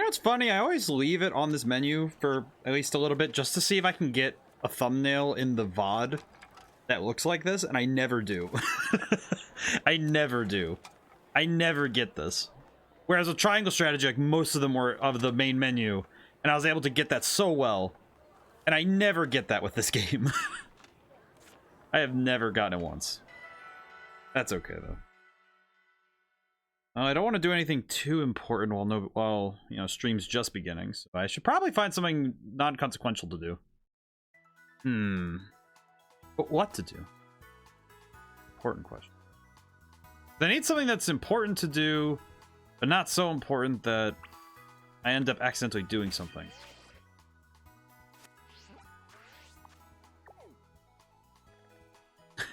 know what's funny? I always leave it on this menu for at least a little bit just to see if I can get a thumbnail in the VOD that looks like this, and I never do. I never do. I never get this. Whereas with triangle strategy, like most of them were of the main menu, and I was able to get that so well, and I never get that with this game. I have never gotten it once. That's okay though. I don't want to do anything too important while you know, stream's just beginning. So I should probably find something non-consequential to do. But what to do? Important question. I need something that's important to do, but not so important that I end up accidentally doing something.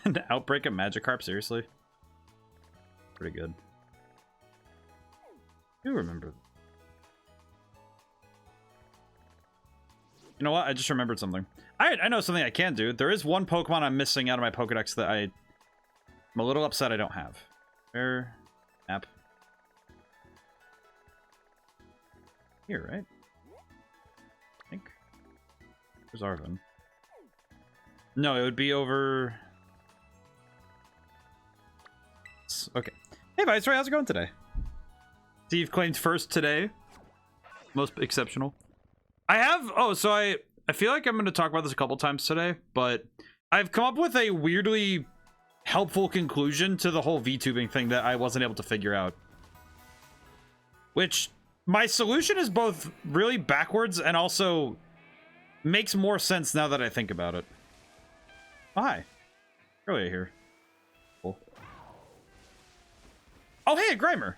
An outbreak of Magikarp, seriously? Pretty good. I do remember. You know what? I just remembered something. I know something I can do. There is one Pokemon I'm missing out of my Pokedex that I'm a little upset I don't have. Where? Map. Here, right? I think. Where's Arvin? No, it would be over... Okay. Hey, Viceroy, how's it going today? Steve claimed first today. Most exceptional. I have... Oh, so I feel like I'm going to talk about this a couple times today, but I've come up with a weirdly helpful conclusion to the whole VTubing thing that I wasn't able to figure out. Which, my solution is both really backwards and also makes more sense now that I think about it. Oh, hi. Earlier here. Cool. Oh, hey, a Grimer.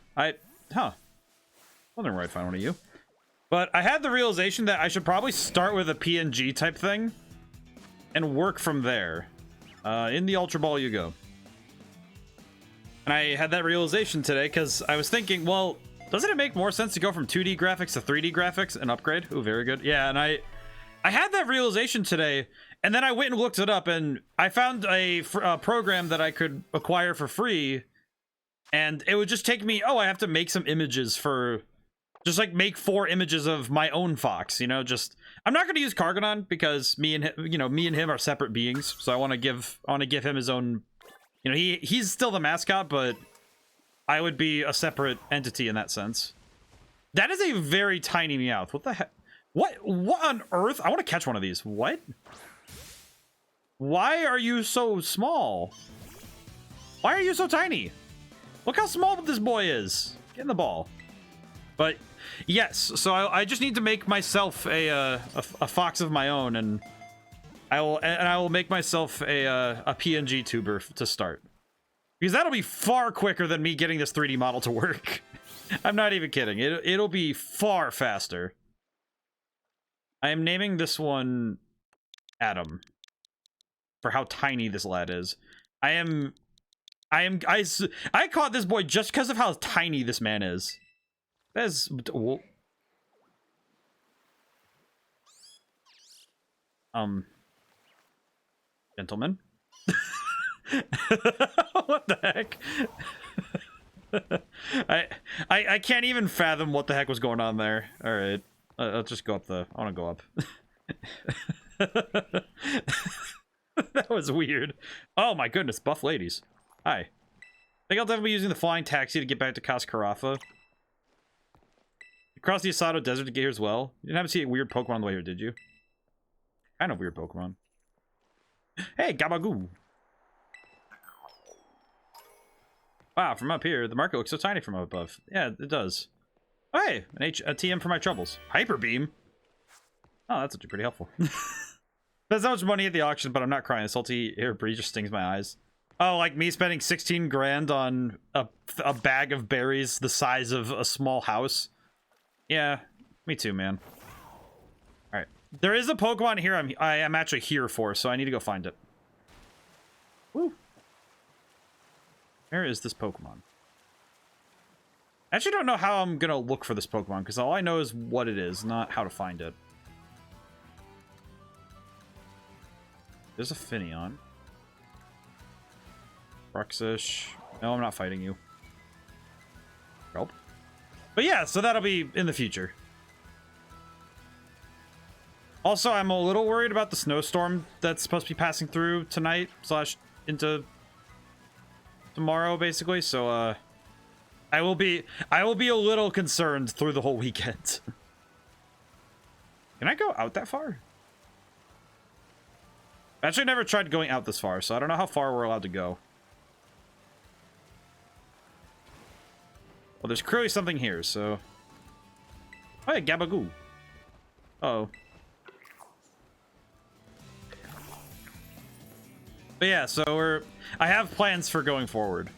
Wondering where I'd find one of you. But I had the realization that I should probably start with a PNG type thing and work from there. In the Ultra Ball you go. And I had that realization today because I was thinking, well, doesn't it make more sense to go from 2D graphics to 3D graphics and upgrade? Ooh, very good. Yeah, and I had that realization today, and then I went and looked it up, and I found a program that I could acquire for free, and it would just take me, oh, I have to make some images for... Just like make 4 images of my own fox, you know, just I'm not going to use Cargonon because me and him are separate beings. So I want to give him his own, you know, he's still the mascot, but I would be a separate entity in that sense. That is a very tiny Meowth. What the heck? What on earth? I want to catch one of these. What? Why are you so small? Why are you so tiny? Look how small this boy is. Get in the ball. But yes, so I just need to make myself a fox of my own, and I will make myself a PNG tuber to start, because that'll be far quicker than me getting this 3D model to work. I'm not even kidding. It'll be far faster. I am naming this one Adam for how tiny this lad is. I caught this boy just because of how tiny this man is. That's... Gentlemen? What the heck? I can't even fathom what the heck was going on there. Alright. I'll just go up the... I want to go up. That was weird. Oh my goodness, buff ladies. Hi. I think I'll definitely be using the flying taxi to get back to Cascarafa. Across the Asado Desert to get here as well. You didn't have to see a weird Pokemon on the way here, did you? Kind of weird Pokemon. Hey, Gabagoo! Wow, from up here, the market looks so tiny from up above. Yeah, it does. Oh, hey, a TM for my troubles. Hyper Beam? Oh, that's actually pretty helpful. There's so much money at the auction, but I'm not crying. The salty air breeze just stings my eyes. Oh, like me spending 16 grand on a bag of berries the size of a small house? Yeah, me too, man. Alright. There is a Pokemon here I am actually here for, so I need to go find it. Woo. Where is this Pokemon? I actually don't know how I'm gonna look for this Pokemon, because all I know is what it is, not how to find it. There's a Finneon. Bruxish. No, I'm not fighting you. Help. But yeah, so that'll be in the future. Also, I'm a little worried about the snowstorm that's supposed to be passing through tonight / into tomorrow, basically. So, I will be a little concerned through the whole weekend. Can I go out that far? I actually never tried going out this far, so I don't know how far we're allowed to go. Well, there's clearly something here, so... Oh, yeah, Gabagoo. Uh-oh. But yeah, so I have plans for going forward.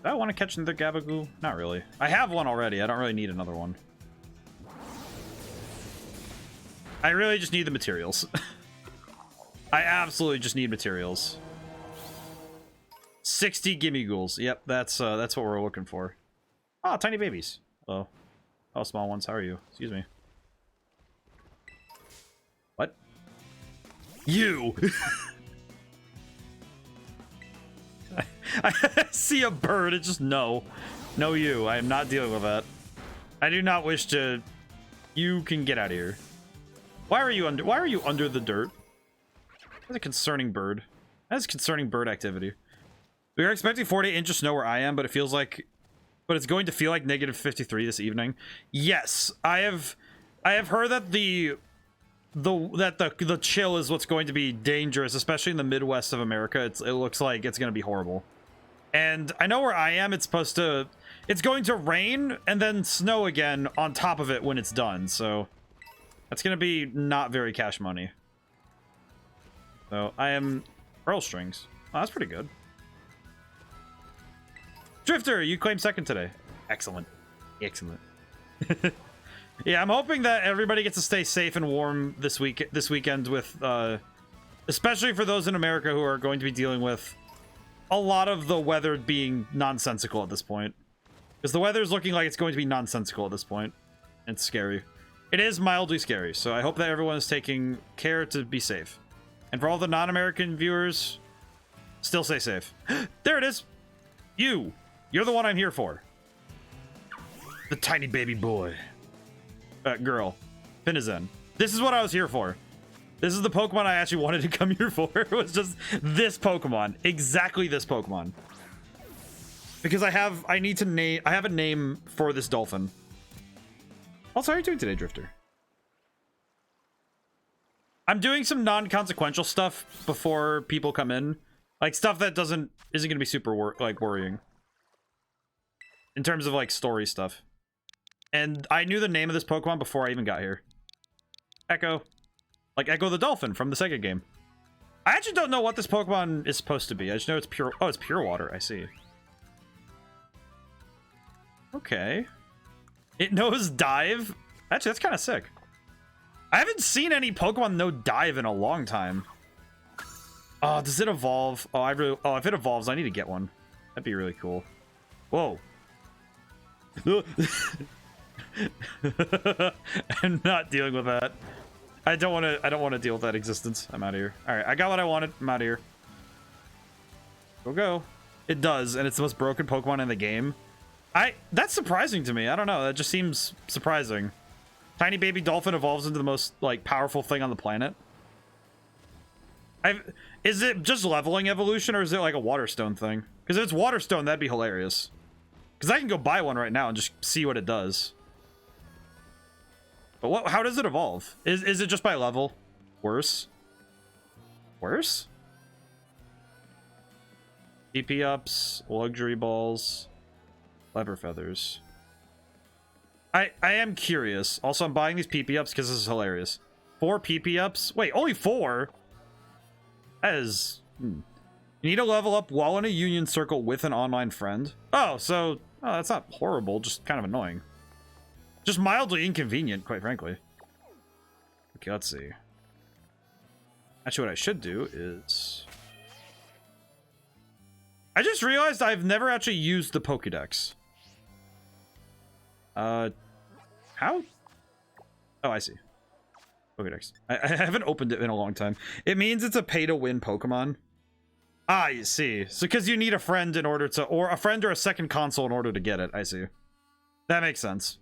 Do I want to catch another Gabagoo? Not really. I have one already. I don't really need another one. I really just need the materials. I absolutely just need materials. 60 gimme ghouls. Yep, that's what we're looking for. Oh, tiny babies. Hello. Oh, small ones. How are you? Excuse me. What? You! I see a bird. It's just no. No, you. I am not dealing with that. I do not wish to... You can get out of here. Why are you under the dirt? That's a concerning bird. That's concerning bird activity. We are expecting 48 inches of snow where I am, but it feels like... But it's going to feel like negative 53 this evening. Yes, I have heard that the chill is what's going to be dangerous, especially in the Midwest of America. It looks like it's going to be horrible. And I know where I am, it's going to rain and then snow again on top of it when it's done. So that's going to be not very cash money. So I am pearl strings. Oh, that's pretty good. Drifter, you claimed second today. Excellent. Excellent. Yeah, I'm hoping that everybody gets to stay safe and warm this weekend with especially for those in America who are going to be dealing with a lot of the weather being nonsensical at this point. Because the weather is looking like it's going to be nonsensical at this point. And it's scary. It is mildly scary, so I hope that everyone is taking care to be safe. And for all the non-American viewers, still stay safe. There it is! You're the one I'm here for. The tiny baby boy. Girl. Finizen. This is what I was here for. This is the Pokemon I actually wanted to come here for. It was just this Pokemon. Exactly this Pokemon. Because I have a name for this dolphin. Also, how are you doing today, Drifter? I'm doing some non-consequential stuff before people come in. Like, stuff that isn't gonna be super worrying. In terms of, like, story stuff. And I knew the name of this Pokemon before I even got here. Echo. Like Echo the Dolphin from the Sega game. I actually don't know what this Pokemon is supposed to be. I just know it's pure... Oh, it's pure water. I see. Okay. It knows Dive. Actually, that's kind of sick. I haven't seen any Pokemon know Dive in a long time. Oh, does it evolve? Oh, if it evolves, I need to get one. That'd be really cool. Whoa. I'm not dealing with that. I don't want to deal with that existence. I'm out of here. All right, I got what I wanted. I'm out of here. Go. It does, and it's the most broken Pokemon in the game. That's surprising to me. I don't know. That just seems surprising. Tiny baby dolphin evolves into the most, like, powerful thing on the planet. Is it just leveling evolution, or is it like a water stone thing? Because if it's water stone, that'd be hilarious. Because I can go buy one right now and just see what it does. But how does it evolve? Is it just by level? Worse? Worse? PP ups, luxury balls, lever feathers. I am curious. Also, I'm buying these PP ups because this is hilarious. 4 PP ups? Wait, only 4? That is... You need to level up while in a union circle with an online friend. Oh, so... Oh, that's not horrible, just kind of annoying. Just mildly inconvenient, quite frankly. Okay, let's see. Actually, what I should do is... I just realized I've never actually used the Pokédex. How? Oh, I see. Pokédex. I haven't opened it in a long time. It means it's a pay-to-win Pokemon. Ah, you see. So, because you need a friend in order to... Or a friend or a second console in order to get it. I see. That makes sense.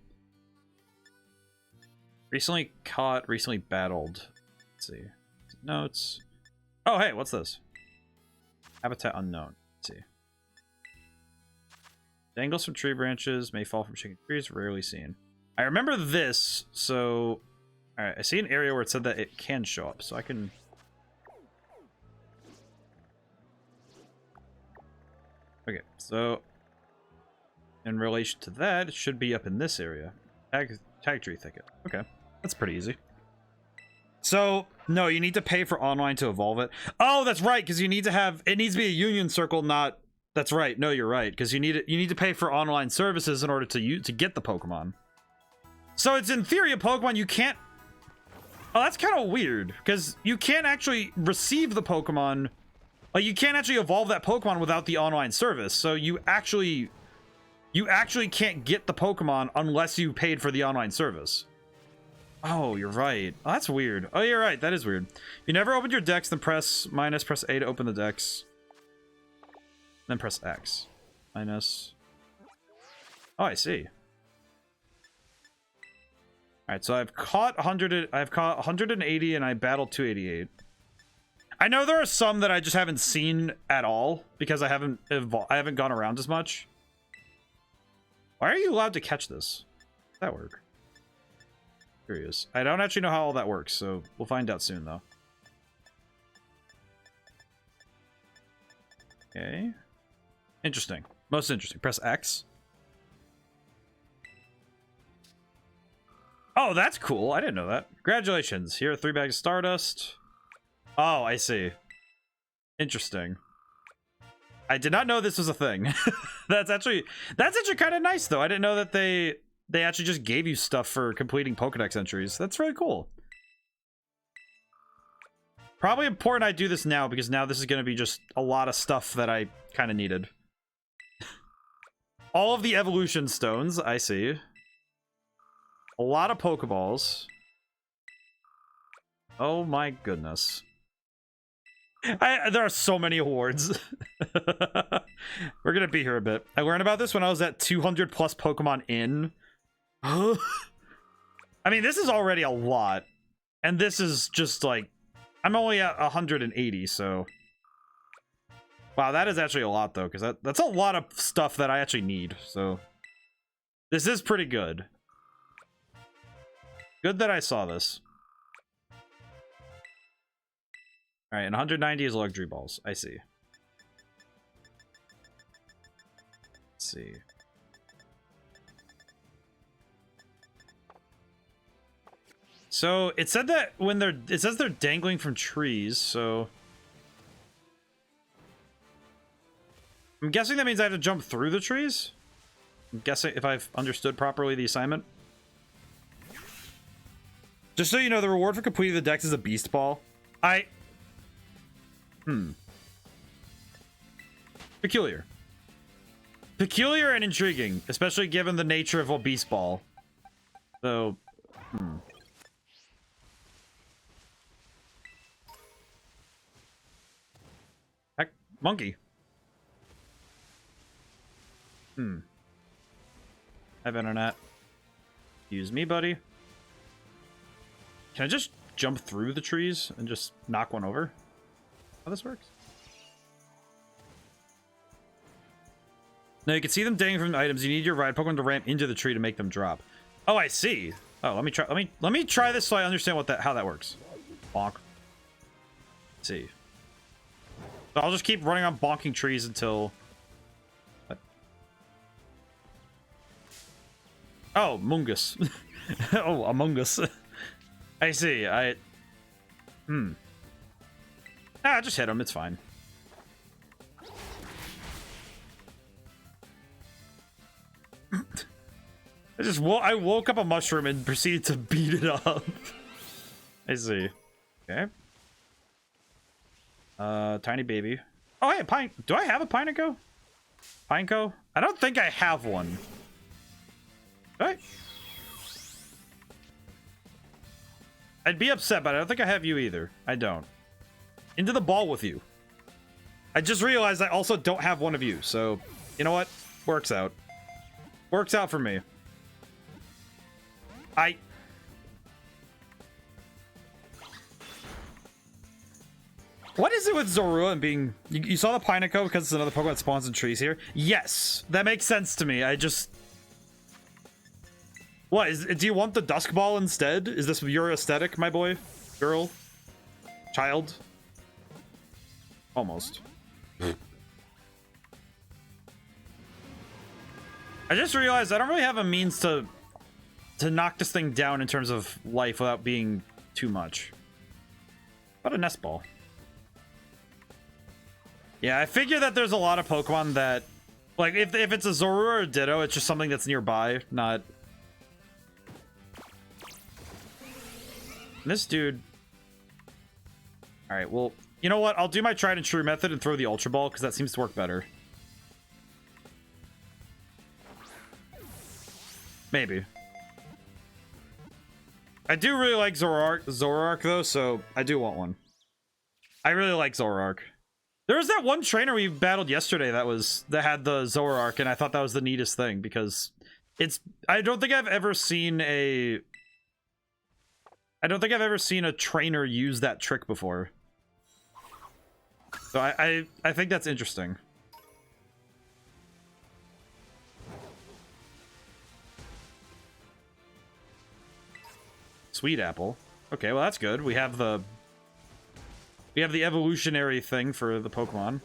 Recently caught, recently battled. Let's see. Notes. Oh, hey, what's this? Habitat unknown. Let's see. Dangles from tree branches, may fall from shaking trees, rarely seen. I remember this, so... Alright, I see an area where it said that it can show up, so I can... Okay, so... In relation to that, it should be up in this area. Tag tree thicket. Okay, that's pretty easy. So, no, you need to pay for online to evolve it. Oh, that's right, because you need to have... It needs to be a union circle, not... That's right. No, you're right, because you need to pay for online services in order to get the Pokemon. So it's in theory a Pokemon you can't... Oh, that's kind of weird, because you can't actually receive the Pokemon... Like, you can't actually evolve that Pokemon without the online service, so you actually can't get the Pokemon unless you paid for the online service. Oh, you're right. Oh, that's weird. Oh, you're right. That is weird. If you never opened your decks, then press A to open the decks. Then press X. Minus. Oh, I see. Alright, so I've caught 180 and I battled 288. I know there are some that I just haven't seen at all because I haven't gone around as much. Why are you allowed to catch this? Does that work? Curious. I don't actually know how all that works, so we'll find out soon though. Okay. Interesting. Most interesting. Press X. Oh, that's cool. I didn't know that. Congratulations. Here are 3 bags of Stardust. Oh, I see. Interesting. I did not know this was a thing. That's actually kind of nice, though. I didn't know that they actually just gave you stuff for completing Pokedex entries. That's really cool. Probably important I do this now, because now this is going to be just a lot of stuff that I kind of needed. All of the evolution stones, I see. A lot of Pokeballs. Oh my goodness. There are so many awards. We're gonna be here a bit. I learned about this when I was at 200 plus Pokemon in. I mean, this is already a lot. And this is just like... I'm only at 180, so... Wow, that is actually a lot, though, because that's a lot of stuff that I actually need, so... This is pretty good. Good that I saw this. Alright, and 190 is luxury balls. I see. Let's see. So, it said that when it says they're dangling from trees, so... I'm guessing that means I have to jump through the trees? I'm guessing if I've understood properly the assignment. Just so you know, the reward for completing the dex is a beast ball. Peculiar. Peculiar and intriguing, especially given the nature of a beast ball. So, Heck, monkey. Have internet. Excuse me, buddy. Can I just jump through the trees and just knock one over? How this works? Now you can see them dangling from the items. You need your ride Pokemon to ramp into the tree to make them drop. Oh, I see. Oh, let me try this so I understand how that works. Bonk. Let's see. So I'll just keep running on bonking trees until... What? Oh, Mungus. Oh, Among Us. I see. Just hit him. It's fine. I woke up a mushroom and proceeded to beat it up. I see. Okay. Tiny baby. Oh, hey, Pine. Do I have a Pineco? Pineco? I don't think I have one. Do I? I'd be upset, but I don't think I have you either. I don't. Into the ball with you. I just realized I also don't have one of you, so... You know what? Works out. Works out for me. What is it with Zorua and being... You saw the Pineco because it's another Pokemon that spawns in trees here? Yes, that makes sense to me. I just... What, do you want the Dusk Ball instead? Is this your aesthetic, my boy? Girl? Child? Almost. I just realized I don't really have a means to knock this thing down in terms of life without being too much. What a nest ball. Yeah, I figure that there's a lot of Pokemon that, like, if it's a Zorua or a Ditto, it's just something that's nearby, not... This dude... Alright, well, you know what? I'll do my tried and true method and throw the Ultra Ball, because that seems to work better. Maybe. I do really like Zoroark though, so I do want one. I really like Zoroark. There was that one trainer we battled yesterday that had the Zoroark, and I thought that was the neatest thing because I don't think I've ever seen a trainer use that trick before. So I think that's interesting. Sweet apple. Okay, well that's good. We have the evolutionary thing for the Pokemon.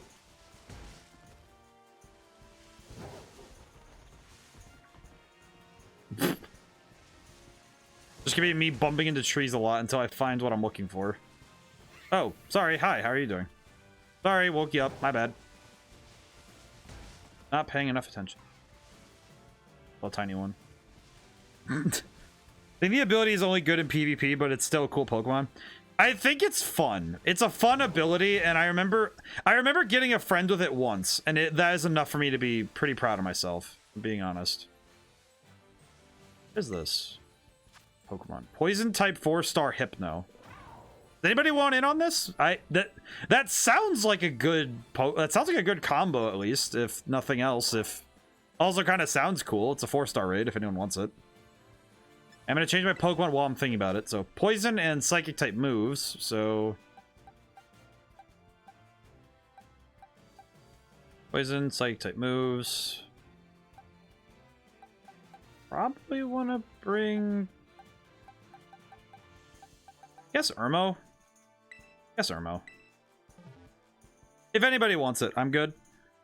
Just gonna be me bumping into trees a lot until I find what I'm looking for. Oh, sorry. Hi, how are you doing? Sorry, woke you up. My bad. Not paying enough attention. Well, tiny one. I think the ability is only good in PvP, but it's still a cool Pokemon. I think it's fun. It's a fun ability, and I remember getting a friend with it once, and that is enough for me to be pretty proud of myself, if I'm being honest. What is this? Pokemon. Poison type 4-star Hypno. Does anybody want in on this? That sounds like a good combo, at least, if nothing else. If also kind of sounds cool. It's a 4-star raid if anyone wants it. I'm going to change my Pokemon while I'm thinking about it. So, Poison and Psychic type moves. So, Poison, Psychic type moves. Probably want to bring... Guess Irmo. If anybody wants it, I'm good.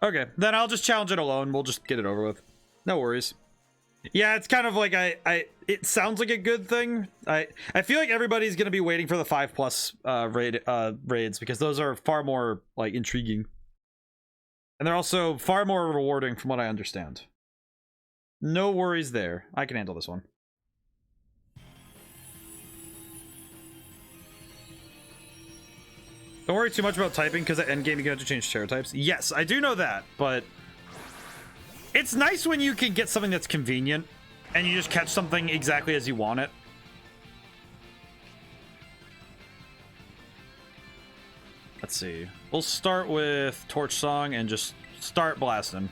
Okay, then I'll just challenge it alone. We'll just get it over with. No worries. Yeah, it's kind of like it sounds like a good thing. I feel like everybody's gonna be waiting for the 5+ raids because those are far more like intriguing. And they're also far more rewarding from what I understand. No worries there. I can handle this one. Don't worry too much about typing because at endgame you're gonna have to change terra types. Yes, I do know that, but it's nice when you can get something that's convenient and you just catch something exactly as you want it. Let's see. We'll start with Torch Song and just start blasting.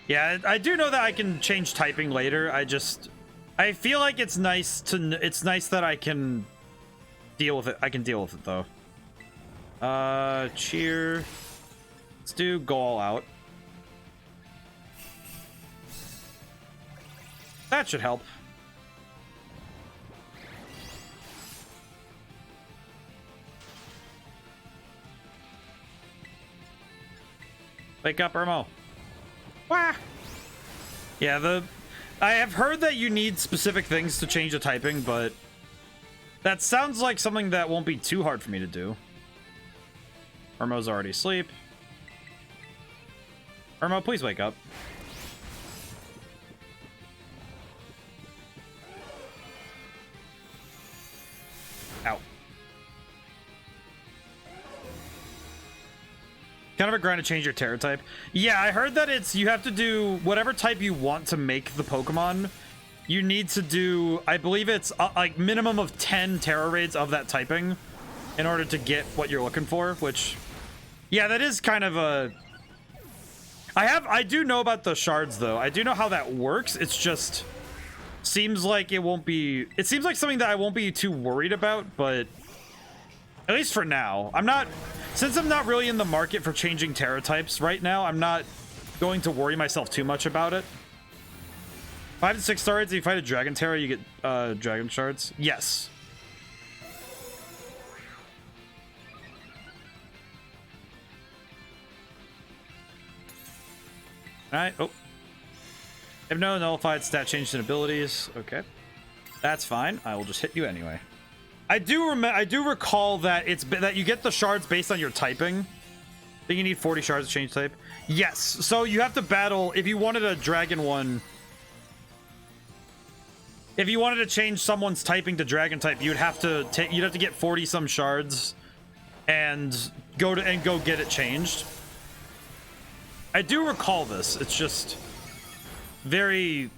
Yeah, I do know that I can change typing later. I feel like it's nice that I can deal with it. I can deal with it though. Cheer. Let's do go all out. That should help. Wake up, Irmo. Wah! Yeah, I have heard that you need specific things to change the typing, but that sounds like something that won't be too hard for me to do. Irmo's already asleep. Irmo, please wake up. Ow. Kind of a grind to change your Terra type. Yeah, I heard that you have to do whatever type you want to make the Pokemon. You need to do, I believe it's like minimum of 10 Terra raids of that typing in order to get what you're looking for, which, yeah, that is kind of a... I do know about the shards though. I do know how that works. It's just, seems like it won't be... It seems like something that I won't be too worried about, but... At least for now. I'm not... Since I'm not really in the market for changing Terra types right now, I'm not going to worry myself too much about it. 5 to 6 stars, if you fight a Dragon Terra, you get Dragon Shards. Yes. Alright, oh. If no nullified stat changes and abilities. Okay. That's fine. I will just hit you anyway. I do recall that that you get the shards based on your typing. I think you need 40 shards to change type. Yes. So you have to battle if you wanted a dragon one. If you wanted to change someone's typing to dragon type, you'd have to get 40 some shards and go get it changed. I do recall this. It's just very...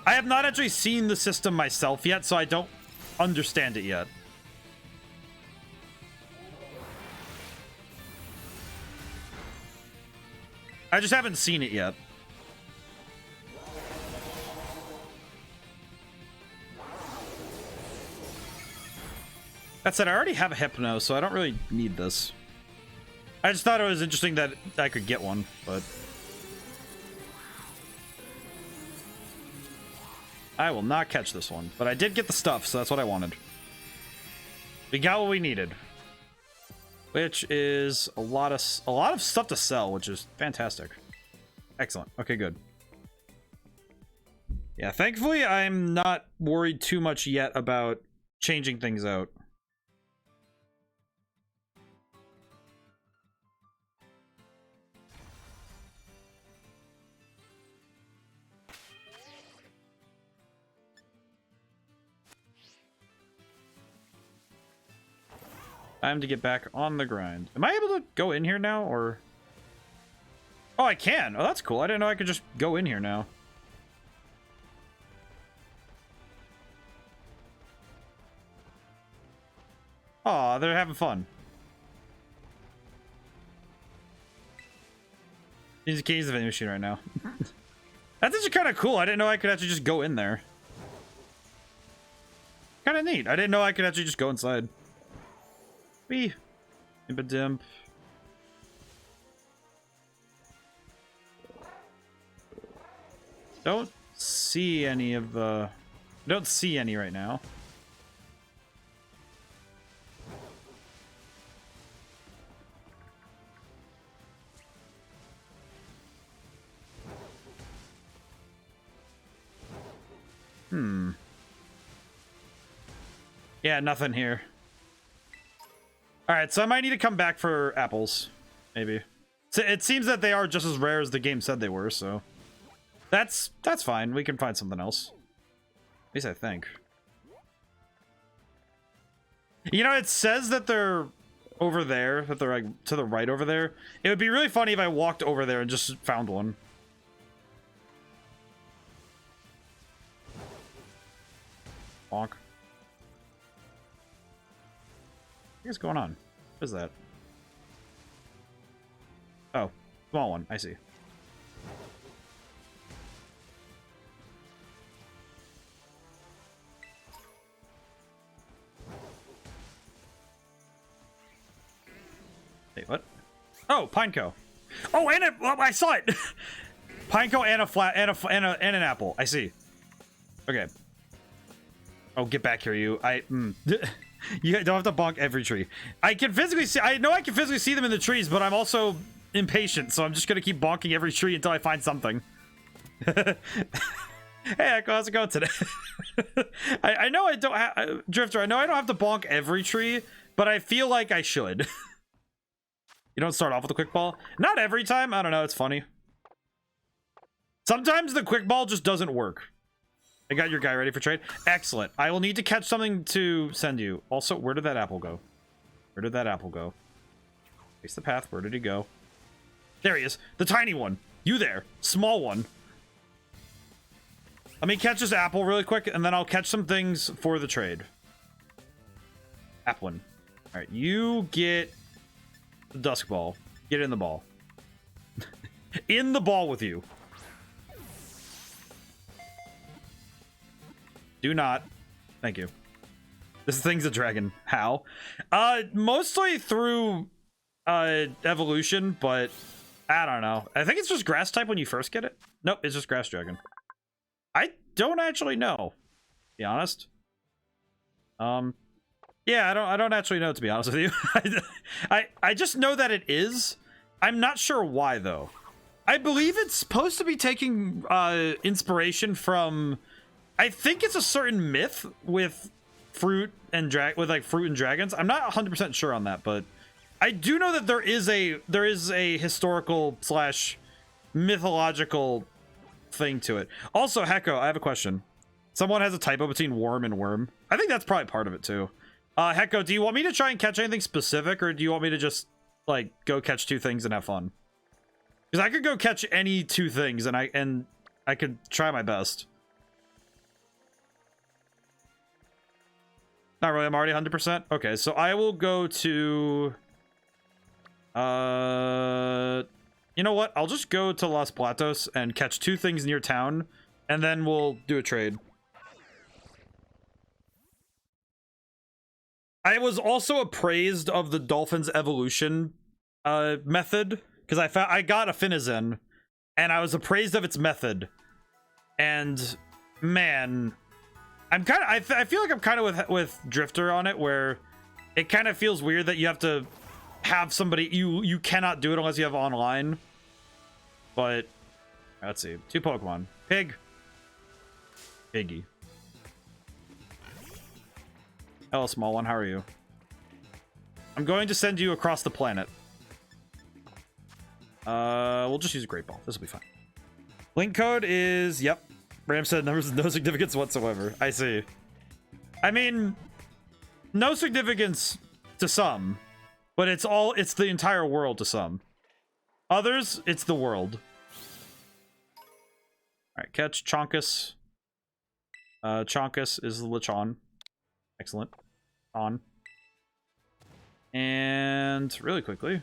I have not actually seen the system myself yet, so I don't understand it yet. I just haven't seen it yet. That said, I already have a Hypno, so I don't really need this. I just thought it was interesting that I could get one, but... I will not catch this one, but I did get the stuff, so that's what I wanted. We got what we needed, which is a lot of stuff to sell, which is fantastic. Excellent. Okay, good. Yeah, thankfully, I'm not worried too much yet about changing things out. Time to get back on the grind. Am I able to go in here now, or... Oh, I can. Oh, that's cool. I didn't know I could just go in here now. Aw, they're having fun. He's the keys of the machine right now. That's actually kind of cool. I didn't know I could actually just go in there. Kind of neat. I didn't know I could actually just go inside. Wee. Imp-a-dimp. Don't see any of the... Don't see any right now. Yeah, nothing here. Alright, so I might need to come back for apples. Maybe. So it seems that they are just as rare as the game said they were, so... That's fine. We can find something else. At least I think. You know, it says that they're over there, that they're like to the right over there. It would be really funny if I walked over there and just found one. Bonk. What is going on? What is that? Oh, small one. I see. Wait, what? Oh, Pineco. Oh, and I saw it. Pineco and a flat and an apple. I see. Okay. Oh, get back here, you. You don't have to bonk every tree. I can physically see. I know I can physically see them in the trees, but I'm also impatient, so I'm just gonna keep bonking every tree until I find something. Hey, Echo, how's it going today? I know I don't Drifter. I know I don't have to bonk every tree, but I feel like I should. You don't start off with a quick ball. Not every time. I don't know. It's funny. Sometimes the quick ball just doesn't work. I got your guy ready for trade. Excellent. I will need to catch something to send you. Also, where did that apple go? Where did that apple go? Face the path. Where did he go? There he is. The tiny one. You there. Small one. Let me catch this apple really quick, and then I'll catch some things for the trade. Applin. All right. You get the dusk ball. Get in the ball. In the ball with you. Do not. Thank you. This thing's a dragon. How? Mostly through evolution, but I don't know. I think it's just grass type when you first get it. Nope, it's just grass dragon. I don't actually know, to be honest. Yeah, I don't actually know, to be honest with you. I just know that it is. I'm not sure why though. I believe it's supposed to be taking inspiration from, I think it's a certain myth with fruit and dragons. I'm not 100% sure on that, but I do know that there is a historical / mythological thing to it. Also, Hecko, I have a question. Someone has a typo between worm and worm. I think that's probably part of it too. Hecko, do you want me to try and catch anything specific, or do you want me to just like go catch 2 things and have fun? Because I could go catch any 2 things and I could try my best. Not really, I'm already 100%. Okay, so I will go to you know what? I'll just go to Los Platos and catch 2 things near town, and then we'll do a trade. I was also appraised of the dolphin's evolution method, because I got a Finizen, and I was appraised of its method. And man, I feel like I'm kind of with Drifter on it, where it kind of feels weird that you have to have somebody, you cannot do it unless you have online. But let's see, 2 Pokemon. Piggy. Hello, small one. How are you? I'm going to send you across the planet. We'll just use a Great Ball. This will be fine. Link code is, yep. Ram said there's no significance whatsoever. I see. I mean, no significance to some, but it's the entire world to some. Others, it's the world. All right, catch Chonkus. Chonkus is the Lechon. Excellent. On. And really quickly,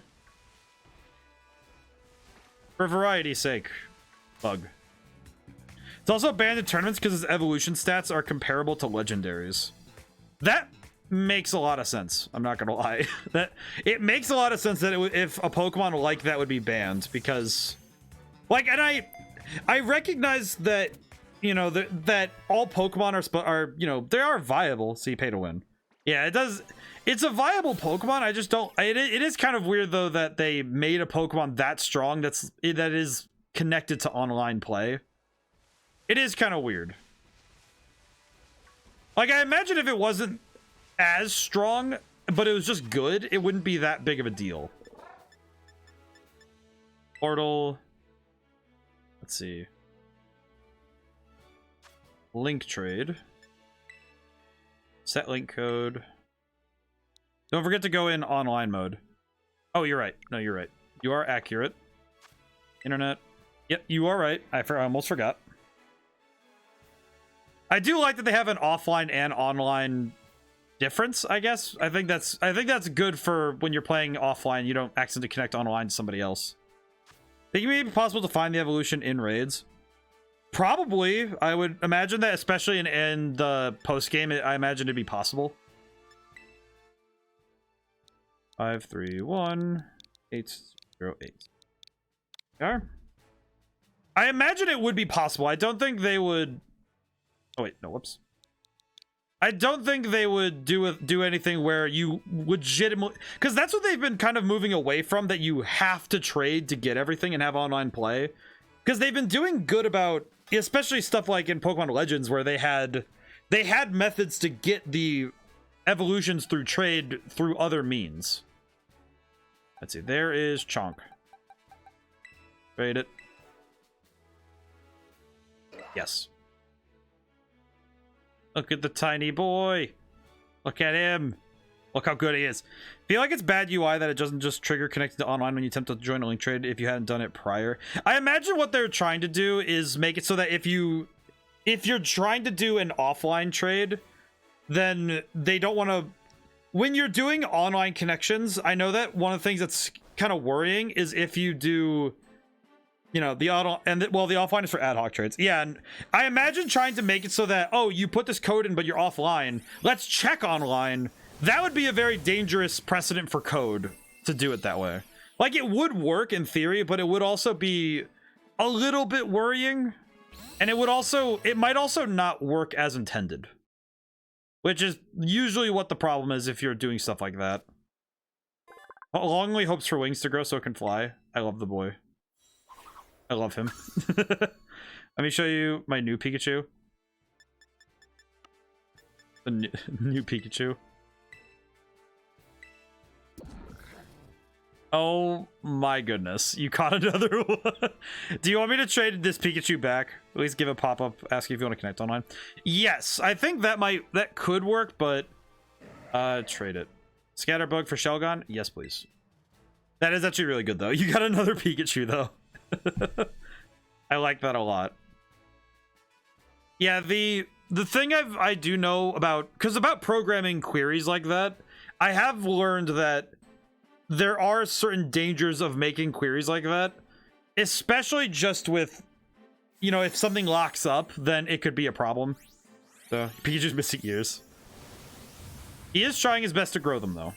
for variety's sake, bug. It's also banned in tournaments because its evolution stats are comparable to legendaries. That makes a lot of sense. I'm not gonna lie. It makes a lot of sense that if a Pokemon like that would be banned, because, like, and I recognize that, you know, that all Pokemon are you know, they are viable, so you pay to win. Yeah, it does. It's a viable Pokemon. I just don't. It is kind of weird though that they made a Pokemon that strong that is connected to online play. It is kind of weird. Like, I imagine if it wasn't as strong, but it was just good, it wouldn't be that big of a deal. Portal. Let's see. Link trade. Set link code. Don't forget to go in online mode. Oh, you're right. No, you're right. You are accurate. Internet. Yep, you are right. I almost forgot. I do like that they have an offline and online difference, I guess. I think that's good for when you're playing offline, you don't accidentally connect online to somebody else. Think it may be possible to find the evolution in raids? Probably. I would imagine that, especially in the post game, I imagine it'd be possible. 531-808. Yeah. I imagine it would be possible. I don't think they would. Oh wait, no, whoops. I don't think they would do anything where you legitimately, because that's what they've been kind of moving away from, that you have to trade to get everything and have online play. Because they've been doing good about, especially stuff like in Pokemon Legends, where they had methods to get the evolutions through trade through other means. Let's see, there is Chonk. Trade it. Yes. Look at the tiny boy. Look at him. Look how good he is. Feel like it's bad UI that it doesn't just trigger connected to online when you attempt to join a link trade if you hadn't done it prior. I imagine what they're trying to do is make it so that if you're trying to do an offline trade, then they don't want to. When you're doing online connections, I know that one of the things that's kind of worrying is if you do You know, the auto and the offline is for ad hoc trades. Yeah, and I imagine trying to make it so that, oh, you put this code in, but you're offline. Let's check online. That would be a very dangerous precedent for code to do it that way. Like, it would work in theory, but it would also be a little bit worrying. And it might also not work as intended. Which is usually what the problem is if you're doing stuff like that. Longly hopes for wings to grow so it can fly. I love the boy. I love him. Let me show you my new Pikachu. The new Pikachu. Oh my goodness. You caught another one. Do you want me to trade this Pikachu back? At least give a pop-up asking if you want to connect online. Yes, I think that could work, but trade it. Scatterbug for Shelgon? Yes, please. That is actually really good though. You got another Pikachu though. I like that a lot. Yeah, the thing I do know about programming queries like that, I have learned that there are certain dangers of making queries like that, especially just with, you know, if something locks up, then it could be a problem. So Pikachu's missing ears. He is trying his best to grow them though.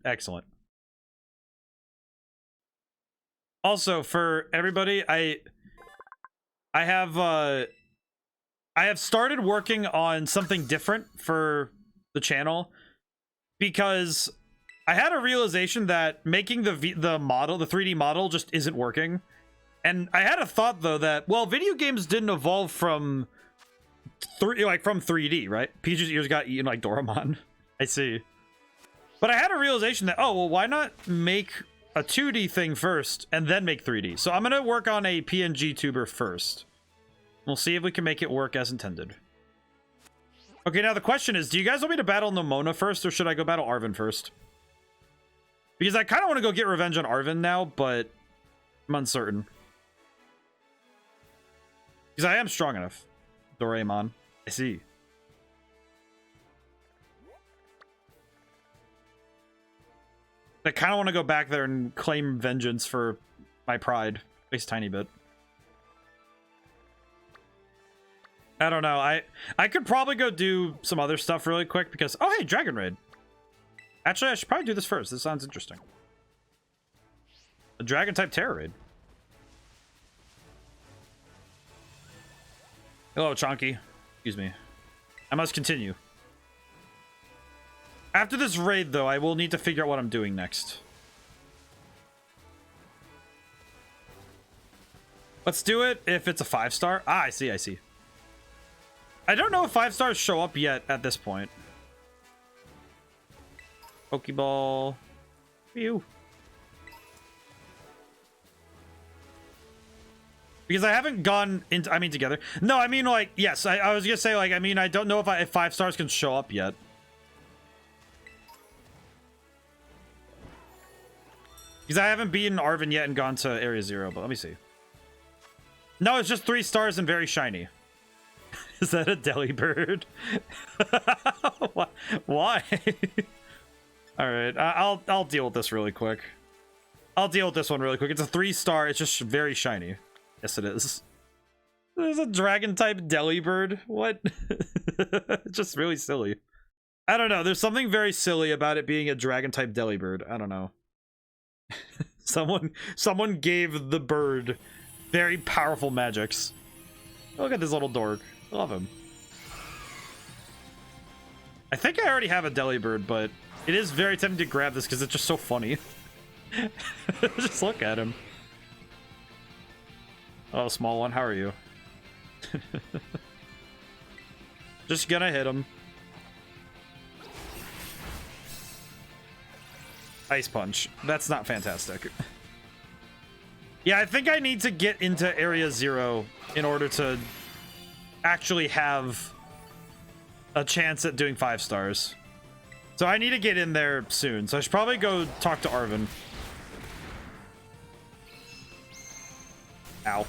Excellent. Also, for everybody, I have started working on something different for the channel because I had a realization that making the model, the 3D model, just isn't working. And I had a thought though that, well, video games didn't evolve from 3D, right? Pikachu's ears got eaten like Doraemon. I see. But I had a realization that, oh, well, why not make a 2D thing first and then make 3D? So I'm going to work on a PNG tuber first. We'll see if we can make it work as intended. Okay, now the question is, do you guys want me to battle Nomona first, or should I go battle Arven first? Because I kind of want to go get revenge on Arven now, but I'm uncertain. Because I am strong enough. Doraemon. I see. I kind of want to go back there and claim vengeance for my pride. At least a tiny bit. I don't know. I could probably go do some other stuff really quick because... Oh, hey, Dragon Raid. Actually, I should probably do this first. This sounds interesting. A Dragon-type Terror Raid. Hello, Chonky. Excuse me. I must continue. After this raid, though, I will need to figure out what I'm doing next. Let's do it if it's a 5-star. Ah, I see, I see. I don't know if 5 stars show up yet at this point. Pokeball. Phew. Because I haven't gone into... I mean, together. No, I mean, like, yes. I was gonna say, like, I mean, I don't know if 5 stars can show up yet. Because I haven't beaten Arven yet and gone to Area 0, but let me see. No, it's just 3 stars and very shiny. Is that a Delibird? Why? Alright, I'll deal with this really quick. I'll deal with this one really quick. It's a 3-star, it's just very shiny. Yes, it is. There's a dragon-type Delibird? What? It's just really silly. I don't know, there's something very silly about it being a dragon-type Delibird. I don't know. Someone gave the bird very powerful magics. Look at this little dork. I love him. I think I already have a Delibird, but it is very tempting to grab this because it's just so funny. Just look at him. Oh, small one, how are you? Just gonna hit him. Ice Punch. That's not fantastic. Yeah, I think I need to get into Area 0 in order to actually have a chance at doing 5 stars. So I need to get in there soon. So I should probably go talk to Arven. Ow.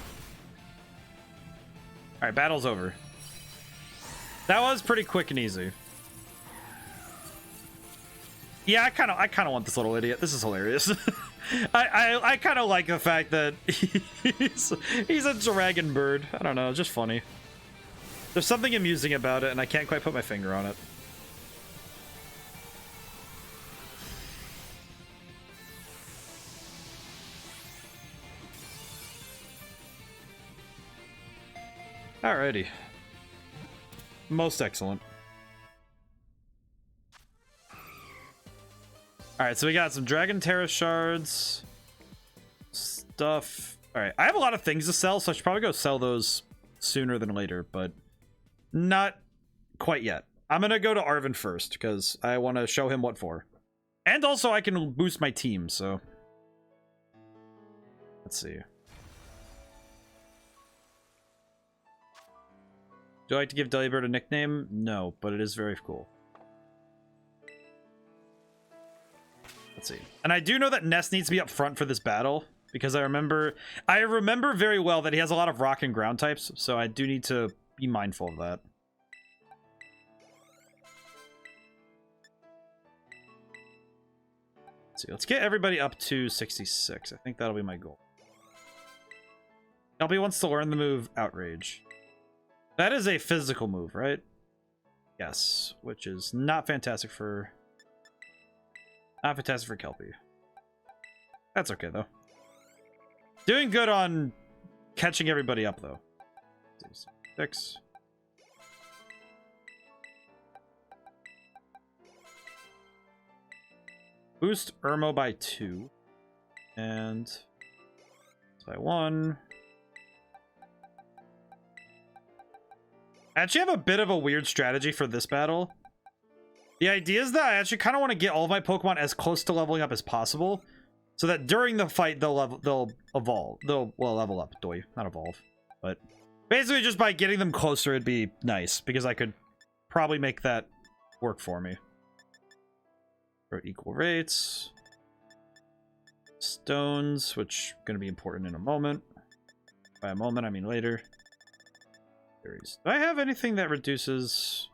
Alright, battle's over. That was pretty quick and easy. Yeah, I kind of want this little idiot. This is hilarious. I kind of like the fact that he's a dragon bird. I don't know, it's just funny. There's something amusing about it, and I can't quite put my finger on it. Alrighty. Most excellent. Alright, so we got some Dragon Terra shards. Stuff. Alright, I have a lot of things to sell, so I should probably go sell those sooner than later, but not quite yet. I'm gonna go to Arvin first, because I want to show him what for. And also, I can boost my team, so... Let's see. Do I like to give Delibird a nickname? No, but it is very cool. Let's see. And I do know that Ness needs to be up front for this battle, because I remember very well that he has a lot of rock and ground types, so I do need to be mindful of that. Let's see. Let's get everybody up to 66. I think that'll be my goal. LB wants to learn the move Outrage. That is a physical move, right? Yes, which is not fantastic for... Not fantastic for Kelpie. That's okay, though. Doing good on catching everybody up, though. 6. Boost Irmo by 2. And... by 1. I actually have a bit of a weird strategy for this battle. The idea is that I actually kind of want to get all of my Pokemon as close to leveling up as possible, so that during the fight they'll evolve. They'll level up. Not evolve, but basically just by getting them closer, it'd be nice because I could probably make that work for me. For equal rates, stones, which are going to be important in a moment. By a moment, I mean later. Do I have anything that reduces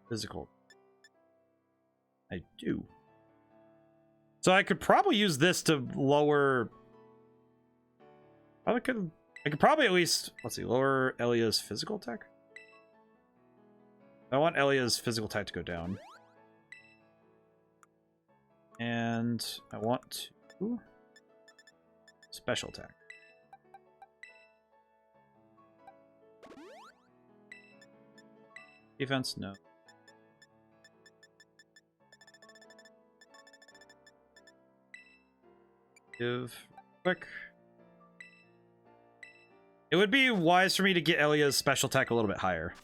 physical? I do. So I could probably use this to lower... I could probably at least... Let's see, lower Elia's physical attack? I want Elia's physical attack to go down. And I want to... Special attack. Defense, no. Give quick. It would be wise for me to get Elia's special attack a little bit higher.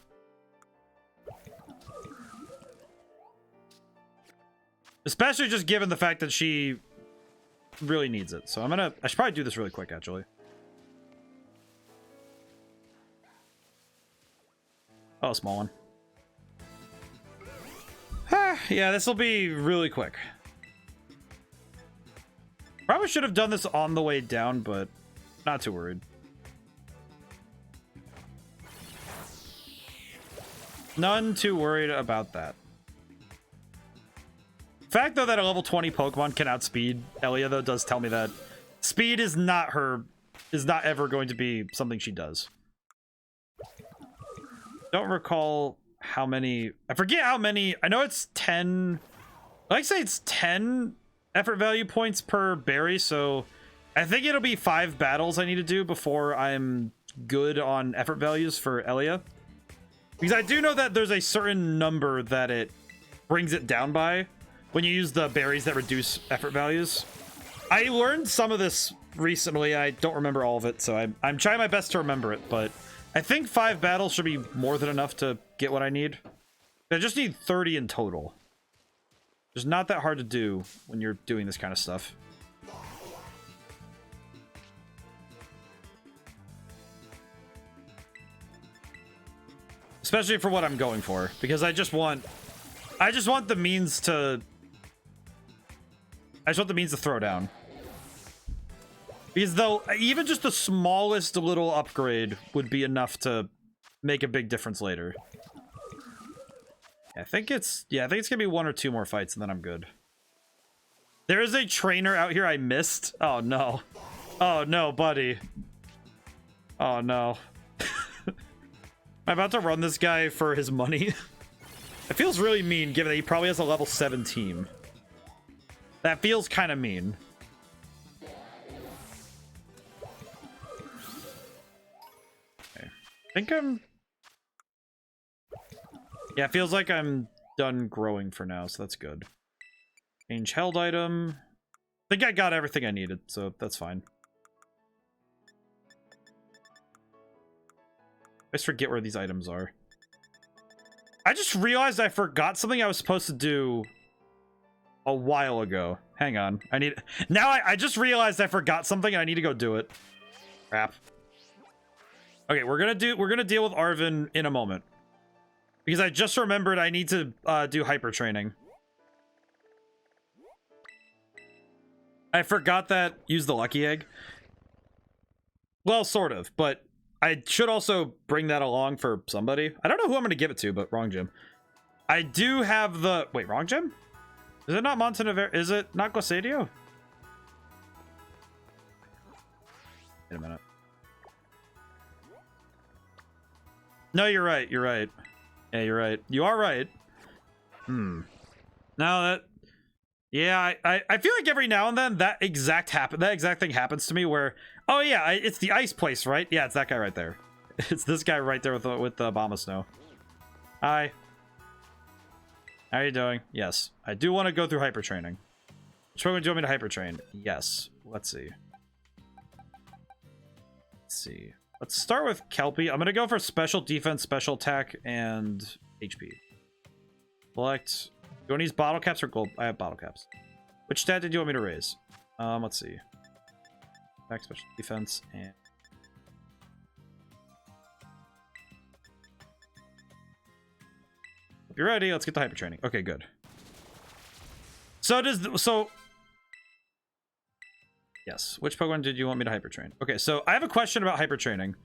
Especially just given the fact that she really needs it. So I should probably do this really quick, actually. Oh, small one. Yeah, this will be really quick. Probably should have done this on the way down, but not too worried. None too worried about that. The fact, though, that a level 20 Pokemon can outspeed Elia, though, does tell me that speed is not ever going to be something she does. Don't recall how many... I forget how many... I know it's 10... I like to say it's 10 effort value points per berry, so I think it'll be 5 battles I need to do before I'm good on effort values for Elia. Because I do know that there's a certain number that it brings it down by when you use the berries that reduce effort values. I learned some of this recently. I don't remember all of it, so I'm trying my best to remember it, but I think 5 battles should be more than enough to get what I need. I just need 30 in total. It's not that hard to do when you're doing this kind of stuff. Especially for what I'm going for, because I just want the means to throw down. Because though even just the smallest little upgrade would be enough to make a big difference later. I think it's gonna be 1 or 2 more fights and then I'm good. There is a trainer out here I missed. Oh, no. Oh, no, buddy. Oh, no. I'm about to run this guy for his money. It feels really mean, given that he probably has a level 7 team. That feels kind of mean. Okay. I think I'm... Yeah, it feels like I'm done growing for now, so that's good. Change held item. I think I got everything I needed, so that's fine. I just forget where these items are. I just realized I forgot something I was supposed to do a while ago. Hang on. I just realized I forgot something and I need to go do it. Crap. Okay, we're gonna deal with Arvin in a moment. Because I just remembered I need to do hyper training. I forgot that use the lucky egg. Well, sort of, but I should also bring that along for somebody. I don't know who I'm going to give it to, but wrong gym. I do have the... Wait, wrong gym? Is it not Montenegro? Is it not Glaciadio? Wait a minute. No, you're right. You're right. Yeah, you're right. You are right. Now that... Yeah, I feel like every now and then that exact thing happens to me where... Oh yeah, it's the ice place, right? Yeah, it's that guy right there. It's this guy right there with the Obama Snow. Hi. How are you doing? Yes. I do want to go through hyper training. Which one would you want me to hyper train? Yes. Let's see. Let's see. Let's start with Kelpie. I'm going to go for special defense, special attack, and HP. Select. You want to use bottle caps or gold? I have bottle caps. Which stat did you want me to raise? Let's see. Attack, special defense, and... If you're ready, let's get the hyper training. Okay, good. Yes. Which Pokemon did you want me to hyper train? Okay, so I have a question about hyper training.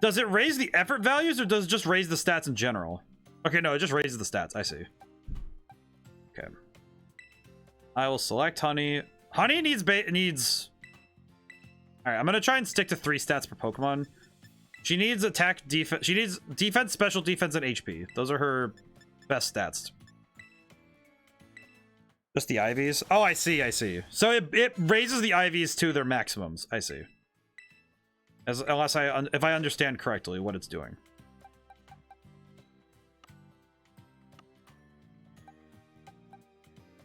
Does it raise the effort values or does it just raise the stats in general? Okay, no, it just raises the stats. I see. Okay. I will select Honey. Honey needs all right, I'm gonna try and stick to 3 stats per Pokemon. She needs attack, defense. She needs defense, special defense, and HP. Those are her best stats. Just the IVs? Oh, I see, I see. So it raises the IVs to their maximums. I see. If I understand correctly what it's doing.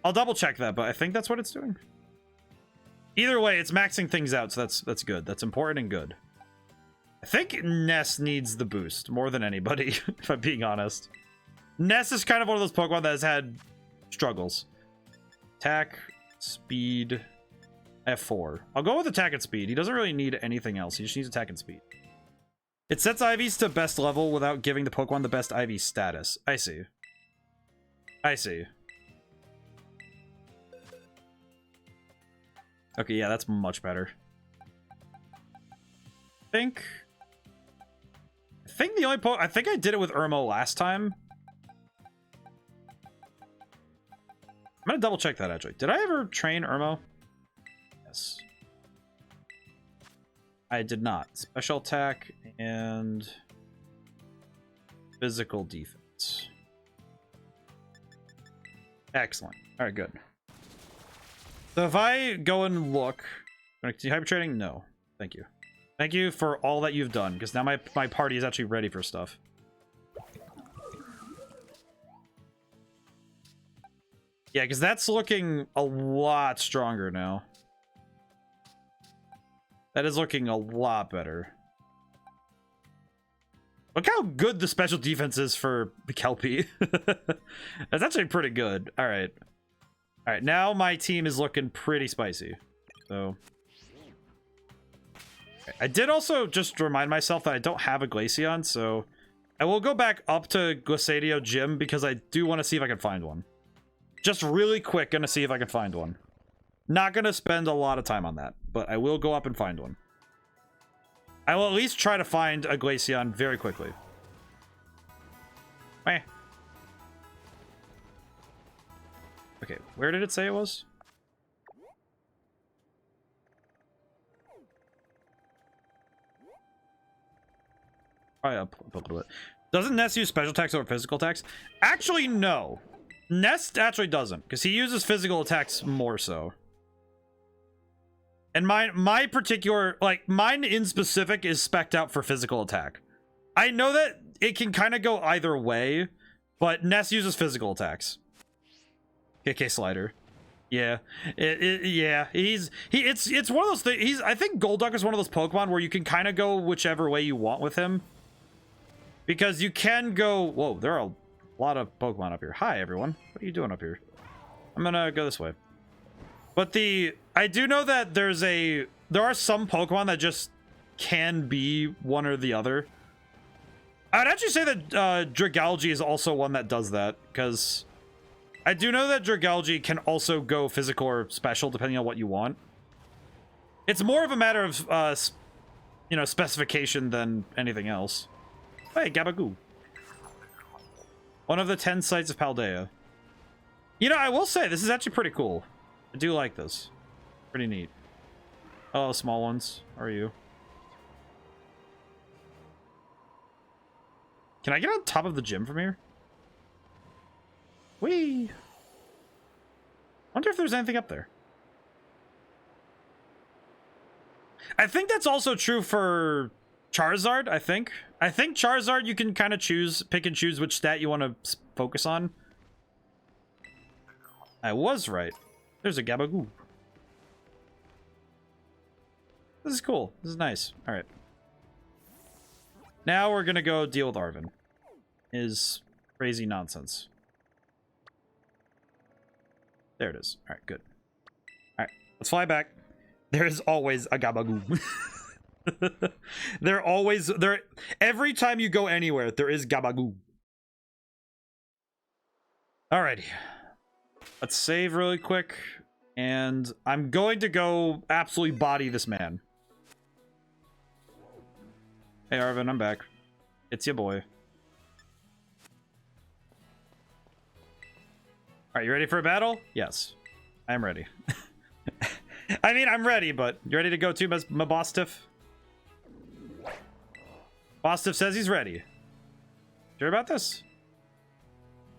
I'll double check that, but I think that's what it's doing. Either way, it's maxing things out, so that's good. That's important and good. I think Ness needs the boost more than anybody, if I'm being honest. Ness is kind of one of those Pokemon that has had struggles. Attack, speed, F4. I'll go with attack and speed. He doesn't really need anything else. He just needs attack and speed. It sets IVs to best level without giving the Pokemon the best IV status. I see. I see. Okay, yeah, that's much better. I think the only I think I did it with Irmo last time. I'm gonna double check that actually. Did I ever train Irmo? Yes. I did not. Special attack and physical defense. Excellent. All right, good. So if I go and look, can I continue hyper training? No. Thank you. Thank you for all that you've done, because now my party is actually ready for stuff. Yeah, because that's looking a lot stronger now. That is looking a lot better. Look how good the special defense is for the Kelpie. That's actually pretty good. All right. All right, now my team is looking pretty spicy. So I did also just remind myself that I don't have a Glaceon, so I will go back up to Glaciadio Gym because I do want to see if I can find one. Just really quick, gonna see if I can find one. Not gonna spend a lot of time on that, but I will go up and find one. I will at least try to find a Glaceon very quickly. Eh. Okay, where did it say it was? Probably up a little bit. Doesn't Ness use special attacks over physical attacks? Actually, no. Ness actually doesn't, because he uses physical attacks more so. And my particular, like, mine in specific is spec'd out for physical attack. I know that it can kind of go either way, but Ness uses physical attacks. KK slider. Yeah. Yeah. It's one of those things. I think Golduck is one of those Pokemon where you can kind of go whichever way you want with him. Because you can go... Whoa, there are a lot of Pokemon up here. Hi, everyone. What are you doing up here? I'm gonna go this way. But I do know that there are some Pokemon that just can be one or the other. I'd actually say that Dragalge is also one that does that, because I do know that Dragalge can also go physical or special depending on what you want. It's more of a matter of, you know, specification than anything else. Hey, Gabagoo. One of the 10 sites of Paldea. You know, I will say, this is actually pretty cool. I do like this. Pretty neat. Oh, small ones. How are you? Can I get on top of the gym from here? Whee! Wonder if there's anything up there. I think that's also true for Charizard, I think. I think Charizard, you can kind of pick and choose which stat you want to focus on. I was right. There's a Gabagoo. This is cool. This is nice. All right. Now we're going to go deal with Arven. His crazy nonsense. There it is. All right, good. All right, let's fly back. There is always a Gabagoo. Every time you go anywhere, there is Gabagoo. Alrighty. Let's save really quick. And I'm going to go absolutely body this man. Hey, Arven, I'm back. It's your boy. Alright, you ready for a battle? Yes. I'm ready. I mean, I'm ready, but you ready to go too, my Bostiff? Bostiff says he's ready. Sure about this?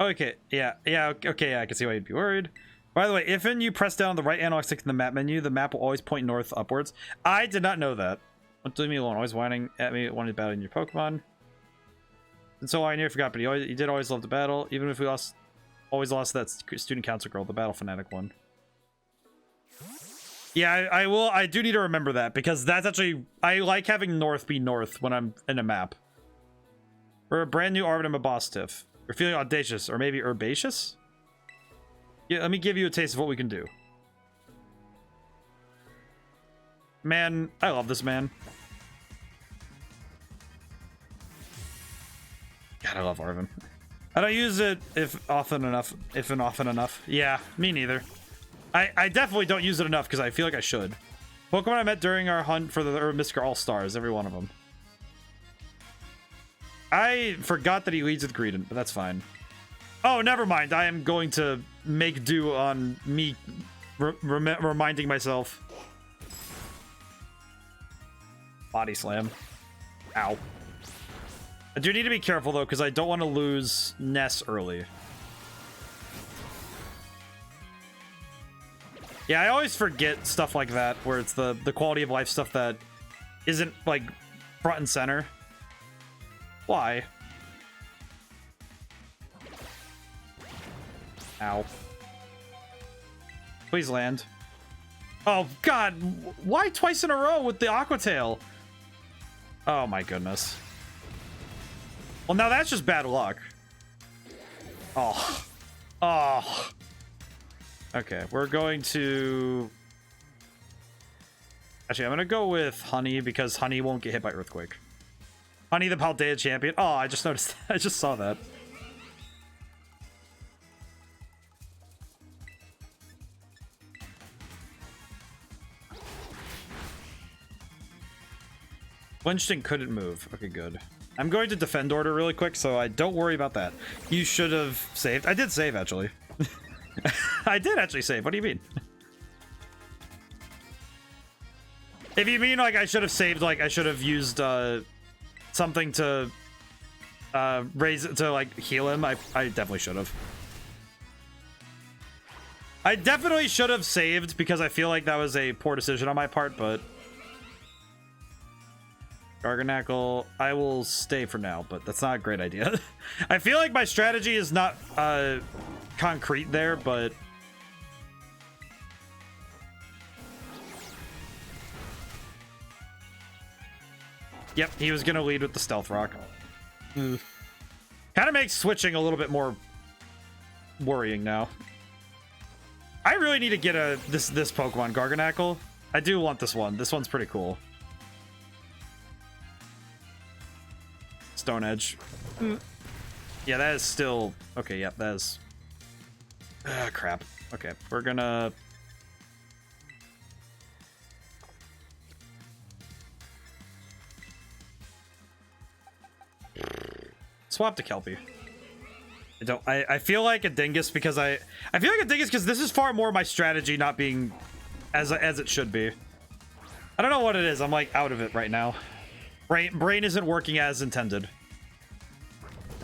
Okay, yeah, okay, yeah, I can see why you'd be worried. By the way, if you press down on the right analog stick in the map menu, the map will always point north upwards. I did not know that. Don't leave me alone, always whining at me wanting to battle your Pokemon. And so I nearly forgot, but he did always love to battle, even if we always lost that student council girl, the battle fanatic one. Yeah, I do need to remember that, because that's actually, I like having north be north when I'm in a map. For a brand new Arven and a Bostiff. You're feeling audacious, or maybe herbaceous? Yeah, let me give you a taste of what we can do. Man, I love this man. God, I love Arven. I don't use it if often enough. Yeah, me neither. I definitely don't use it enough because I feel like I should. Pokemon I met during our hunt for the Mr. All-Stars, every one of them. I forgot that he leads with Greedent, but that's fine. Oh, never mind. I am going to make do on me reminding myself. Body slam. Ow. I do need to be careful, though, because I don't want to lose Ness early. Yeah, I always forget stuff like that, where it's the quality of life stuff that isn't, like, front and center. Why? Ow. Please land. Oh, God! Why twice in a row with the Aqua Tail? Oh, my goodness. Well, now that's just bad luck. Oh. Oh. Okay, we're going to... Actually, I'm going to go with Honey, because Honey won't get hit by Earthquake. Honey, the Paldea champion. Oh, I just noticed. I just saw that. Winston couldn't move. Okay, good. I'm going to defend order really quick, so I don't worry about that. You should have saved. I did save, actually. I did actually save. What do you mean? If you mean, like, I should have saved, like, I should have used, something to raise it to like heal him. I definitely should have. I definitely should have saved because I feel like that was a poor decision on my part, but Garganackle, I will stay for now, but that's not a great idea. I feel like my strategy is not concrete there, but yep, he was gonna lead with the Stealth Rock. Kind of makes switching a little bit more worrying now. I really need to get this Pokemon, Garganackle. I do want this one. This one's pretty cool. Stone Edge. Yeah, that is still okay. Yeah, that is. Crap. Okay, we're gonna. Swap to Kelpie. I feel like a Dingus because I feel like a Dingus because this is far more my strategy not being as it should be. I don't know what it is. I'm like out of it right now. Brain isn't working as intended.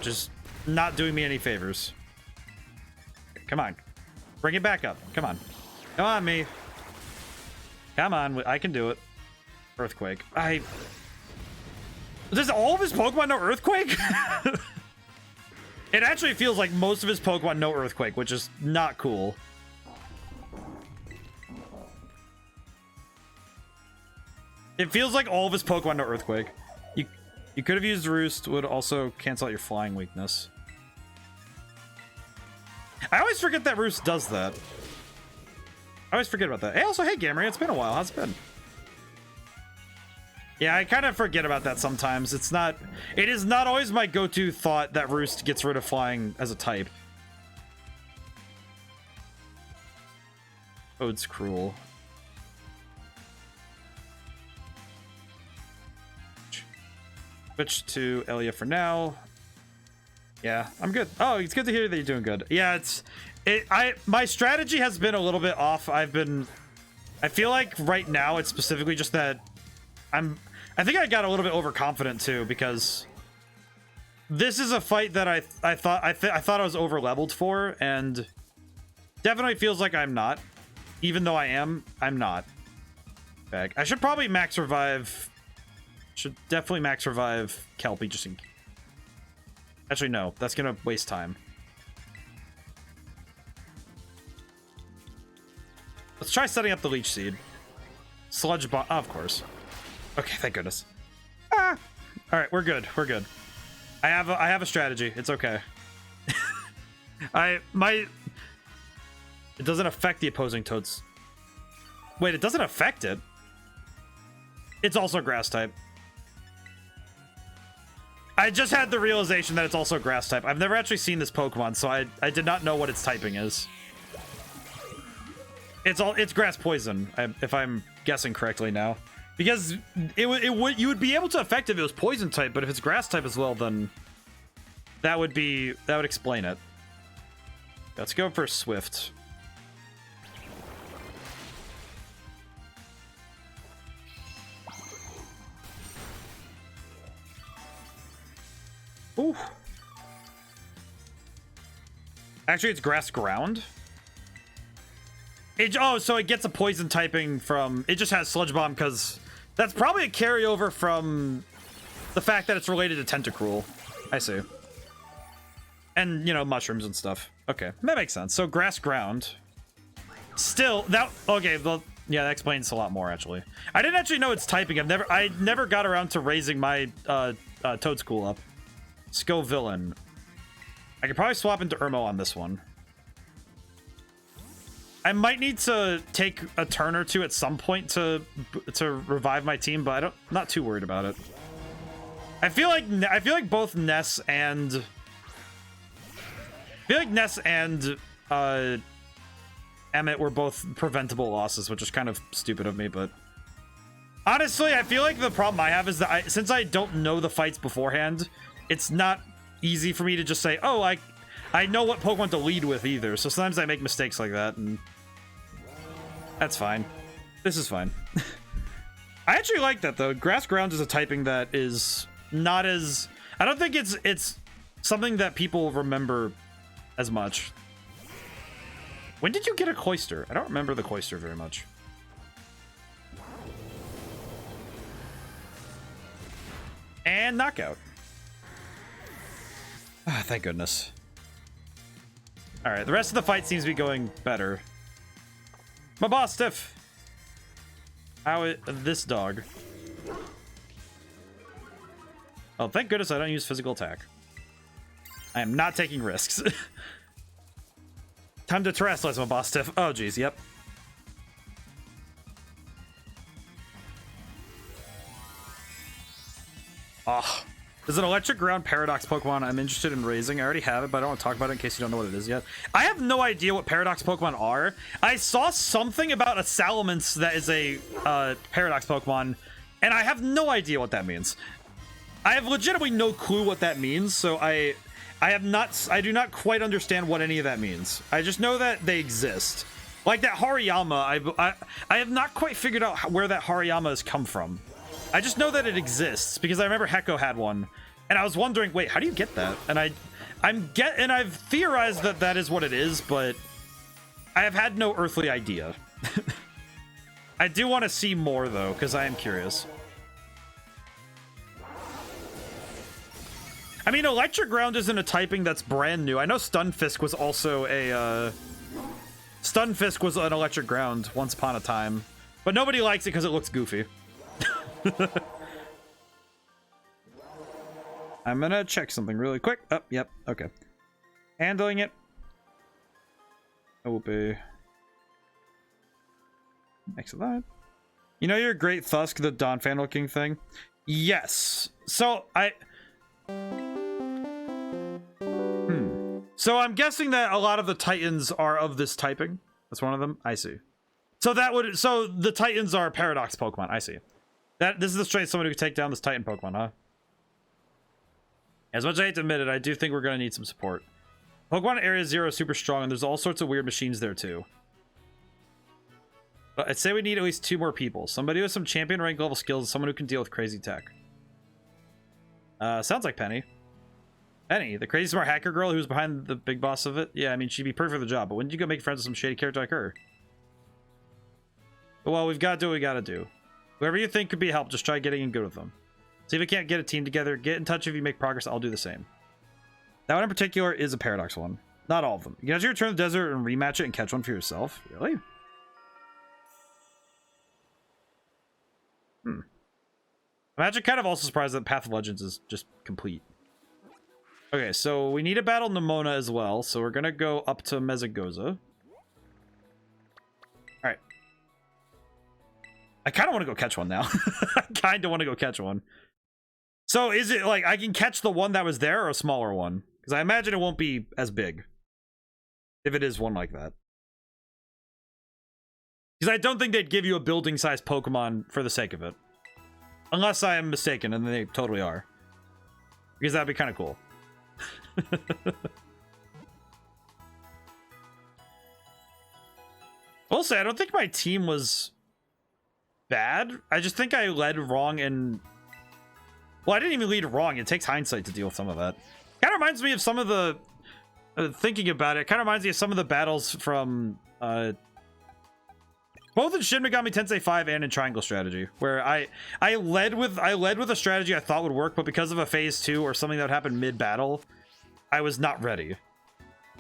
Just not doing me any favors. Come on. Bring it back up. Come on. Come on, me. Come on. I can do it. Earthquake. Does all of his Pokemon know Earthquake? It actually feels like most of his Pokemon know Earthquake, which is not cool. It feels like all of his Pokemon know Earthquake. You could have used Roost, would also cancel out your flying weakness. I always forget that Roost does that. I always forget about that. Hey, also, hey, Gamry, it's been a while. How's it been? Yeah, I kind of forget about that sometimes. It is not always my go-to thought that Roost gets rid of flying as a type. Ode's cruel. Switch to Elia for now. Yeah, I'm good. Oh, it's good to hear that you're doing good. Yeah, my strategy has been a little bit off. I feel like right now it's specifically just that I think I got a little bit overconfident too, because this is a fight that I thought I was over leveled for, and definitely feels like I'm not. Even though I'm not. Bag. I should probably max revive. Should definitely max revive Kelpie just in. Actually, no, that's gonna waste time. Let's try setting up the Leech Seed. Sludge Bomb, oh, of course. Okay, thank goodness. All right, we're good. We're good. I have a strategy. It's okay. It doesn't affect the opposing Toads. Wait, it doesn't affect it. It's also Grass type. I just had the realization that it's also Grass type. I've never actually seen this Pokemon, so I did not know what its typing is. It's Grass Poison, if I'm guessing correctly now. Because you would be able to affect if it was Poison type, but if it's Grass type as well, then that would explain it. Let's go for Swift. Ooh. Actually, it's Grass Ground. So it gets a poison typing from... It just has Sludge Bomb because that's probably a carryover from the fact that it's related to Tentacruel. I see. And, you know, mushrooms and stuff. Okay, that makes sense. So Grass Ground. Still, that... Okay, well, yeah, that explains a lot more, actually. I didn't actually know it's typing. I never got around to raising my Toadscool up. Scovillain. I could probably swap into Irmo on this one. I might need to take a turn or two at some point to revive my team, but I'm not too worried about it. I feel like both Ness and Emmett were both preventable losses, which is kind of stupid of me, but honestly, I feel like the problem I have is that since I don't know the fights beforehand, it's not easy for me to just say, oh, I know what Pokemon to lead with either, so sometimes I make mistakes like that, and that's fine. This is fine. I actually like that, though. Grass Ground is a typing that is not as... I don't think it's something that people remember as much. When did you get a Cloyster? I don't remember the Cloyster very much. And knockout. Ah, thank goodness. All right, the rest of the fight seems to be going better. My boss, Stiff. How is this dog? Oh, thank goodness I don't use physical attack. I am not taking risks. Time to terrestrialize my boss, Stiff. Oh, geez, yep. Oh, there's an electric ground paradox Pokemon I'm interested in raising. I already have it, but I don't want to talk about it in case you don't know what it is yet. I have no idea what paradox Pokemon are. I saw something about a Salamence that is a paradox Pokemon, and I have no idea what that means. I have legitimately no clue what that means, so I do not quite understand what any of that means. I just know that they exist. Like that Hariyama, I have not quite figured out where that Hariyama has come from. I just know that it exists because I remember Heko had one, and I was wondering, wait, how do you get that? And I've theorized that that is what it is, but I have had no earthly idea. I do want to see more though, because I am curious. I mean, Electric Ground isn't a typing that's brand new. I know Stunfisk was also a Stunfisk was an Electric Ground once upon a time, but nobody likes it because it looks goofy. I'm gonna check something really quick. Oh, yep, okay. Handling it. Okay. Excellent. You know your Great Thusk, the Donphan looking thing? Yes. So So I'm guessing that a lot of the Titans are of this typing. That's one of them. I see. So the Titans are Paradox Pokemon. I see. This is the strength of someone who can take down this Titan Pokemon, huh? As much as I hate to admit it, I do think we're going to need some support. Pokemon Area 0 is super strong, and there's all sorts of weird machines there, too. But I'd say we need at least 2 more people. Somebody with some champion rank level skills, and someone who can deal with crazy tech. Sounds like Penny. Penny, the crazy smart hacker girl who's behind the big boss of it? Yeah, I mean, she'd be perfect for the job, but when did you go make friends with some shady character like her? Well, we've got to do what we got to do. Whoever you think could be a help, just try getting in good with them. See if we can't get a team together. Get in touch if you make progress. I'll do the same. That one in particular is a Paradox one. Not all of them. You can actually return to the desert and rematch it and catch one for yourself. Really? I'm actually kind of also surprised that Path of Legends is just complete. Okay, so we need to battle Nemona as well. So we're going to go up to Mezagoza. Alright. I kind of want to go catch one now. I kind of want to go catch one. So is it like I can catch the one that was there or a smaller one? Because I imagine it won't be as big. If it is one like that. Because I don't think they'd give you a building-sized Pokemon for the sake of it. Unless I am mistaken, and they totally are. Because that'd be kind of cool. I'll say, I don't think my team was bad. I just think I led wrong and... Well, I didn't even lead wrong. It takes hindsight to deal with some of that. Kind of reminds me of some of the... thinking about it, kind of reminds me of some of the battles from... both in Shin Megami Tensei 5 and in Triangle Strategy, where I led with a strategy I thought would work, but because of a phase 2 or something that would happen mid-battle, I was not ready.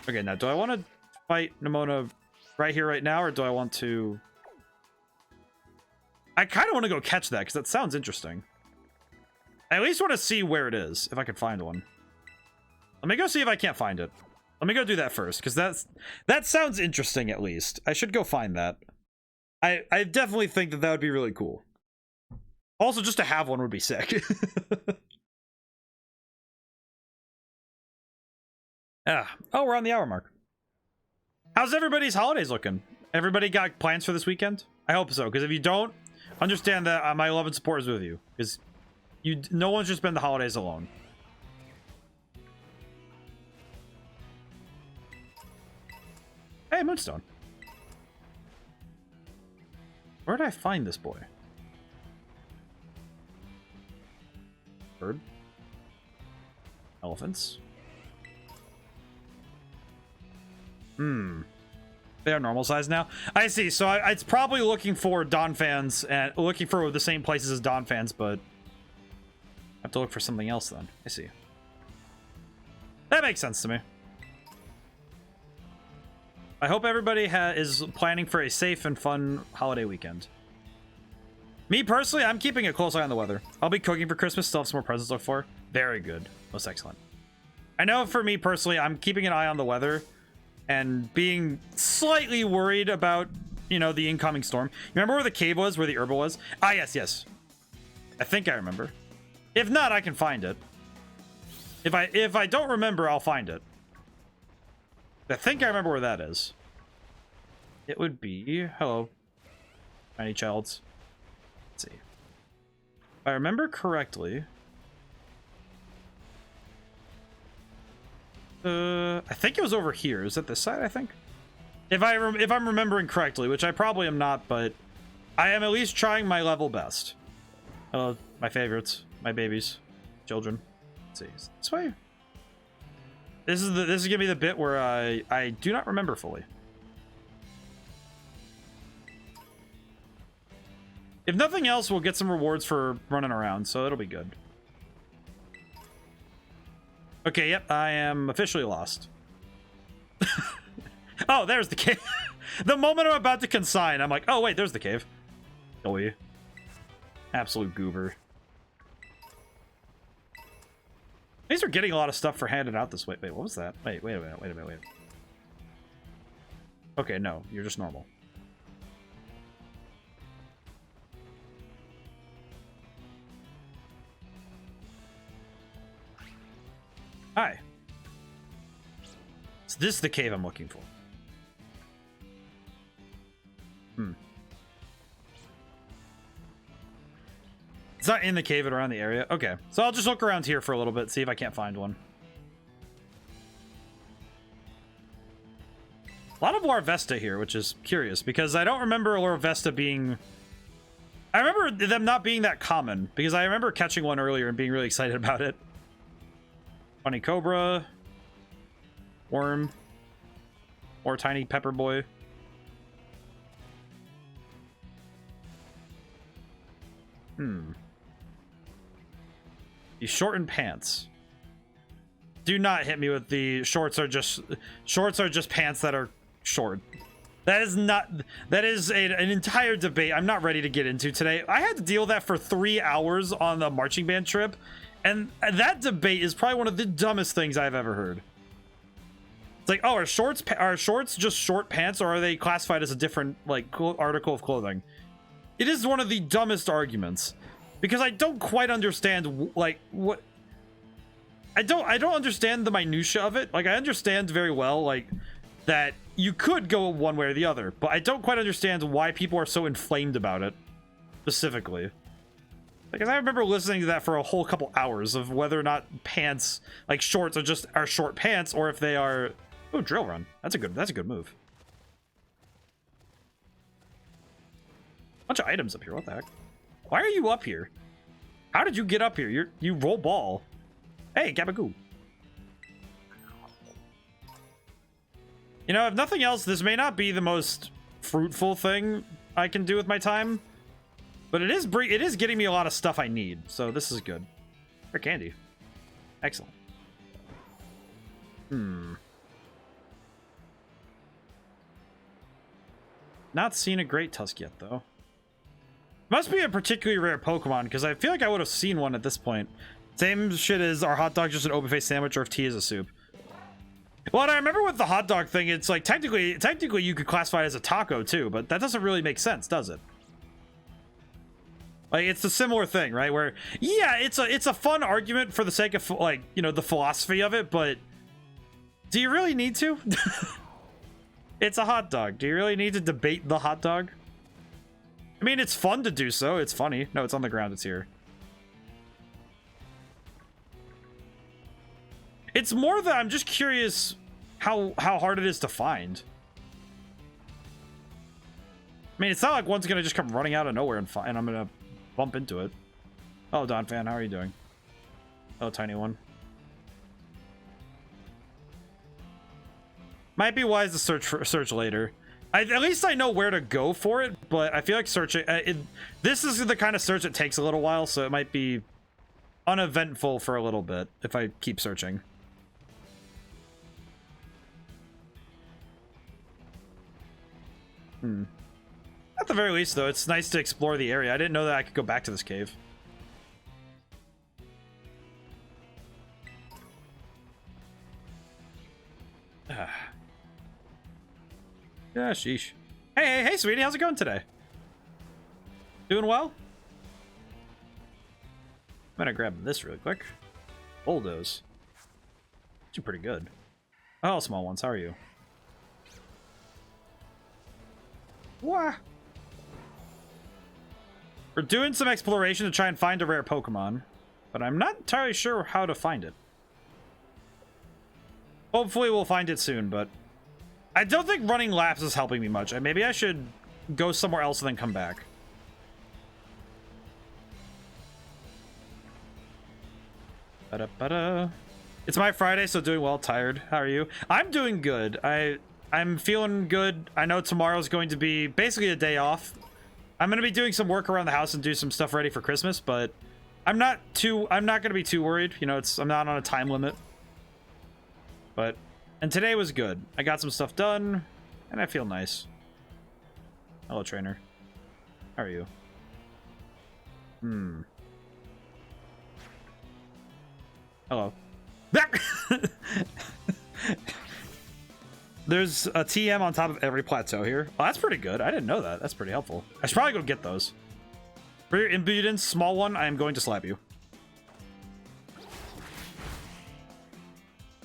Okay, now do I want to fight Nemona right here, right now, or do I want to... I kind of want to go catch that, because that sounds interesting. I at least want to see where it is, if I can find one. Let me go see if I can't find it. Let me go do that first, because that sounds interesting, at least. I should go find that. I definitely think that would be really cool. Also, just to have one would be sick. Oh, we're on the hour mark. How's everybody's holidays looking? Everybody got plans for this weekend? I hope so, because if you don't, understand that my love and support is with you. Because no one should spend the holidays alone. Hey, Moonstone. Where did I find this boy? Bird? Elephants. They are normal size now. I see. So it's probably looking for Dawn fans and looking for the same places as Dawn fans, but I have to look for something else then. I see. That makes sense to me. I hope everybody is planning for a safe and fun holiday weekend. Me personally, I'm keeping a close eye on the weather. I'll be cooking for Christmas, still have some more presents to look for. Very good. Most excellent. I know for me personally, I'm keeping an eye on the weather and being slightly worried about, you know, the incoming storm. You remember where the cave was, where the herba was? Ah, yes, yes. I think I remember. If not, I can find it. If I don't remember, I'll find it. I think I remember where that is. It would be... Hello. Tiny childs. Let's see. If I remember correctly... I think it was over here. Is it this side, I think? If I'm remembering correctly, which I probably am not, but I am at least trying my level best. Hello, my favorites. My babies. Children. Let's see. Is it this way? This is gonna be the bit where I do not remember fully. If nothing else, we'll get some rewards for running around, so it'll be good. Okay, yep, I am officially lost. Oh, there's the cave. The moment I'm about to consign, I'm like, oh wait, there's the cave. Oh yeah. Absolute goober. These are getting a lot of stuff for handing out this way. Wait, what was that? Wait a minute. Okay, no, you're just normal. Hi. Is this the cave I'm looking for? It's not in the cave, but around the area. Okay, so I'll just look around here for a little bit, see if I can't find one. A lot of Larvesta here, which is curious, because I don't remember Larvesta being... I remember them not being that common, because I remember catching one earlier and being really excited about it. Funny Cobra. Worm. Or Tiny Pepper Boy. These shortened pants. Do not hit me with the shorts are just pants that are short. That is not, that is an entire debate I'm not ready to get into today. I had to deal with that for 3 hours on the marching band trip, and that debate is probably one of the dumbest things I've ever heard. It's like, oh, are shorts just short pants, or are they classified as a different like article of clothing? It is one of the dumbest arguments, because I don't quite understand like what I don't understand the minutia of it. Like, I understand very well like that you could go one way or the other, but I don't quite understand why people are so inflamed about it specifically. Because I remember listening to that for a whole couple hours of whether or not pants, like shorts, are short pants, or if they are. Oh, drill run. That's a good move. Bunch of items up here. What the heck? Why are you up here? How did you get up here? You roll ball. Hey, Gabagoo. You know, if nothing else, this may not be the most fruitful thing I can do with my time, but it is getting me a lot of stuff I need, so this is good. For candy. Excellent. Not seen a Great Tusk yet, though. Must be a particularly rare Pokemon, because I feel like I would have seen one at this point. Same shit as, are hot dogs just an open-faced sandwich, or if tea is a soup? Well, and I remember with the hot dog thing, it's like, technically you could classify it as a taco, too, but that doesn't really make sense, does it? Like, it's a similar thing, right? Where, yeah, it's a fun argument for the sake of, like, you know, the philosophy of it, but do you really need to? It's a hot dog. Do you really need to debate the hot dog? I mean, it's fun to do so. It's funny. No, it's on the ground. It's here. It's more that I'm just curious how hard it is to find. I mean, it's not like one's gonna just come running out of nowhere and I'm gonna bump into it. Oh, Don Fan, how are you doing? Oh, tiny one. Might be wise to search later. At least I know where to go for it, but I feel like searching... this is the kind of search that takes a little while, so it might be uneventful for a little bit if I keep searching. At the very least, though, it's nice to explore the area. I didn't know that I could go back to this cave. Yeah, sheesh. Hey, sweetie, how's it going today? Doing well? I'm gonna grab this really quick. Bulldoze. You're pretty good. Oh, small ones, how are you? Wah! We're doing some exploration to try and find a rare Pokemon, but I'm not entirely sure how to find it. Hopefully we'll find it soon, but I don't think running laps is helping me much. Maybe I should go somewhere else and then come back. Ba-da-ba-da. It's my Friday, so doing well. Tired. How are you? I'm doing good. I'm feeling good. I know tomorrow's going to be basically a day off. I'm going to be doing some work around the house and do some stuff ready for Christmas, but I'm not going to be too worried. You know, I'm not on a time limit. And today was good. I got some stuff done, and I feel nice. Hello, trainer. How are you? Hello. There's a TM on top of every plateau here. Oh, that's pretty good. I didn't know that. That's pretty helpful. I should probably go get those. For your impudence, small one, I am going to slap you.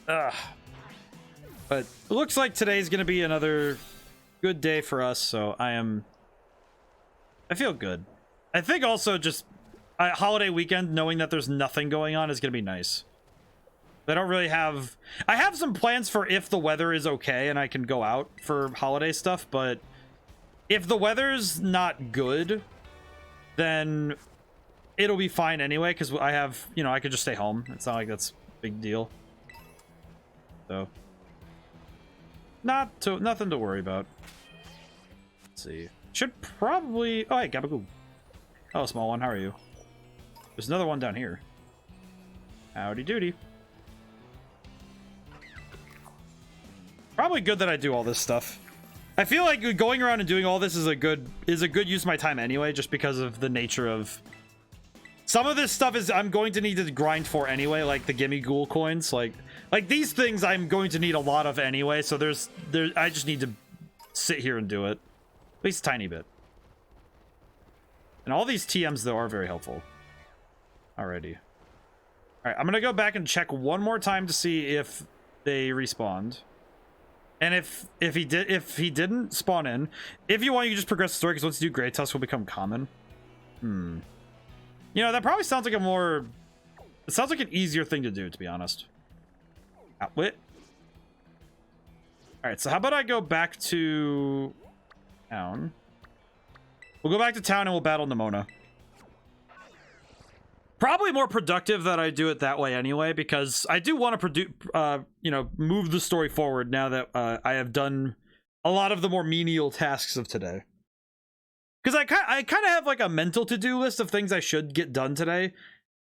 Ugh. But it looks like today's going to be another good day for us, so I feel good. I think also just a holiday weekend, knowing that there's nothing going on is going to be nice. I don't really have... I have some plans for if the weather is okay and I can go out for holiday stuff, but if the weather's not good, then it'll be fine anyway, because I have, you know, I could just stay home. It's not like that's a big deal. So, nothing to worry about. Let's see. Should probably... Oh, hey, Gabagoo. Oh, small one, how are you? There's another one down here. Howdy doody. Probably good that I do all this stuff. I feel like going around and doing all this is a good use of my time anyway, just because of the nature of some of this stuff is I'm going to need to grind for anyway, like the gimme ghoul coins, like these things I'm going to need a lot of anyway, so I just need to sit here and do it. At least a tiny bit. And all these TMs though are very helpful. Alrighty. Alright, I'm gonna go back and check one more time to see if they respawned. And if he didn't spawn in, if you want, you can just progress the story, because once you do Grey Tusk will become common. You know, that probably sounds like it sounds like an easier thing to do, to be honest. Outwit. Alright, so how about I go back to town? We'll go back to town and we'll battle Nimona. Probably more productive that I do it that way anyway, because I do want to you know, move the story forward now that I have done a lot of the more menial tasks of today. Because I kind of have like a mental to-do list of things I should get done today.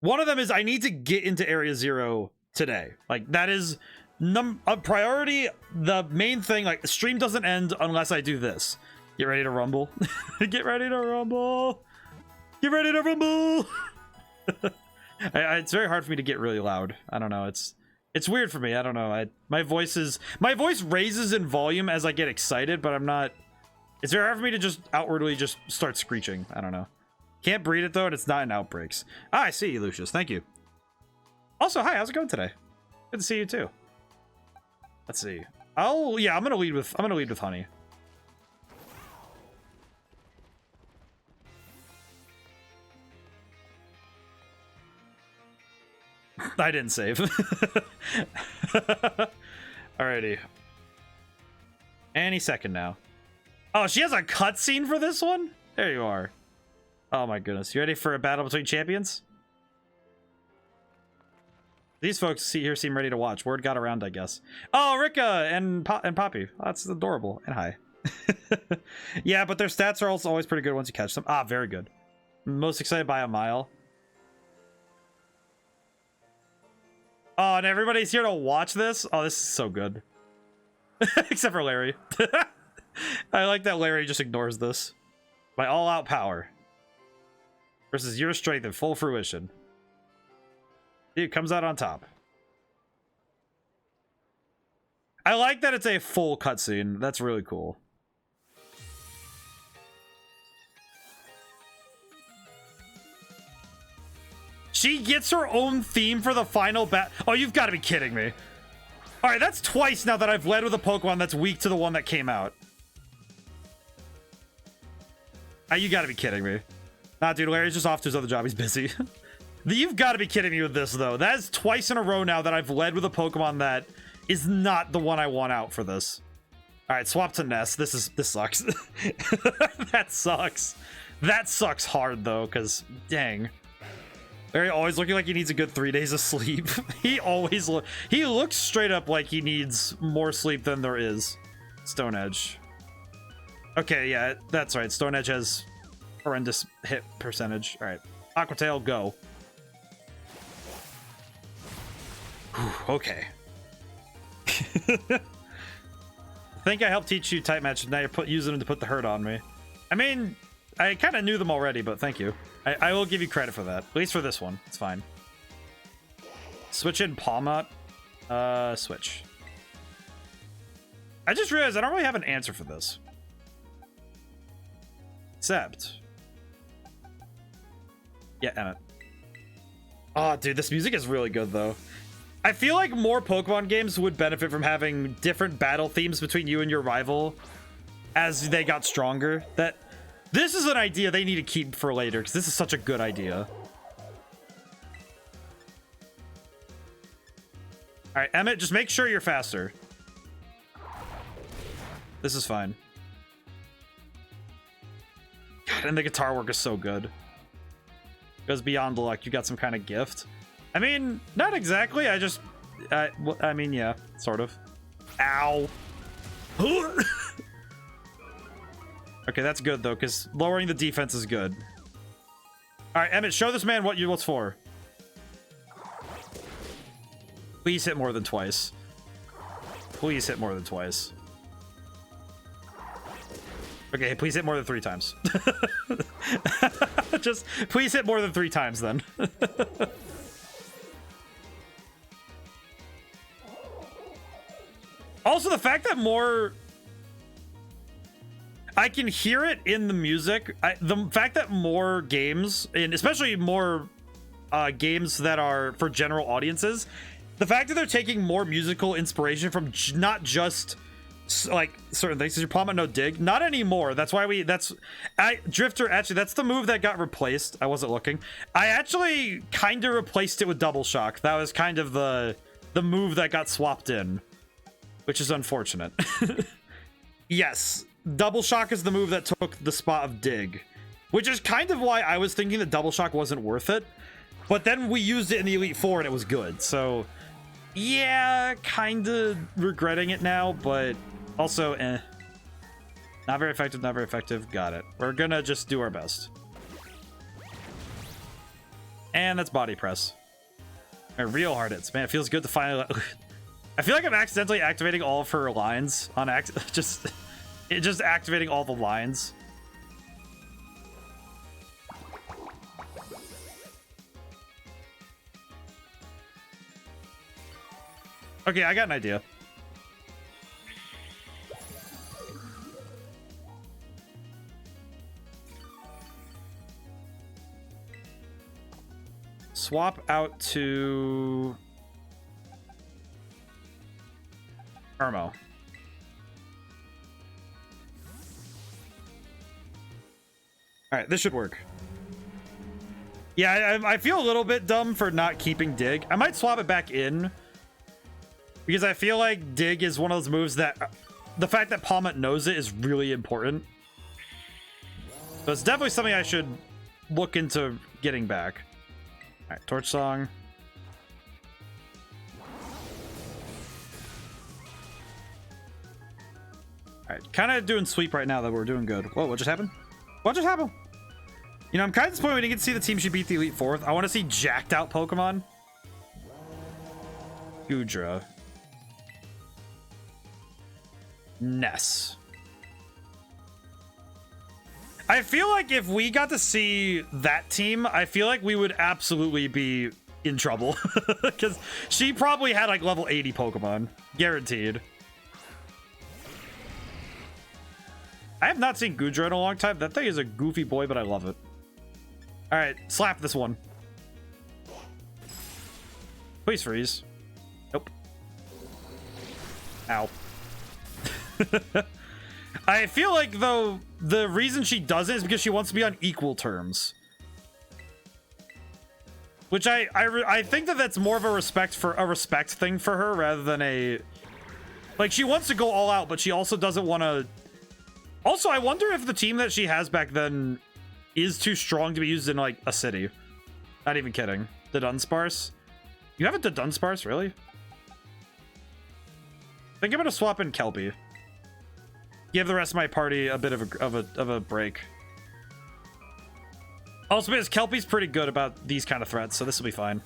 One of them is I need to get into Area 0 today. Like, that is a priority. The main thing, like, the stream doesn't end unless I do this. Get ready to rumble. Get ready to rumble. Get ready to rumble. It's very hard for me to get really loud. I don't know. It's weird for me. I don't know. My voice raises in volume as I get excited, but I'm not. It's very hard for me to just outwardly just start screeching. I don't know. Can't breed it though, and it's not in outbreaks. Ah, I see you, Lucius. Thank you. Also, hi. How's it going today? Good to see you too. Let's see. Yeah, I'm gonna lead with honey. I didn't save. Alrighty. Any second now. Oh, she has a cutscene for this one? There you are. Oh my goodness. You ready for a battle between champions? These folks here seem ready to watch. Word got around, I guess. Oh, Rika and Poppy. Oh, that's adorable. And hi. Yeah, but their stats are also always pretty good once you catch them. Ah, very good. Most excited by a mile. Oh, and everybody's here to watch this? Oh, this is so good. Except for Larry. I like that Larry just ignores this. My all-out power. Versus your strength in full fruition. Dude, comes out on top. I like that it's a full cutscene. That's really cool. She gets her own theme for the final bat. Oh, you've got to be kidding me. All right, that's twice now that I've led with a Pokemon that's weak to the one that came out. You got to be kidding me. Nah, dude, Larry's just off to his other job. He's busy. You've got to be kidding me with this, though. That is twice in a row now that I've led with a Pokemon that is not the one I want out for this. All right, swap to Ness. This sucks. That sucks. That sucks hard, though, because dang. Larry always looking like he needs a good 3 days of sleep. He looks straight up like he needs more sleep than there is. Stone Edge. Okay, yeah, that's right. Stone Edge has horrendous hit percentage. All right, Aqua Tail, go. Whew, okay. I think I helped teach you type match. Now you're using them to put the hurt on me. I mean, I kind of knew them already, but thank you. I will give you credit for that. At least for this one. It's fine. Switch in Palmot. Switch. I just realized I don't really have an answer for this. Except... yeah, Emmett. Oh, dude, this music is really good, though. I feel like more Pokemon games would benefit from having different battle themes between you and your rival as they got stronger. This is an idea they need to keep for later, because this is such a good idea. All right, Emmett, just make sure you're faster. This is fine. God, and the guitar work is so good. Goes beyond luck. You got some kind of gift. I mean, not exactly. I mean, yeah, sort of. Ow. Okay, that's good, though, because lowering the defense is good. All right, Emmett, show this man what's for. Please hit more than twice. Please hit more than twice. Okay, please hit more than 3 times. Just, please hit more than 3 times, then. Also, the fact that more... I can hear it in the music. The fact that more games, and especially more games that are for general audiences, the fact that they're taking more musical inspiration from not just like certain things. Is your Palmot no dig? Not anymore. That's why Drifter, actually, that's the move that got replaced. I wasn't looking. I actually kind of replaced it with Double Shock. That was kind of the move that got swapped in, which is unfortunate. Yes. Double Shock is the move that took the spot of Dig, which is kind of why I was thinking that Double Shock wasn't worth it. But then we used it in the Elite Four and it was good. So, yeah, kind of regretting it now, but also, not very effective, not very effective. Got it. We're gonna just do our best. And that's Body Press. Real hard hits. Man, it feels good to finally... I feel like I'm accidentally activating all of her lines on just activating all the lines. Okay, I got an idea. Swap out to Irmo. All right, this should work. Yeah, I feel a little bit dumb for not keeping Dig. I might swap it back in because I feel like Dig is one of those moves that the fact that Palmot knows it is really important. So it's definitely something I should look into getting back. All right, Torch Song. Alright, kind of doing sweep right now that we're doing good. Whoa, what just happened? What just happened? You know, I'm kind of disappointed we didn't get to see the team she beat the Elite Fourth. I want to see jacked out Pokemon. Goodra. Ness. I feel like if we got to see that team, I feel like we would absolutely be in trouble. Because she probably had like level 80 Pokemon. Guaranteed. I have not seen Goodra in a long time. That thing is a goofy boy, but I love it. Alright, slap this one. Please freeze. Nope. Ow. I feel like, though, the reason she doesn't is because she wants to be on equal terms. Which I think that that's more of a respect thing for her rather than a... Like, she wants to go all out, but she also doesn't want to... Also, I wonder if the team that she has back then is too strong to be used in, like, a city. Not even kidding. The Dunsparce? You have a Dunsparce, really? I think I'm gonna swap in Kelpie. Give the rest of my party a bit of a break. Also, because Kelpie's pretty good about these kind of threats, so this will be fine.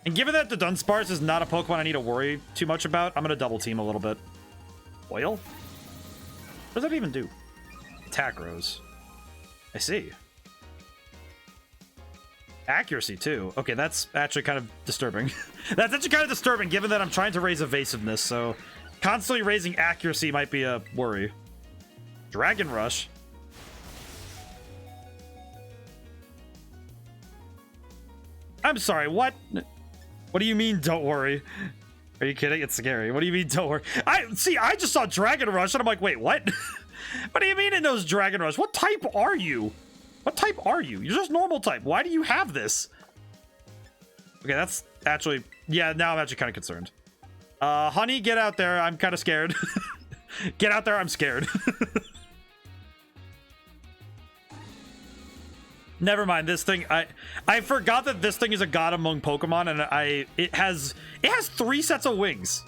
And given that the Dunsparce is not a Pokemon I need to worry too much about, I'm gonna double team a little bit. Oil? What does that even do? Attack Rose. I see. Accuracy too. Okay, that's actually kind of disturbing. That's actually kind of disturbing given that I'm trying to raise evasiveness, so constantly raising accuracy might be a worry. Dragon Rush. I'm sorry, what? What do you mean, don't worry? Are you kidding? It's scary. What do you mean, don't worry? I just saw Dragon Rush and I'm like, wait, what? What do you mean it knows Dragon Rush? What type are you? What type are you? You're just normal type. Why do you have this? Okay, that's actually... Yeah, now I'm actually kind of concerned. Honey, get out there. I'm kind of scared. Get out there. I'm scared. Never mind. This thing... I forgot that this thing is a god among Pokemon, and it has 3 sets of wings.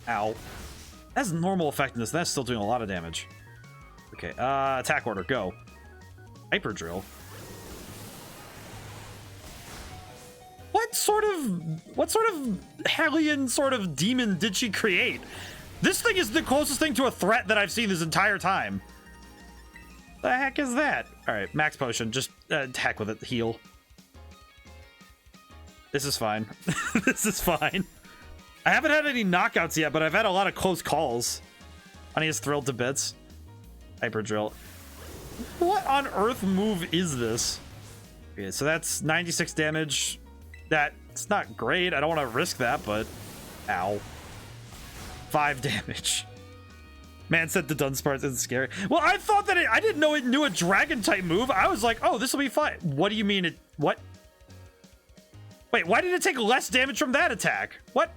Ow. That's normal effectiveness. That's still doing a lot of damage. Okay, attack order. Go. Hyper Drill. What sort of Hellion sort of demon did she create? This thing is the closest thing to a threat that I've seen this entire time. The heck is that? All right, max potion. Just heck with it. Heal. This is fine. This is fine. I haven't had any knockouts yet, but I've had a lot of close calls. Honey is thrilled to bits. Hyper Drill. What on earth move is this? Okay, so that's 96 damage. That's not great. I don't want to risk that, but... Ow. 5 damage. Man said the Dunsparce isn't scary. Well, I thought that I didn't know it knew a dragon-type move. I was like, oh, this will be fine. What do you mean it... What? Wait, why did it take less damage from that attack? What?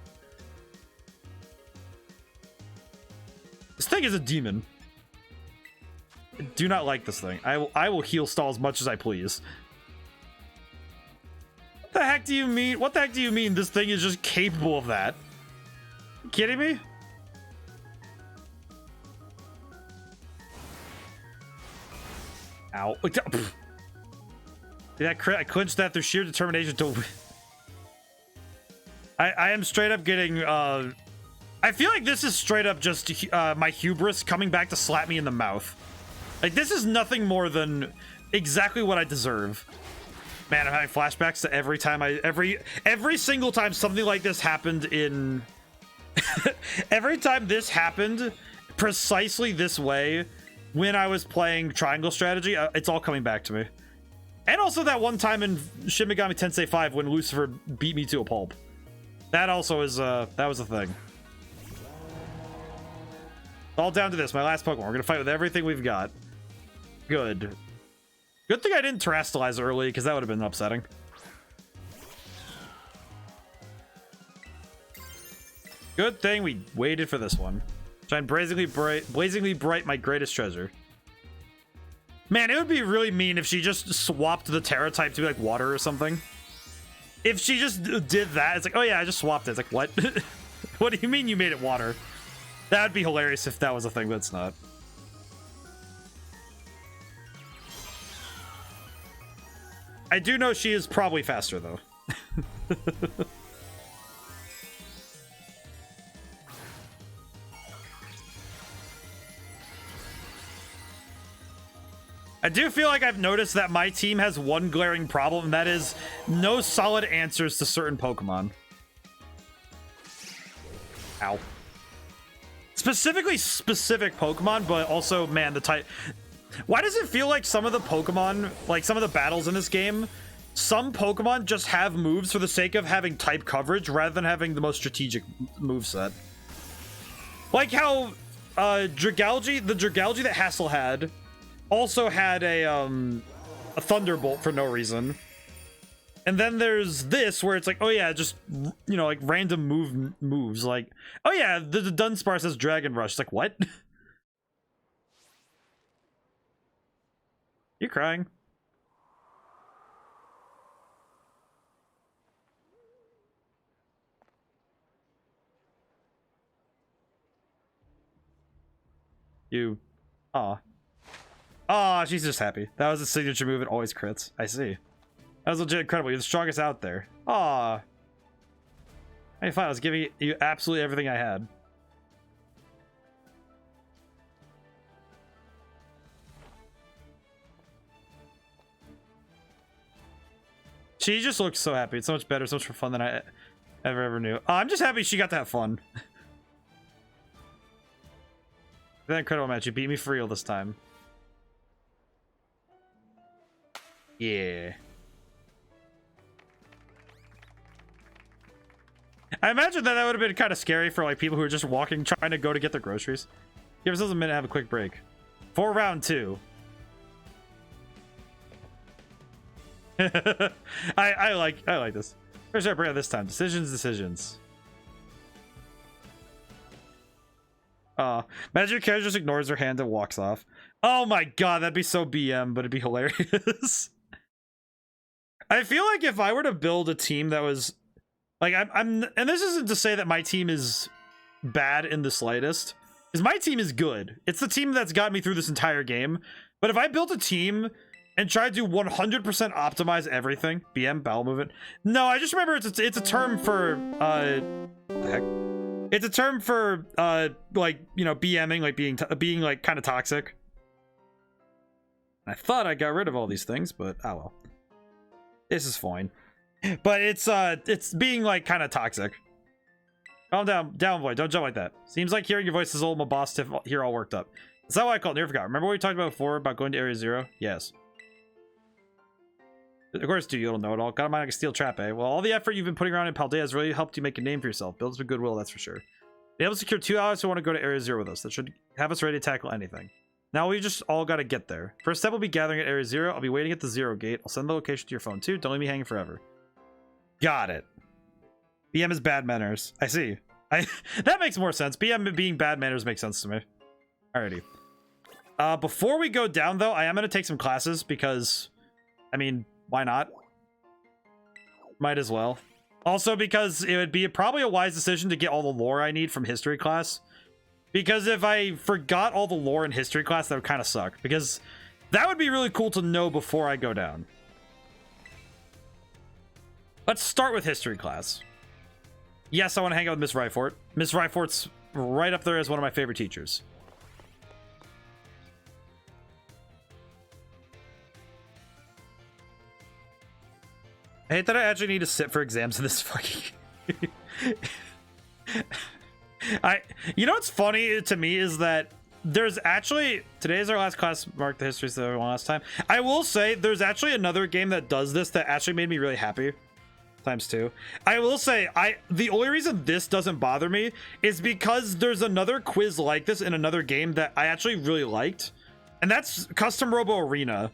This thing is a demon. I do not like this thing. I will heal stall as much as I please. What the heck do you mean? What the heck do you mean this thing is just capable of that? You kidding me? Ow. Did that crit? I clinched that through sheer determination to win. I am straight up getting I feel like this is straight up just my hubris coming back to slap me in the mouth. Like, this is nothing more than exactly what I deserve. Man, I'm having flashbacks to every time every single time something like this happened in... Every time this happened precisely this way when I was playing Triangle Strategy, it's all coming back to me. And also that one time in Shin Megami Tensei 5 when Lucifer beat me to a pulp. That also is, that was a thing. All down to this, my last Pokemon. We're gonna fight with everything we've got. Good. Good thing I didn't Terrastalize early, because that would have been upsetting. Good thing we waited for this one. Shine blazingly bright, my greatest treasure. Man, it would be really mean if she just swapped the Terra type to be like water or something. If she just did that, it's like, oh yeah, I just swapped it. It's like, what? What do you mean you made it water? That'd be hilarious if that was a thing, but it's not. I do know she is probably faster, though. I do feel like I've noticed that my team has one glaring problem, and that is no solid answers to certain Pokemon. Ow. Specific Pokemon, but also, man, the type... Why does it feel like some of the Pokemon, like some of the battles in this game, some Pokemon just have moves for the sake of having type coverage rather than having the most strategic moveset? Like how the Dragalge that Hassel had also had a Thunderbolt for no reason. And then there's this where it's like, oh yeah, just, you know, like random moves. Like, oh yeah, the Dunsparce says Dragon Rush. It's like, what? You crying? You. Aw. Aw, she's just happy. That was a signature move. It always crits. I see. That was legit incredible. You're the strongest out there. Aw. Hey, fine. I was giving you absolutely everything I had. She just looks so happy. It's so much better, so much more fun than I ever knew. I'm just happy she got to have fun. That incredible match. You beat me for real this time. Yeah. I imagine that would have been kind of scary for like people who are just walking, trying to go to get their groceries. Give ourselves a minute to have a quick break. For round 2. I like this. Where's our break this time? Decisions. Imagine your character just ignores her hand and walks off. Oh my god, that'd be so BM, but it'd be hilarious. I feel like if I were to build a team that was like I'm and this isn't to say that my team is bad in the slightest, because my team is good. It's the team that's got me through this entire game. But if I built a team and tried to 100% optimize everything, BM bowel movement. No, I just remember it's a term for what the heck? It's a term for like, you know, BMing, like being like kind of toxic. I thought I got rid of all these things, but oh well. This is fine. But it's being like kind of toxic. Calm down, boy. Don't jump like that. Seems like hearing your voice is old. My boss Tiff here all worked up. Is that why I called? Never forgot. Remember what we talked about before about going to Area 0? Yes. Of course, dude, you don't know it all. Got a mind like a steel trap, eh? Well, all the effort you've been putting around in Paldea has really helped you make a name for yourself. Builds some goodwill, that's for sure. Be able to secure 2 hours who want to go to Area 0 with us. That should have us ready to tackle anything. Now we just all got to get there. First step will be gathering at Area 0. I'll be waiting at the 0 gate. I'll send the location to your phone too. Don't leave me hanging forever. Got it. BM is bad manners. I see. That makes more sense. BM being bad manners makes sense to me. Alrighty. Before we go down though, I am going to take some classes because, I mean, why not? Might as well. Also because it would be probably a wise decision to get all the lore I need from history class. Because if I forgot all the lore in history class, that would kind of suck. Because that would be really cool to know before I go down. Let's start with history class. Yes, I want to hang out with Miss Ryfort. Miss Ryfort's right up there as one of my favorite teachers. I hate that I actually need to sit for exams in this fucking... You know what's funny to me is that there's actually... Today's our last class, mark the history so everyone last time. I will say there's actually another game that does this that actually made me really happy. ×2. I will say, the only reason this doesn't bother me is because there's another quiz like this in another game that I actually really liked. And that's Custom Robo Arena.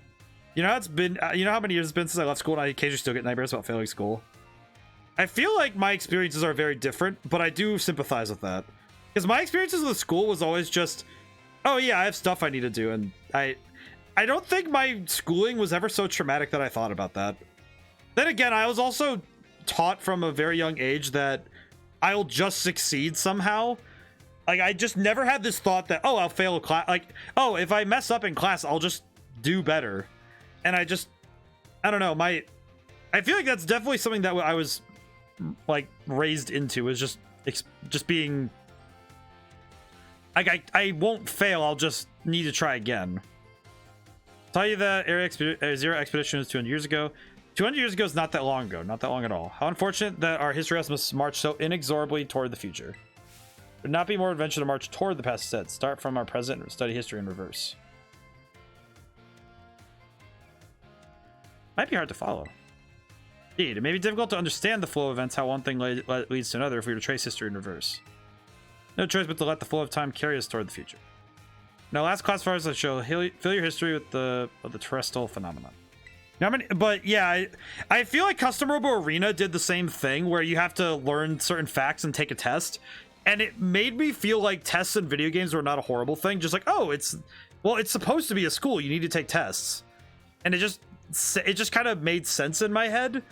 You know how it's been, you know how many years it's been since I left school and I occasionally still get nightmares about failing school? I feel like my experiences are very different, but I do sympathize with that. Because my experiences with school was always just, oh yeah, I have stuff I need to do. And I don't think my schooling was ever so traumatic that I thought about that. Then again, I was also taught from a very young age that I'll just succeed somehow. Like, I just never had this thought that, oh, I'll fail a class. Like, oh, if I mess up in class, I'll just do better. And I don't know. I feel like that's definitely something that I was like raised into, is just being like, I won't fail. I'll just need to try again. Tell you that Area Zero expedition was 200 years ago. 200 years ago is not that long ago. Not that long at all. How unfortunate that our history must march so inexorably toward the future. Would not be more adventure to march toward the past instead. Start from our present and study history in reverse. Might be hard to follow. Indeed, it may be difficult to understand the flow of events, how one thing leads to another if we were to trace history in reverse. No choice but to let the flow of time carry us toward the future. Now, last classifiers that show fill your history with the terrestrial phenomenon. Now, but yeah, I feel like Custom Robo Arena did the same thing where you have to learn certain facts and take a test, and it made me feel like tests in video games were not a horrible thing. Just like, oh, it's supposed to be a school. You need to take tests, and it just kind of made sense in my head.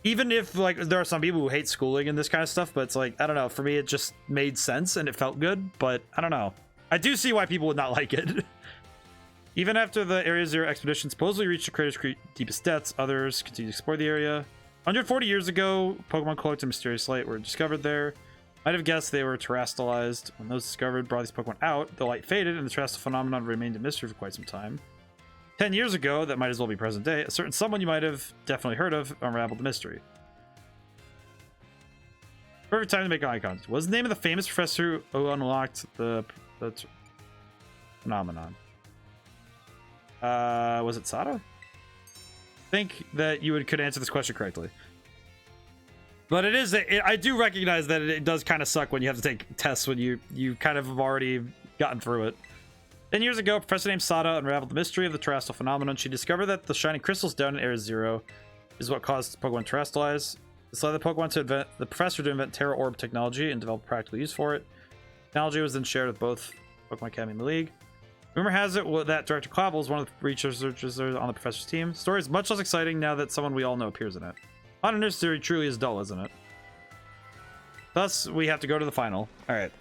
Even if like there are some people who hate schooling and this kind of stuff, but it's like, I don't know. For me, it just made sense and it felt good. But I don't know. I do see why people would not like it. Even after the Area Zero expedition supposedly reached the crater's deepest depths, others continue to explore the area. 140 years ago, Pokemon cloaked in mysterious light were discovered there. Might have guessed they were terrestrialized. When those discovered brought these Pokemon out, the light faded and the terrestrial phenomenon remained a mystery for quite some time. 10 years ago, that might as well be present day, a certain someone you might have definitely heard of unraveled the mystery. Perfect time to make eye contact. What was the name of the famous professor who unlocked the phenomenon? Was it Sada? I think that you could answer this question correctly. But I do recognize that it does kind of suck when you have to take tests when you kind of have already gotten through it. 10 years ago, a professor named Sada unraveled the mystery of the terrestrial phenomenon. She discovered that the shining crystals down in Area Zero is what caused Pokemon to terrestrialize. This led the professor to invent Terra Orb technology and develop practical use for it. Technology was then shared with both Pokemon Academy and the League. Rumor has it that Director Clavel is one of the researchers on the professor's team. The story is much less exciting now that someone we all know appears in it. Modern history truly is dull, isn't it? Thus, we have to go to the final. All right.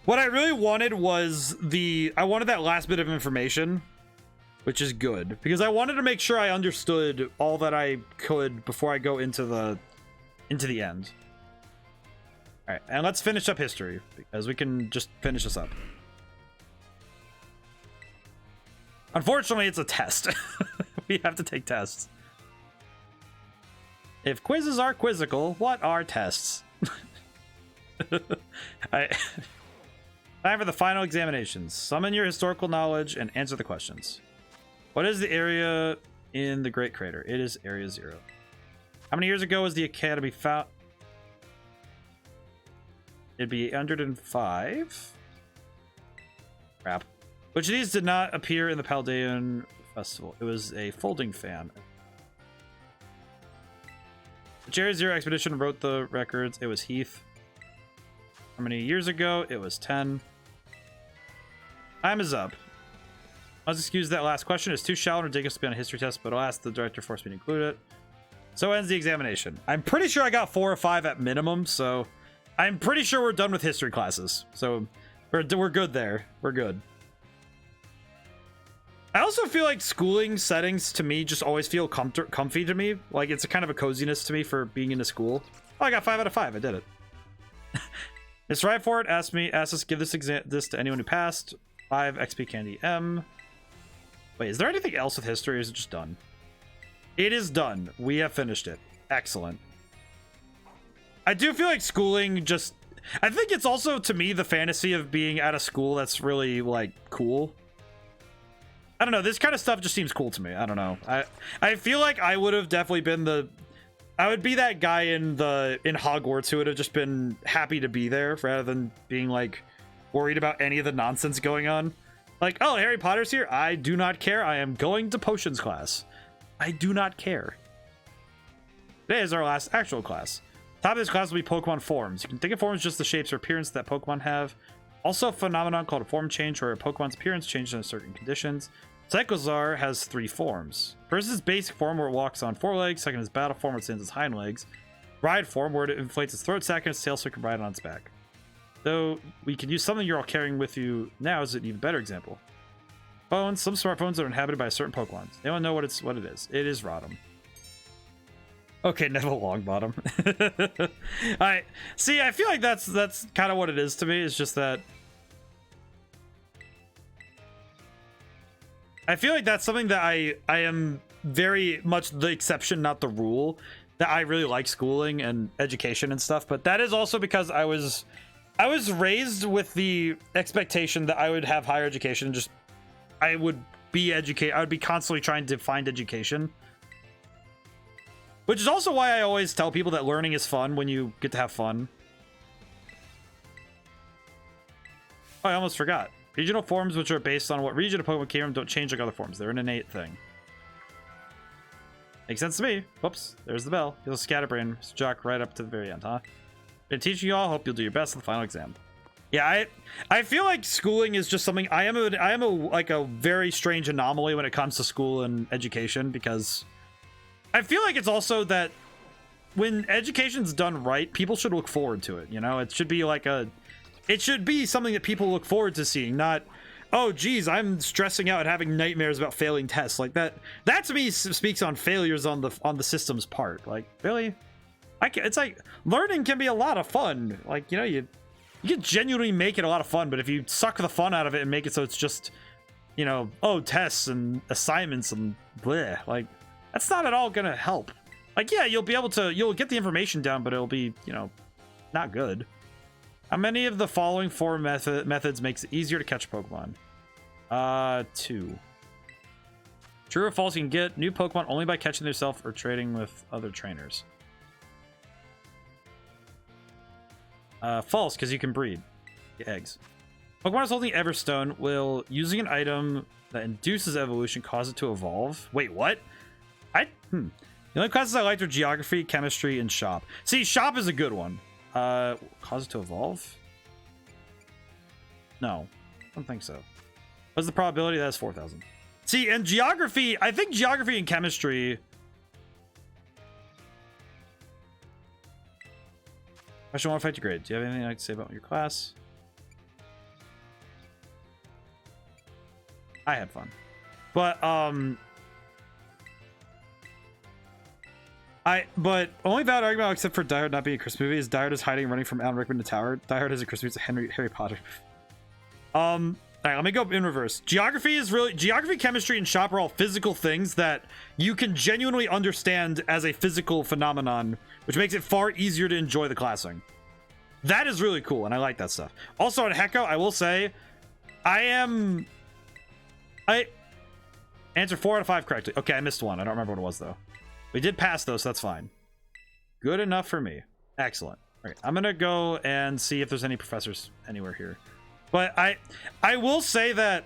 What I really wanted was I wanted that last bit of information, which is good, because I wanted to make sure I understood all that I could before I go into the end. All right, and let's finish up history, because we can just finish this up. Unfortunately, it's a test. We have to take tests. If quizzes are quizzical, what are tests? Time for the final examinations. Summon your historical knowledge and answer the questions. What is the area in the Great Crater? It is Area Zero. How many years ago was the Academy found? It'd be 805. Crap. Which of these did not appear in the Paldean Festival? It was a folding fan. Which Area Zero expedition wrote the records? It was Heath. How many years ago? It was 10. Time is up. Let's excuse that last question. It's too shallow and ridiculous to be on a history test, but I'll ask the director force me to include it. So ends the examination. I'm pretty sure I got 4 or 5 at minimum, so I'm pretty sure we're done with history classes. So we're good there. We're good. I also feel like schooling settings to me just always feel comfy to me. Like it's a kind of a coziness to me for being in a school. Oh, I got 5 out of 5. I did it. Mr. Ryford asked us to give this to anyone who passed. 5 XP Candy M. Wait, is there anything else with history, or is it just done? It is done. We have finished it. Excellent. I do feel like schooling just... I think it's also, to me, the fantasy of being at a school that's really, like, cool. I don't know. This kind of stuff just seems cool to me. I don't know. I feel like I would have definitely been I would be that guy in Hogwarts who would have just been happy to be there rather than being like worried about any of the nonsense going on. Like, oh, Harry Potter's here. I do not care. I am going to potions class. I do not care. Today is our last actual class. Top of this class will be Pokemon forms. You can think of forms just the shapes or appearance that Pokemon have. Also a phenomenon called a form change, where a Pokemon's appearance changes under certain conditions. Cyclozar has 3 forms. First is basic form, where it walks on 4 legs. Second is battle form, where it stands its hind legs. ride form where it inflates its throat sac and its tail so it can ride on its back. Though we could use something you're all carrying with you now as an even better example. Phones. Some smartphones are inhabited by certain Pokemon. They don't know what it is. It is Rotom. Okay, Neville Longbottom. I see. I feel like that's kind of what it is to me. It's just that I feel like that's something that I am very much the exception, not the rule. That I really like schooling and education and stuff, but that is also because I was raised with the expectation that I would have higher education. Just I would be educated. I would be constantly trying to find education. Which is also why I always tell people that learning is fun when you get to have fun. Oh, I almost forgot. Regional forms, which are based on what region a Pokemon came from, don't change like other forms. They're an innate thing. Makes sense to me. Whoops, there's the bell. You'll scatterbrain jock right up to the very end, huh? Been teaching you all. Hope you'll do your best on the final exam. Yeah, I feel like schooling is just something. I am like a very strange anomaly when it comes to school and education, because I feel like it's also that when education's done right, people should look forward to it. You know, it should be like it should be something that people look forward to seeing, not, oh geez, I'm stressing out and having nightmares about failing tests. Like that to me speaks on failures on the system's part. Like, really? It's like learning can be a lot of fun. Like, you know, you can genuinely make it a lot of fun, but if you suck the fun out of it and make it so it's just, you know, oh, tests and assignments and bleh, like, that's not at all gonna help. Like, yeah, you'll get the information down, but it'll be, you know, not good. How many of the following 4 methods makes it easier to catch a Pokemon? 2. True or false, you can get new Pokemon only by catching them yourself or trading with other trainers. False, because you can breed. Get eggs. Pokemon is holding Everstone. Will using an item that induces evolution cause it to evolve? Wait, what? The only classes I liked are Geography, Chemistry, and Shop. See, Shop is a good one. Cause it to evolve? No, I don't think so. What's the probability? That's 4,000. See, and Geography, I think Geography and Chemistry. Question 1, fight your grade. Do you have anything I can say about your class? I had fun. But, only valid argument except for Die Hard not being a Christmas movie is Die Hard is hiding and running from Alan Rickman to Tower. Die Hard is a Christmas movie. It's a Harry Potter. All right, let me go in reverse. Geography, Chemistry, and Shop are all physical things that you can genuinely understand as a physical phenomenon, which makes it far easier to enjoy the classing. That is really cool, and I like that stuff. Also, on Hecko, I will say, I answered 4 out of 5 correctly. Okay, I missed one. I don't remember what it was, though. We did pass, though, so that's fine. Good enough for me. Excellent. All right, I'm going to go and see if there's any professors anywhere here. But I will say that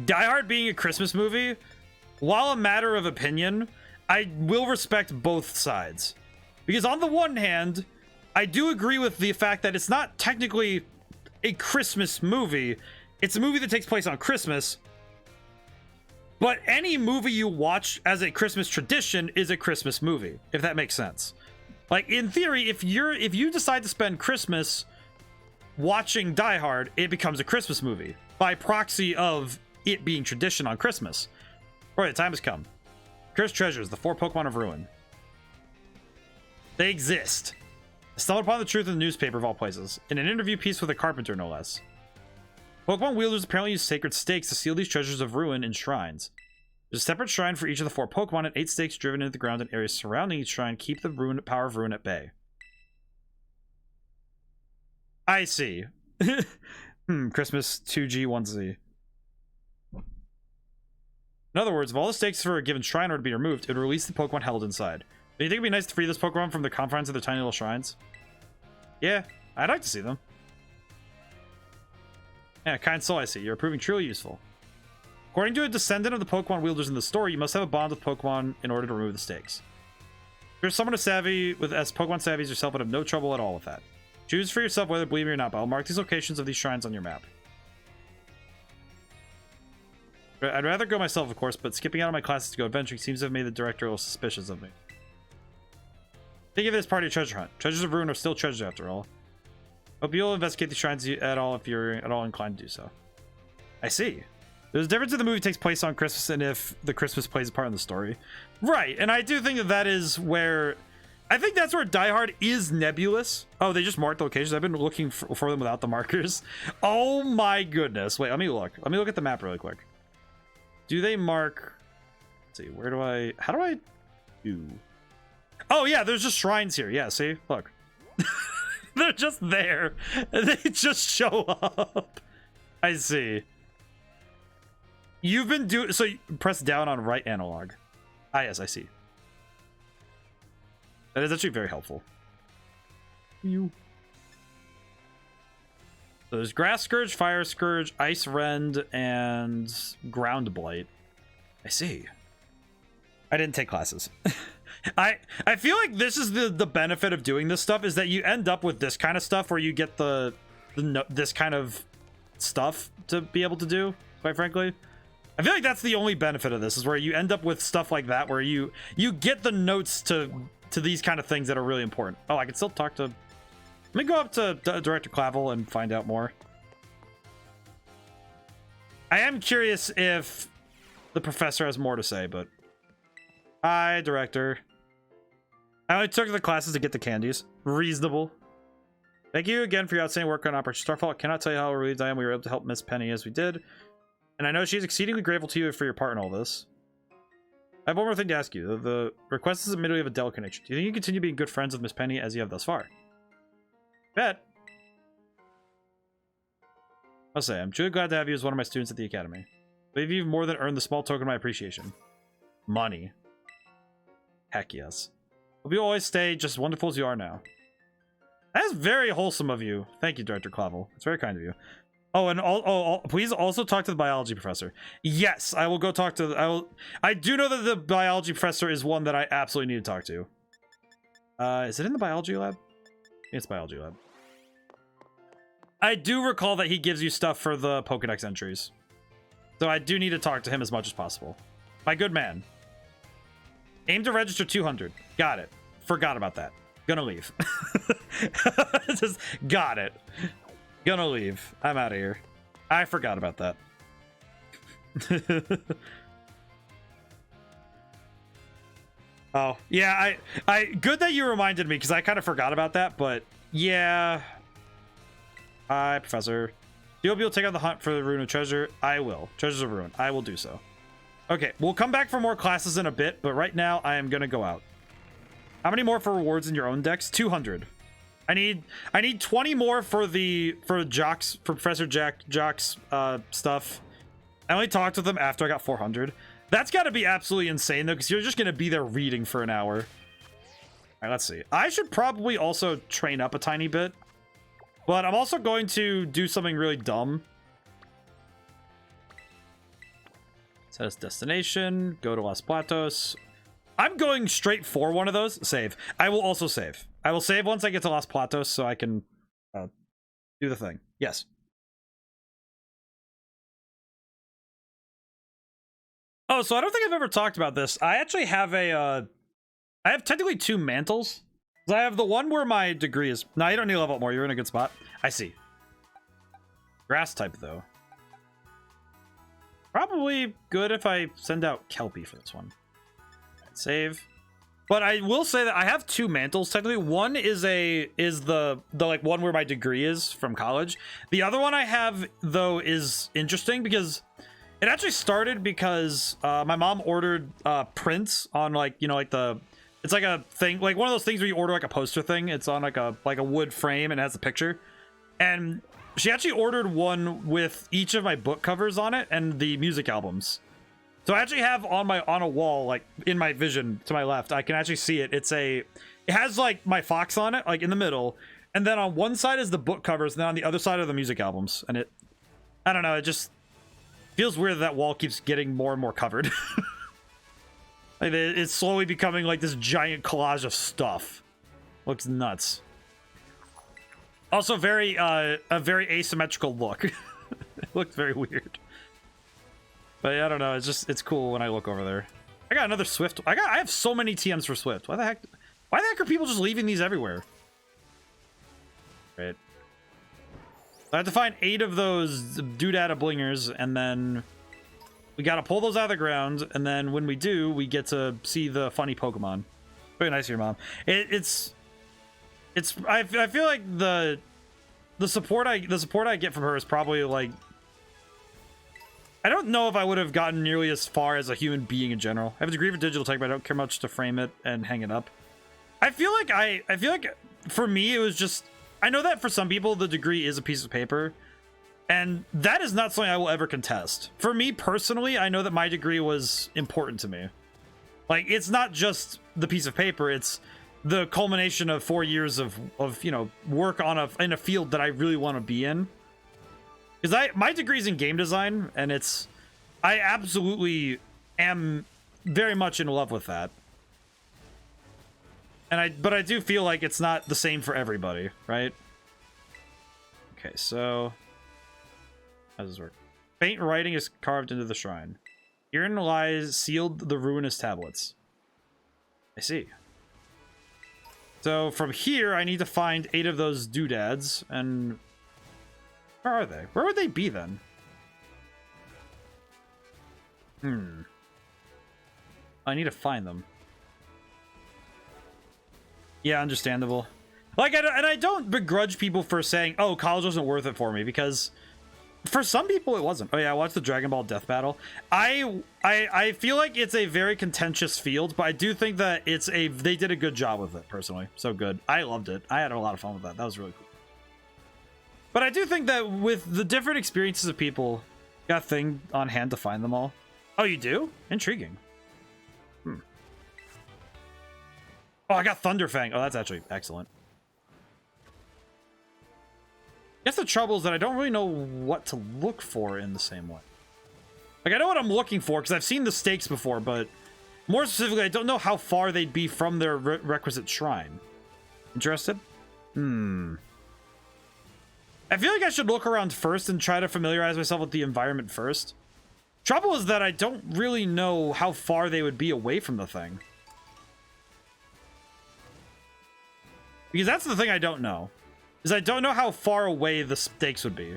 Die Hard being a Christmas movie, while a matter of opinion, I will respect both sides. Because on the one hand, I do agree with the fact that it's not technically a Christmas movie. It's a movie that takes place on Christmas. But any movie you watch as a Christmas tradition is a Christmas movie, if that makes sense. Like, in theory, if you decide to spend Christmas watching Die Hard, it becomes a Christmas movie by proxy of it being tradition on Christmas. All right, the time has come. Cursed treasures, the 4 Pokemon of Ruin. They exist. I stumbled upon the truth in the newspaper of all places, in an interview piece with a carpenter, no less. Pokemon wielders apparently use sacred stakes to seal these treasures of ruin in shrines. There's a separate shrine for each of the 4 Pokemon, and 8 stakes driven into the ground in areas surrounding each shrine keep the power of ruin at bay. I see. Christmas 2G 1Z. In other words, if all the stakes for a given shrine are to be removed, it would release the Pokemon held inside. Do you think it'd be nice to free this Pokemon from the confines of their tiny little shrines? Yeah, I'd like to see them. Yeah, kind soul, I see. You're proving truly useful. According to a descendant of the Pokemon wielders in the story, you must have a bond with Pokemon in order to remove the stakes. If you're someone as savvy as Pokemon savvy as yourself, would have no trouble at all with that. Choose for yourself whether to believe me or not, but I'll mark these locations of these shrines on your map. I'd rather go myself, of course, but skipping out of my classes to go adventuring seems to have made the director a little suspicious of me. Think of this part of your treasure hunt. Treasures of Ruin are still treasures after all. Hope you'll investigate the shrines at all if you're at all inclined to do so. I see. There's a difference if the movie takes place on Christmas and if the Christmas plays a part in the story. Right, and I do think that that is where... I think that's where Die Hard is nebulous. Oh, they just marked the locations. I've been looking for them without the markers. Oh my goodness. Wait, let me look. Let me look at the map really quick. Do they mark... Let's see, where do I... How do I do... Oh yeah, there's just shrines here. Yeah, see? Look. They're just there. They just show up. I see. You've been doing... So you press down on right analog. Ah, yes, I see. That is actually very helpful. So there's Grass Scourge, Fire Scourge, Ice Rend, and Ground Blight. I see. I didn't take classes. I feel like this is the benefit of doing this stuff, is that you end up with this kind of stuff where you get this kind of stuff to be able to do, quite frankly. I feel like that's the only benefit of this, is where you end up with stuff like that, where you get the notes to these kind of things that are really important. Oh, I can still talk to... Let me go up to Director Clavel and find out more. I am curious if the professor has more to say, but... Hi, Director. I only took the classes to get the candies. Reasonable. Thank you again for your outstanding work on Operation Starfall. I cannot tell you how relieved I am we were able to help Miss Penny as we did. And I know she's exceedingly grateful to you for your part in all this. I have one more thing to ask you. The request is admittedly of a delicate nature. Do you think you continue being good friends with Miss Penny as you have thus far? Bet. I'll say, I'm truly glad to have you as one of my students at the Academy. I believe you've more than earned the small token of my appreciation. Money. Heck yes. Hope you always stay just as wonderful as you are now. That is very wholesome of you. Thank you, Director Clavel. It's very kind of you. Oh, and please also talk to the biology professor. Yes, I will go talk to... I do know that the biology professor is one that I absolutely need to talk to. Is it in the biology lab? It's biology lab. I do recall that he gives you stuff for the Pokedex entries. So I do need to talk to him as much as possible. My good man. Aim to register 200. Got it. Forgot about that. Gonna leave. Just got it. Gonna leave. I'm out of here. I forgot about that. Oh, yeah, I good that you reminded me, because I kind of forgot about that, but yeah. Hi, Professor. You hope you'll take on the hunt for the Rune of Treasure? I will. Treasures of Ruin. I will do so. Okay, we'll come back for more classes in a bit, but right now I am gonna go out. How many more for rewards in your own decks? 200. I need 20 more for Professor Jock's stuff. I only talked with them after I got 400. That's got to be absolutely insane though, because you're just gonna be there reading for an hour. All right, let's see. I should probably also train up a tiny bit, but I'm also going to do something really dumb. Set as destination. Go to Los Platos. I'm going straight for one of those. Save. I will also save. I will save once I get to Los Platos so I can do the thing. Yes. Oh, so I don't think I've ever talked about this. I actually have I have technically 2 mantles. I have the one where my degree is... No, you don't need to level up more. You're in a good spot. I see. Grass type, though. Probably good if I send out Kelpie for this one. Save. But I will say that I have 2 mantles technically. One is the like one where my degree is from college. The other one I have though is interesting because it actually started because my mom ordered prints on like, you know, like it's like a thing, like one of those things where you order like a poster thing. It's on like a wood frame and it has a picture. And she actually ordered one with each of my book covers on it and the music albums. So I actually have on a wall, like in my vision to my left, I can actually see it. It has like my fox on it, like in the middle. And then on one side is the book covers, and then on the other side are the music albums. And I don't know, it just feels weird that wall keeps getting more and more covered. Like it's slowly becoming like this giant collage of stuff. Looks nuts. Also a very asymmetrical look. It looked very weird. But yeah, I don't know. It's cool when I look over there. I got another Swift. I have so many TMs for Swift. Why the heck? Why the heck are people just leaving these everywhere? Right. I have to find 8 of those doodada blingers, and then we gotta pull those out of the ground, and then when we do, we get to see the funny Pokemon. Very nice of your mom. It's I feel like the support I get from her is probably like, I don't know if I would have gotten nearly as far as a human being in general. I have a degree for digital tech, but I don't care much to frame it and hang it up. I feel like for me it was just, I know that for some people the degree is a piece of paper, and that is not something I will ever contest. For me personally, I know that my degree was important to me. Like, it's not just the piece of paper, it's the culmination of 4 years of you know, work on in a field that I really want to be in. Because my degree's in game design, and I absolutely am very much in love with that. But I do feel like it's not the same for everybody, right? Okay, so how does this work? Faint writing is carved into the shrine. Herein lies sealed the ruinous tablets. I see. So from here, I need to find 8 of those doodads, and where are they? Where would they be then? I need to find them. Yeah, understandable. Like, and I don't begrudge people for saying, "Oh, college wasn't worth it for me," because for some people it wasn't. Oh yeah, I watched the Dragon Ball Death Battle. I feel like it's a very contentious field, but I do think that they did a good job with it personally. So good. I loved it. I had a lot of fun with that. That was really cool. But I do think that with the different experiences of people, got a thing on hand to find them all. Oh, you do? Intriguing. Oh, I got Thunderfang. Oh, that's actually excellent. I guess the trouble is that I don't really know what to look for in the same way. Like, I know what I'm looking for because I've seen the stakes before, but more specifically, I don't know how far they'd be from their requisite shrine. Interested? I feel like I should look around first and try to familiarize myself with the environment first. Trouble is that I don't really know how far they would be away from the thing. Because that's the thing I don't know. Is I don't know how far away the stakes would be.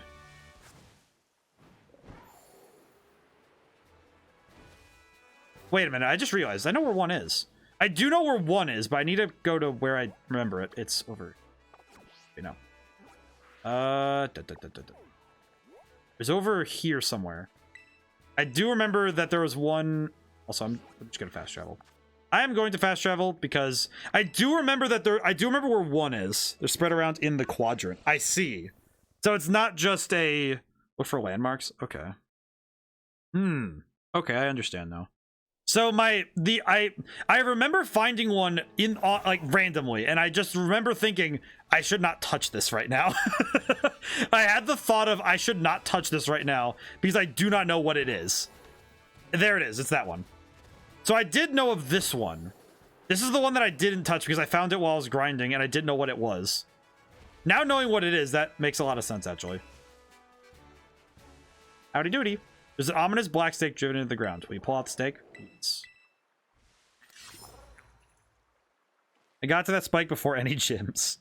Wait a minute, I just realized. I know where 1 is. I do know where 1 is, but I need to go to where I remember it. It's over. You know. It's over here somewhere. I do remember that there was one. Also, I'm just gonna fast travel. I am going to fast travel because I do remember that I do remember where 1 is. They're spread around in the quadrant. I see. So it's not just a look for landmarks. Okay. Okay, I understand now. So I remember finding one in like randomly, and I just remember thinking I should not touch this right now. I had the thought of I should not touch this right now because I do not know what it is. There it is. It's that one. So I did know of this one. This is the one that I didn't touch because I found it while I was grinding and I didn't know what it was. Now knowing what it is, that makes a lot of sense actually. Howdy doody. There's an ominous black stake driven into the ground. Will you pull out the stake? Yes. I got to that spike before any gyms.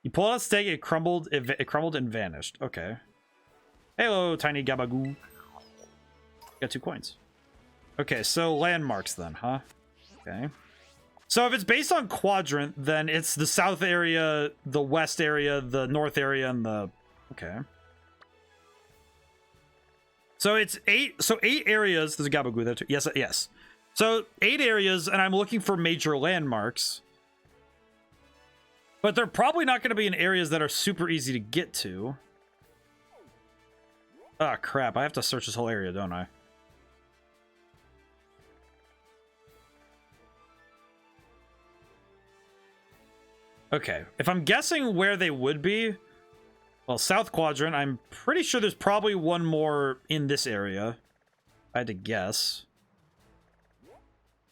You pull out a stake, it crumbled and vanished. Okay. Hello, tiny gabagoo. Got 2 coins. Okay, so landmarks then, huh? Okay. So if it's based on quadrant, then it's the south area, the west area, the north area, and the... Okay. So it's 8. So 8 areas. There's a Gabagoo there too. Yes, yes. So 8 areas, and I'm looking for major landmarks. But they're probably not going to be in areas that are super easy to get to. Ah, crap. I have to search this whole area, don't I? Okay. If I'm guessing where they would be... Well, South Quadrant, I'm pretty sure there's probably one more in this area. I had to guess.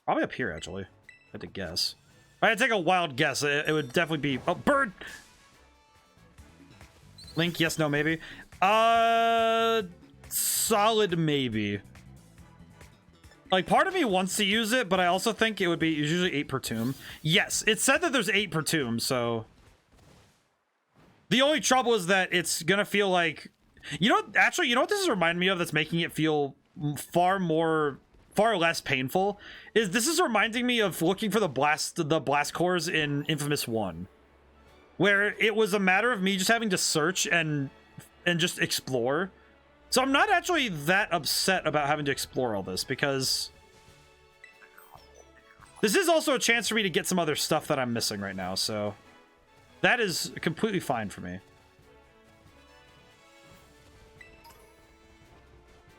Probably up here, actually. I had to guess. If I had to take a wild guess, it would definitely be... Oh, bird! Link, yes, no, maybe. Solid maybe. Like, part of me wants to use it, but I also think it would be usually 8 per tomb. Yes, it said that there's 8 per tomb, so... The only trouble is that it's gonna feel like... You know, actually, you know what this is reminding me of that's making it feel far less painful? This is reminding me of looking for the blast cores in Infamous 1. Where it was a matter of me just having to search and just explore. So I'm not actually that upset about having to explore all this, because this is also a chance for me to get some other stuff that I'm missing right now, so that is completely fine for me.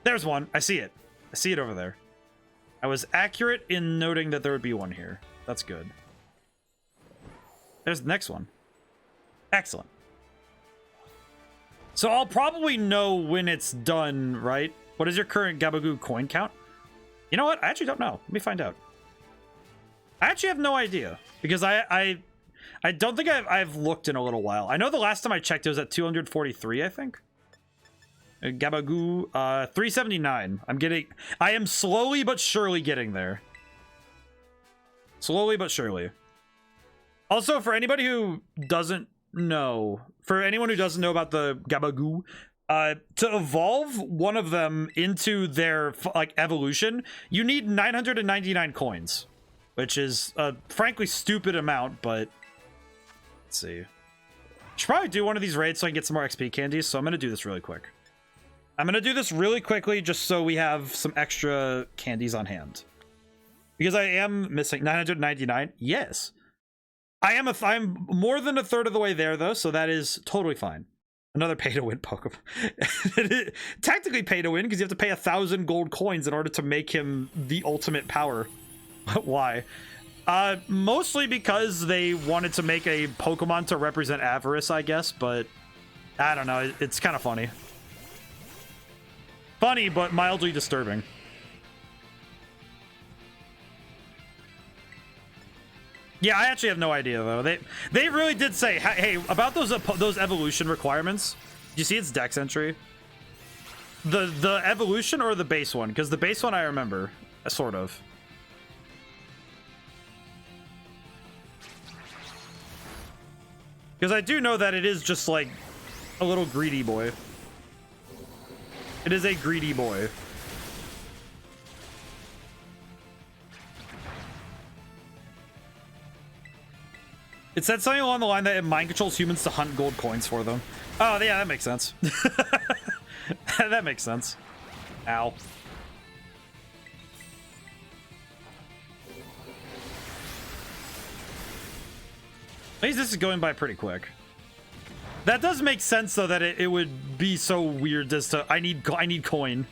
There's one. I see it. I see it over there. I was accurate in noting that there would be one here. That's good. There's the next one. Excellent. So I'll probably know when it's done, right? What is your current Gabagoo coin count? You know what? I actually don't know. Let me find out. I actually have no idea, because I don't think I've looked in a little while. I know the last time I checked it was at 243, I think. Gabagoo, 379. I am slowly but surely getting there. Slowly but surely. Also, for anybody who doesn't know, for anyone who doesn't know about the Gabagoo, to evolve one of them into their like evolution, you need 999 coins, which is a frankly stupid amount, but let's see. Should probably do one of these raids so I can get some more XP candies, so I'm gonna do this really quick. I'm gonna do this really quickly just so we have some extra candies on hand, because I am missing 999. Yes, I'm more than a third of the way there, though, so that is totally fine. Another pay-to-win Pokemon. Technically pay-to-win, because you have to pay 1,000 gold coins in order to make him the ultimate power. Why? Mostly because they wanted to make a Pokemon to represent avarice, I guess, but I don't know. It's kind of funny. Funny, but mildly disturbing. Yeah, I actually have no idea, though. They really did say, hey, about those evolution requirements. Do you see its dex entry? The evolution or the base one? Because the base one I remember, sort of. Because I do know that it is just like a little greedy boy. It is a greedy boy. It said something along the line that it mind controls humans to hunt gold coins for them. Oh, yeah, that makes sense. That makes sense. Ow. At least this is going by pretty quick. That does make sense, though, that it would be so weird as to I need coin.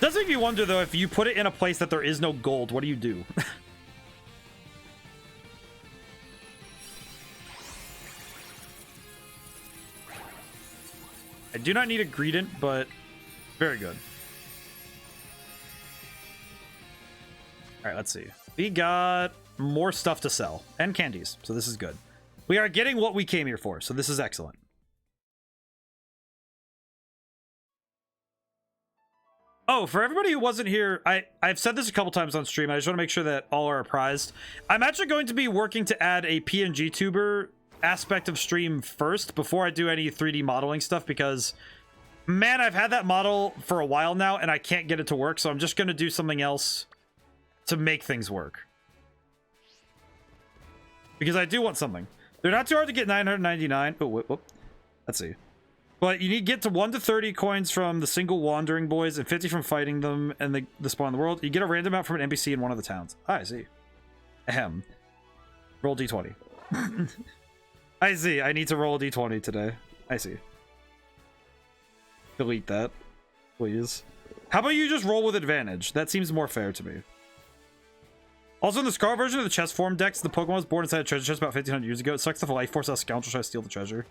Does make me wonder, though, if you put it in a place that there is no gold, what do you do? I do not need a Greedent, but very good. All right, let's see. We got more stuff to sell and candies, so this is good. We are getting what we came here for, so this is excellent. Oh, for everybody who wasn't here, I've said this a couple times on stream. I just want to make sure that all are apprised. I'm actually going to be working to add a PNG tuber aspect of stream first before I do any 3D modeling stuff, because man, I've had that model for a while now and I can't get it to work, so I'm just going to do something else to make things work, because I do want something. They're not too hard to get. 999. Oh, whoop. Let's see. But you need to get to 1 to 30 coins from the single wandering boys and 50 from fighting them and the spawn in the world. You get a random amount from an NPC in one of the towns. I see. Ahem. Roll d20. I see. I need to roll a d20 today. I see. Delete that, please. How about you just roll with advantage? That seems more fair to me. Also, in the Scarlet version of the chest form decks, the Pokemon was born inside a treasure chest about 1,500 years ago. It sucks if a life force out scoundrel tries to steal the treasure.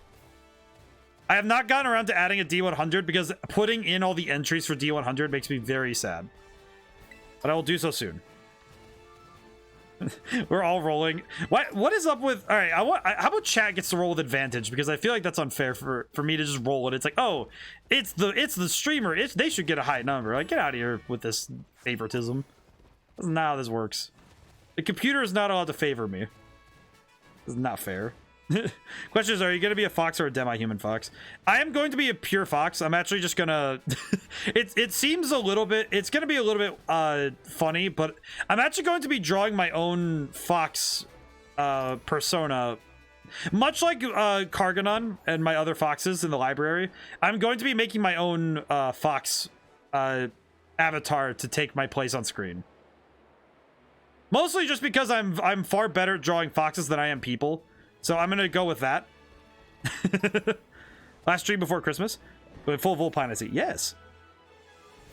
I have not gotten around to adding a D100 because putting in all the entries for D100 makes me very sad. But I will do so soon. We're all rolling. What is up with? All right, how about chat gets to roll with advantage, because I feel like that's unfair for me to just roll it. It's like, oh, it's the streamer. They should get a high number. Like, get out of here with this favoritism. That's not how this works. The computer is not allowed to favor me. This is not fair. Question is, are you going to be a fox or a demi-human fox? I am going to be a pure fox. I'm actually just gonna it seems a little bit, it's going to be a little bit funny, but I'm actually going to be drawing my own fox persona, much like Karganon and my other foxes in the library. I'm going to be making my own fox avatar to take my place on screen, mostly just because I'm far better at drawing foxes than I am people. So I'm gonna go with that. Last stream before Christmas with full Volpine, I see. Yes,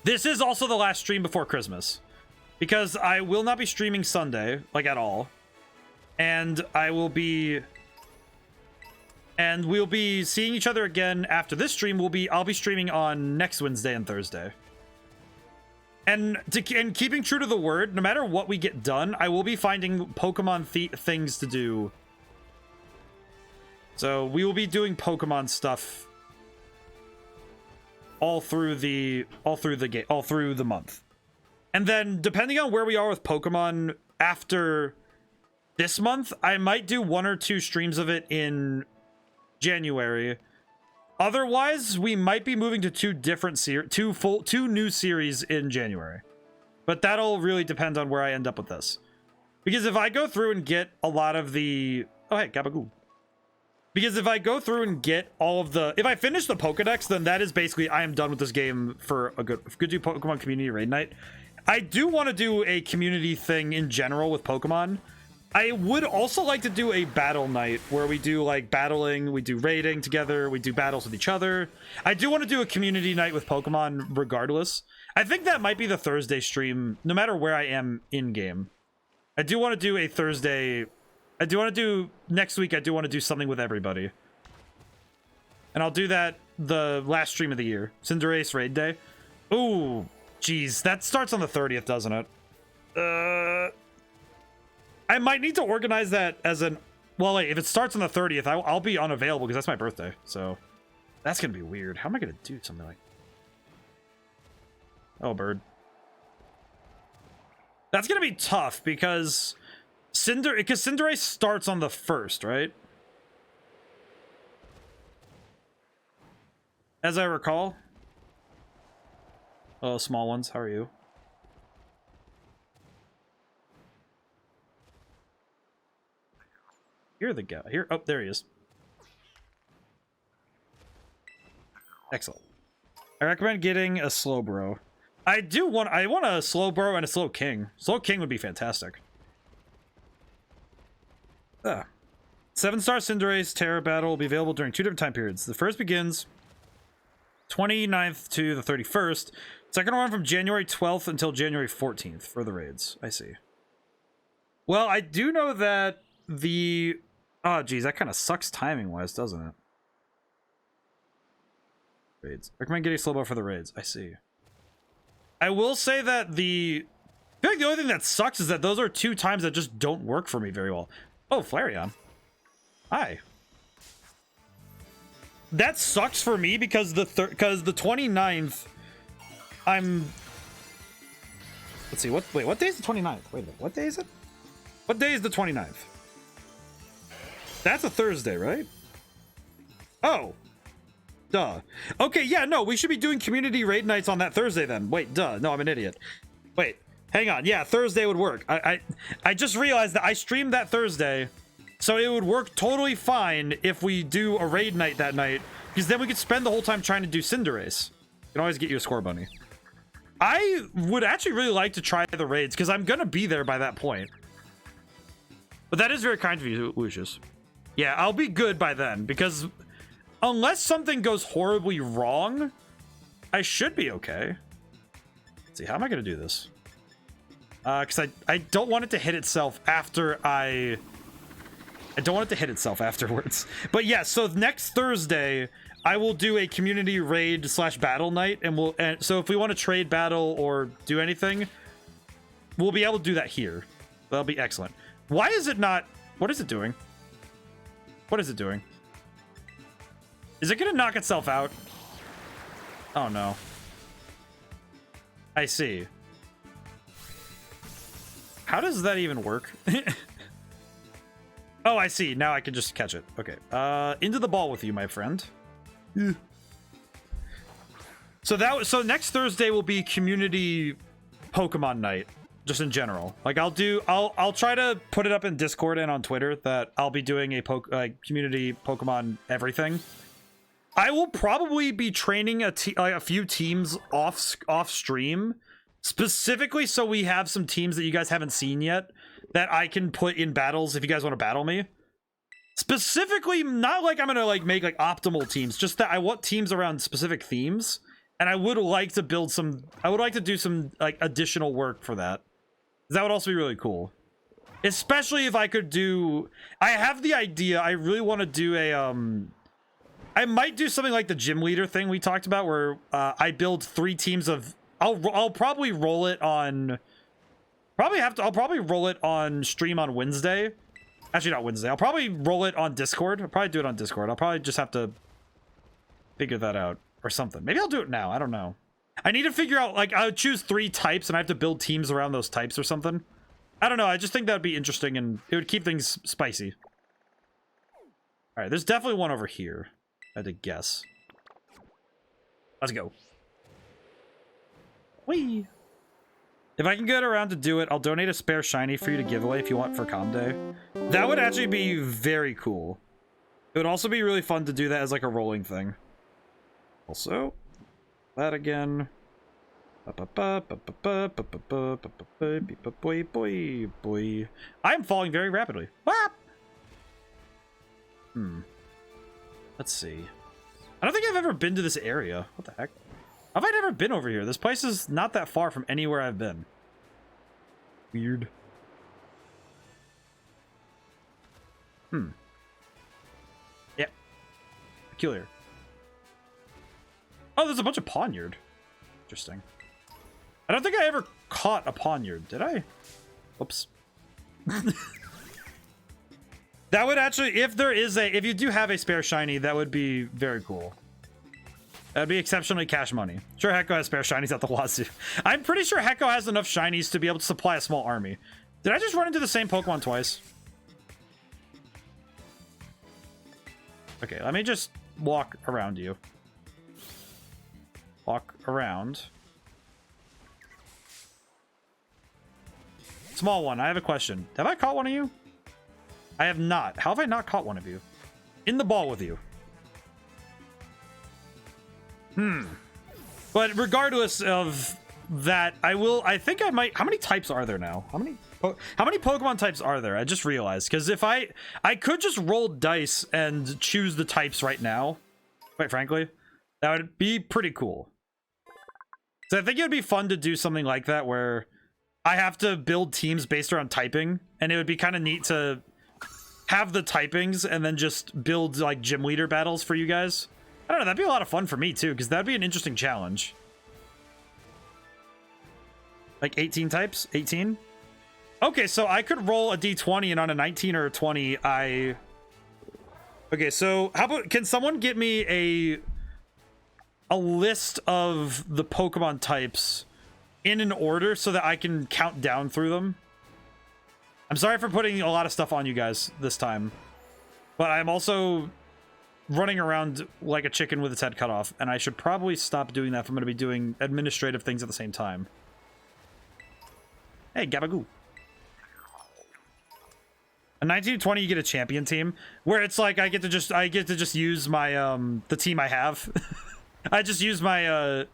this is also the last stream before Christmas, because I will not be streaming Sunday, like, at all, and we'll be seeing each other again after this stream. I'll be streaming on next Wednesday and Thursday. And keeping true to the word, no matter what we get done, I will be finding Pokemon things to do. So we will be doing Pokemon stuff all through the month. And then depending on where we are with Pokemon after this month, I might do 1 or 2 streams of it in January. Otherwise, we might be moving to 2 new series in January. But that'll really depend on where I end up with this. Because if I go through and get a lot of the... Oh, hey, Gabagoo. Because if I go through and get all of the... If I finish the Pokedex, then that is basically... I am done with this game for a good do Pokemon Community Raid Night. I do want to do a community thing in general with Pokemon. I would also like to do a battle night where we do, like, battling, we do raiding together, we do battles with each other. I do want to do a community night with Pokemon regardless. I think that might be the Thursday stream, no matter where I am in-game. I do want to do a Thursday... I do want to do... Next week, I do want to do something with everybody. And I'll do that the last stream of the year. Cinderace Raid Day. Ooh, jeez. That starts on the 30th, doesn't it? I might need to organize that as an... Well, wait, if it starts on the 30th, I'll be unavailable because that's my birthday. So, that's going to be weird. How am I going to do something like... Oh, bird. That's going to be tough because... Because Cinderace starts on the 1st, right? As I recall. Oh, small ones, how are you? You're the guy. Here, oh, there he is. Excellent. I recommend getting a Slowbro. I want a Slowbro and a Slowking. Slowking would be fantastic. 7-star Cinderace Terra Battle will be available during 2 different time periods. The first begins 29th to the 31st. Second one from January 12th until January 14th for the raids. I see. Well, I do know that the... Oh, geez, that kind of sucks timing-wise, doesn't it? Raids. Recommend getting Slowbro for the raids. I see. I will say that I feel like the only thing that sucks is that those are 2 times that just don't work for me very well. Oh, Flareon. Hi. That sucks for me because the 29th, I'm... Let's see, wait, what day is the 29th? Wait a minute, what day is it? What day is the 29th? That's a Thursday, right? Oh. Duh. Okay, yeah, no, we should be doing community raid nights on that Thursday then. Wait, duh. No, I'm an idiot. Wait. Hang on, yeah, Thursday would work. I just realized that I streamed that Thursday, so it would work totally fine if we do a raid night that night, because then we could spend the whole time trying to do Cinderace. Can always get you a score bunny. I would actually really like to try the raids, because I'm gonna be there by that point. But that is very kind of you, Lucius. Yeah, I'll be good by then, because unless something goes horribly wrong, I should be okay. Let's see, how am I gonna do this? Because I don't want it to hit itself after I don't want it to hit itself afterwards. But yeah, so next Thursday, I will do a community raid / battle night, and so if we want to trade battle or do anything, we'll be able to do that here. That'll be excellent. Why is it not... What is it doing? What is it doing? Is it gonna knock itself out? Oh, no. I see. How does that even work? Oh, I see. Now I can just catch it. Okay. Into the ball with you, my friend. So next Thursday will be community Pokemon night, just in general. Like I'll try to put it up in Discord and on Twitter that I'll be doing a community Pokemon everything. I will probably be training a few teams off stream, specifically so we have some teams that you guys haven't seen yet that I can put in battles if you guys want to battle me. Specifically, not like I'm gonna like make like optimal teams, just that I want teams around specific themes, and I would like to build some. I would like to do some like additional work for that. That would also be really cool, especially if I could do. I have the idea. I really want to do a I might do something like the gym leader thing we talked about, where I build 3 teams of. I'll probably roll it on. I'll probably roll it on stream on Wednesday. Actually, not Wednesday. I'll probably roll it on Discord. I'll probably do it on Discord. I'll probably just have to figure that out or something. Maybe I'll do it now. I don't know. I need to figure out, like, I would choose 3 types and I have to build teams around those types or something. I don't know. I just think that'd be interesting and it would keep things spicy. All right, there's definitely one over here. I had to guess. Let's go. Whee! If I can get around to do it, I'll donate a spare shiny for you to give away if you want for Com Day. That would actually be very cool. It would also be really fun to do that as like a rolling thing. Also, that again. I'm falling very rapidly. Let's see. I don't think I've ever been to this area. What the heck? Have I never been over here? This place is not that far from anywhere I've been. Weird. Yeah. Peculiar. Oh, there's a bunch of Ponyard. Interesting. I don't think I ever caught a Ponyard, did I? Oops. That would actually, if you do have a spare shiny, that would be very cool. That'd be exceptionally cash money. Sure, Hecko has spare shinies at the wazoo. I'm pretty sure Hecko has enough shinies to be able to supply a small army. Did I just run into the same Pokemon twice? Okay, let me just walk around you. Walk around. Small one, I have a question. Have I caught one of you? I have not. How have I not caught one of you? In the ball with you. But regardless of that, I think I might. How many types are there now? How many Pokemon types are there? I just realized, because if I could just roll dice and choose the types right now, quite frankly, that would be pretty cool. So I think it would be fun to do something like that where I have to build teams based around typing, and it would be kind of neat to have the typings and then just build like gym leader battles for you guys. I don't know, that'd be a lot of fun for me too, because that'd be an interesting challenge. Like 18 types? 18? Okay, so I could roll a d20 and on a 19 or a 20, Okay, so how about, can someone get me a list of the Pokemon types in an order so that I can count down through them? I'm sorry for putting a lot of stuff on you guys this time, but I'm also running around like a chicken with its head cut off, and I should probably stop doing that if I'm going to be doing administrative things at the same time. Hey, Gabagoo. A 19 to 20, you get a champion team, where it's like I get to just use my the team I have. I just use my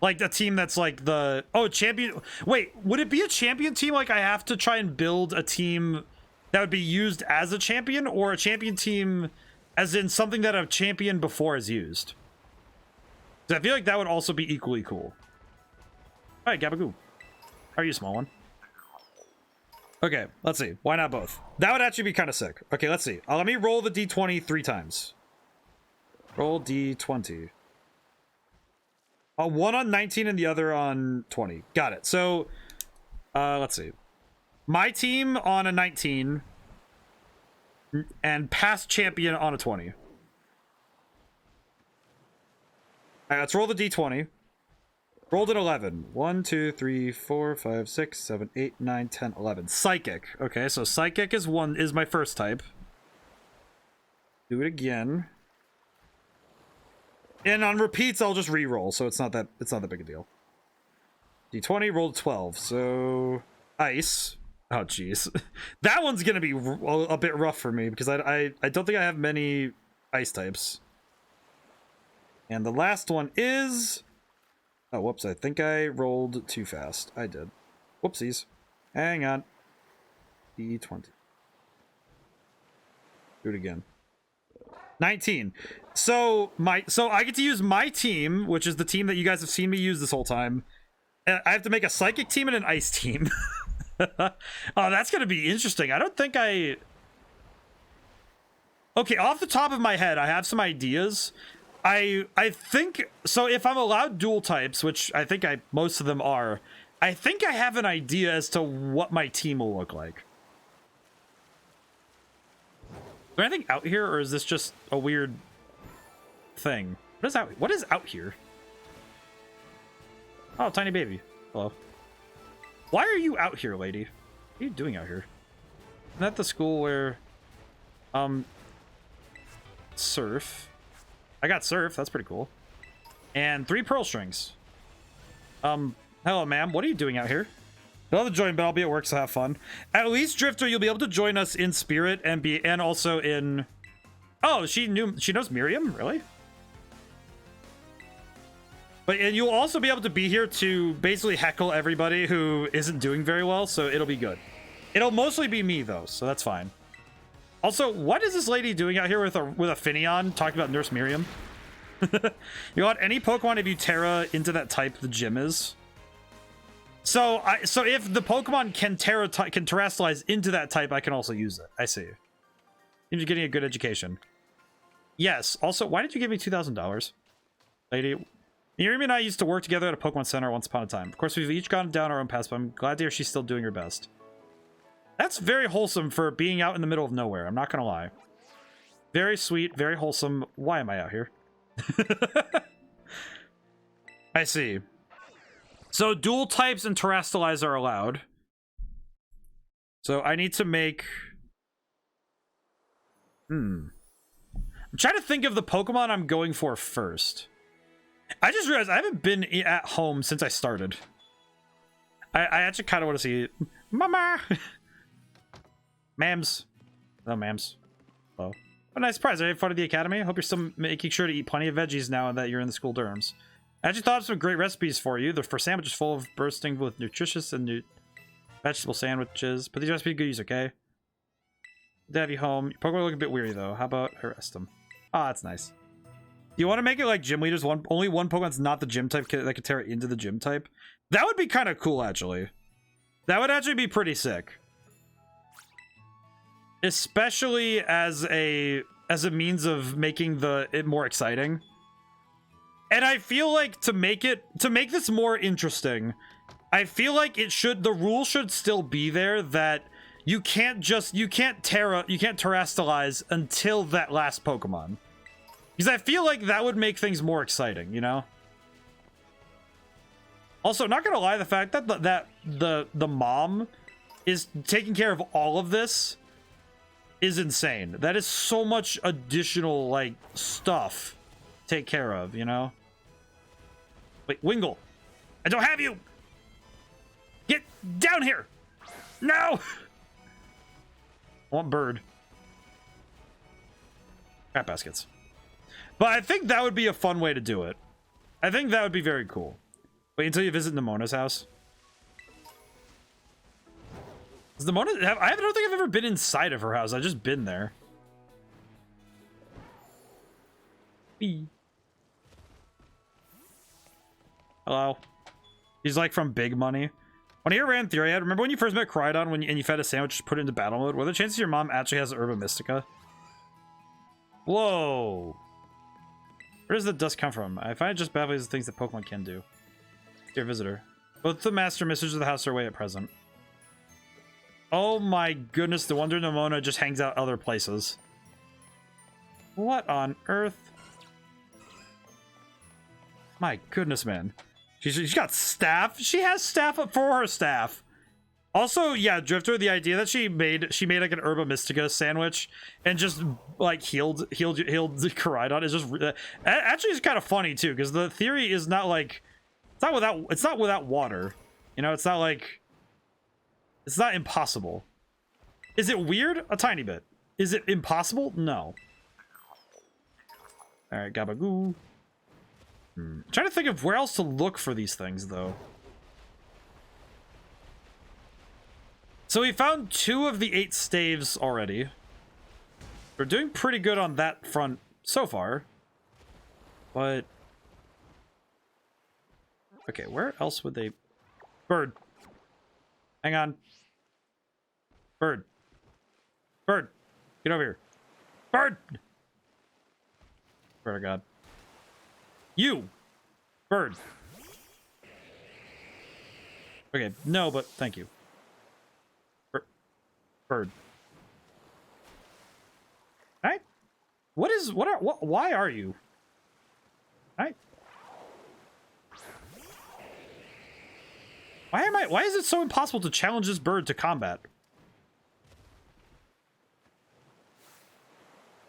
like a team that's like the champion. Wait, would it be a champion team? Like I have to try and build a team that would be used as a champion, or a champion team as in something that a champion before has used? So I feel like that would also be equally cool. All right, Gabagoo. How are you, small one? Okay, let's see. Why not both? That would actually be kind of sick. Okay, let's see. Let me roll the d20 3 times. Roll d20. One on 19 and the other on 20. Got it. So, let's see. My team on a 19 and past champion on a 20. All right, let's roll the d20. Rolled an 11. 1, 2, 3, 4, 5, 6, 7, 8, 9, 10, 11. Psychic. Okay, so psychic is my first type. Do it again. And on repeats, I'll just re-roll, so it's not that big a deal. D20 rolled 12, so ice. Oh jeez, that one's gonna be a bit rough for me because I don't think I have many ice types. And the last one is, oh whoops, I think I rolled too fast. I did. Whoopsies. Hang on. D20. Do it again. 19. So I get to use my team, which is the team that you guys have seen me use this whole time. I have to make a psychic team and an ice team. Oh, that's gonna be interesting. I don't think I... Okay, off the top of my head, I have some ideas. I think... So if I'm allowed dual types, which I think most of them are, I think I have an idea as to what my team will look like. Is there anything out here, or is this just a weird thing? What is out here? Oh, tiny baby. Hello. Why are you out here, lady? What are you doing out here? Isn't that the school where... surf. I got surf. That's pretty cool. And 3 pearl strings. Hello, ma'am. What are you doing out here? I'll join, but I'll be at work, so have fun. At least, Drifter, you'll be able to join us in spirit and also in... Oh, she knows Miriam? Really? And you'll also be able to be here to basically heckle everybody who isn't doing very well, so it'll be good. It'll mostly be me, though, so that's fine. Also, what is this lady doing out here with a Finneon talking about Nurse Miriam? You want any Pokemon if you Terra into that type the gym is? So if the Pokemon can terrestrialize into that type, I can also use it. I see. You're getting a good education. Yes. Also, why did you give me $2,000? Lady... Miriam and I used to work together at a Pokemon Center once upon a time. Of course, we've each gone down our own paths, but I'm glad to hear she's still doing her best. That's very wholesome for being out in the middle of nowhere. I'm not gonna lie. Very sweet, very wholesome. Why am I out here? I see. So dual types and terrestrialize are allowed. So I need to make... I'm trying to think of the Pokemon I'm going for first. I just realized I haven't been at home since I started. I actually kind of want to see... Mama! Mams. Oh, mams. Hello. Oh, nice surprise. Are you having fun at the academy? I hope you're still making sure to eat plenty of veggies now and that you're in the school dorms. I actually thought of some great recipes for you. They're for sandwiches full of bursting with nutritious and vegetable sandwiches. But these recipes are good use, okay? Good to have you home. Your Pokemon look a bit weary, though. How about arrest them? Ah, that's nice. Do you want to make it like gym leaders? Only one Pokemon's not the gym type that could tear it into the gym type? That would be kind of cool, actually. That would actually be pretty sick. Especially as a means of making it more exciting. And I feel like to make this more interesting, I feel like the rule should still be there that you can't terrestrialize until that last Pokemon. Because I feel like that would make things more exciting, you know? Also, not gonna lie, the fact that the mom is taking care of all of this is insane. That is so much additional, like, stuff to take care of, you know? Wait, Wingull! I don't have you! Get down here! No! I want bird. Crap baskets. But I think that would be a fun way to do it. I think that would be very cool. Wait until you visit Nemona's house. Is Nemona... I don't think I've ever been inside of her house. I've just been there. Hello. He's like from Big Money. When I hear Rand Theory, remember when you first met Crydon and you fed a sandwich, put it into battle mode? What are the chances your mom actually has Herba Mystica? Whoa. Where does the dust come from? I find it just baffling as the things that Pokemon can do. Dear visitor, both the master and mistress of the house are away at present. Oh my goodness, the wonder Nimona just hangs out other places. What on earth? My goodness, man. She's got staff. She has staff up for her staff. Also, yeah, Drifter, the idea that she made like an Herba Mystica sandwich and just like healed Koraidon is just actually is kind of funny too, because the theory is not like it's not without water. You know, it's not like it's not impossible. Is it weird? A tiny bit. Is it impossible? No. All right, Gabagoo. I'm trying to think of where else to look for these things, though. So we found 2 of the 8 staves already. We're doing pretty good on that front so far. But... okay, where else would they... Bird. Hang on. Bird. Bird. Get over here. Bird! Swear to God. You! Bird. Okay, no, but thank you. Bird. Right? Why are you? Right? Why is it so impossible to challenge this bird to combat?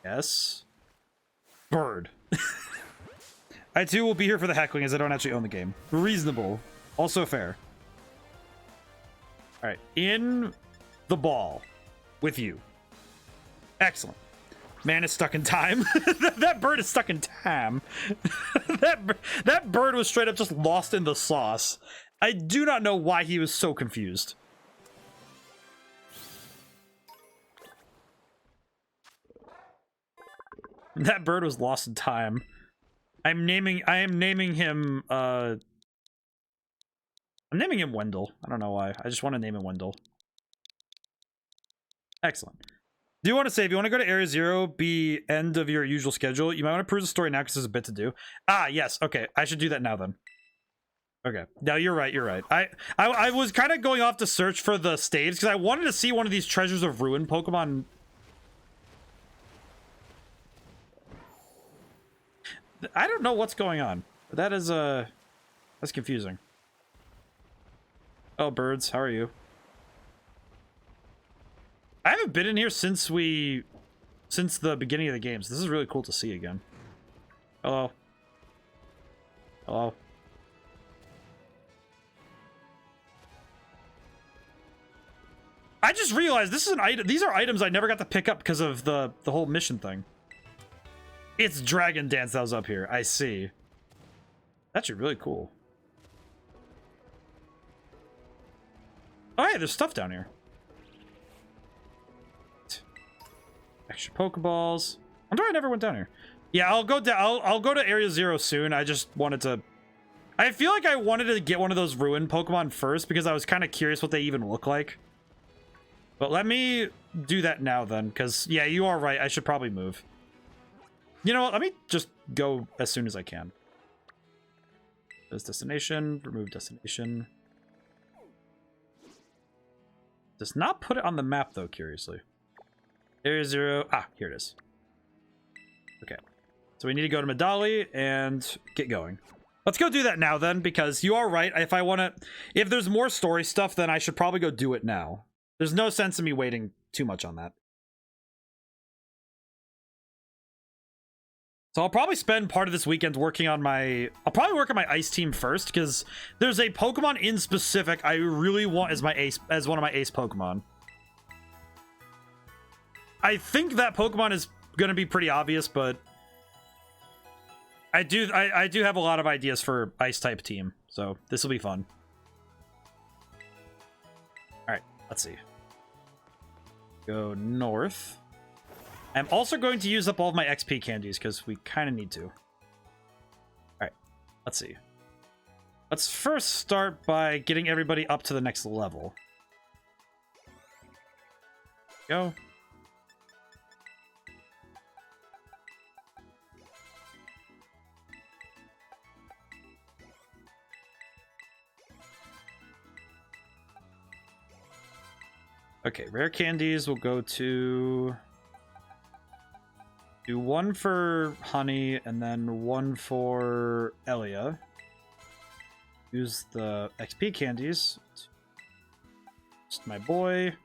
Yes. Bird. I too will be here for the heckling as I don't actually own the game. Reasonable. Also fair. Alright, in the ball. With you. Excellent. Man is stuck in time. That bird is stuck in time. that bird was straight up just lost in the sauce. I do not know why he was so confused. That bird was lost in time. I am naming him I'm naming him Wendell. I don't know why. I just want to name him Wendell. Excellent. Do you want to say, if you want to go to Area 0, be end of your usual schedule, you might want to peruse the story now because there's a bit to do. Ah, yes. Okay. I should do that now then. Okay. No, you're right. You're right. I was kind of going off to search for the staves because I wanted to see one of these Treasures of Ruin Pokemon. I don't know what's going on. That is, that's confusing. Oh, birds. How are you? I haven't been in here since the beginning of the games. This is really cool to see again. Hello. Hello. I just realized this is an item. These are items I never got to pick up because of the whole mission thing. It's Dragon Dance that was up here. I see. That's actually really cool. Oh, hey, there's stuff down here. Extra Pokeballs. I wonder why I never went down here. Yeah, I'll go down. I'll go to Area 0 soon. I just wanted to. I feel like I wanted to get one of those ruined Pokemon first because I was kind of curious what they even look like. But let me do that now then, because yeah, you are right. I should probably move. You know what? Let me just go as soon as I can. There's destination. Remove destination. Does not put it on the map though. Curiously. Area 0. Ah, here it is. Okay. So we need to go to Medali and get going. Let's go do that now then, because you are right. If there's more story stuff, then I should probably go do it now. There's no sense in me waiting too much on that. So I'll probably spend part of this weekend working on I'll probably work on my ice team first, because there's a Pokemon in specific I really want as one of my ace Pokemon. I think that Pokemon is going to be pretty obvious, but I do have a lot of ideas for ice type team, so this will be fun. All right, let's see. Go north. I'm also going to use up all of my XP candies because we kind of need to. All right, let's see. Let's first start by getting everybody up to the next level. Go. Okay, rare candies will go to... Do one for Honey, and then one for Elia. Use the XP candies. Just my boy.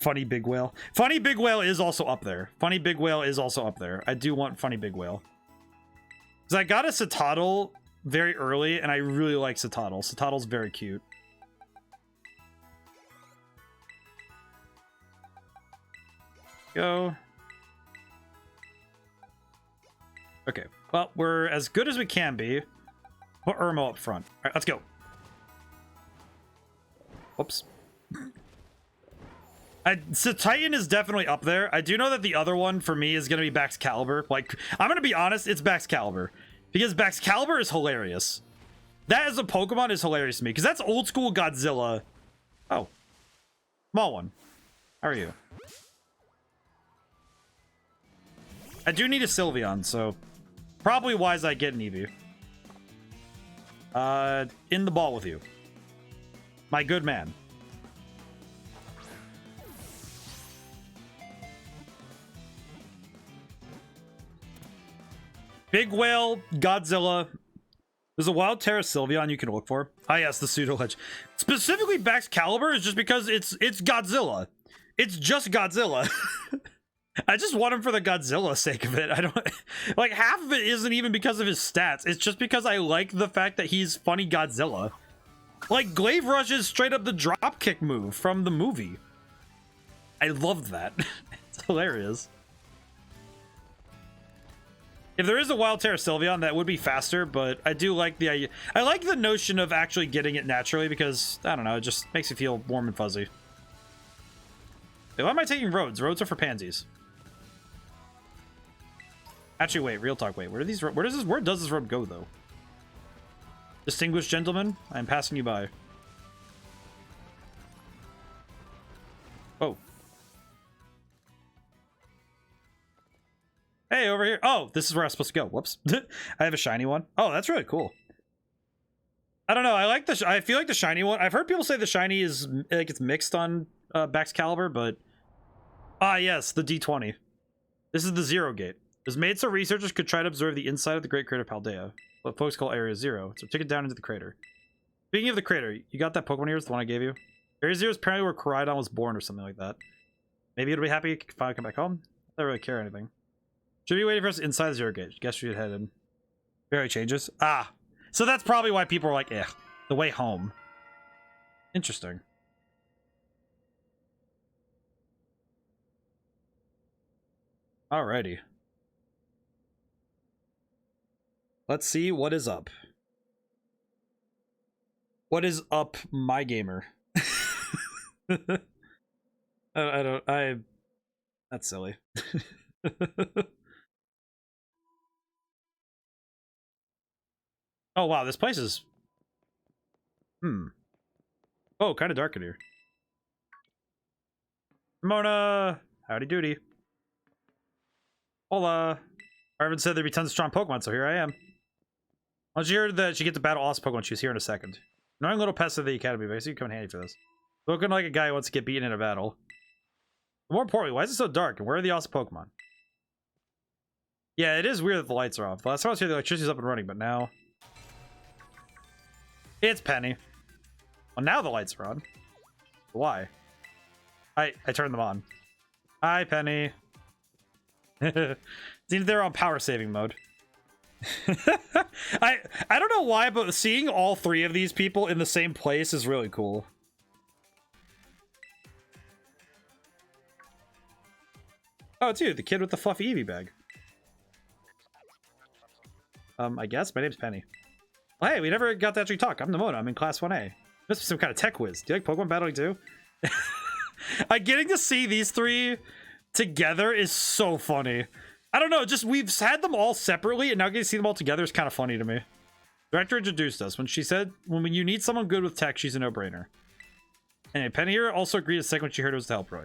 Funny Big Whale. Funny Big Whale is also up there. Funny Big Whale is also up there. I do want Funny Big Whale. Because I got a Citadel very early, and I really like Citadel. Citadel's very cute. Go. Okay, well, we're as good as we can be. Put Irmo up front. All right, let's go. Whoops. So Titan is definitely up there. I do know that the other one for me is going to be Baxcalibur. Like, I'm going to be honest, it's Baxcalibur. Because Baxcalibur is hilarious. That as a Pokemon is hilarious to me. Because that's old school Godzilla. Oh. Small one. How are you? I do need a Sylveon, so probably wise I get an Eevee. In the ball with you. My good man. Big Whale, Godzilla. There's a Wild Terra Sylveon you can look for. Ah, yes, the Pseudo Ledge. Specifically, Baxcalibur is just because it's Godzilla. It's just Godzilla. I just want him for the Godzilla sake of it. I don't like half of it isn't even because of his stats. It's just because I like the fact that he's funny Godzilla. Like Glaive Rush is straight up the drop kick move from the movie. I loved that. It's hilarious. If there is a Wild Terra Sylveon, that would be faster, but I do like the I like the notion of actually getting it naturally because I don't know, it just makes you feel warm and fuzzy. Hey, why am I taking roads? Roads are for pansies. Actually, wait, real talk. Wait, where does this road go though? Distinguished gentlemen, I am passing you by. Oh. Hey, over here. Oh, this is where I'm supposed to go. Whoops. I have a shiny one. Oh, that's really cool. I don't know. I like I feel like the shiny one. I've heard people say the shiny is like it's mixed on Baxcalibur, but ah, yes, the D20. This is the Zero Gate. It was made so researchers could try to observe the inside of the Great Crater Paldea, what folks call Area Zero. So take it down into the crater. Speaking of the crater, you got that Pokemon ears, the one I gave you? Area Zero is apparently where Koraidon was born or something like that. Maybe it'll be happy if I come back home. I don't really care anything. Should be waiting for us inside the Zero Gate. Guess we should head in. Barely changes. Ah, so that's probably why people are like, eh, the way home. Interesting. Alrighty. Let's see what is up. What is up, my gamer? That's silly. Oh, wow, this place is... Oh, kind of dark in here. Mona! Howdy doody. Hola. Arvin said there'd be tons of strong Pokemon, so here I am. Once you hear that she gets to battle awesome Pokemon, she's here in a second. Annoying little pest of the Academy, but I see you come in handy for this. Looking like a guy who wants to get beaten in a battle. But more importantly, why is it so dark, and where are the awesome Pokemon? Yeah, it is weird that the lights are off. Last time I was here, the electricity's up and running, but now... It's Penny. Well, now the lights are on. Why? I turned them on. Hi, Penny. They're on power saving mode. I don't know why, but seeing all three of these people in the same place is really cool. Oh, it's you, the kid with the fluffy Eevee bag. I guess my name's Penny. Well, hey, we never got to actually talk. I'm Nemona. I'm in Class 1A. Must be some kind of tech whiz. Do you like Pokemon battling too? Getting to see these three together is so funny. I don't know, just we've had them all separately, and now getting to see them all together is kind of funny to me. Director introduced us when she said, when you need someone good with tech, she's a no-brainer. Anyway, Penny here also agreed a second when she heard it was to help Roy.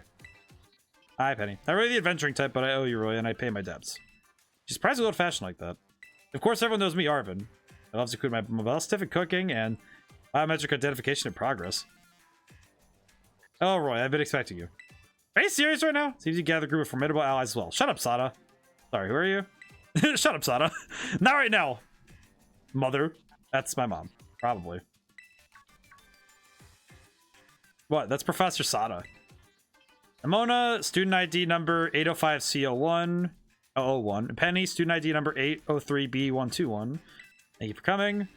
Hi, Penny. Not really the adventuring type, but I owe you, Roy, and I pay my debts. She's surprisingly old-fashioned like that. Of course, everyone knows me, Arvin. I love to include my mobile stiff and cooking and biometric identification in progress. Oh, Roy, I've been expecting you. Are you serious right now? Seems you gather a group of formidable allies as well. Shut up, Sada. Sorry, who are you? Shut up, Sada. Not right now. Mother. That's my mom. Probably. What? That's Professor Sada. Amona, student ID number 805C01. 001. Penny, student ID number 803B121. Thank you for coming.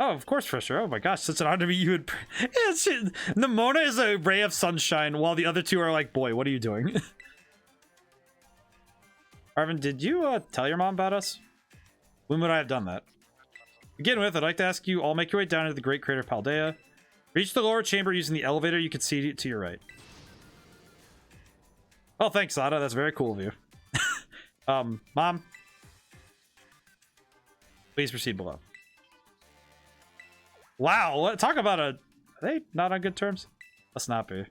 Oh, of course, Fisher. Oh my gosh, such an honor to meet you. Yeah, shit. Nimona is a ray of sunshine, while the other two are like, boy, what are you doing? Arvin, did you tell your mom about us? When would I have done that? To begin with, I'd like to ask you all make your way down into the great crater Paldea. Reach the lower chamber using the elevator you can see to your right. Oh, thanks, Sada. That's very cool of you. Mom. Please proceed below. Wow, talk about are they not on good terms? Let's not be.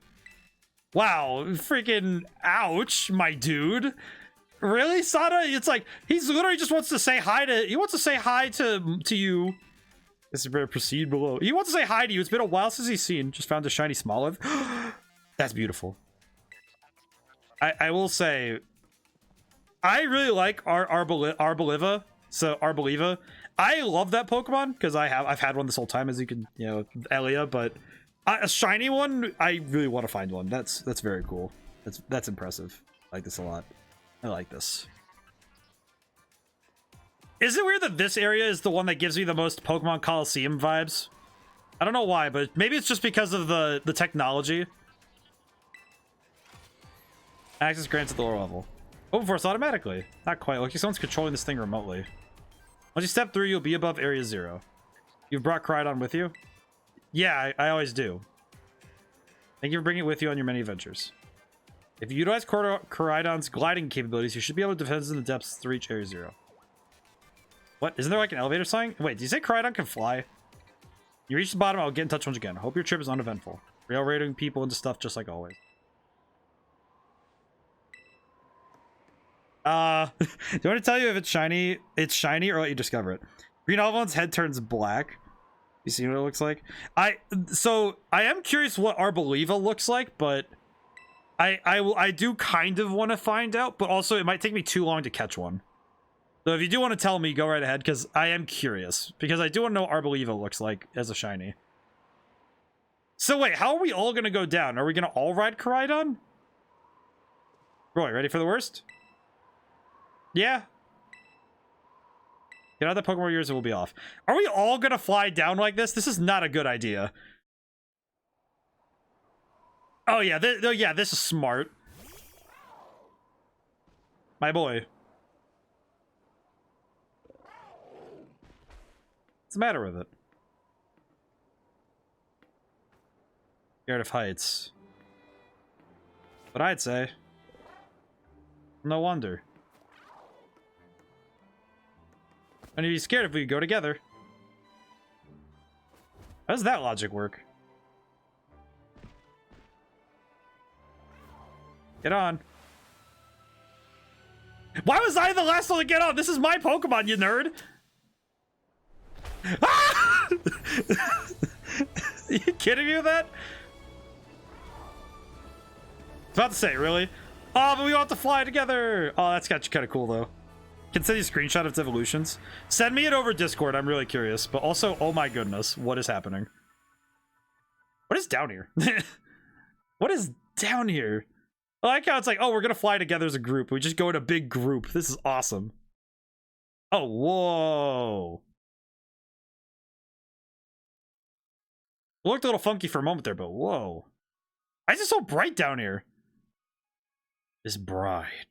Wow, freaking ouch, my dude. Really, Sada? It's like he's literally just wants to say hi to you. This is where proceed below. He wants to say hi to you. It's been a while since he's seen. Just found a shiny Smoliv. That's beautiful. I will say I really like Arboliva. So Arboliva. I love that Pokemon because I've had one this whole time, as you can, Elia, but a shiny one, I really want to find one. That's very cool. That's impressive. I like this a lot. I like this. Is it weird that this area is the one that gives me the most Pokemon Coliseum vibes? I don't know why, but maybe it's just because of the technology. Access grants at the lower level. Open force automatically. Not quite. Like someone's controlling this thing remotely. Once you step through, you'll be above Area 0. You've brought Koraidon with you? Yeah, I always do. Thank you for bringing it with you on your many adventures. If you utilize Koraidon's gliding capabilities, you should be able to defend in the depths to reach Area 0. What? Isn't there like an elevator sign? Wait, did you say Koraidon can fly? You reach the bottom, I'll get in touch once again. Hope your trip is uneventful. Railroading people into stuff just like always. Do you want to tell you if it's shiny? It's shiny or let you discover it. Green Alvon's head turns black. You see what it looks like? I am curious what Arboliva looks like, but I do kind of want to find out, but also it might take me too long to catch one. So if you do want to tell me, go right ahead, because I am curious. Because I do want to know what Arboliva looks like as a shiny. So wait, how are we all going to go down? Are we going to all ride Koraidon? Roy, ready for the worst? Yeah. Get out of the Pokemon years, it will be off. Are we all gonna fly down like this? This is not a good idea. Oh yeah, yeah, this is smart. My boy. What's the matter with it? Scared of heights. But I'd say. No wonder. And you'd be scared if we go together. How does that logic work? Get on. Why was I the last one to get on? This is my Pokemon, you nerd. Ah! Are you kidding me with that? I was about to say, really? Oh, but we want to fly together. Oh, that's kind of cool, though. Can send you a screenshot of its evolutions. Send me it over Discord. I'm really curious. But also, oh my goodness, what is happening? What is down here? What is down here? I like how it's like, oh, we're gonna fly together as a group. We just go in a big group. This is awesome. Oh, whoa. It looked a little funky for a moment there, but whoa. Why is it so bright down here? It's bright.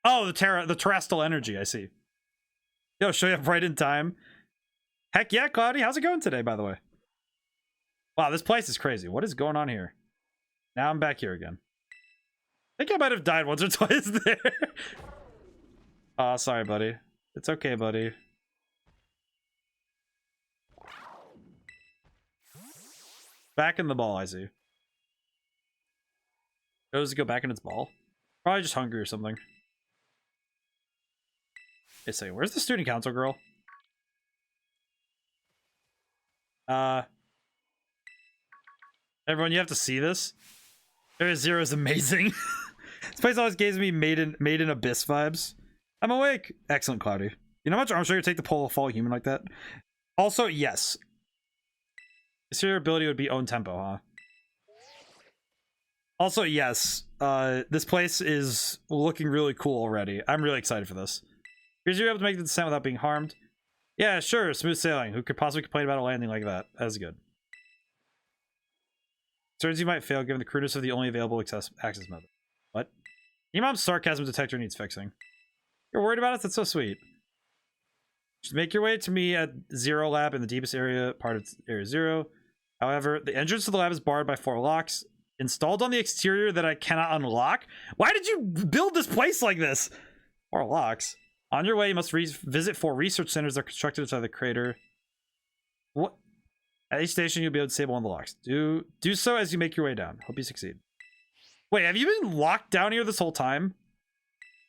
Oh, the terrestrial energy, I see. Yo, show you up right in time. Heck yeah, Cloudy. How's it going today, by the way? Wow, this place is crazy. What is going on here? Now I'm back here again. I think I might have died once or twice there. Oh, sorry, buddy. It's okay, buddy. Back in the ball, I see. Does it go back in its ball? Probably just hungry or something. Hey, say, where's the student council girl? Everyone, you have to see this. Area Zero is amazing. This place always gives me made in Abyss vibes. I'm awake. Excellent, Cloudy. You know how much armor you take to pull a fall human like that? Also, yes. This your ability would be own tempo, huh? Also, yes. This place is looking really cool already. I'm really excited for this. Here's you're able to make the descent without being harmed. Yeah, sure. Smooth sailing. Who could possibly complain about a landing like that? That's good. Concerns you might fail given the crudeness of the only available access method. What? Your mom's sarcasm detector needs fixing. You're worried about it? That's so sweet. Just make your way to me at Zero Lab in the deepest area, part of Area Zero. However, the entrance to the lab is barred by 4 locks, installed on the exterior that I cannot unlock. Why did you build this place like this? 4 locks. On your way, you must visit 4 research centers that are constructed inside the crater. What? At each station, you'll be able to disable one of the locks. Do so as you make your way down. Hope you succeed. Wait, have you been locked down here this whole time?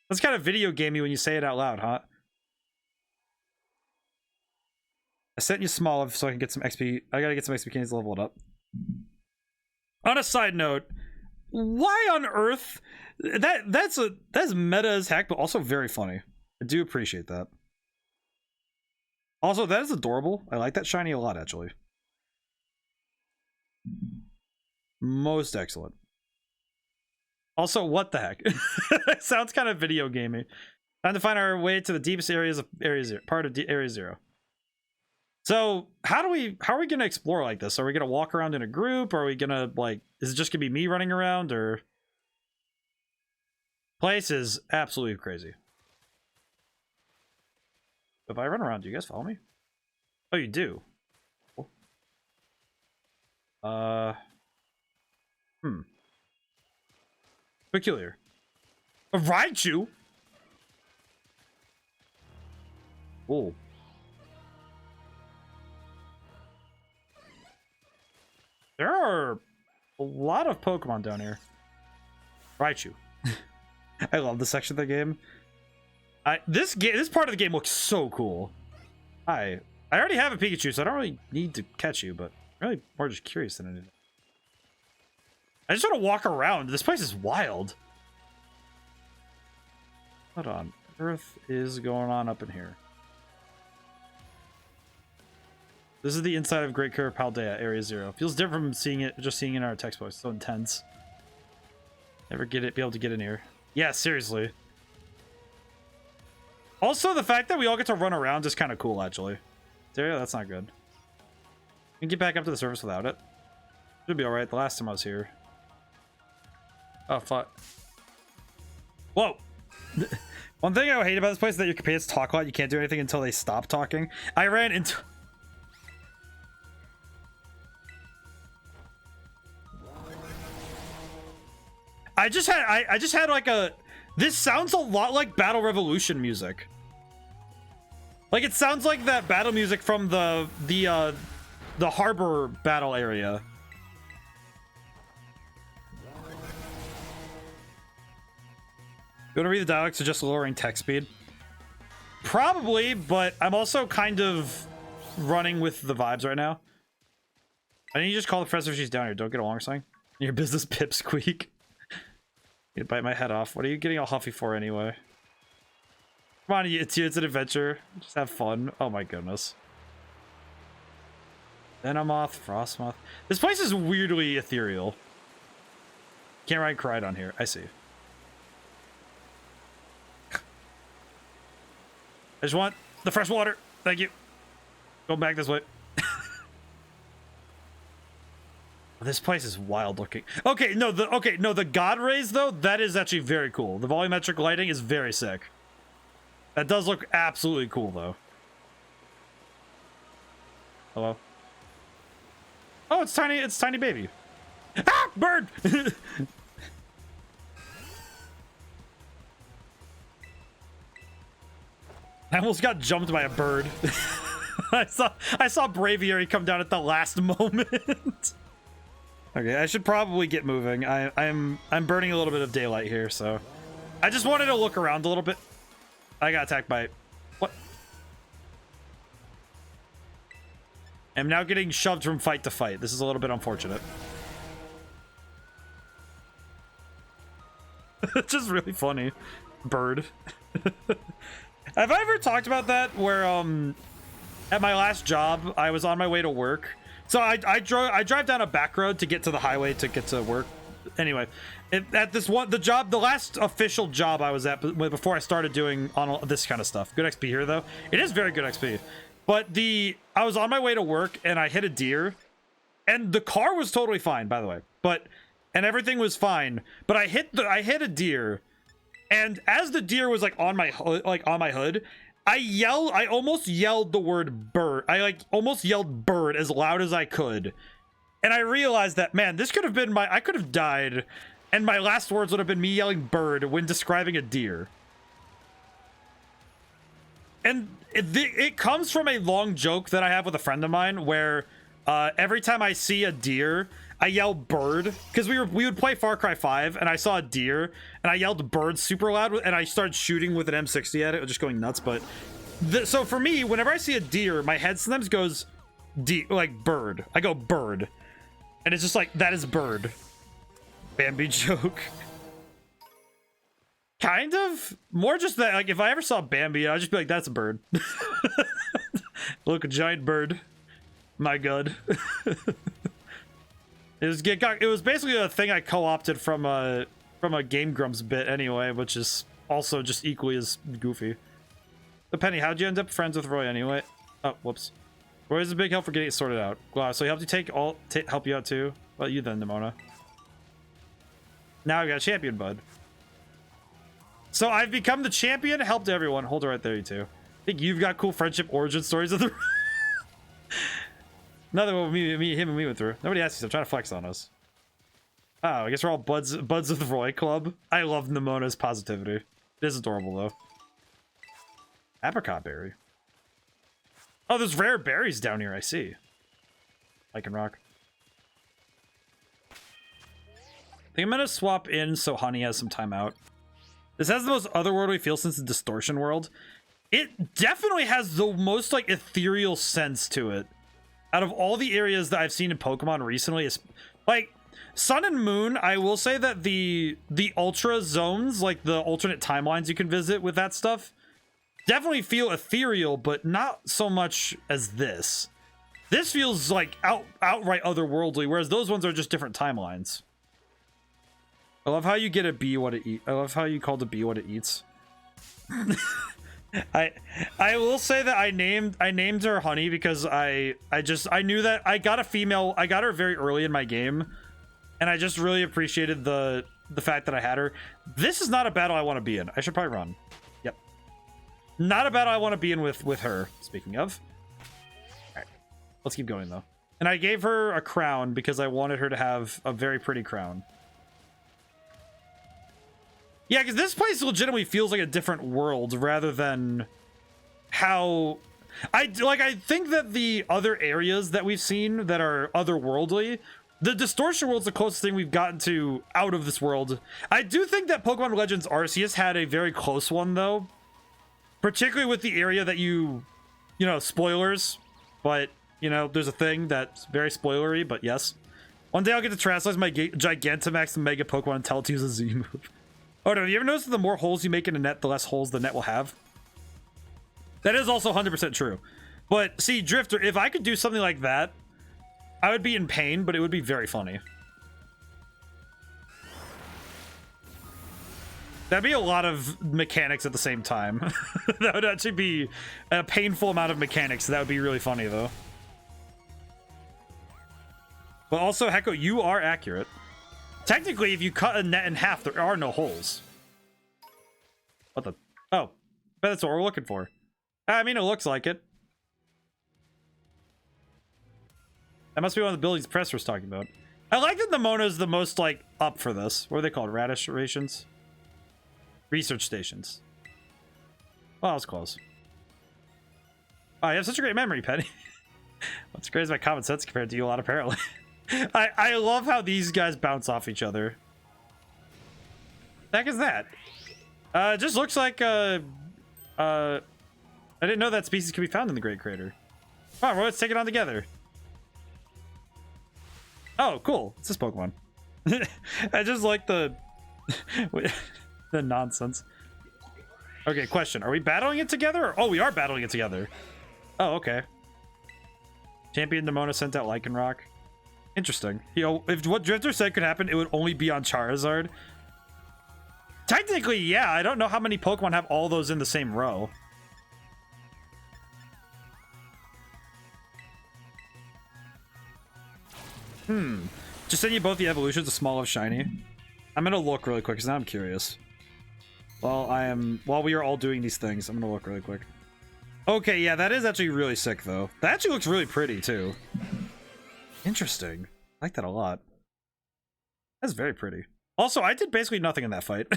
That's kind of video gamey when you say it out loud, huh? I sent you small so I can get some XP. I gotta get some XP cans to level it up. On a side note, why on earth? That's meta as heck, but also very funny. I do appreciate that. Also, that is adorable. I like that shiny a lot, actually. Most excellent. Also, what the heck? It sounds kind of video gamey. Time to find our way to the deepest areas of Area Zero, part of Area Zero. So, how are we gonna explore like this? Are we gonna walk around in a group? Or are we gonna, like, is it just gonna be me running around, or? Place is absolutely crazy. If I run around, do you guys follow me? Oh, you do? Cool. Peculiar. A Raichu? Oh. There are a lot of Pokemon down here. Raichu. I love this section of the game. This part of the game looks so cool. I already have a Pikachu, so I don't really need to catch you, but I'm really more just curious than anything. I just want to walk around. This place is wild. Hold on. Earth is going on up in here. This is the inside of Great Curve Paldea, Area Zero. Feels different from seeing it in our textbooks. So intense. Never be able to get in here. Yeah, seriously. Also, the fact that we all get to run around is kind of cool, actually. There, that's not good. We can get back up to the surface without it. Should be alright. The last time I was here. Oh, fuck. Whoa! One thing I hate about this place is that your companions talk a lot. You can't do anything until they stop talking. I ran into... I just had like a... This sounds a lot like Battle Revolution music. Like, it sounds like that battle music from the harbor battle area. You want to read the dialogue, so just lowering text speed? Probably, but I'm also kind of running with the vibes right now. I need you just call the professor if she's down here. Don't get along or something. Your business pipsqueak. You bite my head off. What are you getting all huffy for anyway? Come on, it's an adventure. Just have fun. Oh my goodness. Venomoth, Frostmoth. This place is weirdly ethereal. Can't ride Cride on here. I see. I just want the fresh water. Thank you. Go back this way. This place is wild looking. Okay, no, the God Rays though, that is actually very cool. The volumetric lighting is very sick. That does look absolutely cool though. Hello? Oh, it's tiny baby. Ah, bird! I almost got jumped by a bird. I saw Braviary come down at the last moment. Okay, I should probably get moving. I'm burning a little bit of daylight here, so I just wanted to look around a little bit. I got attacked by what? I'm now getting shoved from fight to fight. This is a little bit unfortunate. It's just really funny. Bird. Have I ever talked about that where at my last job I was on my way to work, so I drive down a back road to get to the highway to get to work. Anyway, at this one, the last official job I was at before I started doing on this kind of stuff. Good XP here though. It is very good XP. But I was on my way to work and I hit a deer, and the car was totally fine, by the way. And everything was fine. But I hit a deer, and as the deer was like on my hood, I almost yelled the word bird. I almost yelled bird as loud as I could. And I realized that, man, this could have been I could have died, and my last words would have been me yelling bird when describing a deer. And it comes from a long joke that I have with a friend of mine where every time I see a deer, I yell bird, because we would play Far Cry 5 and I saw a deer and I yelled bird super loud and I started shooting with an M60 at it, just going nuts. But so for me, whenever I see a deer, my head sometimes goes like bird. I go bird, and it's just like, that is bird. Bambi joke. Kind of more just that, like, if I ever saw Bambi, I'd just be like, that's a bird. Look, a giant bird. My god. It was basically a thing I co-opted from a Game Grumps bit anyway, which is also just equally as goofy. The Penny, how'd you end up friends with Roy anyway? Oh, whoops. Roy is a big help for getting it sorted out. Wow, so he helped you help you out too? Well, you then, Nimona. Now I got a champion, bud. So I've become the champion, helped everyone. Hold it right there, you two. I think you've got cool friendship origin stories of the... Another one him and me went through. Nobody asked you, so I'm trying to flex on us. Oh, I guess we're all buds of the Roy Club. I love Nimona's positivity. It is adorable, though. Apricot berry. Oh, there's rare berries down here, I see. I can rock. I think I'm gonna swap in so Honey has some time out. This has the most otherworldly feel since the Distortion world. It definitely has the most, like, ethereal sense to it. Out of all the areas that I've seen in Pokemon recently, is like Sun and Moon. I will say that the Ultra zones, like the alternate timelines you can visit with that stuff, definitely feel ethereal, but not so much as this. This feels like outright otherworldly, whereas those ones are just different timelines. I love how you get a bee what it eats. I love how you called a bee what it eats. I will say that I named her Honey because I knew that I got her very early in my game, and I just really appreciated the fact that I had her. This is not a battle I want to be in. I should probably run. Yep. Not a battle I want to be in with her, speaking of. Alright. Let's keep going though. And I gave her a crown because I wanted her to have a very pretty crown. Yeah, because this place legitimately feels like a different world rather than how... I think that the other areas that we've seen that are otherworldly, the Distortion world's the closest thing we've gotten to out of this world. I do think that Pokemon Legends Arceus had a very close one, though. Particularly with the area that you know, spoilers. But, you know, there's a thing that's very spoilery, but yes. One day I'll get to translate my Gigantamax and Mega Pokemon and tell it to use a Z move. Oh, no, have you ever noticed that the more holes you make in a net, the less holes the net will have? That is also 100% true. But, see, Drifter, if I could do something like that, I would be in pain, but it would be very funny. That'd be a lot of mechanics at the same time. That would actually be a painful amount of mechanics. That would be really funny, though. But also, Hecko, you are accurate. Technically, if you cut a net in half, there are no holes. What the? Oh, but that's what we're looking for. I mean, it looks like it. That must be one of the buildings the press was talking about. I like that Nimona is the most, like, up for this. What are they called? Radish rations? Research stations. Well, that was close. Oh, you have such a great memory, Penny. What's great is my common sense compared to you a lot, apparently. I love how these guys bounce off each other. The heck is that? It just looks like I didn't know that species could be found in the Great Crater. Come on, let's take it on together. Oh, cool. It's this Pokemon. I just like the The nonsense. Okay, question. Are we battling it together? Oh, we are battling it together. Oh, okay. Champion Nemona sent out Lycanroc. Interesting. You know, if what Drifter said could happen, it would only be on Charizard. Technically, yeah. I don't know how many Pokemon have all those in the same row. Just send you both the evolutions, the small of shiny. I'm gonna look really quick because now I'm curious. While we are all doing these things, I'm gonna look really quick. Okay, yeah, that is actually really sick though. That actually looks really pretty too. Interesting. I like that a lot. That's very pretty. Also, I did basically nothing in that fight.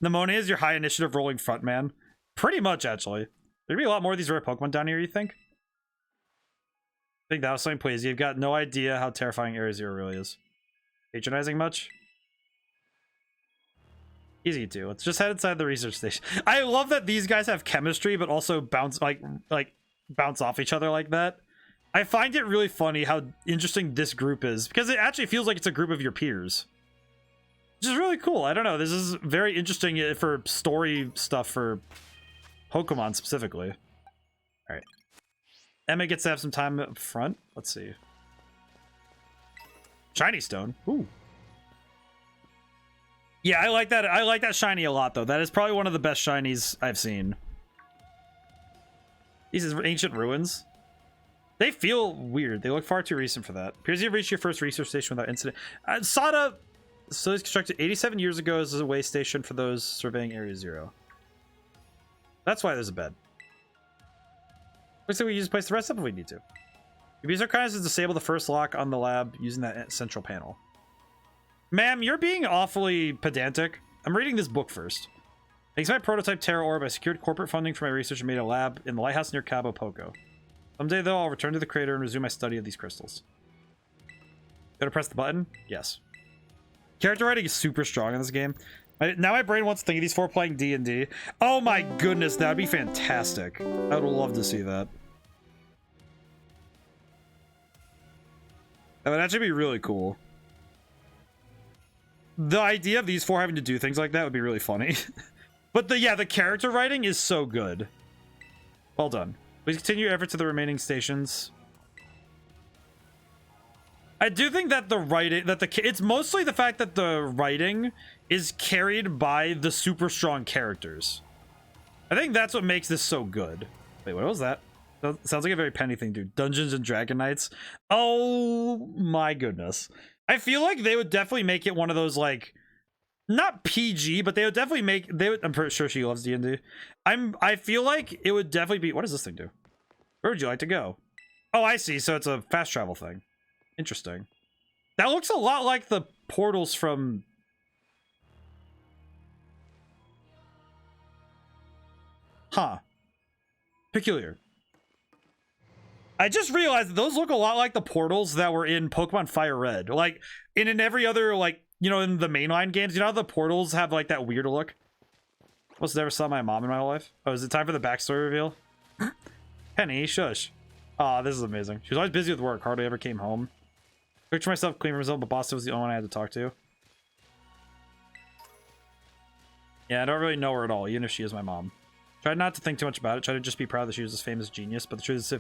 Nemona is your high initiative rolling frontman. Pretty much, actually. There'd be a lot more of these rare Pokemon down here, you think? I think that was something, please. You've got no idea how terrifying Area Zero really is. Patronizing much? Easy to. Let's just head inside the research station. I love that these guys have chemistry, but also bounce off each other like that. I find it really funny how interesting this group is, because it actually feels like it's a group of your peers. Which is really cool. I don't know. This is very interesting for story stuff for Pokemon specifically. All right. Emma gets to have some time up front. Let's see. Shiny Stone. Ooh. Yeah, I like that. I like that shiny a lot, though. That is probably one of the best shinies I've seen. These are ancient ruins. They feel weird. They look far too recent for that. Appears you've reached your first research station without incident. Sada so it's constructed 87 years ago as a way station for those surveying Area Zero. That's why there's a bed. Looks like we use place the rest up if we need to. Use our kindness to disable the first lock on the lab using that central panel. Ma'am, you're being awfully pedantic. I'm reading this book first. Thanks to my prototype Terra Orb, I secured corporate funding for my research and made a lab in the lighthouse near Cabo Poco. Someday, though, I'll return to the crater and resume my study of these crystals. Gotta press the button? Yes. Character writing is super strong in this game. Now my brain wants to think of these four playing D&D. Oh my goodness, that'd be fantastic. I would love to see that. That would actually be really cool. The idea of these four having to do things like that would be really funny. But the character writing is so good. Well done. Please continue your efforts to the remaining stations. I do think that the writing, it's mostly the fact that the writing is carried by the super strong characters. I think that's what makes this so good. Wait, what was that? That sounds like a very Penny thing, dude. Dungeons and Dragon Knights. Oh my goodness. I feel like they would definitely make it one of those, like, not PG, but they would definitely make, I'm pretty sure she loves D&D. I feel like it would definitely be, what does this thing do? Where would you like to go? Oh, I see. So it's a fast travel thing. Interesting. That looks a lot like the portals from... Huh. Peculiar. I just realized that those look a lot like the portals that were in Pokemon Fire Red. Like, in every other, like, you know, in the mainline games, you know how the portals have, like, that weird look? Almost never saw my mom in my whole life. Oh, is it time for the backstory reveal? Penny, shush. Aw, this is amazing. She was always busy with work, hardly ever came home. Picture myself clean myself, but Boston was the only one I had to talk to. Yeah, I don't really know her at all, even if she is my mom. Tried not to think too much about it. Tried to just be proud that she was this famous genius, but the truth is,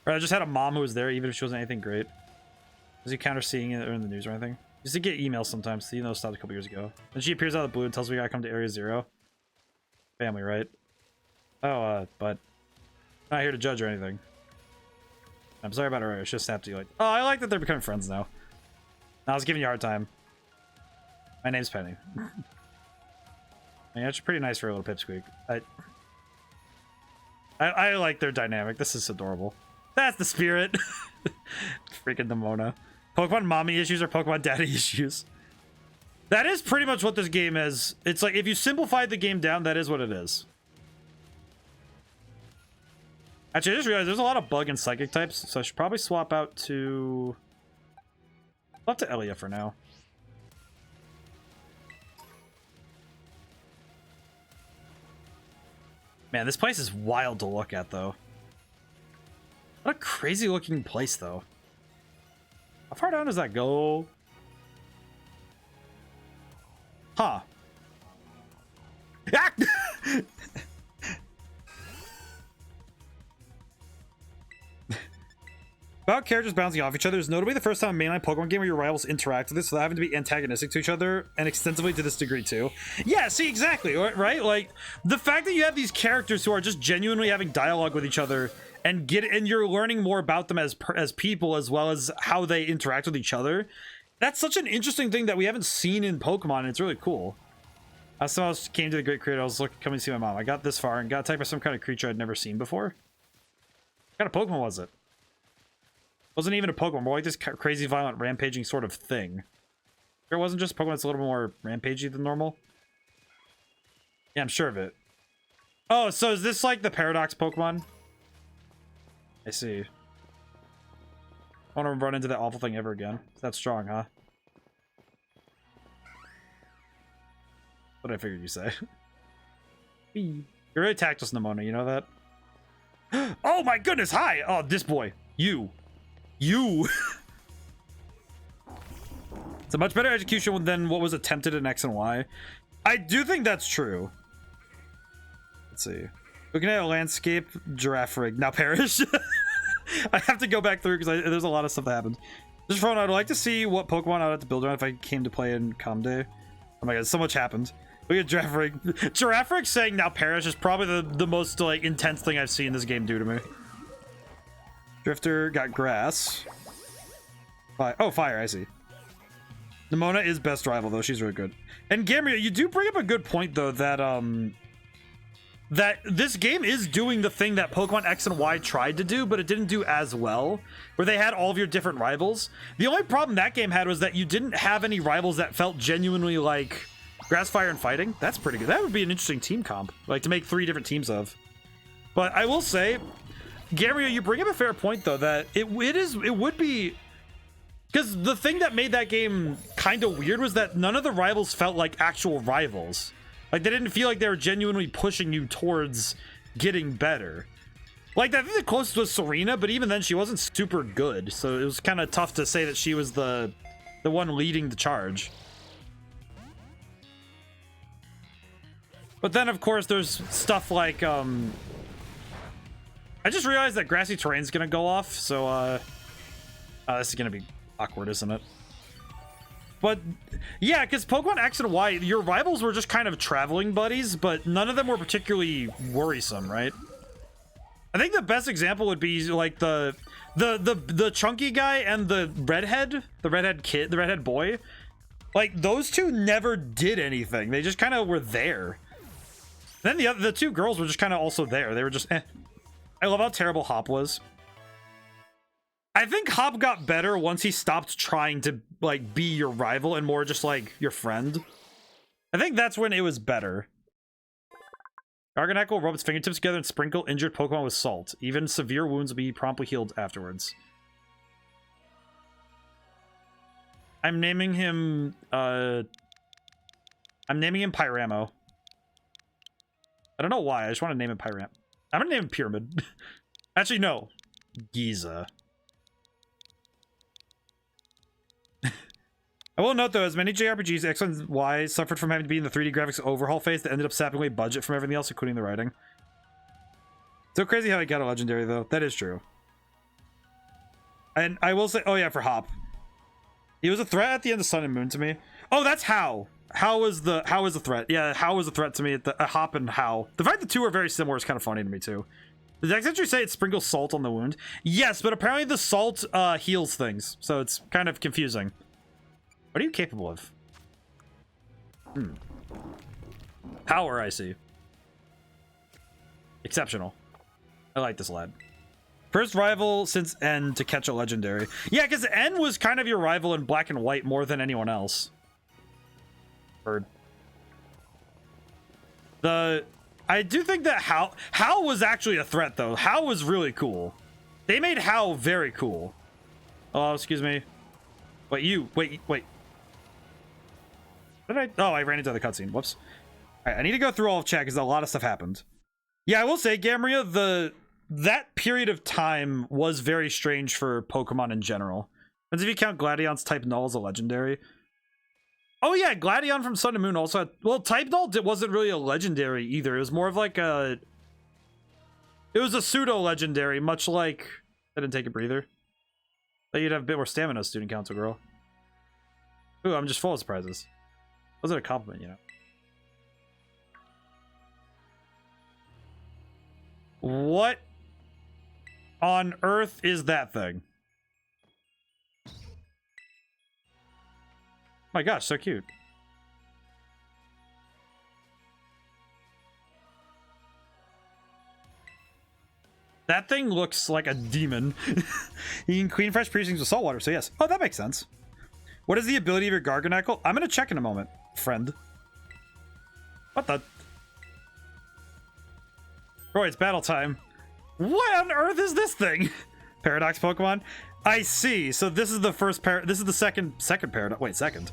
I just had a mom who was there, even if she wasn't anything great. Was he counter seeing it or in the news or anything? Used to get emails sometimes, even though it stopped a couple years ago. And she appears out of the blue and tells me I gotta come to Area Zero. Family, right? Oh, but not here to judge or anything. I'm sorry about her. I should snapped to you like, oh, I like that they're becoming friends now. I was giving you a hard time. My name's Penny. I mean, it's pretty nice for a little pipsqueak. I like their dynamic. This is adorable. That's the spirit. Freaking Nemona. Pokemon mommy issues or Pokemon daddy issues. That is pretty much what this game is. It's like, if you simplified the game down, that is what it is. Actually, I just realized there's a lot of bug and psychic types, so I should probably swap out to... Up to Elia for now. Man, this place is wild to look at, though. What a crazy looking place, though. How far down does that go? Huh. About characters bouncing off each other is notably the first time in a mainline Pokemon game where your rivals interact with this without having to be antagonistic to each other, and extensively to this degree too. Yeah, see, exactly, right? Like, the fact that you have these characters who are just genuinely having dialogue with each other and you're learning more about them as people as well as how they interact with each other. That's such an interesting thing that we haven't seen in Pokemon, and it's really cool. Someone else came to the Great Creator. I was coming to see my mom. I got this far and got attacked by some kind of creature I'd never seen before. What kind of Pokemon was it? Wasn't even a Pokemon, more like this crazy violent rampaging sort of thing. It wasn't just Pokemon that's a little more rampagey than normal. Yeah, I'm sure of it. Oh, so is this like the Paradox Pokemon? I see. I want to run into that awful thing ever again. That's strong, huh? What did I figure you say? You're really tactless, Nemona, you know that? Oh my goodness, hi! Oh, this boy. You. It's a much better execution than what was attempted in X and Y. I do think that's true. Let's see. Looking at a landscape, giraffe rig. Now perish. I have to go back through because there's a lot of stuff that happened. Just for fun, I'd like to see what Pokemon I'd have to build around if I came to play in Comday. Oh my god, so much happened. Look at Giraffe Rig. Giraffe Rig saying now perish is probably the most like intense thing I've seen this game do to me. Drifter got grass. Oh, fire, I see. Nemona is best rival though, she's really good. And Gamria, you do bring up a good point though, that that this game is doing the thing that Pokemon X and Y tried to do, but it didn't do as well, where they had all of your different rivals. The only problem that game had was that you didn't have any rivals that felt genuinely like Grass, Fire, and Fighting. That's pretty good. That would be an interesting team comp, like to make 3 different teams of. But I will say, Gamria, you bring up a fair point though, that it would be, because the thing that made that game kind of weird was that none of the rivals felt like actual rivals. Like, they didn't feel like they were genuinely pushing you towards getting better. Like, I think the closest was Serena, but even then she wasn't super good. So it was kind of tough to say that she was the one leading the charge. But then, of course, there's stuff like, I just realized that grassy terrain's gonna go off, so, this is gonna be awkward, isn't it? But, yeah, because Pokemon X and Y, your rivals were just kind of traveling buddies, but none of them were particularly worrisome, right? I think the best example would be, like, the chunky guy and the redhead boy. Like, those two never did anything. They just kind of were there. Then the 2 girls were just kind of also there. They were just, eh. I love how terrible Hop was. I think Hop got better once he stopped trying to, like, be your rival and more just, like, your friend. I think that's when it was better. Garganacl will rub its fingertips together and sprinkle injured Pokemon with salt. Even severe wounds will be promptly healed afterwards. I'm naming him Pyramo. I don't know why, I just want to name him Pyram. I'm gonna name him Pyramid. Actually, no. Giza. I will note though, as many JRPGs, X and Y suffered from having to be in the 3D graphics overhaul phase that ended up sapping away budget from everything else, including the writing. So crazy how he got a legendary though. That is true. And I will say, oh yeah, for Hop. He was a threat at the end of Sun and Moon to me. Oh, that's How. How was the threat? Yeah, How was a threat to me at the Hop and How. The fact the 2 are very similar is kind of funny to me too. Did the next entry say it sprinkles salt on the wound? Yes, but apparently the salt heals things, so it's kind of confusing. What are you capable of? Power, I see. Exceptional. I like this lad. First rival since N to catch a legendary. Yeah, because N was kind of your rival in Black and White more than anyone else. Bird. I do think that How was actually a threat, though. How was really cool. They made How very cool. Oh, excuse me. Wait. Oh, I ran into the cutscene. Whoops. All right, I need to go through all of chat because a lot of stuff happened. Yeah, I will say, Gamria, that period of time was very strange for Pokemon in general. And if you count Gladion's Type Null as a legendary. Oh yeah, Gladion from Sun and Moon also had... Well, Type Null wasn't really a legendary either. It was more of like a... It was a pseudo-legendary, much like... I didn't take a breather. Thought you'd have a bit more stamina, student council girl. Ooh, I'm just full of surprises. Wasn't a compliment, you know. What on earth is that thing? My gosh, so cute. That thing looks like a demon. You can clean fresh precincts with salt water, so yes. Oh, that makes sense. What is the ability of your Garganackle? I'm gonna check in a moment, friend. What the? Oh, it's battle time. What on earth is this thing? Paradox Pokemon? I see. So this is the first this is the second paradox. Wait, second.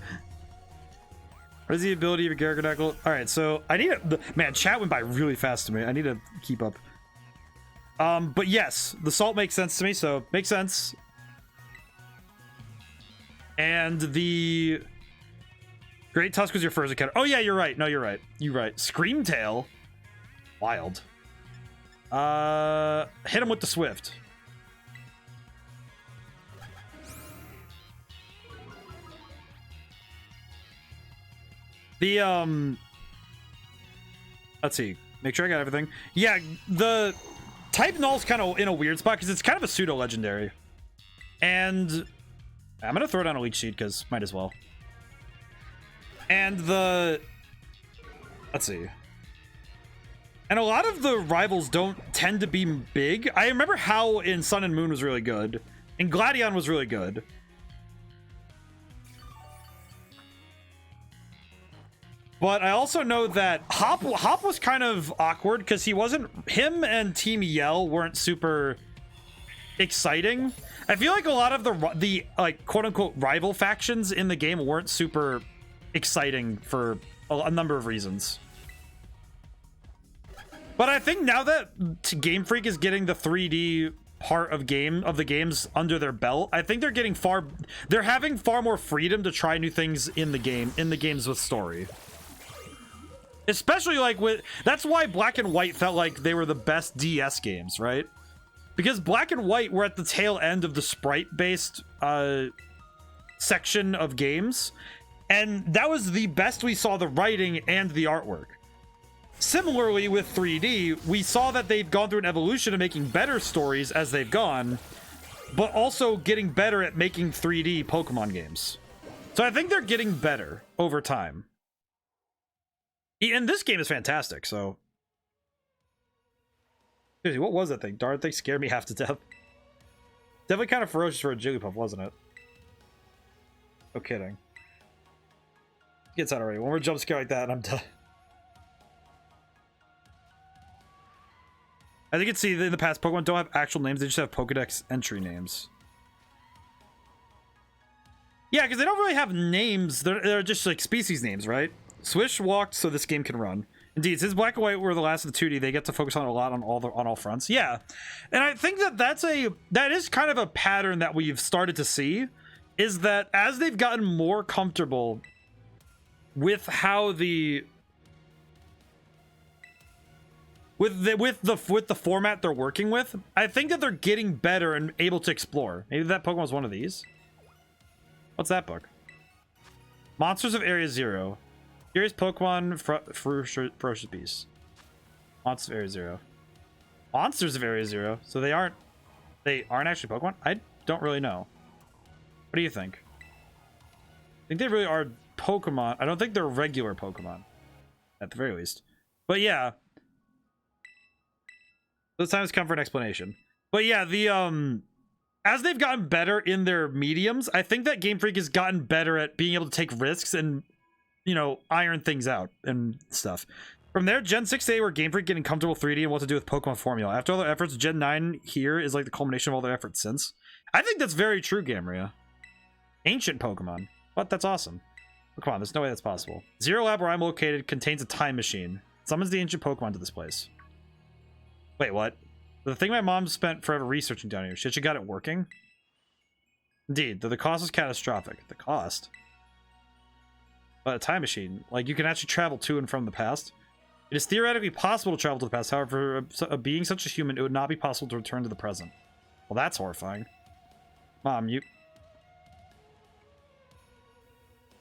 What is the ability of your Garganackle? All right, so I need to... Man, chat went by really fast to me. I need to keep up. But yes, the salt makes sense to me, so makes sense. And the Great Tusk was your first encounter. Oh yeah, you're right. No, you're right. You're right. Screamtail. Wild. Hit him with the Swift. The let's see. Make sure I got everything. Yeah, the Type Null's kind of in a weird spot because it's kind of a pseudo legendary. And I'm gonna throw it on a leech sheet because might as well. And the let's see. And a lot of the rivals don't tend to be big. I remember how in Sun and Moon was really good, and Gladion was really good. But I also know that Hop was kind of awkward because him and Team Yell weren't super exciting. I feel like a lot of the like quote unquote rival factions in the game weren't super exciting for a number of reasons. But I think now that Game Freak is getting the 3D part of the games under their belt, I think they're having far more freedom to try new things in the games with story. Especially like that's why Black and White felt like they were the best DS games, right? Because Black and White were at the tail end of the sprite-based section of games, and that was the best we saw the writing and the artwork. Similarly with 3D, we saw that they've gone through an evolution of making better stories as they've gone, but also getting better at making 3D Pokemon games. So I think they're getting better over time. And this game is fantastic, so... Seriously, what was that thing? Darn thing scared me half to death. Definitely kind of ferocious for a Jigglypuff, wasn't it? No kidding. Gets out already. One more jump scare like that and I'm done. As you can see, in the past, Pokemon don't have actual names, they just have Pokedex entry names. Yeah, because they don't really have names, they're just like species names, right? Swish walked so this game can run. Indeed, since Black and White were the last of the 2D, they get to focus on a lot on all fronts. Yeah, and I think that is kind of a pattern that we've started to see, is that as they've gotten more comfortable with how the with the format they're working with, I think that they're getting better and able to explore. Maybe that Pokemon was one of these. What's that book? Monsters of Area Zero. Curious Pokemon, Ferocious Beasts. Monsters of Area Zero. Monsters of Area Zero. So they aren't actually Pokemon? I don't really know. What do you think? I think they really are Pokemon. I don't think they're regular Pokemon. At the very least. But yeah. Those times come for an explanation. But yeah, the as they've gotten better in their mediums, I think that Game Freak has gotten better at being able to take risks and, you know, iron things out and stuff. From there, Gen 6A were Game Freak getting comfortable 3D and what to do with Pokemon formula. After all their efforts, Gen 9 here is like the culmination of all their efforts since. I think that's very true, Gamria. Ancient Pokemon. What? That's awesome. Oh, come on, there's no way that's possible. Zero Lab, where I'm located, contains a time machine. Summons the ancient Pokemon to this place. Wait, what? The thing my mom spent forever researching down here. Shit, she got it working? Indeed, though the cost is catastrophic. The cost? But a time machine. Like, you can actually travel to and from the past. It is theoretically possible to travel to the past. However, being such a human, it would not be possible to return to the present. Well, that's horrifying. Mom, you...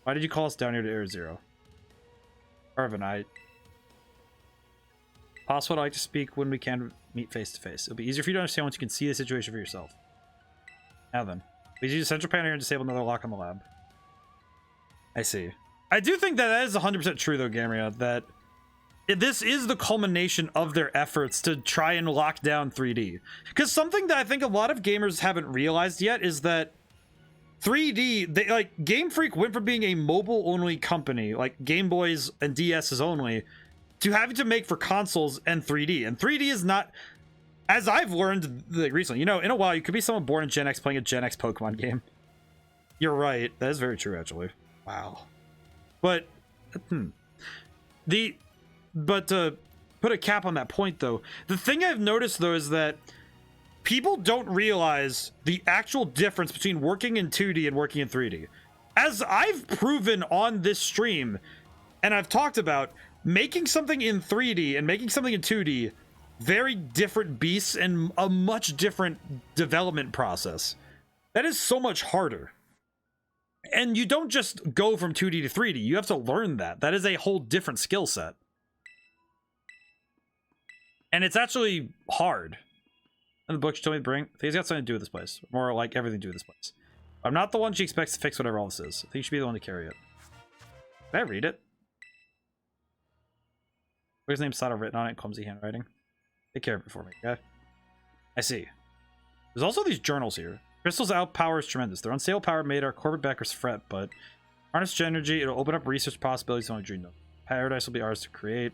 Why did you call us down here to Area Zero? Irvin, Possible, I'd like to speak when we can meet face to face. It'll be easier for you to understand once you can see the situation for yourself. Now then, please use the central panel here and disable another lock on the lab. I see. I do think that is 100% true, though, Gamria, that this is the culmination of their efforts to try and lock down 3D. Because something that I think a lot of gamers haven't realized yet is that 3D, like, Game Freak went from being a mobile-only company, like Game Boys and DS's only, to having to make for consoles and 3D. And 3D is not, as I've learned like, recently, you know, in a while, you could be someone born in Gen X playing a Gen X Pokemon game. You're right. That is very true, actually. Wow. But, but to put a cap on that point, though, the thing I've noticed, though, is that people don't realize the actual difference between working in 2D and working in 3D. As I've proven on this stream, and I've talked about, making something in 3D and making something in 2D, very different beasts and a much different development process. That is so much harder. And you don't just go from 2D to 3D. You have to learn that. That is a whole different skill set. And it's actually hard. And the book she told me to bring, I think it's got something to do with this place. More like everything to do with this place. I'm not the one she expects to fix whatever all this is. I think you should be the one to carry it. Can I read it? His name's Sato written on it in clumsy handwriting. Take care of it for me, okay? I see. There's also these journals here. Crystal's outpower is tremendous. Their unstable power made our corporate backers fret, but harness energy, it'll open up research possibilities only dreamed of. Paradise will be ours to create.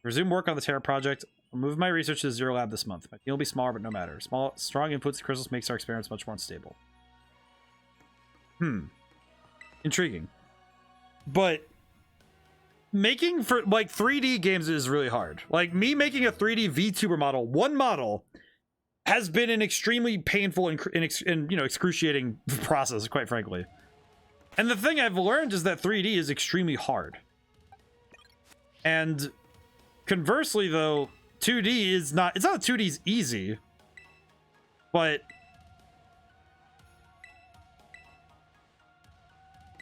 Resume work on the Terra project. I'll move my research to the Zero Lab this month. My team will be smaller, but no matter. Strong inputs to crystals makes our experiments much more unstable. Intriguing. But making for like 3D games is really hard. Like me making a 3D VTuber model, one model, has been an extremely painful and you know, excruciating process, quite frankly. And the thing I've learned is that 3D is extremely hard. And conversely, though, 2D is not. It's not that 2D is easy, but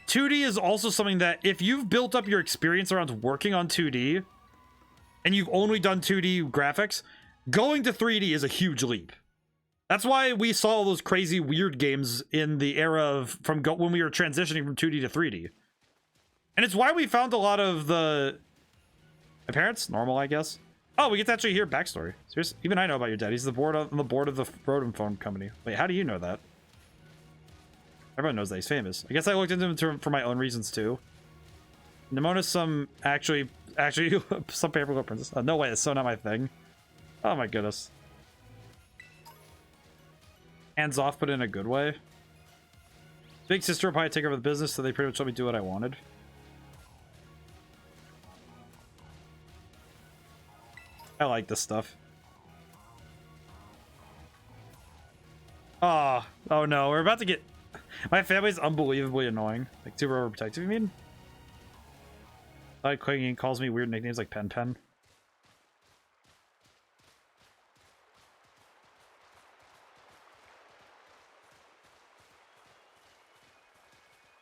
2D is also something that if you've built up your experience around working on 2D and you've only done 2D graphics, going to 3D is a huge leap. That's why we saw all those crazy weird games in the era of when we were transitioning from 2D to 3D. And it's why we found a lot of my parents, normal, I guess. Oh, we get to actually hear backstory. Seriously, even I know about your dad. He's on the board of the RODaM phone company. Wait, how do you know that? Everyone knows that he's famous. I guess I looked into him for my own reasons too. Nemona's actually some paperclip princess. Oh, no way, that's so not my thing. Oh my goodness. Hands off, but in a good way. Big sister will probably take over the business, so they pretty much let me do what I wanted. I like this stuff. Oh no, we're about to get... My family's unbelievably annoying. Like, super overprotective, you mean? Like, clinging calls me weird nicknames like Pen Pen.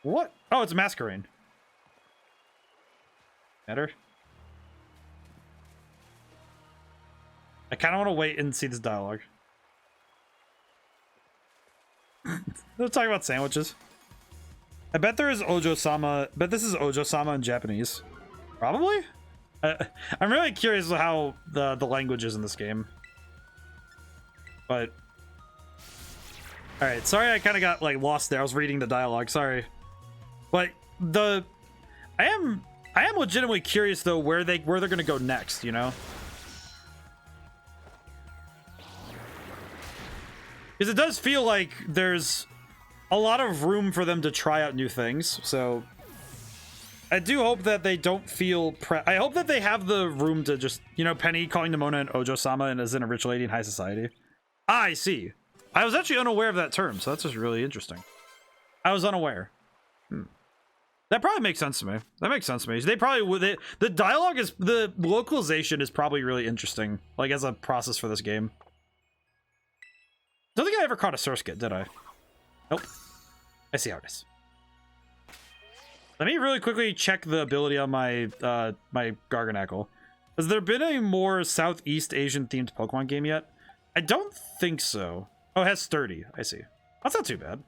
What? Oh, it's Masquerain. Better? I kind of want to wait and see this dialogue. They're talking about sandwiches. I bet there is Ojo-sama. Bet this is Ojo-sama in Japanese. Probably? I'm really curious how the language is in this game. But... Alright, sorry I kind of got like lost there. I was reading the dialogue, sorry. But I am legitimately curious though where they're gonna go next, you know? Because it does feel like there's a lot of room for them to try out new things, so I do hope that they don't feel I hope that they have the room to just, you know, Penny calling Nemona and Ojo-sama and as in a rich lady in high society. Ah, I see. I was actually unaware of that term, so that's just really interesting. I was unaware. That probably makes sense to me. That makes sense to me. They probably would. The dialogue is, the localization is probably really interesting, like as a process for this game. Don't think I ever caught a Surskit, did I? Nope. I see how it is. Let me really quickly check the ability on my my Garganacl. Has there been a more Southeast Asian themed Pokemon game yet? I don't think so. Oh, it has Sturdy. I see. That's not too bad.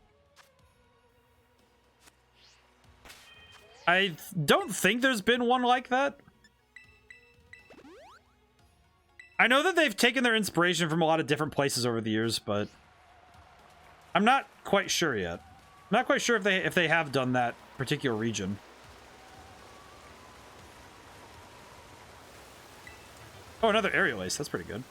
I don't think there's been one like that. I know that they've taken their inspiration from a lot of different places over the years, but I'm not quite sure yet. I'm not quite sure if they have done that particular region. Oh, another aerial ace. That's pretty good.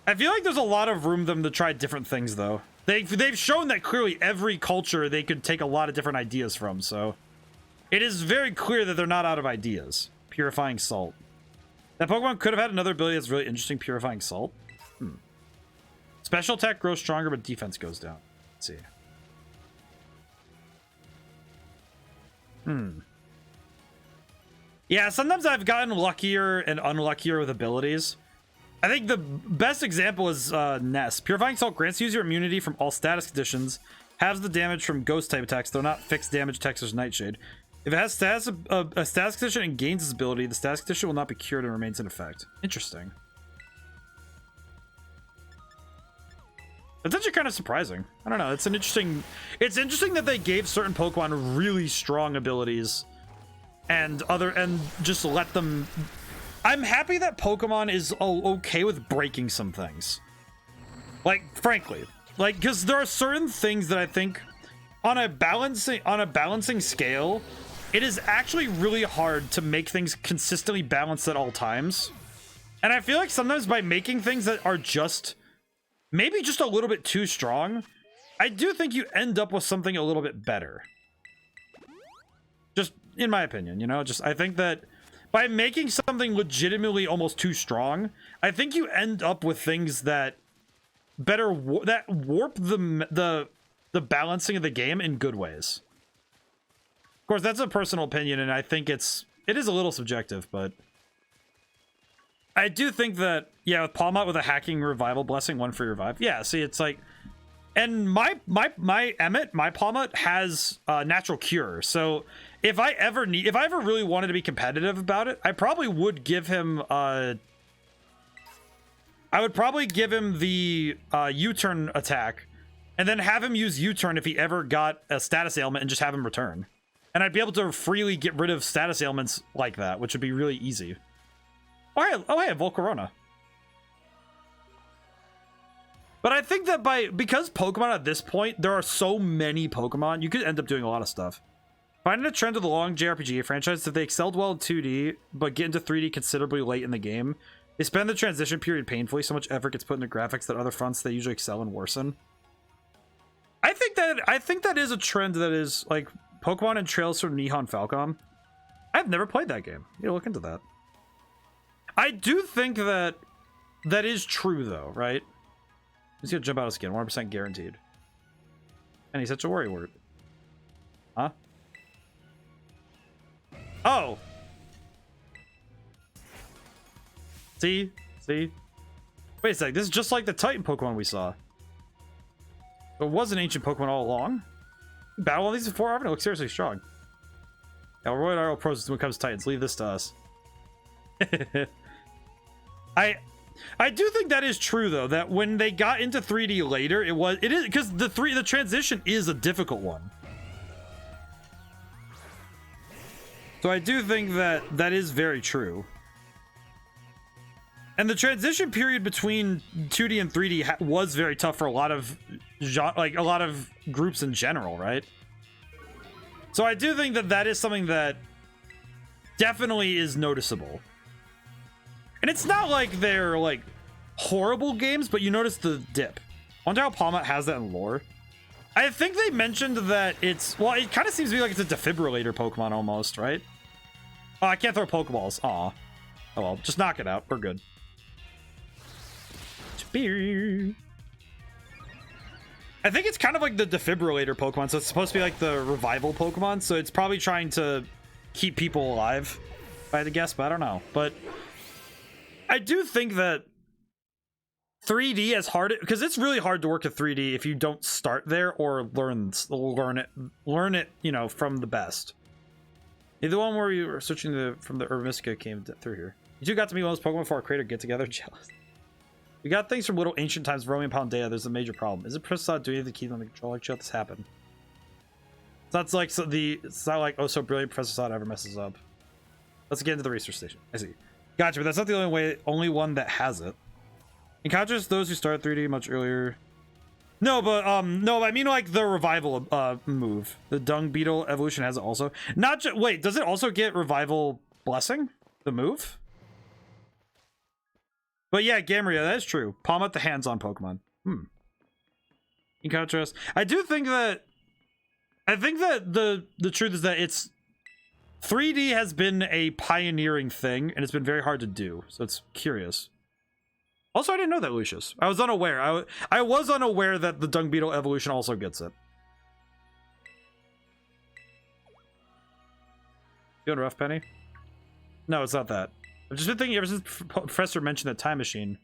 I feel like there's a lot of room for them to try different things, though. They've shown that clearly every culture they could take a lot of different ideas from, so it is very clear that they're not out of ideas. Purifying Salt. That Pokemon could have had another ability that's really interesting. Purifying Salt. Special attack grows stronger, but defense goes down. Let's see. Yeah, sometimes I've gotten luckier and unluckier with abilities. I think the best example is Ness. Purifying Salt grants user immunity from all status conditions, halves the damage from ghost type attacks, though not fixed damage attacks or Nightshade. If it has status, a status condition and gains its ability, the status condition will not be cured and remains in effect. Interesting. That's actually kind of surprising. I don't know. It's interesting that they gave certain Pokemon really strong abilities and just let them. I'm happy that Pokemon is okay with breaking some things. Like, frankly, like, because there are certain things that I think on a balancing scale, it is actually really hard to make things consistently balanced at all times. And I feel like sometimes by making things that are just maybe just a little bit too strong, I do think you end up with something a little bit better. Just in my opinion, you know, I think that by making something legitimately almost too strong, I think you end up with things that warp the balancing of the game in good ways. Of course, that's a personal opinion, and I think it is a little subjective, but I do think that, yeah, with Palmot with a hacking revival blessing, 1 free revive. Yeah, see, it's like, and my Emmet, my Palmot has natural cure. So if I ever really wanted to be competitive about it, I probably would give him I would probably give him the U-turn attack and then have him use U-turn if he ever got a status ailment and just have him return. And I'd be able to freely get rid of status ailments like that, which would be really easy. Oh, hey, Volcarona. But I think that because Pokemon at this point, there are so many Pokemon, you could end up doing a lot of stuff. Finding a trend of the long JRPG franchise that they excelled well in 2D, but get into 3D considerably late in the game. They spend the transition period painfully, so much effort gets put into graphics that other fronts they usually excel and worsen. I think that is a trend that is like Pokemon and Trails from Nihon Falcom. I've never played that game. You look into that. I do think that is true though, right? He's gonna jump out of skin, 100% guaranteed. And he's such a worrywart. Huh? Oh! See? Wait a sec, this is just like the Titan Pokemon we saw. It was an ancient Pokemon all along. Battle all these before, Arvin? It looks seriously strong. Yeah, we're Royal Arrow pros when it comes to Titans. Leave this to us. I do think that is true though, that when they got into 3D later, it is because the transition is a difficult one. So I do think that is very true. And the transition period between 2D and 3D was very tough for a lot of groups in general, right? So I do think that is something that definitely is noticeable. And it's not like they're like horrible games, but you notice the dip. I wonder how Palmot has that in lore. I think they mentioned that it kind of seems to be like it's a defibrillator Pokemon almost, right? Oh, I can't throw Pokeballs. Aw. Oh well, just knock it out. We're good. I think it's kind of like the defibrillator Pokemon, so it's supposed to be like the revival Pokemon, so it's probably trying to keep people alive, if I had to guess, but I don't know. But I do think that 3D as hard, because it's really hard to work at 3D if you don't start there or learn it, you know, from the best. The one where you were switching from the Urban Mystica came through here. You two got to meet one of those Pokemon for our creator get together. Jealous. We got things from little ancient times, Roman Paldea. There's a major problem. Is it Priscilla doing anything to keep on the control? Like, let this happen. It's not like it's not like oh so brilliant Professor Sod ever messes up. Let's get into the research station. I see. Gotcha, but that's not the only one that has it. In contrast, those who started 3D much earlier. No, but no, I mean like the revival move. The Dung Beetle evolution has it also. Not just wait, does it also get revival blessing? The move? But yeah, Gamria, that is true. Palm up the hands-on Pokemon. In contrast, I think that the truth is that it's 3D has been a pioneering thing, and it's been very hard to do. So it's curious. Also, I didn't know that, Lucius. I was unaware. I was unaware that the Dung Beetle evolution also gets it. Feeling rough, Penny? No, it's not that. I've just been thinking ever since Professor mentioned that time machine.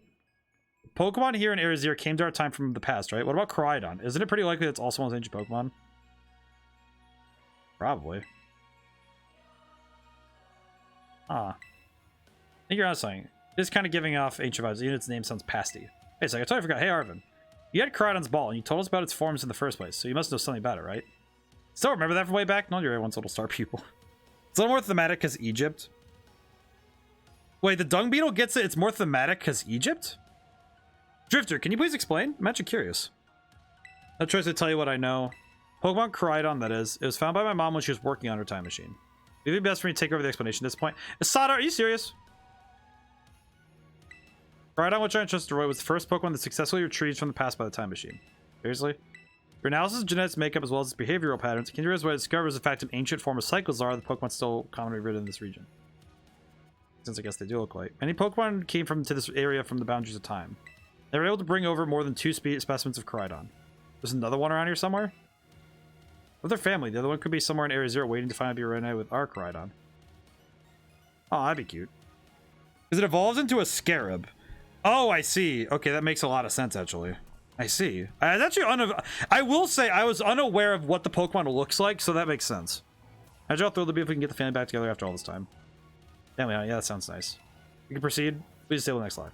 Pokemon here in Area Zero came to our time from the past, right? What about Koraidon? Isn't it pretty likely it's also one of those ancient Pokemon? Probably. I think you're on something. It's kind of giving off ancient vibes. Even its name sounds pasty. Hey, so I totally forgot. Hey, Arvin. You had Koraidon's ball, and you told us about its forms in the first place, so you must know something about it, right? Still remember that from way back? No, you're once little star pupil. It's a little more thematic because Egypt. Wait, the Dung Beetle gets it. It's more thematic because Egypt? Drifter, can you please explain? I'm actually curious. I tries to tell you what I know. Pokemon Koraidon, that is. It was found by my mom when she was working on her time machine. It'd be best for me to take over the explanation at this point. Asada, are you serious? Koraidon, which I entrusted Roy, was the first Pokemon that successfully retrieved from the past by the time machine. Seriously? Your analysis of genetics makeup as well as its behavioral patterns, can you realize what it discovers in fact an ancient form of Cyclizar, the Pokemon still commonly ridden in this region? Since I guess they do look like. Many Pokemon came to this area from the boundaries of time. They were able to bring over more than 2 specimens of Koraidon. There's another one around here somewhere? With their family, the other one could be somewhere in Area Zero waiting to finally be reunited with our Koraidon. Oh, that'd be cute. Because it evolves into a scarab. Oh, I see. Okay, that makes a lot of sense, actually. I see. I was actually I will say I was unaware of what the Pokemon looks like, so that makes sense. I'll throw the beef if we can get the family back together after all this time. Yeah, that sounds nice. We can proceed. Please disable the next slide.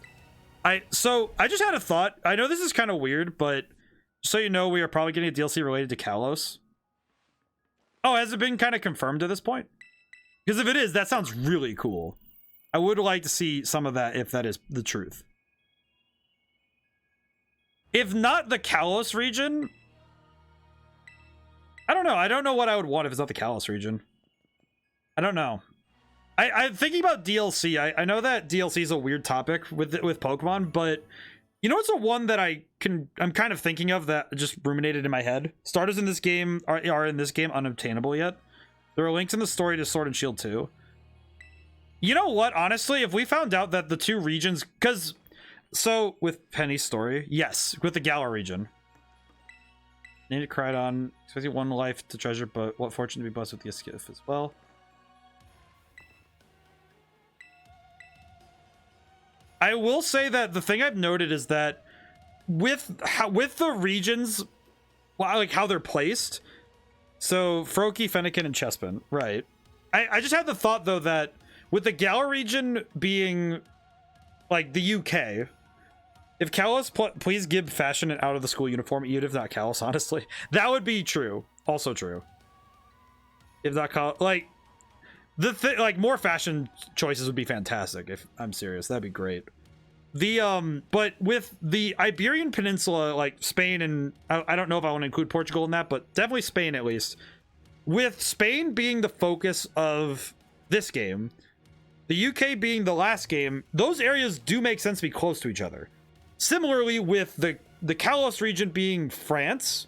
So I just had a thought. I know this is kind of weird, but just so you know, we are probably getting a DLC related to Kalos. Oh, has it been kind of confirmed at this point? Because if it is, that sounds really cool. I would like to see some of that if that is the truth. If not the Kalos region, I don't know. I don't know what I would want if it's not the Kalos region. I don't know. I'm thinking about DLC. I know that DLC is a weird topic with Pokemon, but you know, it's a one that I'm kind of thinking of that just ruminated in my head. Starters in this game are in this game unobtainable yet. There are links in the story to Sword and Shield 2. You know what? Honestly, if we found out that the 2 regions, so with Penny's story, yes, with the Galar region. Named Koraidon, expecting 1 life to treasure, but what fortune to be blessed with the Skiff as well. I will say that the thing I've noted is that with the regions, well, like how they're placed, so Froakie, Fennekin, and Chespin, right? I just had the thought though that with the Galar region being like the UK, if Kalos please give fashion an out of the school uniform, even if not Kalos, honestly, that would be true. Also true. If not like. Like more fashion choices would be fantastic. If I'm serious, that'd be great. But with the Iberian Peninsula, like Spain and I don't know if I want to include Portugal in that, but definitely Spain at least. With Spain being the focus of this game, the UK being the last game, those areas do make sense to be close to each other. Similarly, with the Kalos region being France,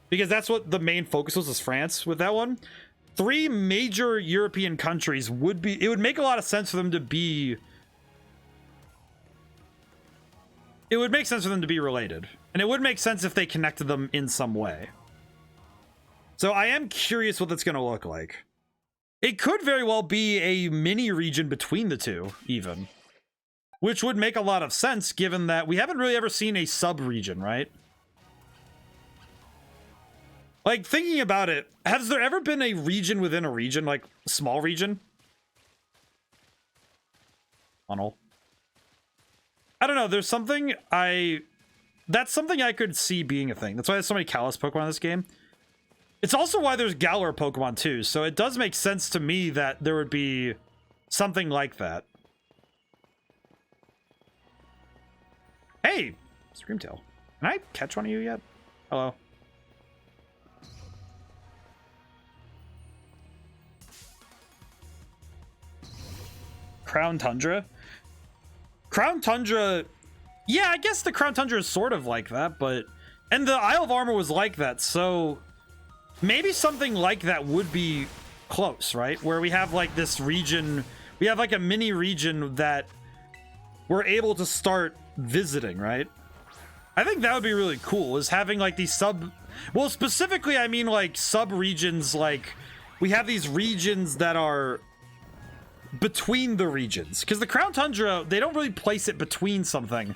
because that's what the main focus was France with that one. 3 major European countries it would make a lot of sense for them to be, it would make sense for them to be related. And it would make sense if they connected them in some way. So I am curious what that's going to look like. It could very well be a mini region between the 2, even. which would make a lot of sense given that we haven't really ever seen a sub-region, right? Like, thinking about it, has there ever been a region within a region, like a small region? Funnel. I don't know, there's something that's something I could see being a thing. That's why there's so many Kalos Pokemon in this game. It's also why there's Galar Pokemon too, so it does make sense to me that there would be something like that. Hey, Screamtail. Can I catch one of you yet? Hello. Crown Tundra? Crown Tundra... Yeah, I guess the Crown Tundra is sort of like that, but... And the Isle of Armor was like that, so... Maybe something like that would be close, right? Where we have, like, this region... We have, like, a mini region that we're able to start visiting, right? I think that would be really cool, is having, like, these sub... Well, specifically, I mean, like, sub-regions, like... We have these regions that are... between the regions, because the Crown Tundra, they don't really place it between something,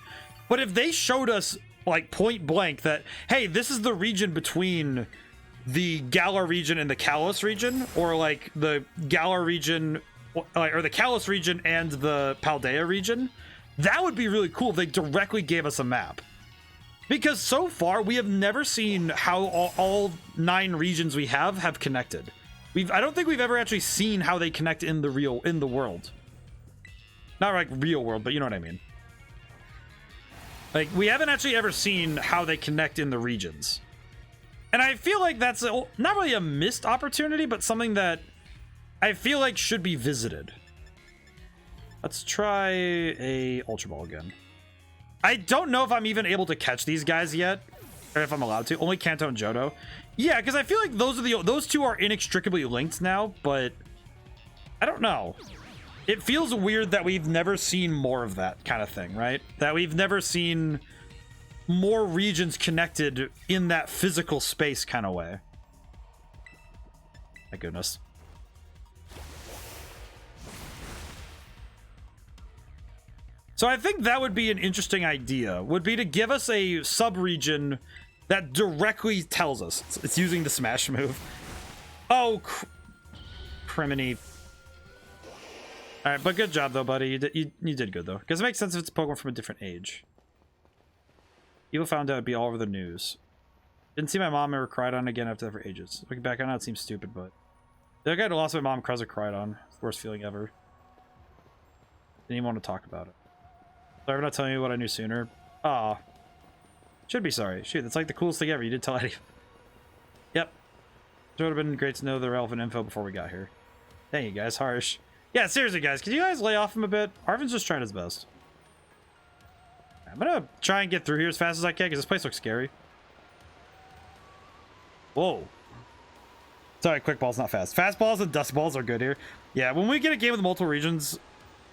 but if they showed us like point blank that, hey, this is the region between the Galar region and the Kalos region, or like the Galar region or the Kalos region and the Paldea region, that would be really cool if they directly gave us a map, because so far we have never seen how all 9 regions we have connected. I don't think we've ever actually seen how they connect in the world. Not like real world, but you know what I mean. Like, we haven't actually ever seen how they connect in the regions. And I feel like that's not really a missed opportunity, but something that I feel like should be visited. Let's try a Ultra Ball again. I don't know if I'm even able to catch these guys yet, or if I'm allowed to. Only Kanto and Johto. Yeah, because I feel like those two are inextricably linked now, but I don't know. It feels weird that we've never seen more of that kind of thing, right? That we've never seen more regions connected in that physical space kind of way. My goodness. So I think that would be an interesting idea, would be to give us a sub-region that directly tells us. It's using the smash move. Oh, criminy. All right, but good job though, buddy. You did good though, because it makes sense if it's a Pokemon from a different age. People found out it'd be all over the news. Didn't see my mom ever cried on again after that for ages. Looking back on it, it seems stupid, but the other guy who lost my mom, Kruzza cried on. It's the worst feeling ever. Didn't even want to talk about it. Sorry for not telling you what I knew sooner. Ah. Should be sorry. Shoot, that's like the coolest thing ever. You did tell Eddie. Yep. It would have been great to know the relevant info before we got here. Thank you, guys. Harsh. Yeah, seriously, guys. Can you guys lay off him a bit? Arvin's just trying his best. I'm gonna try and get through here as fast as I can, because this place looks scary. Whoa. Sorry, quick balls, not fast. Fast balls and dust balls are good here. Yeah, when we get a game with multiple regions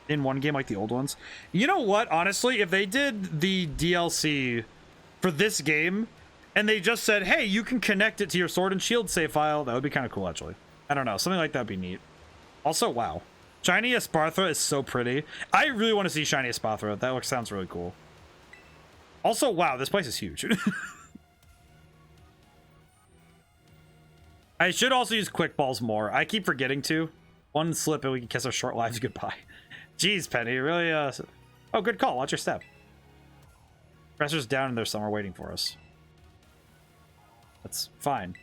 in one game like the old ones. You know what? Honestly, if they did the DLC for this game and they just said, hey, you can connect it to your Sword and Shield save file, that would be kind of cool, actually. I don't know. Something like that would be neat. Also, wow. Shiny Esparthra is so pretty. I really want to see Shiny Esparthra. That sounds really cool. Also, wow, this place is huge. I should also use quick balls more. I keep forgetting to. One slip and we can kiss our short lives goodbye. Jeez, Penny, really, Oh, good call. Watch your step. Pressure's down in there somewhere waiting for us. That's fine.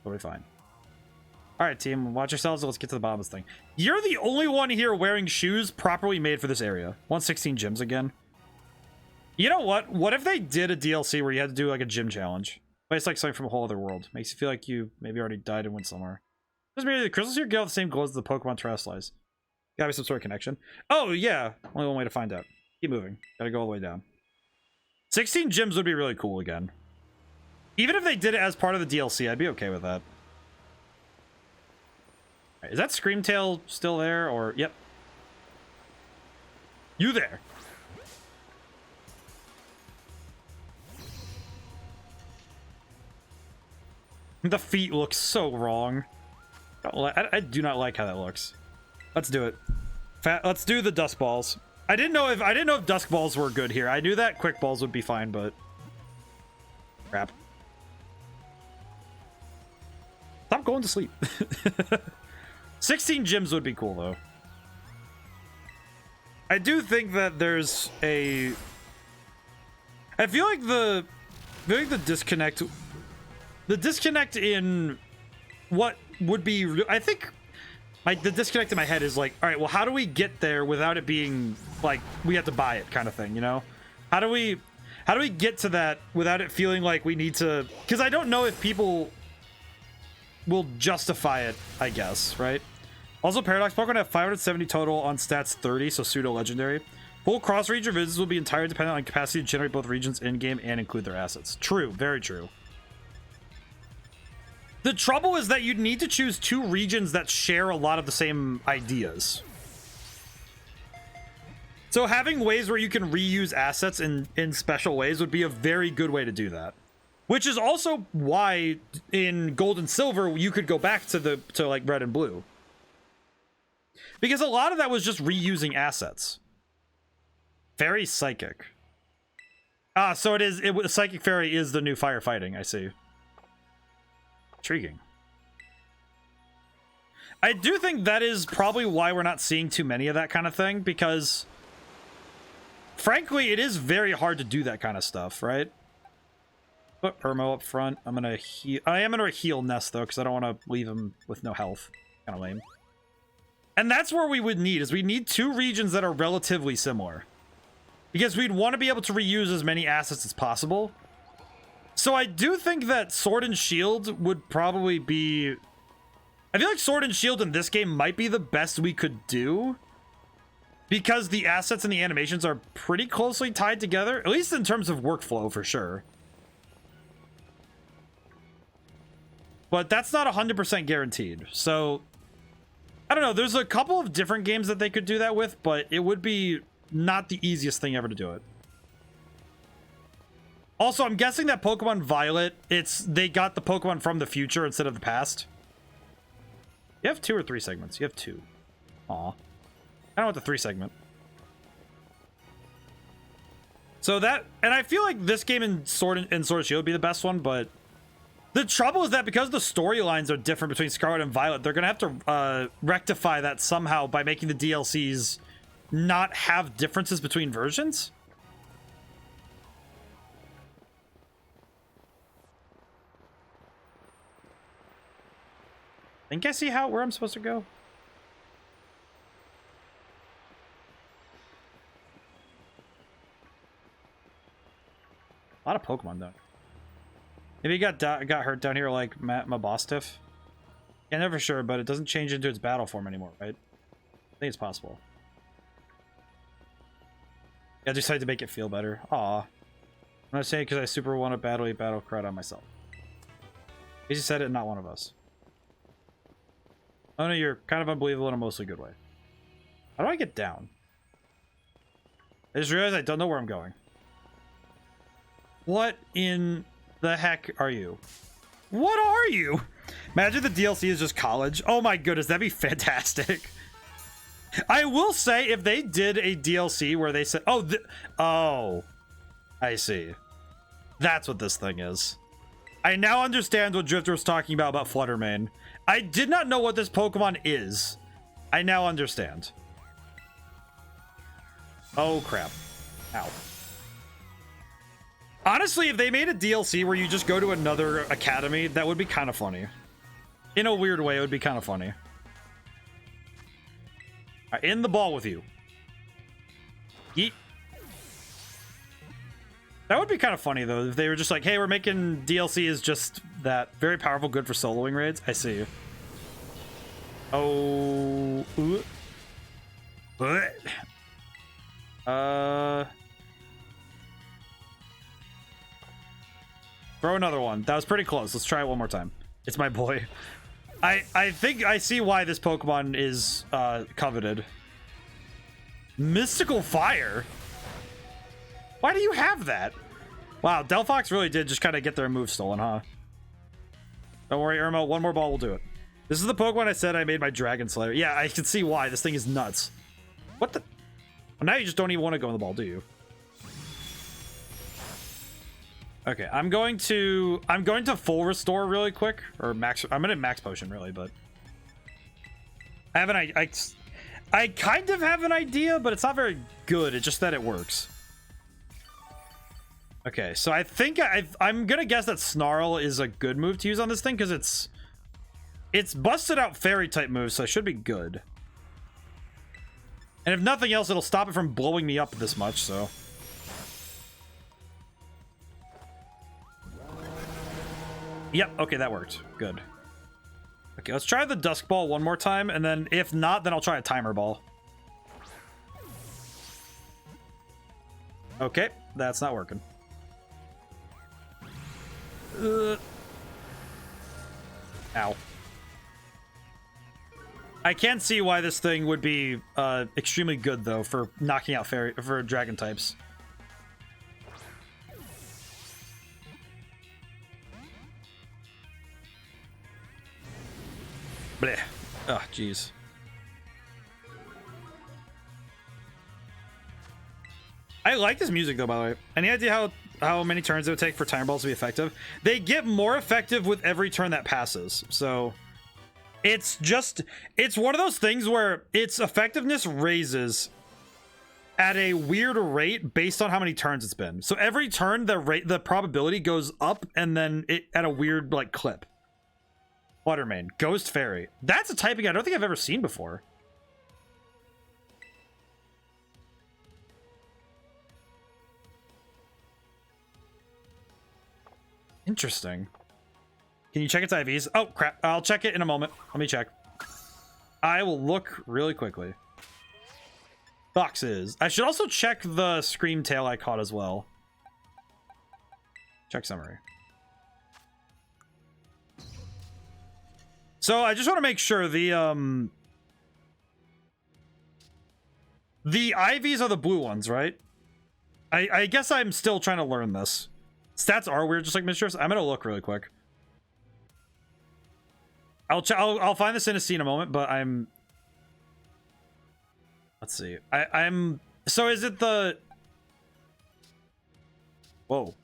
Totally fine. Alright, team. Watch yourselves. Let's get to the bottom of this thing. You're the only one here wearing shoes properly made for this area. 116 gyms again. You know what? What if they did a DLC where you had to do, like, a gym challenge? But it's like something from a whole other world. Makes you feel like you maybe already died and went somewhere. Does maybe the crystals here get all the same glows as the Pokemon Terraslize? Gotta be some sort of connection. Oh, yeah. Only one way to find out. Keep moving. Gotta go all the way down. 16 gyms would be really cool again. Even if they did it as part of the DLC, I'd be okay with that. Right, is that Screamtail still there? Or, yep. You there. The feet look so wrong. I do not like how that looks. Let's do it. Let's do the dust balls. I didn't know if dusk balls were good here. I knew that quick balls would be fine, but crap. Stop going to sleep. 16 gyms would be cool though. I do think that there's a. I feel like the disconnect in what would be. I think the disconnect in my head is like, all right, well, how do we get there without it being like we have to buy it kind of thing, you know? How do we get to that without it feeling like we need to? Because I don't know if people will justify it, I guess, right? Also, Paradox Pokemon have 570 total on stats 30, so pseudo legendary. Full cross region visits will be entirely dependent on capacity to generate both regions in game and include their assets. True, very true. The trouble is that you'd need to choose 2 regions that share a lot of the same ideas. So having ways where you can reuse assets in special ways would be a very good way to do that. Which is also why in Gold and Silver you could go back to like Red and Blue. Because a lot of that was just reusing assets. Fairy Psychic. Ah, so Psychic Fairy is the new firefighting, I see. Intriguing. I do think that is probably why we're not seeing too many of that kind of thing, because frankly, it is very hard to do that kind of stuff, right? Put Irmo up front. I'm gonna heal. I am gonna heal Ness though, because I don't want to leave him with no health. Kind of lame. And that's where we would need, is we need 2 regions that are relatively similar. Because we'd want to be able to reuse as many assets as possible. So I do think that Sword and Shield would probably be... I feel like Sword and Shield in this game might be the best we could do. Because the assets and the animations are pretty closely tied together. At least in terms of workflow, for sure. But that's not 100% guaranteed. So... I don't know, there's a couple of different games that they could do that with, but it would be not the easiest thing ever to do it. Also, I'm guessing that Pokemon Violet, they got the Pokemon from the future instead of the past. You have 2 or 3 segments? You have 2. Aw. I don't want the 3 segment. So that, and I feel like this game in Sword and Shield would be the best one, but the trouble is that because the storylines are different between Scarlet and Violet, they're going to have to rectify that somehow by making the DLCs not have differences between versions. I think I see where I'm supposed to go. A lot of Pokemon though. Maybe he got hurt down here like Mabostiff. Yeah, never sure, but it doesn't change into its battle form anymore, right? I think it's possible. Yeah, I decided to make it feel better. Aw. I'm not saying because I super want to battle cry on myself. He just said it, not one of us. Oh no, you're kind of unbelievable in a mostly good way. How do I get down? I just realized I don't know where I'm going. What in the heck are you? What are you? Imagine the DLC is just college. Oh my goodness, that'd be fantastic. I will say, if they did a DLC where they said, oh, I see. That's what this thing is. I now understand what Drifter was talking about Fluttermane. I did not know what this Pokemon is. I now understand. Oh crap. Ow. Honestly, if they made a DLC where you just go to another academy, that would be kind of funny. In a weird way, it would be kind of funny. Right, in the ball with you. Yeet. That would be kind of funny, though, if they were just like, hey, we're making DLC is just that. Very powerful, good for soloing raids. I see you. Oh. Throw another one. That was pretty close. Let's try it one more time. It's my boy. I think I see why this Pokemon is coveted. Mystical Fire? Why do you have that? Wow, Delphox really did just kind of get their move stolen, huh? Don't worry, Irmo. One more ball will do it. This is the Pokemon I said I made my Dragon Slayer. Yeah, I can see why. This thing is nuts. What the? Well, now you just don't even want to go in the ball, do you? Okay, I'm going to full restore really quick, or max. I'm gonna max potion really, but I have I kind of have an idea, but it's not very good. It's just that it works. Okay, so I think I'm gonna guess that Snarl is a good move to use on this thing because it's busted out fairy type moves, so it should be good. And if nothing else, it'll stop it from blowing me up this much. So. Yep, okay, that worked. Good. Okay, let's try the Dusk Ball one more time, and then if not, then I'll try a Timer Ball. Okay, that's not working. Ow. I can't see why this thing would be extremely good, though, for knocking out for dragon types. Bleh. Oh, jeez. I like this music, though, by the way. Any idea how many turns it would take for Timer Balls to be effective? They get more effective with every turn that passes. So it's one of those things where its effectiveness raises at a weird rate based on how many turns it's been. So every turn, the probability goes up, and then it at a weird like clip. Watermane, Ghost Fairy. That's a typing I don't think I've ever seen before. Interesting. Can you check its IVs? Oh, crap. I'll check it in a moment. Let me check. I will look really quickly. Boxes. I should also check the Scream Tail I caught as well. Check summary. So I just want to make sure the IVs are the blue ones, right? I guess I'm still trying to learn this. Stats are weird, just like Mistress. I'm gonna look really quick. I'll find this in a scene in a moment, but I'm. Let's see. I'm. So is it the? Whoa.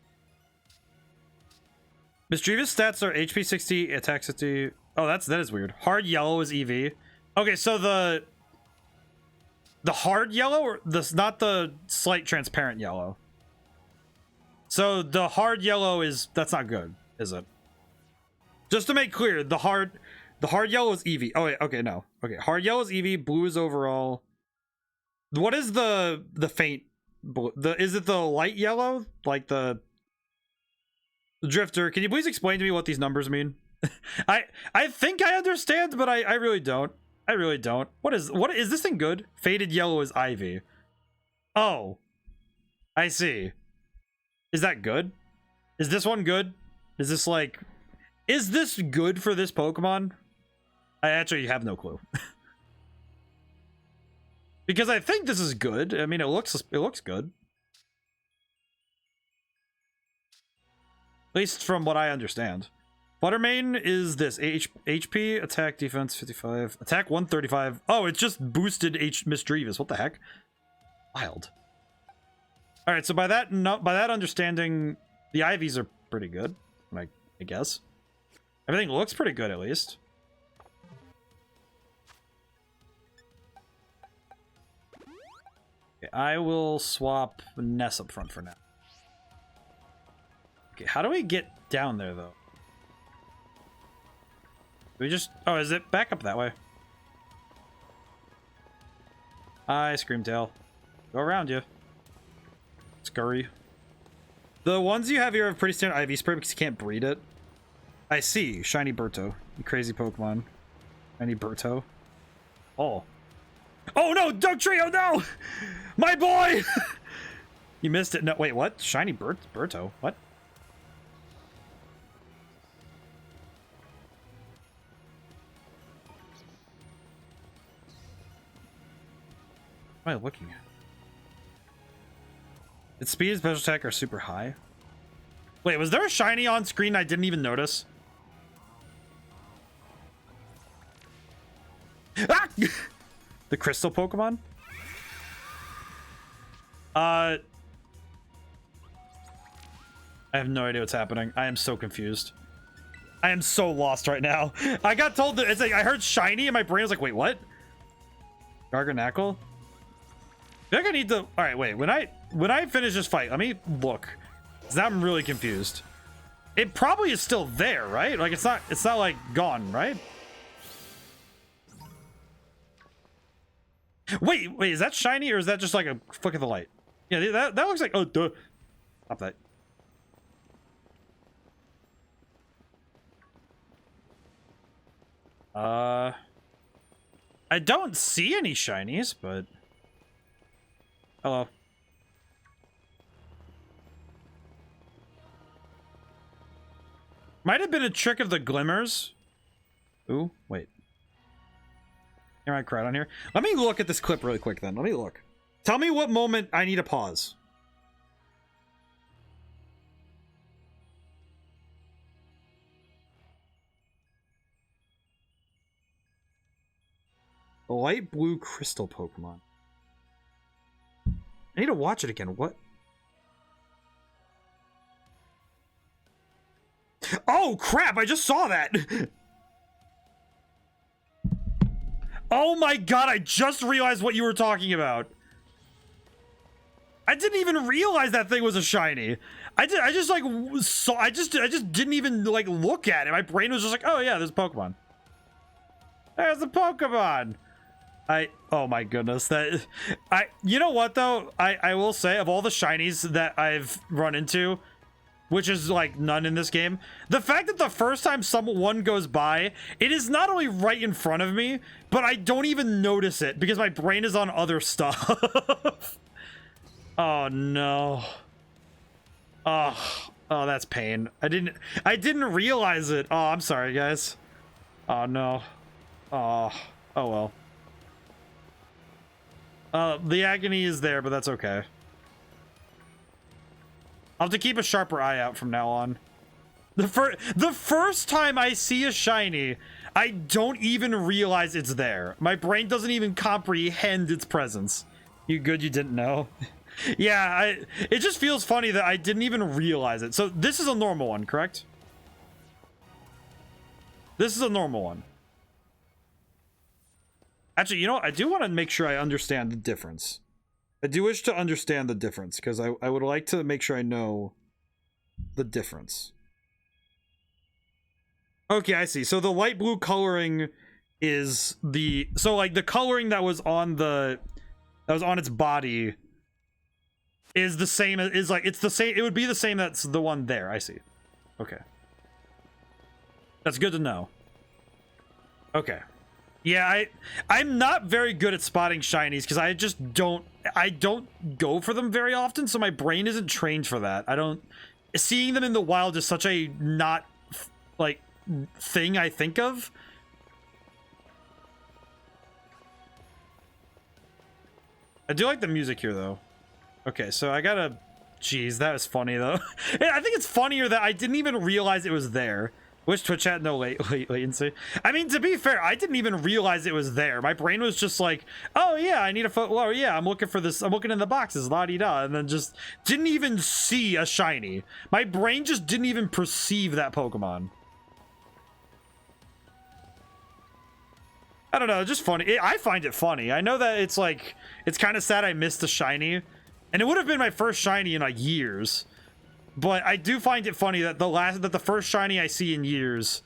Mischievous stats are HP 60, attack 60. Oh, that is weird. Hard yellow is EV. Okay, so the hard yellow, or not the slight transparent yellow. So the hard yellow that's not good, is it? Just to make clear, the hard yellow is EV. Oh wait, okay, no. Okay, hard yellow is EV, blue is overall. What is the faint blue? Is it the light yellow? Like the Drifter, can you please explain to me what these numbers mean? I think I understand, but I really don't. I really don't. What is this thing good? Faded yellow is Ivy. Oh. I see. Is that good? Is this one good? Is this good for this Pokemon? I actually have no clue. Because I think this is good. I mean, it looks good. At least from what I understand. Buttermane is this HP, attack, defense 55, attack 135. Oh, it's just boosted Misdreavus. What the heck? Wild. All right, so by that understanding, the IVs are pretty good. I guess everything looks pretty good at least. Okay, I will swap Ness up front for now. Okay, how do we get down there though? We just... Oh, is it back up that way? Hi, Screamtail. Go around you. Scurry. The ones you have here have pretty standard IV spray because you can't breed it. I see. Shiny Berto. You crazy Pokemon. Shiny Berto. Oh. Oh no! Dugtrio, no! My boy! You missed it. No, wait, what? Shiny Berto? What? What am I looking at? Its speed and special attack are super high. Wait, was there a shiny on screen I didn't even notice? Ah! The crystal Pokemon? I have no idea what's happening. I am so confused. I am so lost right now. I got told that it's like I heard shiny and my brain was like, wait, what? Garganackle? I think I need to. All right, wait. When I finish this fight, let me look. 'Cause now I'm really confused. It probably is still there, right? Like it's not like gone, right? Wait, is that shiny or is that just like a flick of the light? Yeah, that looks like, oh, duh. Stop that. I don't see any shinies, but hello. Might have been a trick of the glimmers. Ooh, wait. Am I crowd on here? Let me look at this clip really quick then. Let me look. Tell me what moment I need to pause. The light blue crystal Pokemon. I need to watch it again. What? Oh, crap. I just saw that. Oh my god, I just realized what you were talking about. I didn't even realize that thing was a shiny. I just didn't even like look at it. My brain was just like, oh yeah, there's a Pokemon. There's a Pokemon. Oh my goodness, you know what though? I will say, of all the shinies that I've run into, which is like none in this game, the fact that the first time someone goes by, it is not only right in front of me, but I don't even notice it because my brain is on other stuff. Oh no. Oh, that's pain. I didn't realize it. Oh, I'm sorry, guys. Oh no. Oh well. The agony is there, but that's okay. I'll have to keep a sharper eye out from now on. The first time I see a shiny, I don't even realize it's there. My brain doesn't even comprehend its presence. You good you didn't know? Yeah, it just feels funny that I didn't even realize it. So this is a normal one, correct? This is a normal one. Actually, you know what? I do want to make sure I understand the difference. I do wish to understand the difference, because I would like to make sure I know the difference. Okay, I see. So the light blue coloring is the... So, like, the coloring that was on the... That was on its body is the same... Is like, it's the same... It would be the same that's the one there. I see. Okay. That's good to know. Okay. Yeah, I'm not very good at spotting shinies because I just don't... I don't go for them very often, so my brain isn't trained for that. I don't... Seeing them in the wild is such a not, like, thing I think of. I do like the music here, though. Okay, so I gotta... Jeez, that was funny, though. I think it's funnier that I didn't even realize it was there. Wish Twitch had no latency. I mean, to be fair, I didn't even realize it was there. My brain was just like, oh yeah, I need a photo. Oh yeah, I'm looking for this. I'm looking in the boxes, la-di-da. And then just didn't even see a shiny. My brain just didn't even perceive that Pokemon. I don't know, just funny. I find it funny. I know that it's like, it's kind of sad I missed a shiny. And it would have been my first shiny in like years. But I do find it funny that the first shiny I see in years,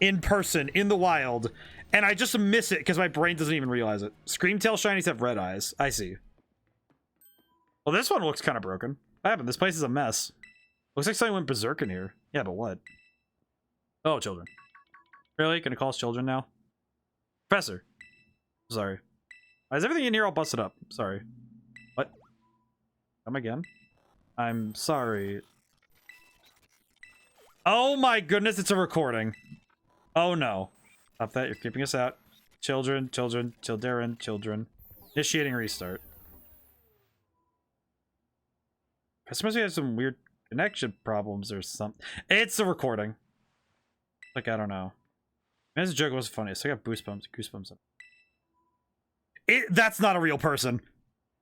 in person, in the wild, and I just miss it because my brain doesn't even realize it. Screamtail shinies have red eyes. I see. Well, this one looks kind of broken. What happened? This place is a mess. Looks like something went berserk in here. Yeah, but what? Oh, children. Really? Gonna call us children now? Professor. Sorry. Why is everything in here all busted up? Sorry. What? Come again? I'm sorry. Oh my goodness, it's a recording. Oh no. Stop that, you're keeping us out. Children, children, children. Initiating restart. This must have some weird connection problems or something. It's a recording. Like, I don't know. Man, this joke was funny, so I got goosebumps. That's not a real person.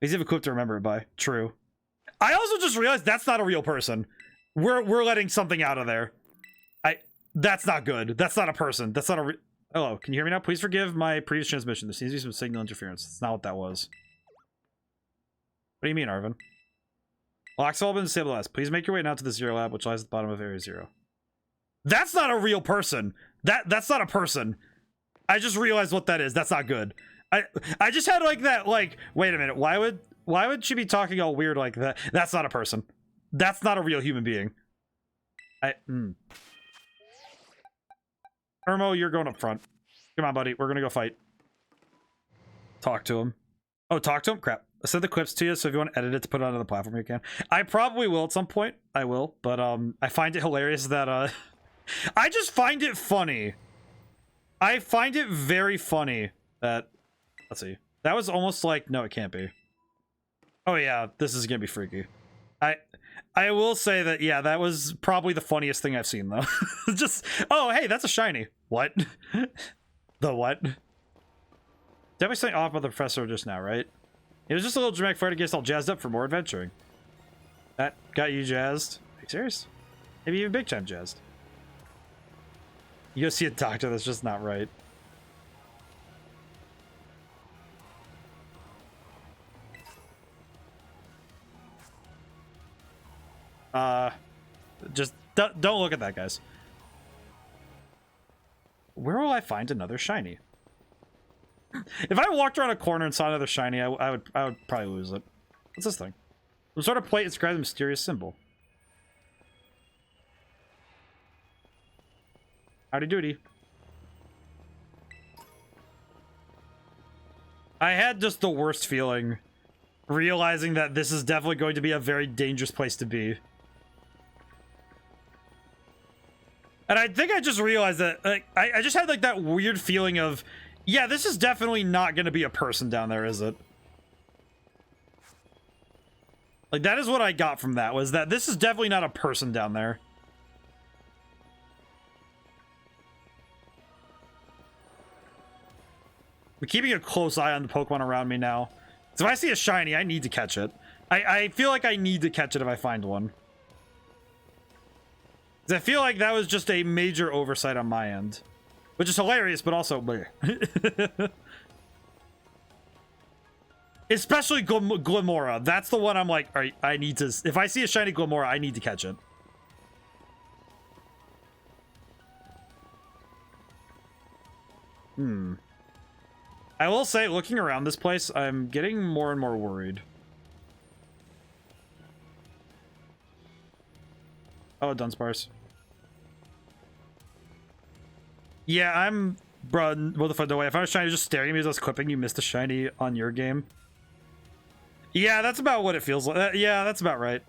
He's even equipped to remember it by. True. I also just realized that's not a real person. We're letting something out of there. That's not good. That's not a person. That's not a Hello, can you hear me now? Please forgive my previous transmission. There seems to be some signal interference. That's not what that was. What do you mean, Arvin? Locks all been stabilized. Please make your way now to the Zero Lab, which lies at the bottom of Area 0. That's not a real person. That's not a person. I just realized what that is. That's not good. I just had like that, like, wait a minute. Why would she be talking all weird like that? That's not a person. That's not a real human being. Irmo, you're going up front. Come on, buddy. We're gonna go fight. Talk to him. Oh, talk to him? Crap. I sent the clips to you, so if you want to edit it to put it onto the platform, you can. I probably will at some point. I will, but I find it hilarious that I just find it funny. I find it very funny that, let's see. That was almost like, no, it can't be. Oh yeah, this is gonna be freaky. I will say that, yeah, that was probably the funniest thing I've seen, though. Just, oh, hey, that's a shiny. What? The what? Definitely something off by the professor just now, right? It was just a little dramatic flirt to get us all jazzed up for more adventuring. That got you jazzed? Are you serious? Maybe even big time jazzed. You go see a doctor, that's just not right. Just don't look at that, guys. Where will I find another shiny? If I walked around a corner and saw another shiny, I would probably lose it. What's this thing? Some sort of plate inscribed a mysterious symbol. Howdy doody. I had just the worst feeling realizing that this is definitely going to be a very dangerous place to be. And I think I just realized that, like, I just had like that weird feeling of, yeah, this is definitely not going to be a person down there, is it? Like, that is what I got from that, was that this is definitely not a person down there. I'm keeping a close eye on the Pokemon around me now. So if I see a shiny, I need to catch it. I feel like I need to catch it if I find one. I feel like that was just a major oversight on my end. Which is hilarious, but also bleh. Especially Glimora. That's the one I'm like, all right, I need to... If I see a shiny Glimora, I need to catch it. I will say, looking around this place, I'm getting more and more worried. Oh, Dunsparce. Yeah, I'm... Bruh, what the fuck, no way. If I was shiny just staring at me as I was clipping, you missed a shiny on your game. Yeah, that's about what it feels like. Yeah, that's about right.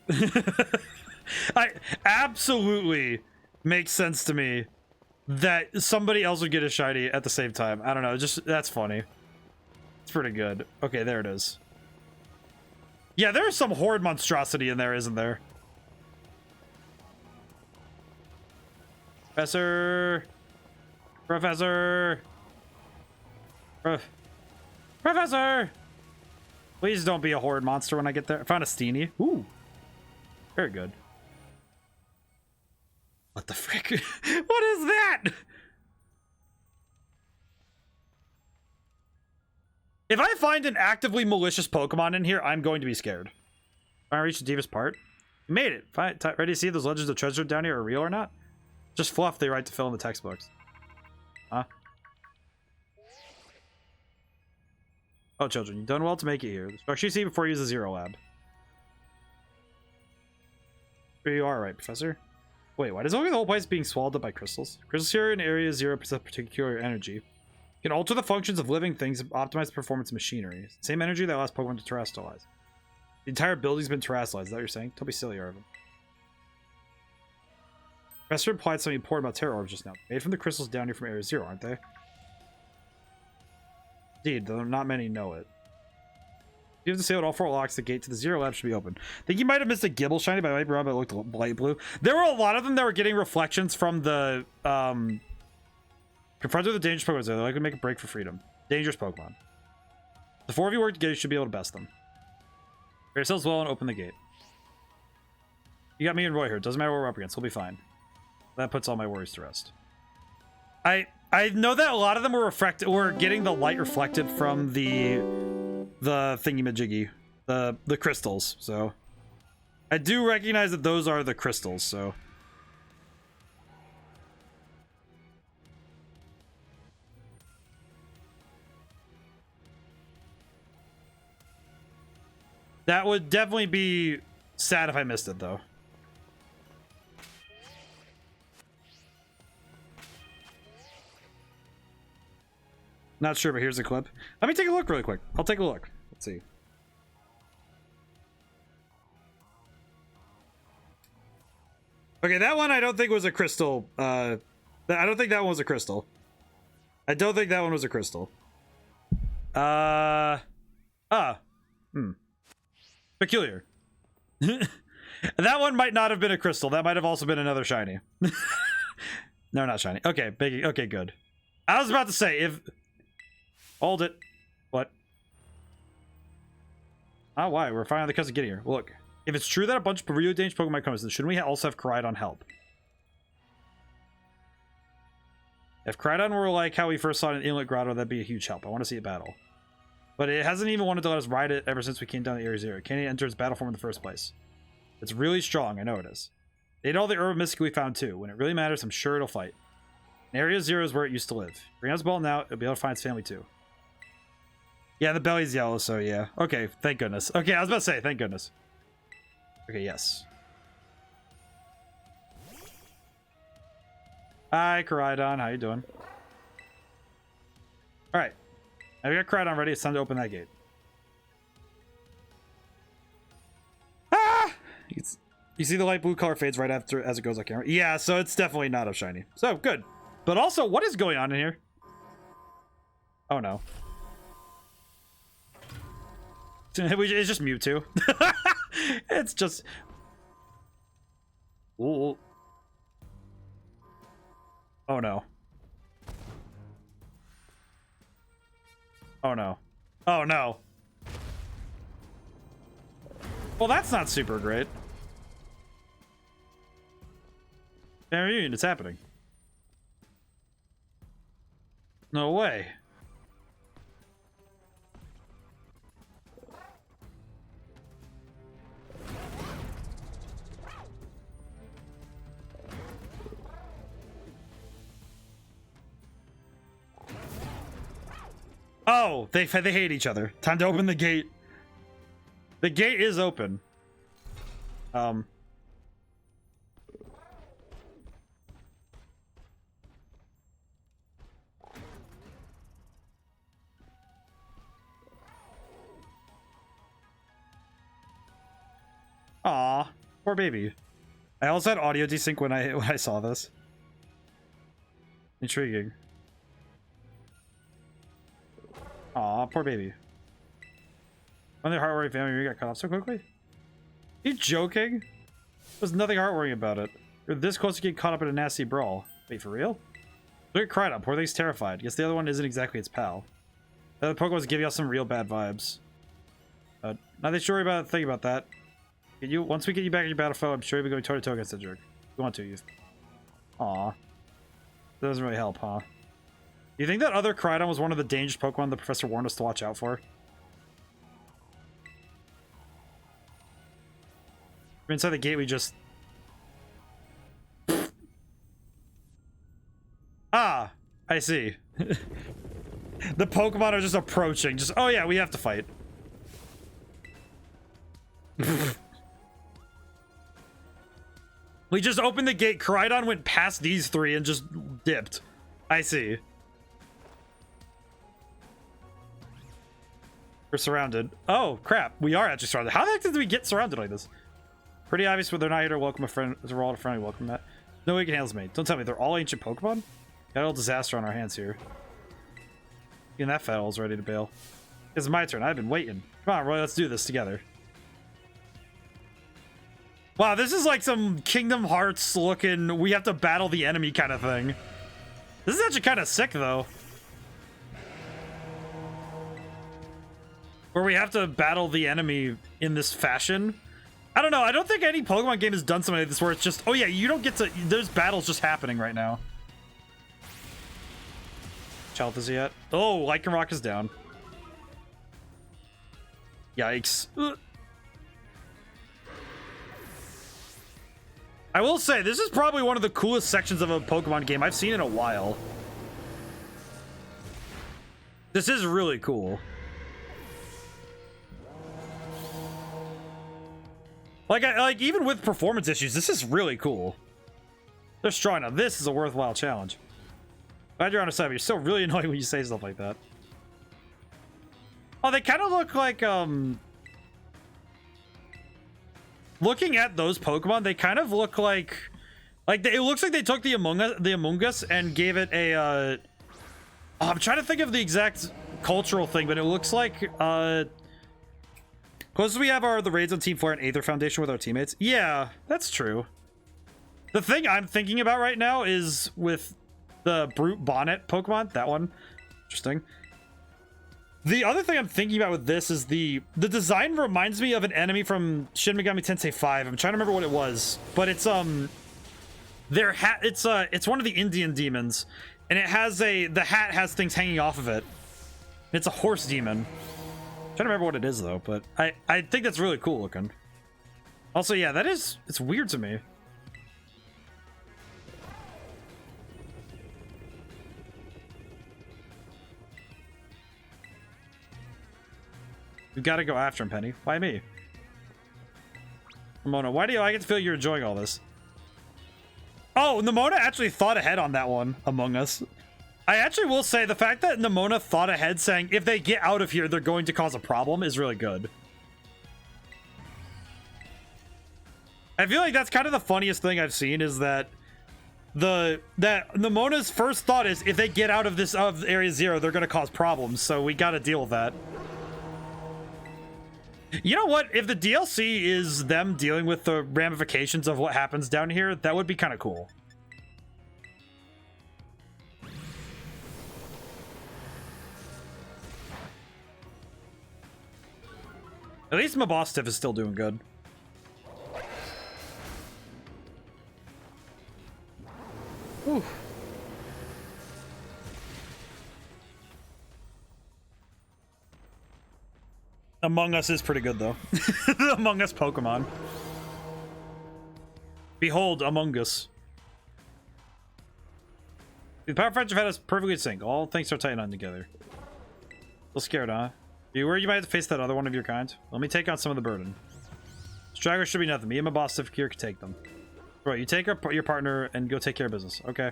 I absolutely makes sense to me that somebody else would get a shiny at the same time. I don't know, just, that's funny. It's pretty good. Okay, there it is. Yeah, there's some horde monstrosity in there, isn't there? Professor! Professor! Professor! Please don't be a horde monster when I get there. I found a Steenie. Ooh. Very good. What the frick? What is that? If I find an actively malicious Pokemon in here, I'm going to be scared. I reached the deepest part. You made it. Ready to see if those legends of treasure down here are real or not? Just fluff they write to fill in the textbooks. Huh? Oh, children, you've done well to make it here. The structure you see before you use the Zero Lab. Here you are, right, Professor? Wait, why does it look like the whole place being swallowed up by crystals? Crystals here in Area 0 possess particular energy. Can alter the functions of living things and optimize the performance of machinery. Same energy that allows Pokemon to terrestrialize. The entire building's been terrestrialized, is that what you're saying? Don't be silly, Arvin. Professor implied something important about Terror Orbs just now. Made from the crystals down here from Area 0, aren't they? Indeed, though not many know it. You have to say with all 4 locks, the gate to the Zero Lab should be open. I think you might have missed a Gibble shiny, but I might be wrong, but it looked light blue. There were a lot of them that were getting reflections from the, confronted with the dangerous Pokemon, they're likely to make a break for freedom. Dangerous Pokemon. The 4 of you work together, you should be able to best them. yourselves well and open the gate. You got me and Roy here. It doesn't matter what we're up against. We'll be fine. That puts all my worries to rest. I know that a lot of them were getting the light reflected from the thingy-majiggy, the crystals. So I do recognize that those are the crystals. So that would definitely be sad if I missed it, though. Not sure, but here's the clip. Let me take a look really quick. I'll take a look. Let's see. Okay, that one I don't think was a crystal. I don't think that one was a crystal. I don't think that one was a crystal. Peculiar. That one might not have been a crystal. That might have also been another shiny. No, not shiny. Okay, big. Okay, good. I was about to say, if... Hold it. What? Oh, why? We're finally the cousin getting here. Look, if it's true that a bunch of really dangerous Pokemon comes, then shouldn't we also have Koraidon help? If Koraidon were like how we first saw it in Inlet Grotto, that'd be a huge help. I want to see it battle. But it hasn't even wanted to let us ride it ever since we came down to Area Zero. Can't even enter its battle form in the first place. It's really strong, I know it is. It ate all the Urban Mystic we found too. When it really matters, I'm sure it'll fight. And Area Zero is where it used to live. Bring out its ball now, it'll be able to find its family too. Yeah, the belly's yellow, so yeah. Okay, thank goodness. Okay, I was about to say, thank goodness. Okay, yes. Hi, Koraidon. How you doing? Alright. Now we got Koraidon ready. It's time to open that gate. Ah! You see the light blue color fades right after as it goes on camera. Yeah, so it's definitely not a shiny. So, good. But also, what is going on in here? Oh, no. It's just Mewtwo. It's just... Ooh. Oh, no. Oh, no. Oh, no. Well, that's not super great. Family reunion, it's happening. No way. Oh, they hate each other. Time to open the gate. The gate is open. Aw, poor baby. I also had audio desync when I saw this. Intriguing. Aw, poor baby. When their heartwarming family got cut off so quickly? Are you joking? There's nothing heartwarming about it. You're this close to getting caught up in a nasty brawl. Wait, for real? Look at Koraidon. Poor thing's terrified. Guess the other one isn't exactly its pal. The other Pokemon's giving us some real bad vibes. Nothing to worry about. Think about that. Once we get you back in your battle foe, I'm sure you'll be going toe to toe against the jerk. You want to, you. Aw. That doesn't really help, huh? You think that other Koraidon was one of the dangerous Pokemon the professor warned us to watch out for? Inside the gate, we just... Ah! I see. The Pokemon are just approaching. Just, oh yeah, we have to fight. We just opened the gate. Koraidon went past these three and just dipped. I see. We're surrounded. Oh, crap. We are actually surrounded. How the heck did we get surrounded like this? Pretty obvious, but they're not here to welcome a friend. We're all a friendly welcome, Matt. No way can handle me. Don't tell me. They're all ancient Pokemon? Got a little disaster on our hands here. Even that Faddle's ready to bail. It's my turn. I've been waiting. Come on, Roy. Let's do this together. Wow, this is like some Kingdom Hearts looking, we have to battle the enemy kind of thing. This is actually kind of sick, though. Where we have to battle the enemy in this fashion. I don't know. I don't think any Pokemon game has done something like this where it's just, oh yeah, you don't get to, there's battles just happening right now. Child is he yet? Oh, Lycanroc is down. Yikes. Ugh. I will say, this is probably one of the coolest sections of a Pokemon game I've seen in a while. This is really cool. Like even with performance issues, this is really cool. They're strong enough. This is a worthwhile challenge. Glad you're on our side, but you're still really annoying when you say stuff like that. Oh, they kind of look like, looking at those Pokemon, they kind of look like it looks like they took the Among Us and gave it a, oh, I'm trying to think of the exact cultural thing, but it looks like, because we have the raids on Team Flare and Aether Foundation with our teammates. Yeah, that's true. The thing I'm thinking about right now is with the Brute Bonnet Pokemon, that one. Interesting. The other thing I'm thinking about with this is the design reminds me of an enemy from Shin Megami Tensei 5. I'm trying to remember what it was, but it's it's one of the Indian demons, and it has the hat has things hanging off of it. It's a horse demon. I'm trying to remember what it is though, but I think that's really cool looking. Also, yeah, it's weird to me. You gotta go after him, Penny. Why me? Nimona, why do I get to feel you're enjoying all this? Oh, Nimona actually thought ahead on that one, Among Us. I actually will say the fact that Nimona thought ahead saying if they get out of here, they're going to cause a problem is really good. I feel like that's kind of the funniest thing I've seen is that Nimona's first thought is if they get out of Area 0, they're going to cause problems. So we got to deal with that. You know what? If the DLC is them dealing with the ramifications of what happens down here, that would be kind of cool. At least Mabosstiff is still doing good. Whew. Among Us is pretty good, though. The Among Us Pokemon. Behold, Among Us. The power friendship had us perfectly in sync. All things are tight on together. A little scared, huh? You worried you might have to face that other one of your kind? Let me take on some of the burden. Stragglers should be nothing. Me and my boss here can take them. Right, you take your partner and go take care of business. Okay.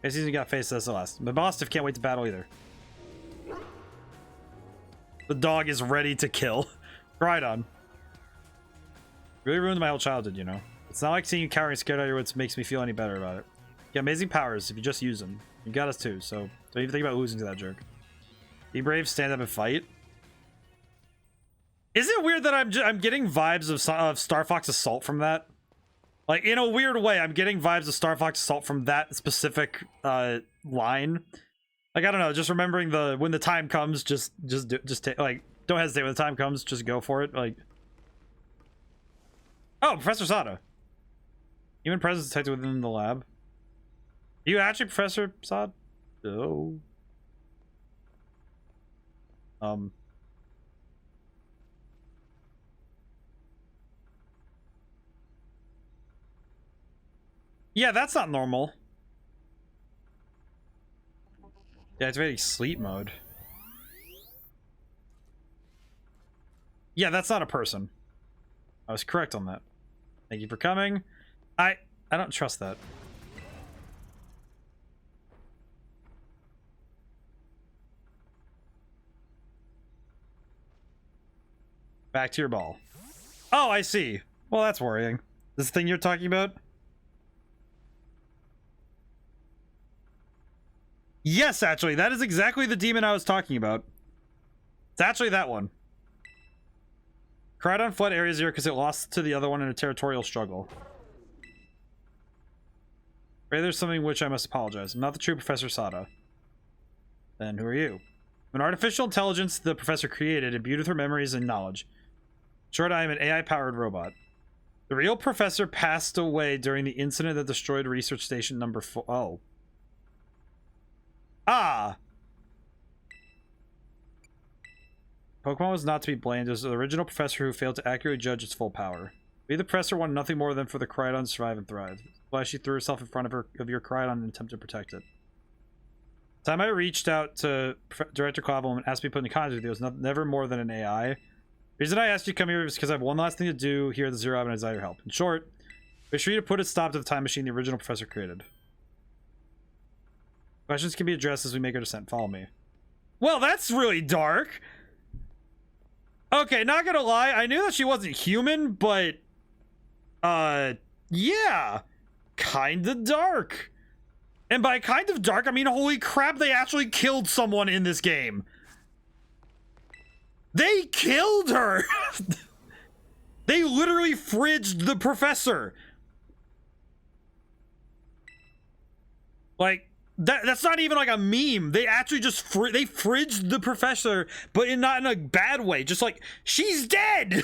I see you got faced as the last. My boss can't wait to battle either. The dog is ready to kill. Rhydon. Really ruined my whole childhood, you know. It's not like seeing you cowering scared out of your wits makes me feel any better about it. You got amazing powers if you just use them. You got us too, so don't even think about losing to that jerk. Be brave, stand up and fight. Is it weird that I'm getting vibes of Star Fox Assault from that? Like, in a weird way, I'm getting vibes of Star Fox Assault from that specific line. Like, I don't know, just remembering when the time comes, just take, like, don't hesitate when the time comes, just go for it. Like, oh, Professor Sada. Human presence detected within the lab. Are you actually Professor Sada? Oh. Yeah, that's not normal. Yeah, activating sleep mode. Yeah, that's not a person. I was correct on that. Thank you for coming. I don't trust that. Back to your ball. Oh, I see. Well, that's worrying. This thing you're talking about? Yes, actually, that is exactly the demon I was talking about. It's actually that one. Crydon fled Area 0 because it lost to the other one in a territorial struggle. Ray, there's something which I must apologize. I'm not the true Professor Sada. Then who are you? An artificial intelligence the professor created, imbued with her memories and knowledge. Short, I am an AI-powered robot. The real professor passed away during the incident that destroyed research station number 4. Oh. Ah! Pokemon was not to be blamed. It was the original professor who failed to accurately judge its full power. We, the professor, wanted nothing more than for the Crydon to survive and thrive. That's why she threw herself in front of your Crydon and attempted to protect it. The time I reached out to Director Clavel and asked me to put in contact with you, it was never more than an AI. The reason I asked you to come here is because I have one last thing to do here at the Zero Lab and I desire your help. In short, make sure you to put a stop to the time machine the original professor created. Questions can be addressed as we make our descent. Follow me. Well, that's really dark. Okay, not gonna lie, I knew that she wasn't human, but yeah, kinda dark. And by kind of dark, I mean, holy crap, they actually killed someone in this game. They killed her. They literally fridged the professor. Like, that's not even like a meme. They actually just they fridged the professor, but not in a bad way. Just like, she's dead.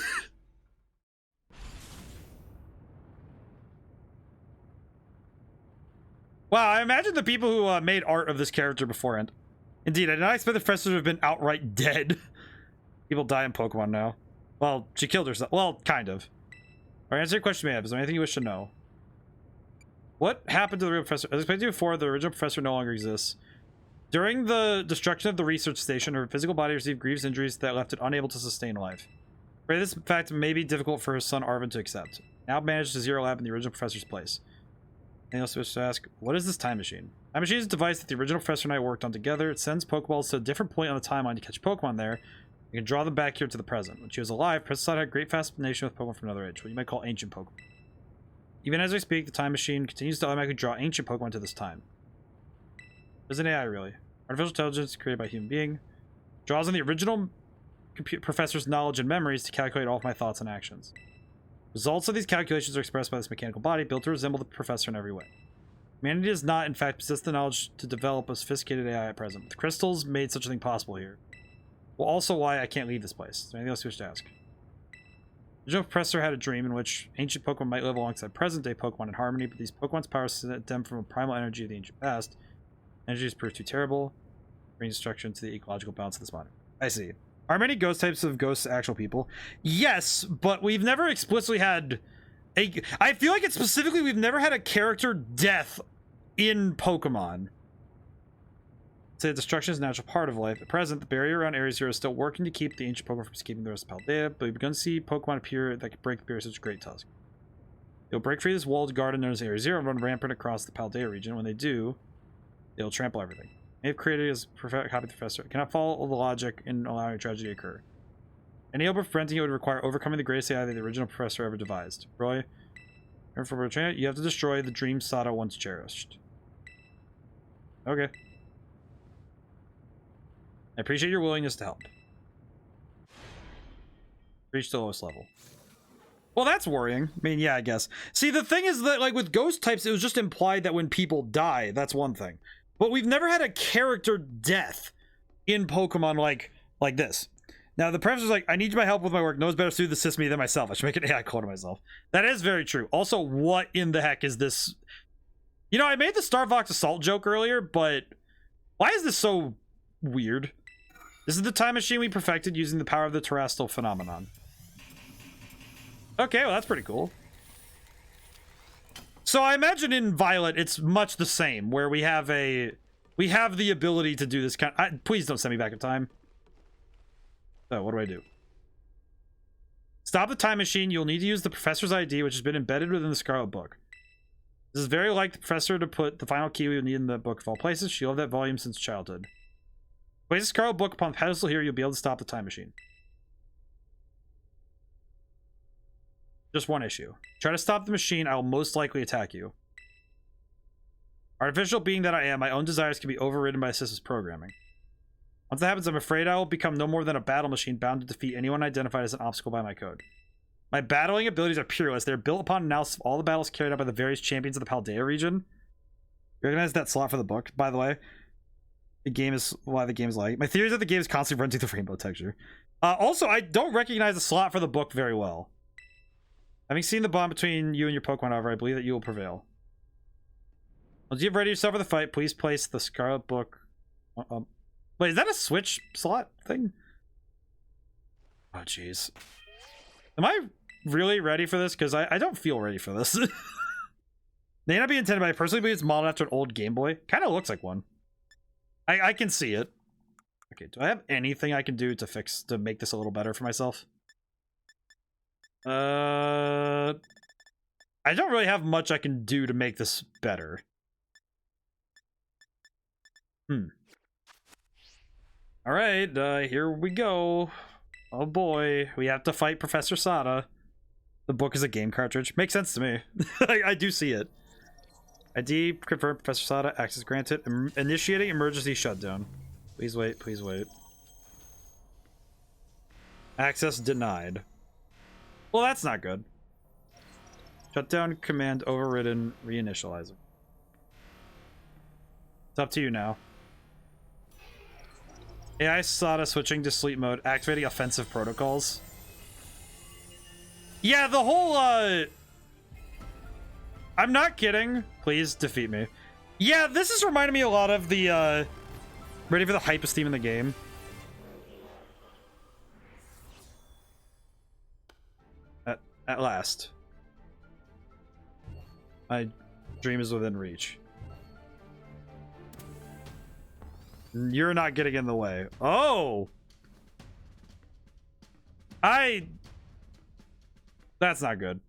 Wow, I imagine the people who made art of this character beforehand. Indeed, I did not expect the professor to have been outright dead. People die in Pokemon now. Well, she killed herself. Well, kind of. Alright, answer your question, ma'am. Is there anything you wish to know? What happened to the real professor? As explained to you before, the original professor no longer exists. During the destruction of the research station, her physical body received grievous injuries that left it unable to sustain life. This fact may be difficult for her son Arvin to accept. Now managed to Zero Lab in the original professor's place. Anything else wish to ask? What is this time machine? Time machine is a device that the original professor and I worked on together. It sends Pokeballs to a different point on the timeline to catch Pokemon there. You can draw them back here to the present. When she was alive, Princess had great fascination with Pokemon from another age, what you might call ancient Pokemon. Even as I speak, the time machine continues to automatically draw ancient Pokemon to this time. It is an AI, really. Artificial intelligence created by a human being. Draws on the original professor's knowledge and memories to calculate all of my thoughts and actions. Results of these calculations are expressed by this mechanical body, built to resemble the professor in every way. Humanity does not, in fact, possess the knowledge to develop a sophisticated AI at present. The crystals made such a thing possible here. Well, also why I can't leave this place. Is there anything else you wish to ask? The original professor had a dream in which ancient Pokemon might live alongside present-day Pokemon in harmony, but these Pokemon's powers stem from a primal energy of the ancient past. Energy has proved too terrible, bringing destruction to the ecological balance of this modern. I see. Are many ghost types of ghosts actual people? Yes, but we've never explicitly had a... I feel like it's specifically we've never had a character death in Pokemon. Say destruction is a natural part of life. At present, the barrier around Area 0 is still working to keep the ancient Pokemon from escaping the rest of Paldea, but we've begun to see Pokemon appear that can break the barrier such as Great Tusk. They'll break free this walled garden known as Area 0 and run rampant across the Paldea region. When they do, they'll trample everything. They have created as a copy of the professor. It cannot follow the logic in allowing a tragedy to occur. Any hope of preventing it would require overcoming the greatest AI that the original professor ever devised. Roy, you have to destroy the dream Sada once cherished. Okay. I appreciate your willingness to help. Reach the lowest level. Well, that's worrying. I mean, yeah, I guess. See, the thing is that, like, with ghost types, it was just implied that when people die, that's one thing. But we've never had a character death in Pokemon like this. Now, the professor's like, I need my help with my work. No one's better suited to assist me than myself. I should make an AI clone of myself. That is very true. Also, what in the heck is this? You know, I made the Starvox Assault joke earlier, but why is this so weird? This is the time machine we perfected using the power of the terrestrial phenomenon. Okay, well, that's pretty cool. So I imagine in Violet, it's much the same, where we have the ability to do this kind. Please don't send me back in time. So what do I do? Stop the time machine. You'll need to use the professor's ID, which has been embedded within the Scarlet book. This is very like the professor to put the final key we will need in the book of all places. She'll have that volume since childhood. Place the Scarlet book upon the pedestal here. You'll be able to stop the time machine. Just one issue. Try to stop the machine, I will most likely attack you. Artificial being that I am, my own desires can be overridden by the system's programming. Once that happens, I'm afraid I will become no more than a battle machine bound to defeat anyone identified as an obstacle by my code. My battling abilities are peerless. They're built upon analysis of all the battles carried out by the various champions of the Paldea region. You recognize that slot for the book, by the way? The game is why the game is like. My theory is that the game is constantly running through the rainbow texture. Also, I don't recognize the slot for the book very well. Having seen the bond between you and your Pokemon, however, I believe that you will prevail. Once you have ready yourself for the fight, please place the Scarlet book. Wait, is that a Switch slot thing? Oh, jeez. Am I really ready for this? Because I don't feel ready for this. May not be intended, but I personally believe it's modeled after an old Game Boy. Kind of looks like one. I can see it. Okay, do I have anything I can do to make this a little better for myself? I don't really have much I can do to make this better. Alright, here we go. Oh boy, we have to fight Professor Sada. The book is a game cartridge. Makes sense to me. I do see it. ID confirm Professor Sada. Access granted. Initiating emergency shutdown. Please wait, please wait. Access denied. Well, that's not good. Shutdown command overridden. Reinitializing. It's up to you now. AI Sada switching to sleep mode. Activating offensive protocols. Yeah, the whole, I'm not kidding. Please defeat me. Yeah, this is reminding me a lot of the, ready for the hypest theme in the game. At last. My dream is within reach. You're not getting in the way. Oh! That's not good.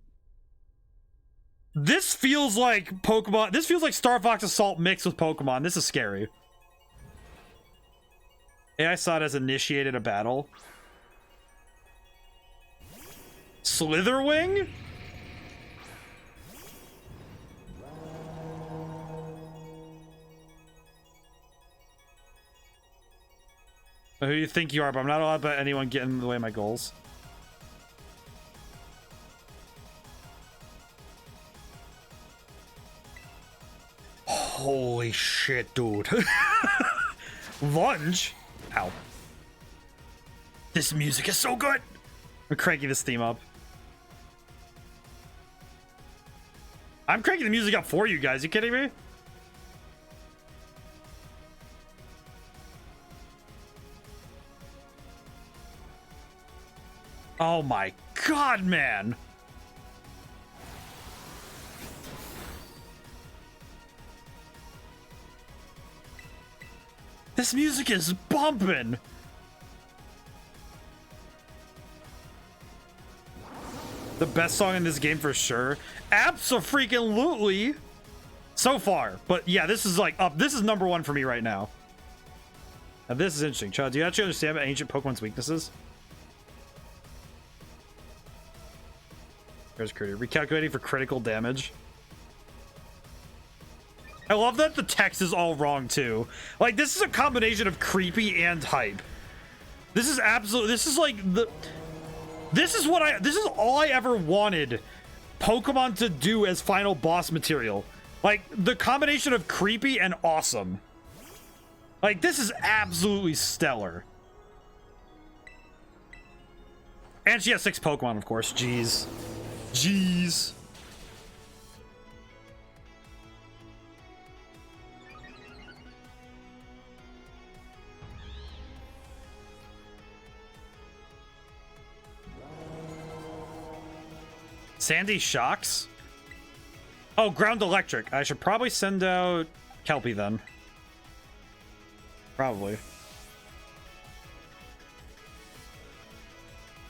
This feels like Pokemon. This feels like Star Fox Assault mixed with Pokemon. This is scary. AI Sada has initiated a battle. Slitherwing? Who do you think you are? But I'm not allowed to let anyone get in the way of my goals. Holy shit, dude. Lunge? Ow. This music is so good. I'm cranking this theme up. I'm cranking the music up for you guys. You kidding me? Oh my god, man. This music is bumping. The best song in this game for sure. Abso-freaking-lutely. So far. But yeah, this is like up. This is number one for me right now. Now this is interesting. Child, do you actually understand about ancient Pokemon's weaknesses? There's Critter. Recalculating for critical damage. I love that the text is all wrong too. Like, this is a combination of creepy and hype. This is absolute. This is like the. This is all I ever wanted Pokemon to do as final boss material. Like, the combination of creepy and awesome. Like, this is absolutely stellar. And she has 6 Pokemon, of course. Jeez. Jeez. Sandy Shocks? Oh, Ground Electric. I should probably send out Kelpie then. Probably.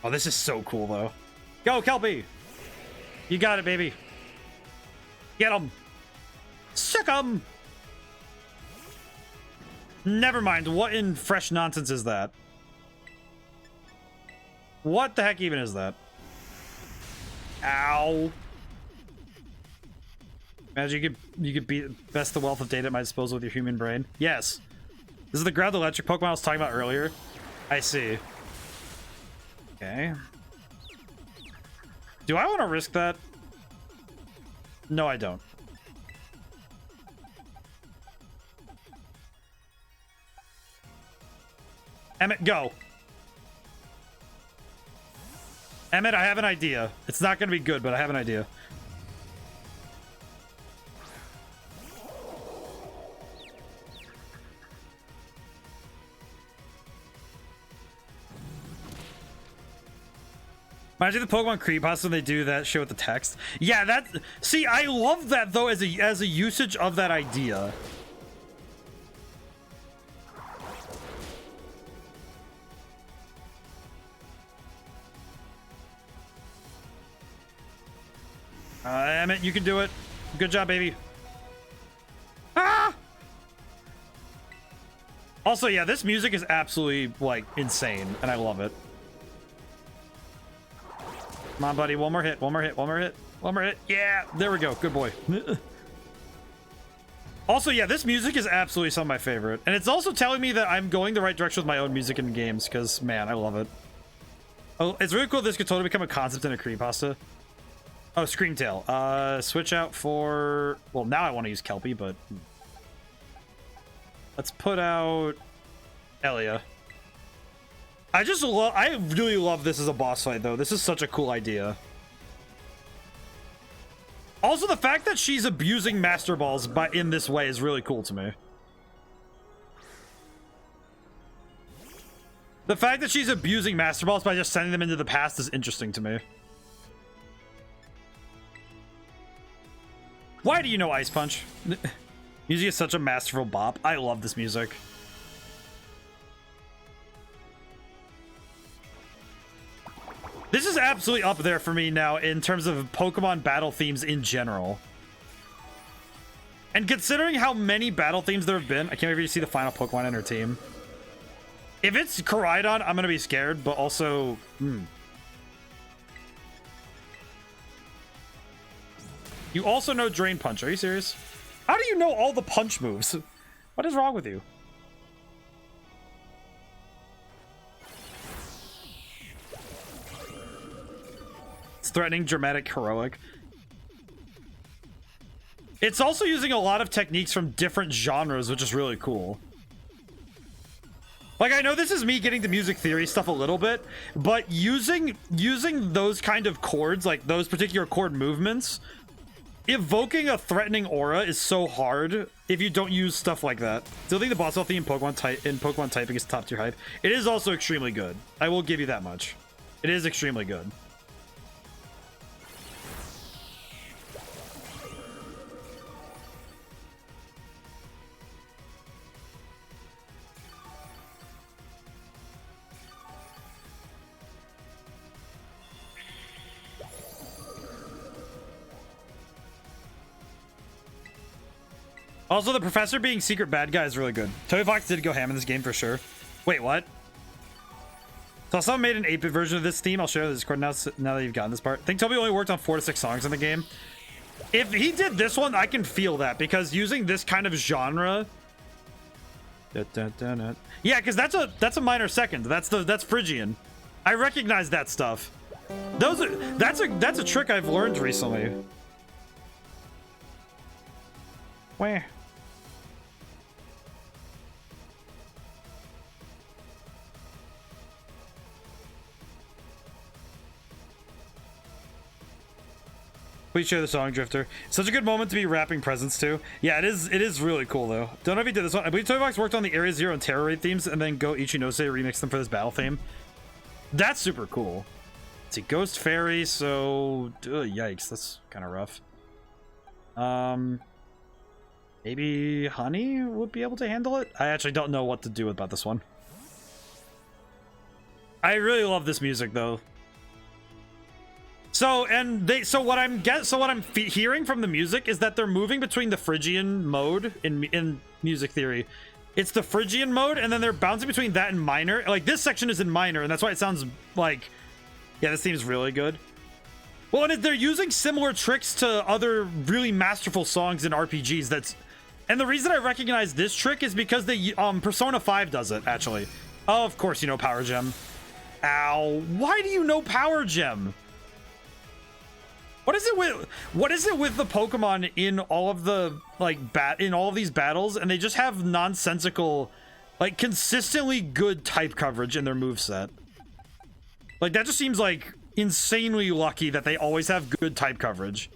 Oh, this is so cool, though. Go, Kelpie! You got it, baby. Get him! Sick him! Never mind. What in fresh nonsense is that? What the heck even is that? Ow. Imagine you could beat best the wealth of data at my disposal with your human brain. Yes. This is the Ground Electric Pokemon I was talking about earlier. I see. Okay. Do I want to risk that? No, I don't. Emmett, go. Emmett, I have an idea. It's not going to be good, but I have an idea. Imagine the Pokemon creepypasta when they do that shit with the text. Yeah, that... See, I love that, though, as a usage of that idea. Emmett, you can do it. Good job, baby. Ah! Also, yeah, this music is absolutely, like, insane, and I love it. Come on, buddy. One more hit. One more hit. One more hit. One more hit. Yeah, there we go. Good boy. Also, yeah, this music is absolutely some of my favorite. And it's also telling me that I'm going the right direction with my own music in games, because, man, I love it. Oh, it's really cool this could totally become a concept in a creepypasta. Oh, Screamtail. Switch out for... Well, now I want to use Kelpie, but... Let's put out... Elia. I really love this as a boss fight, though. This is such a cool idea. Also, the fact that she's abusing Master Balls in this way is really cool to me. The fact that she's abusing Master Balls by just sending them into the past is interesting to me. Why do you know Ice Punch? Music is such a masterful bop. I love this music. This is absolutely up there for me now in terms of Pokemon battle themes in general. And considering how many battle themes there have been, I can't wait to see the final Pokemon in her team. If it's Koraidon, I'm going to be scared, but also... You also know Drain Punch. Are you serious? How do you know all the punch moves? What is wrong with you? It's threatening, dramatic, heroic. It's also using a lot of techniques from different genres, which is really cool. Like, I know this is me getting the music theory stuff a little bit, but using those kind of chords, like those particular chord movements, evoking a threatening aura is so hard if you don't use stuff like that. Still think the boss battle theme in Pokemon typing is top tier hype. It is also extremely good. I will give you that much. It is extremely good. Also, the professor being secret bad guy is really good. Toby Fox did go ham in this game for sure. Wait, what? So someone made an 8-bit version of this theme. I'll share the Discord now that you've gotten this part. I think Toby only worked on 4 to 6 songs in the game. If he did this one, I can feel that, because using this kind of genre... Yeah, because that's a minor second. That's Phrygian. I recognize that stuff. That's a trick I've learned recently. Where? Please share the song, Drifter. Such a good moment to be wrapping presents to. Yeah, it is really cool, though. Don't know if he did this one. I believe Toy Box worked on the Area Zero and Terror Raid themes, and then Go Ichinose remixed them for this battle theme. That's super cool. Let's see, Ghost Fairy, so... yikes, that's kind of rough. Maybe Honey would be able to handle it? I actually don't know what to do about this one. I really love this music, though. So what I'm hearing from the music is that they're moving between the Phrygian mode in music theory. It's the Phrygian mode, and then they're bouncing between that and minor. Like, this section is in minor, and that's why it sounds like... Yeah, this seems really good. Well, and they're using similar tricks to other really masterful songs in RPGs. And the reason I recognize this trick is because the Persona 5 does it, actually. Oh, of course you know Power Gem. Ow. Why do you know Power Gem? What is it with the Pokemon in all of the in all of these battles, and they just have nonsensical, like, consistently good type coverage in their moveset? Like, that just seems like insanely lucky that they always have good type coverage.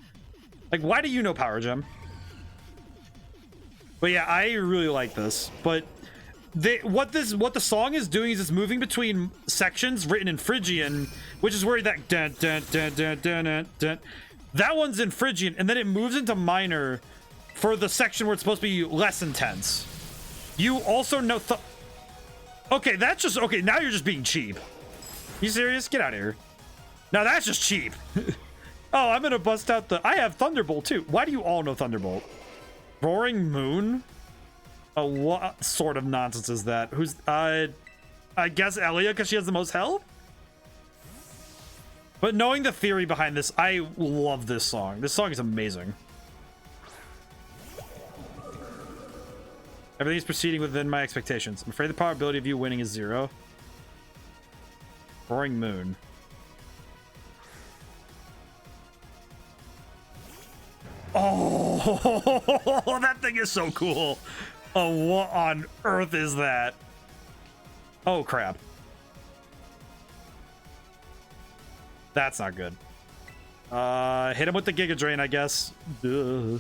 Like, why do you know Power Gem? But yeah, I really like this. But what the song is doing is it's moving between sections written in Phrygian, which is where that dun, dun, dun, dun, dun, dun, dun, that one's in Phrygian, and then it moves into minor for the section where it's supposed to be less intense. You also know okay, that's just okay. Now you're just being cheap. You serious? Get out of here. Now that's just cheap. Oh, I'm gonna bust out I have Thunderbolt too. Why do you all know Thunderbolt? Roaring Moon? Oh, what sort of nonsense is that? Who's I guess Elia because she has the most health? But knowing the theory behind this, I love this song. This song is amazing. Everything's proceeding within my expectations. I'm afraid the probability of you winning is 0. Roaring Moon. Oh, that thing is so cool. Oh, what on earth is that? Oh, crap. That's not good. Hit him with the Giga Drain, I guess. Duh.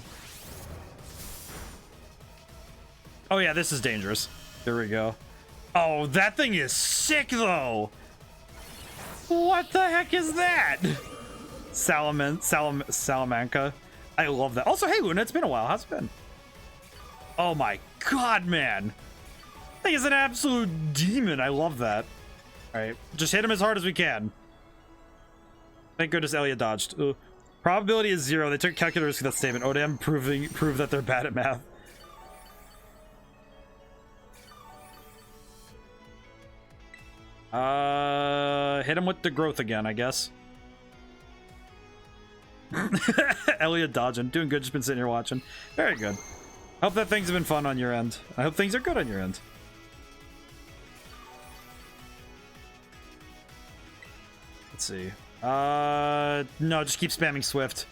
Oh, yeah, this is dangerous. There we go. Oh, that thing is sick, though. What the heck is that? Salamanca. I love that. Also, hey, Luna, it's been a while. How's it been? Oh, my God, man. That thing is an absolute demon. I love that. All right, just hit him as hard as we can. Thank goodness Elia dodged. Ugh. Probability is 0. They took calculators for that statement. ODaM prove that they're bad at math. Hit him with the growth again, I guess. Elia dodging. Doing good, just been sitting here watching. Very good. Hope that things have been fun on your end. I hope things are good on your end. Let's see. No, just keep spamming Swift.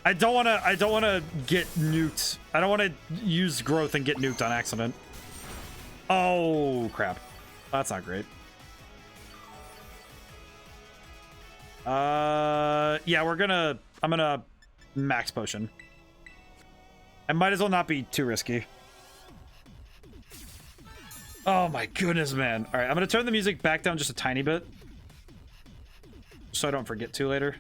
I don't wanna get nuked. I don't wanna use growth and get nuked on accident. Oh crap. That's not great. Yeah, I'm gonna max potion. I might as well not be too risky. Oh my goodness, man. All right, I'm gonna turn the music back down just a tiny bit, so I don't forget to later.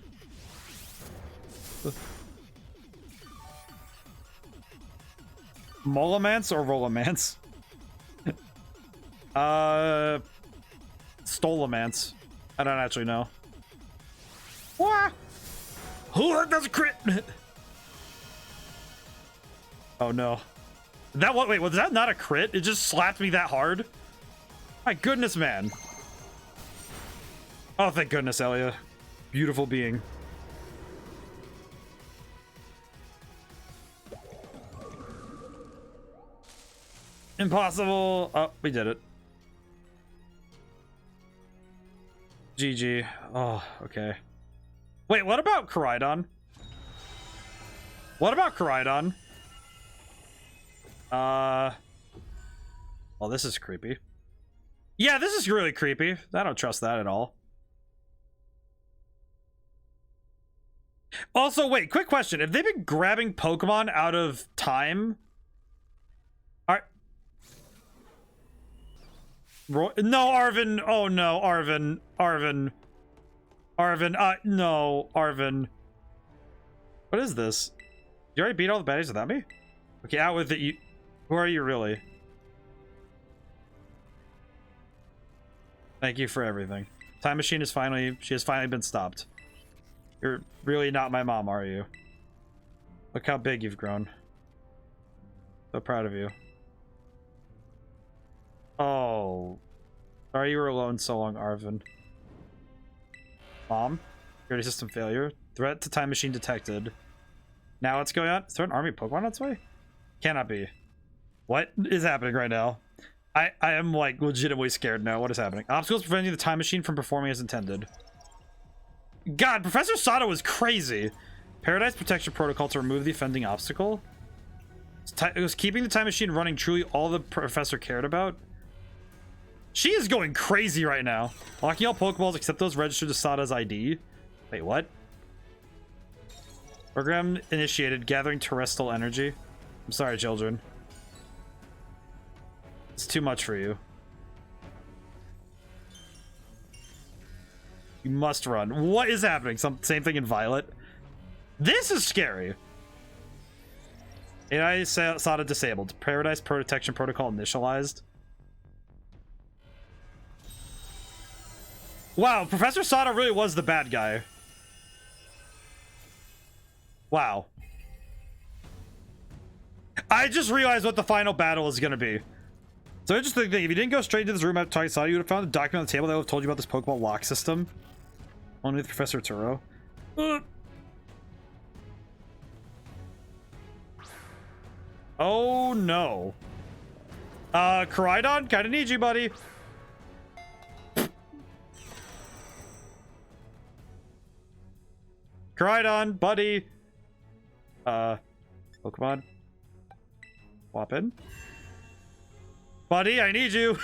Molamance or Rolamance? Stolamance. I don't actually know. Wah! Oh, that's a crit! Oh no. That what? Wait, was that not a crit? It just slapped me that hard? My goodness, man. Oh, thank goodness, Elia. Beautiful being. Impossible. Oh, we did it. GG. Oh, okay. Wait, what about Koraidon? What about Koraidon? Well, this is creepy. Yeah, this is really creepy. I don't trust that at all. Also, wait, quick question. Have they been grabbing Pokemon out of time? No, Arvin. Oh no, Arvin. No, Arvin. What is this? You already beat all the baddies without me? Okay, out with it. Who are you really? Thank you for everything. Time machine is she has finally been stopped. You're really not my mom, are you? Look how big you've grown. So proud of you. Oh. Sorry you were alone so long, Arvin. Mom? Security system failure. Threat to time machine detected. Now what's going on? Is there an army of Pokemon on its way? Cannot be. What is happening right now? I am like legitimately scared now. What is happening? Obstacles preventing the time machine from performing as intended. God, Professor Sato was crazy. Paradise Protection Protocol to remove the offending obstacle. It was keeping the time machine running truly all the professor cared about. She is going crazy right now. Locking all Pokeballs except those registered to Sada's ID. Wait, what? Program initiated, gathering terrestrial energy. I'm sorry, children. It's too much for you. You must run. What is happening? Same thing in Violet. This is scary. AI SATA disabled. Paradise protection protocol initialized. Wow, Professor Sada really was the bad guy. Wow. I just realized what the final battle is going to be. So interesting thing, if you didn't go straight into this room after talking to Sada, you would have found a document on the table that would have told you about this Pokemon lock system. Only with Professor Turo. Oh no. Koraidon, kinda need you, buddy. Koraidon, buddy. Pokemon. Swap in. Buddy, I need you.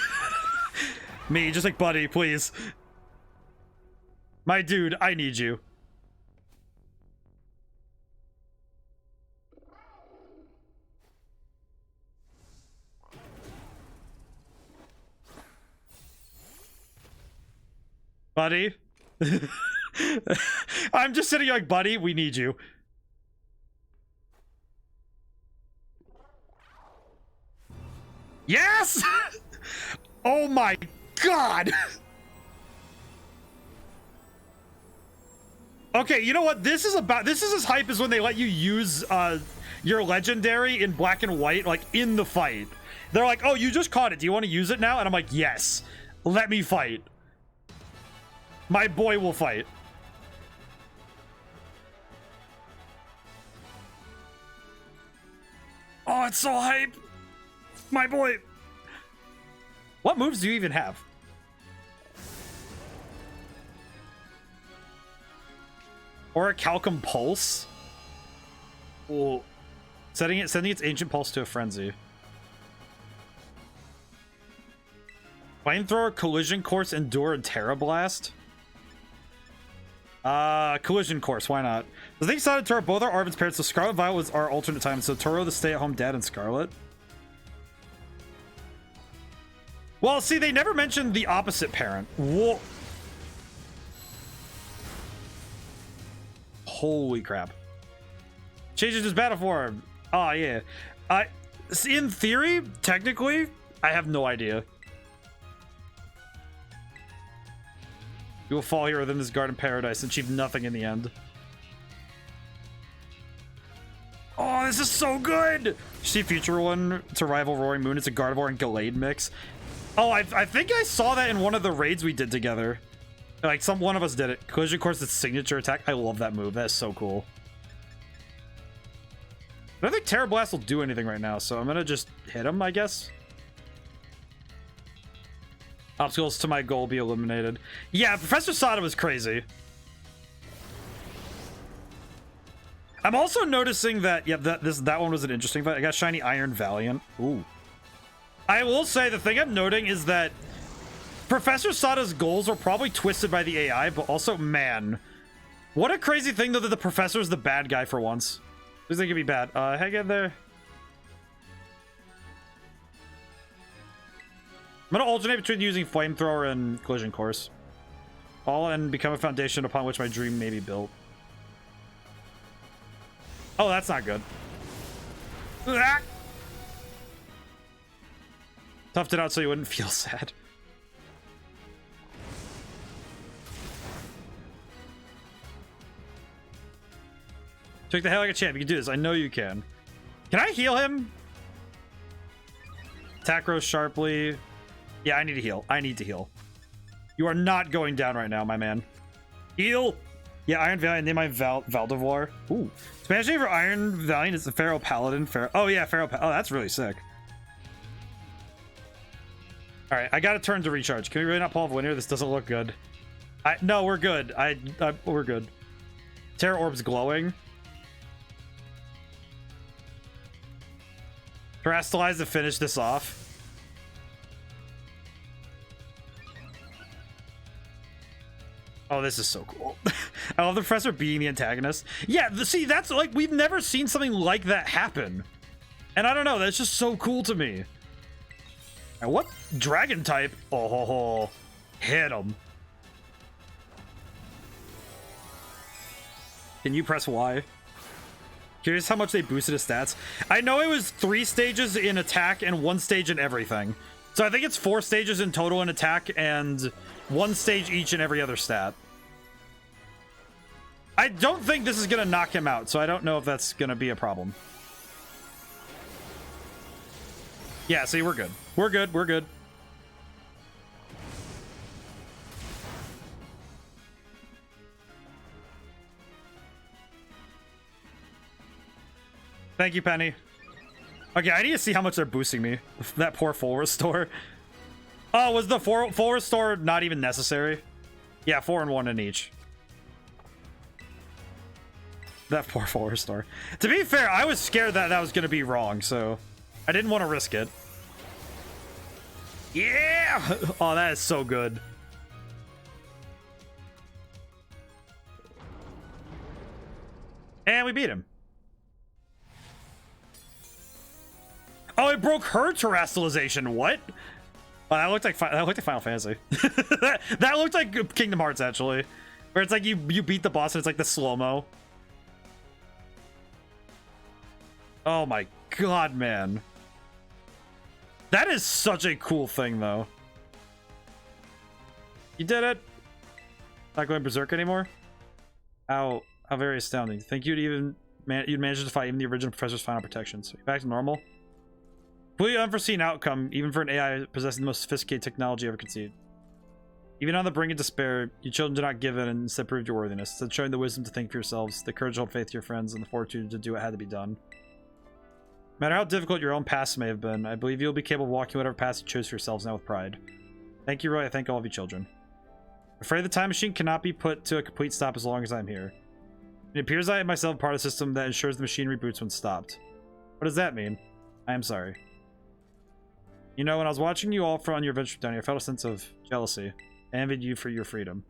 Me, just like buddy, please. My dude, I need you. Buddy. I'm just sitting here like, buddy, we need you. Yes! Oh my god! Okay, you know what? This is as hype as when they let you use your legendary in black and white, like in the fight. They're like, oh, you just caught it. Do you want to use it now? And I'm like, yes. Let me fight. My boy will fight. Oh, it's so hype. My boy. What moves do you even have? Or a Calcum Pulse? Well, sending its ancient pulse to a frenzy. Flamethrower, collision course, endure, and Terra Blast. Collision course, why not? The thing decided Turo both are Arvin's parents, so Scarlet and Violet was our alternate time, so Turo the stay-at-home dad and Scarlet. Well, see, they never mentioned the opposite parent. Whoa. Holy crap. Changes his battle form. Oh, yeah. In theory, technically, I have no idea. You will fall here within this garden paradise and achieve nothing in the end. Oh, this is so good! You see future one to rival Roaring Moon. It's a Gardevoir and Gallade mix. Oh, I think I saw that in one of the raids we did together. Like, one of us did it. Collision Course, its signature attack. I love that move. That is so cool. I don't think Terra Blast will do anything right now, so I'm gonna just hit him, I guess. Obstacles to my goal be eliminated. Yeah, Professor Sada was crazy. I'm also noticing that, yeah, that one was an interesting fight. I got Shiny Iron Valiant. Ooh. I will say the thing I'm noting is that Professor Sada's goals are probably twisted by the AI, but also, man, what a crazy thing though that the professor's the bad guy for once. Who's think it'd be bad? Hang in there. I'm gonna alternate between using Flamethrower and Collision Course. All and become a foundation upon which my dream may be built. Oh, that's not good. Ah! Toughed it out so you wouldn't feel sad. Take the hell like a champ. You can do this. I know you can. Can I heal him? Attack rose sharply. Yeah, I need to heal. I need to heal. You are not going down right now, my man. Heal! Yeah, Iron Valiant. Name my Valdivar. Ooh. Spanish name for Iron Valiant is the Pharaoh Paladin. Oh, yeah, Pharaoh Oh, that's really sick. All right, I got a turn to recharge. Can we really not pull off winner? This doesn't look good. No, we're good. We're good. Terra Orb's glowing. Terastallize to finish this off. Oh, this is so cool. I love the professor being the antagonist. Yeah, see, that's like, we've never seen something like that happen. And I don't know, that's just so cool to me. And what dragon type? Oh, ho, ho. Hit him. Can you press Y? Curious how much they boosted his stats. I know it was 3 stages in attack and 1 stage in everything. So I think it's 4 stages in total in attack and 1 stage each in every other stat. I don't think this is going to knock him out, so I don't know if that's going to be a problem. Yeah, see, we're good. We're good. We're good. Thank you, Penny. Okay, I need to see how much they're boosting me. That poor full restore. Oh, was the full restore not even necessary? Yeah, 4 and 1 in each. That poor full restore. To be fair, I was scared that that was going to be wrong, so I didn't want to risk it. Yeah! Oh, that is so good. And we beat him. Oh, it broke her terrestrialization. What? Oh, that looked like Final Fantasy. that looked like Kingdom Hearts, actually. Where it's like you beat the boss and it's like the slow-mo. Oh my god, man. That is such a cool thing, though. You did it. Not going berserk anymore? How very astounding. Think you'd manage to defy even the original professor's final protections. Back to normal? Completely unforeseen outcome, even for an AI possessing the most sophisticated technology ever conceived. Even on the brink of despair, you children do not give in and instead proved your worthiness. Instead showing the wisdom to think for yourselves, the courage to hold faith to your friends, and the fortitude to do what had to be done. No matter how difficult your own past may have been, I believe you'll be capable of walking whatever path you chose for yourselves now with pride. Thank you, Roy. I thank all of you children. I'm afraid the time machine cannot be put to a complete stop as long as I'm here. It appears I am myself part of the system that ensures the machine reboots when stopped. What does that mean? I am sorry. You know, when I was watching you all on your adventure down here, I felt a sense of jealousy. I envied you for your freedom.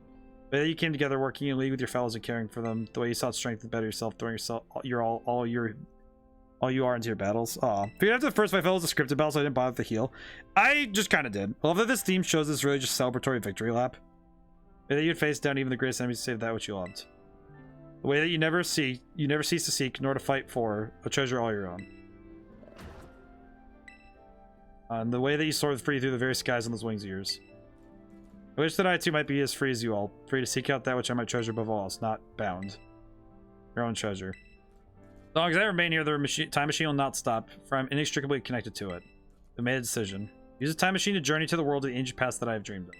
The way that you came together, working in league with your fellows and caring for them, the way you sought strength to better yourself, throwing yourself all you are into your battles. Aw. Figured after the first 5 battles, the scripted battle, so I didn't bother to heal. I just kind of did. I love that this theme shows this really just celebratory victory lap. The way that you'd face down even the greatest enemies to save that which you loved. The way that you never cease to seek, nor to fight for, a treasure all your own. And the way that you soared free through the very skies on those wings of yours. I wish that I too might be as free as you all, free to seek out that which I might treasure above all else, not bound. Your own treasure. As long as I remain here, the time machine will not stop, for I'm inextricably connected to it. I made a decision. Use the time machine to journey to the world of the ancient past that I have dreamed of.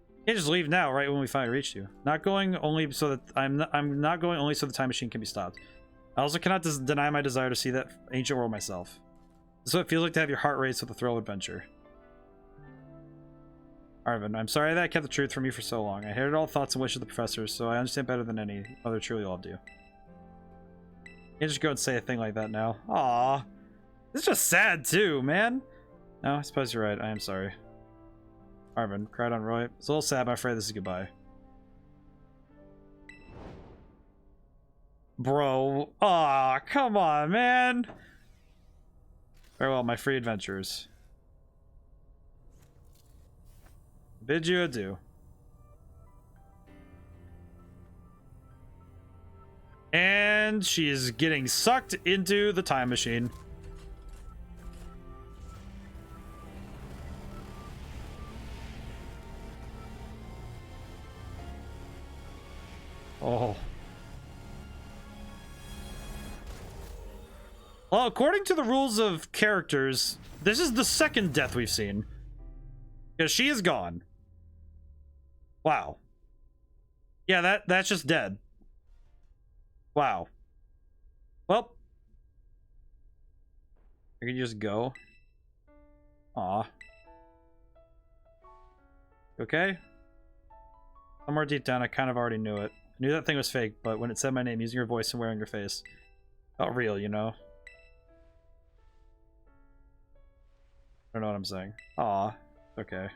You can't just leave now, right when we finally reach you. Not going only so that I'm not going only so the time machine can be stopped. I also cannot deny my desire to see that ancient world myself. This is what it feels like to have your heart race with the thrill of adventure. Arvin, I'm sorry that I kept the truth from you for so long. I heard all the thoughts and wishes of the professors, so I understand better than any mother truly loved you. You can't just go and say a thing like that now. Aww. This is just sad too, man. No, I suppose you're right. I am sorry. Arvin cried on Roy. It's a little sad, but I'm afraid this is goodbye. Bro. Aw, come on, man. Farewell, my free adventurers. Bid you adieu. And she is getting sucked into the time machine. Oh. Well, according to the rules of characters, this is the second death we've seen. Because she is gone. Wow. Yeah, that's just dead. Wow. Well. I can just go. Aw. Okay? Somewhere deep down, I kind of already knew it. I knew that thing was fake, but when it said my name, using your voice and wearing your face, felt real, you know? I don't know what I'm saying. Aw. Okay.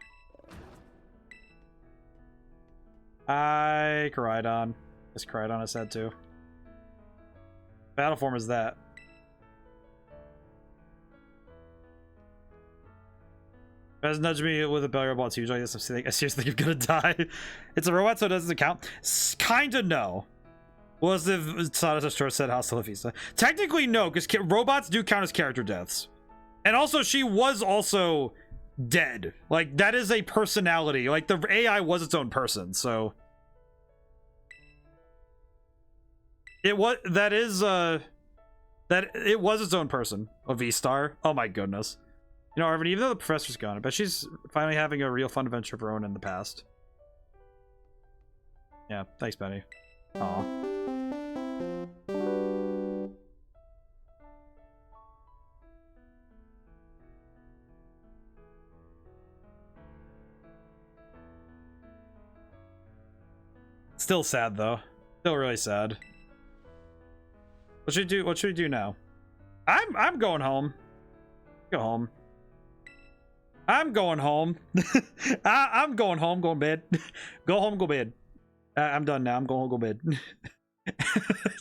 Hi, Koraidon. This Koraidon I said too. Battle form is that. Guys nudge me with a belly robot's huge. I guess I seriously think I'm gonna die. It's a robot, so it doesn't count. Kinda no. Was if Sada Short said Hasta La Vista. Technically no, because robots do count as character deaths. And also she was also dead. Like that is a personality. Like the AI was its own person, so it was that it was its own person. A V-Star. Oh my goodness. You know, Arvin, even though the professor's gone, I bet she's finally having a real fun adventure of her own in the past. Yeah, thanks, Benny. Aw. Still sad though. Still really sad. What should we do? What should we do now? I'm going home. Go home. I'm going home. I'm going home. Going to bed. Go home. Go bed. I'm done now. I'm going home. Go bed.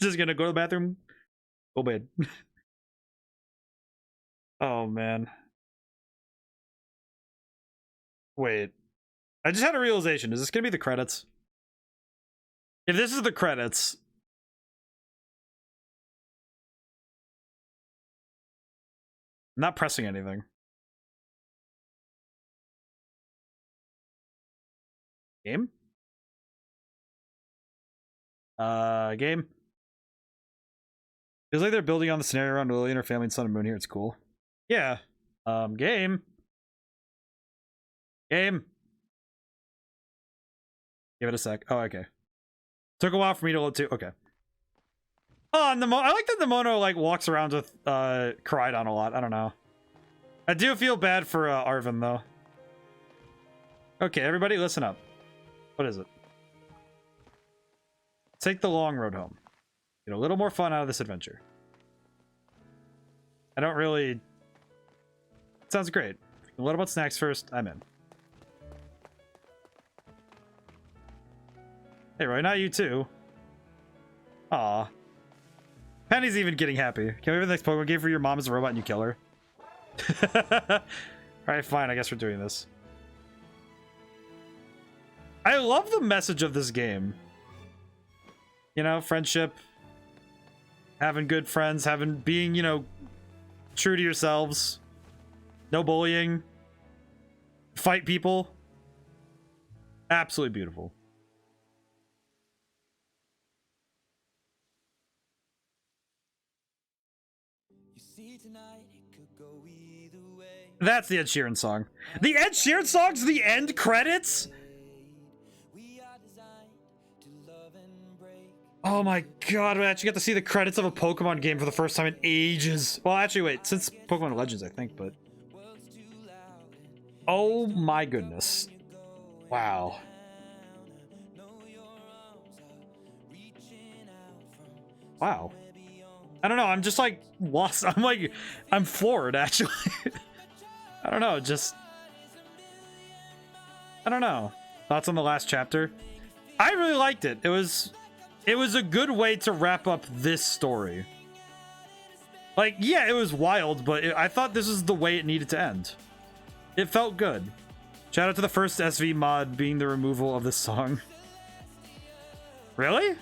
Just gonna go to the bathroom. Go bed. Oh man. Wait. I just had a realization. Is this gonna be the credits? If this is the credits, I'm not pressing anything. Game? Game? Feels like they're building on the scenario around Lily and her family and Sun and Moon here. It's cool. Yeah. Game. Game. Give it a sec. Oh, okay. Took a while for me to load too. Okay. Oh, and I like that the Mono like walks around with Koraidon a lot. I don't know. I do feel bad for Arvin though. Okay, everybody listen up. What is it? Take the long road home. Get a little more fun out of this adventure. I don't really... Sounds great. What about snacks first? I'm in. Hey, Roy, not you too. Aw. Penny's even getting happy. Can we have the next Pokemon game for your mom as a robot and you kill her? Alright, fine. I guess we're doing this. I love the message of this game. You know, friendship. Having good friends. Being, you know, true to yourselves. No bullying. Fight people. Absolutely beautiful. That's the Ed Sheeran song. The Ed Sheeran song's the end credits? Oh my god, we actually got to see the credits of a Pokemon game for the first time in ages. Well, actually, wait, since Pokemon Legends, I think, but... Oh my goodness. Wow. Wow. I don't know, I'm just like lost. I'm floored, actually. I don't know, just... I don't know. Thoughts on the last chapter? I really liked it. It was a good way to wrap up this story. Like, yeah, it was wild, but I thought this was the way it needed to end. It felt good. Shout out to the first SV mod being the removal of this song. Really?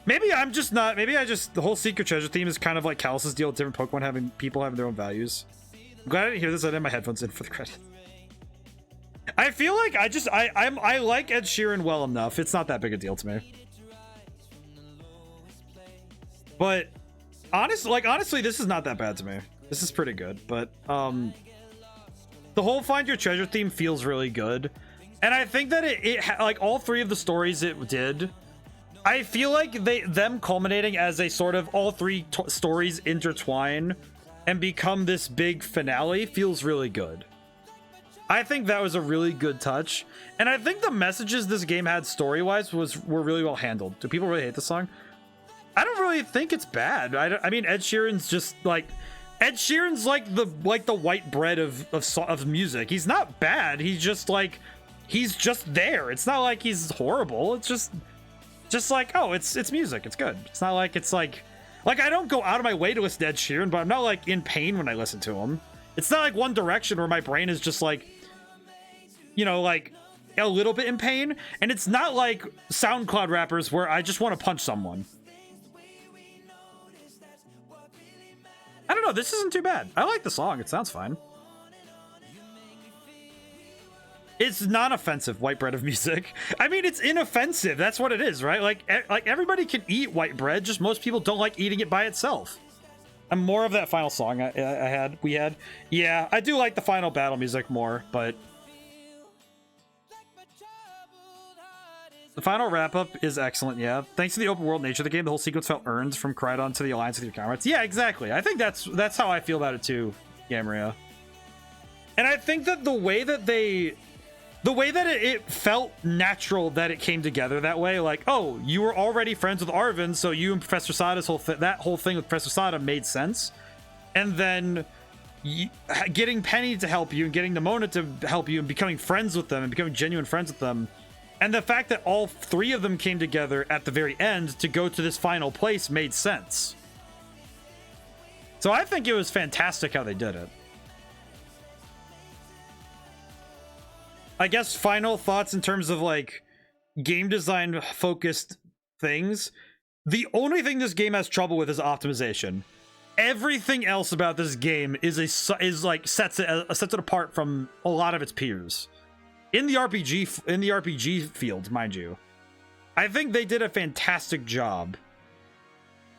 Maybe I'm just not... Maybe the whole Secret Treasure theme is kind of like Callus's deal with different Pokemon people having their own values. I'm glad I didn't hear this. I didn't have my headphones in for the credits. I feel like I like Ed Sheeran well enough. It's not that big a deal to me. But honestly, this is not that bad to me. This is pretty good. But the whole Find Your Treasure theme feels really good, and I think that it like all three of the stories it did. I feel like them culminating as a sort of all three stories intertwine and become this big finale feels really good. I think that was a really good touch, and I think the messages this game had story-wise were really well handled. Do people really hate this song? I don't really think it's bad. I mean, Ed Sheeran's just like... Ed Sheeran's like the white bread of music. He's not bad. He's just like he's just there. It's not like he's horrible. It's just like, oh, it's music. It's good. It's not like it's like I don't go out of my way to listen to Ed Sheeran, but I'm not like in pain when I listen to him. It's not like One Direction where my brain is just like, you know, like a little bit in pain. And it's not like SoundCloud rappers where I just want to punch someone. I don't know. This isn't too bad. I like the song. It sounds fine. It's non-offensive white bread of music. I mean, it's inoffensive. That's what it is, right? Like everybody can eat white bread. Just most people don't like eating it by itself. I'm more of that final song we had. Yeah, I do like the final battle music more, but the final wrap-up is excellent, yeah. Thanks to the open world nature of the game, the whole sequence felt earned from Crydon to the alliance with your comrades. Yeah, exactly. I think that's how I feel about it too, Gamria. And I think that the way that it felt natural that it came together that way, like, oh, you were already friends with Arvin, so you and Professor Sada's that whole thing with Professor Sada made sense. And then getting Penny to help you and getting Nimona to help you and becoming friends with them and becoming genuine friends with them. And the fact that all three of them came together at the very end to go to this final place made sense. So I think it was fantastic how they did it. I guess final thoughts in terms of like game design focused things. The only thing this game has trouble with is optimization. Everything else about this game sets it apart from a lot of its peers. In the RPG field, mind you. I think they did a fantastic job.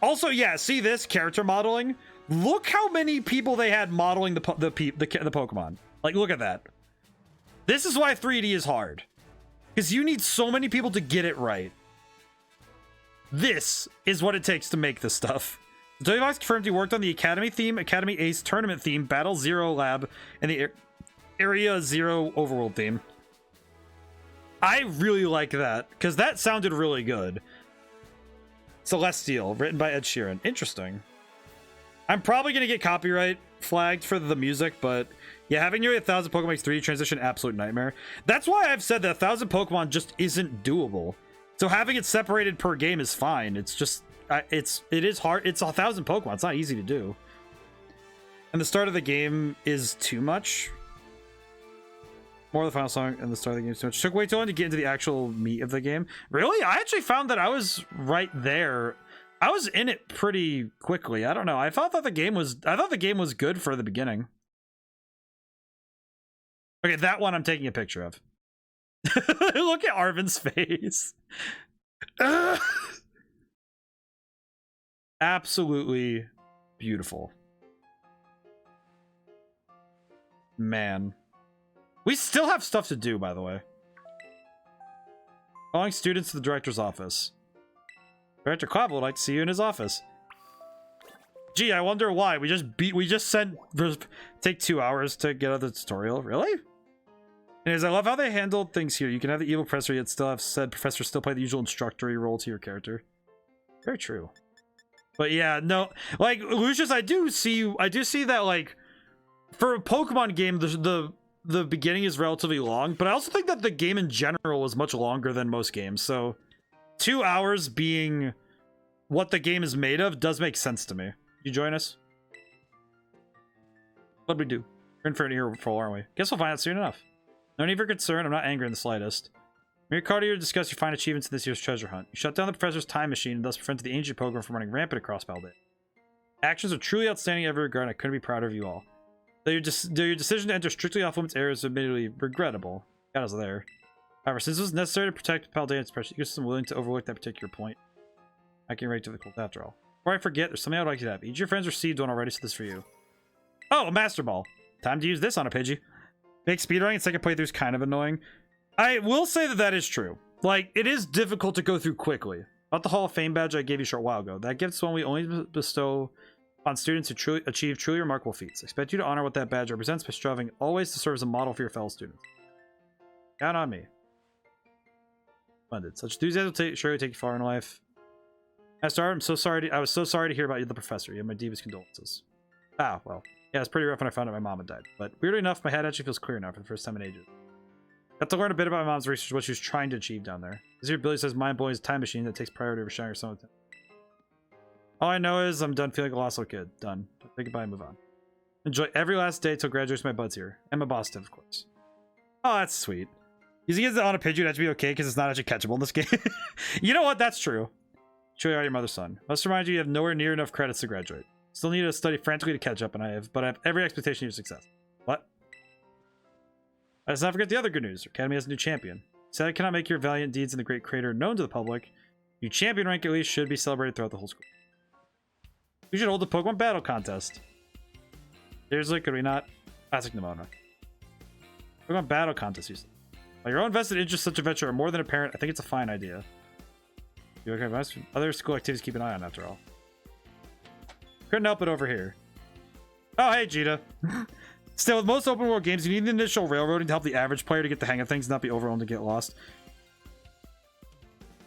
Also, yeah, see this character modeling? Look how many people they had modeling the Pokemon. Like, look at that. This is why 3D is hard. Because you need so many people to get it right. This is what it takes to make this stuff. Vox confirmed he worked on the Academy theme, Academy Ace tournament theme, Battle Zero Lab, and the Area Zero Overworld theme. I really like that, because that sounded really good. Celestial, written by Ed Sheeran. Interesting. I'm probably going to get copyright flagged for the music, but yeah, having nearly 1,000 Pokemon makes 3D transition absolute nightmare. That's why I've said that 1,000 Pokemon just isn't doable. So having it separated per game is fine. It's just, it is hard. It's 1,000 Pokemon. It's not easy to do. And the start of the game is too much. More of the final song and the start of the game is too much. Took way too long to get into the actual meat of the game. Really? I actually found that I was right there. I was in it pretty quickly. I don't know. I thought the game was good for the beginning. Okay, that one I'm taking a picture of. Look at Arvin's face. Absolutely beautiful. Man. We still have stuff to do, by the way. Calling students to the director's office. Director Clav would like to see you in his office. Gee, I wonder why. We just sent take 2 hours to get out the tutorial. Really? Anyways, I love how they handled things here. You can have the evil professor yet still have said professor still play the usual instructory role to your character. Very true. But yeah, no, like Lucius, I do see that like for a Pokemon game, the beginning is relatively long, but I also think that the game in general is much longer than most games. So 2 hours being what the game is made of does make sense to me. You join us? What'd we do? We're in for an earful, aren't we? Guess we'll find out soon enough. No need for concern. I'm not angry in the slightest. Mere Cartier discussed your fine achievements in this year's treasure hunt. You shut down the professor's time machine and thus prevented the ancient Pokemon from running rampant across Paldea. Actions are truly outstanding in every regard, and I couldn't be prouder of you all. Though your decision to enter strictly off-limits areas is admittedly regrettable. Got us there. However, since it was necessary to protect Paldea and its precious ecosystem, I'm willing to overlook that particular point. I can rate to the cult after all. Before I forget, there's something I'd like you to have. Each of your friends received one already, so this is for you. Oh, a Master Ball. Time to use this on a Pidgey. Make speedrunning and second playthrough is kind of annoying. I will say that is true. Like, it is difficult to go through quickly. About the Hall of Fame badge I gave you a short while ago. That gift's one we only bestow on students who achieve truly remarkable feats. I expect you to honor what that badge represents by striving always to serve as a model for your fellow students. Count on me. Splendid. Such enthusiasm will surely take you far in life. Master, I was so sorry to hear about you, the professor. You have my deepest condolences. Ah, well. Yeah, it's pretty rough when I found out my mom had died. But weirdly enough, my head actually feels clear now for the first time in ages. Got to learn a bit about my mom's research, what she was trying to achieve down there. This your ability says mind blowing is a time machine that takes priority over showing or something. All I know is I'm done feeling like a lost little kid. Done. Say goodbye and move on. Enjoy every last day till graduation. My buds here. And my boss, of course. Oh, that's sweet. Using it on a pidgey would have to be okay because it's not actually catchable in this game. You know what? That's true. Truly are your mother's son. Must remind you have nowhere near enough credits to graduate. Still need to study frantically to catch up, but I have every expectation of success. What? Let's not forget the other good news. Our academy has a new champion. Said I cannot make your valiant deeds in the great crater known to the public. Your champion rank at least should be celebrated throughout the whole school. We should hold a Pokemon battle contest. Seriously, could we not? Classic Nimona. Pokemon battle contest, you said. While your own vested interests in such a venture are more than apparent, I think it's a fine idea. You okay? Other school activities keep an eye on, after all. Couldn't help it over here. Oh, hey, Jita. Still, with most open world games, you need the initial railroading to help the average player to get the hang of things, not be overwhelmed and get lost.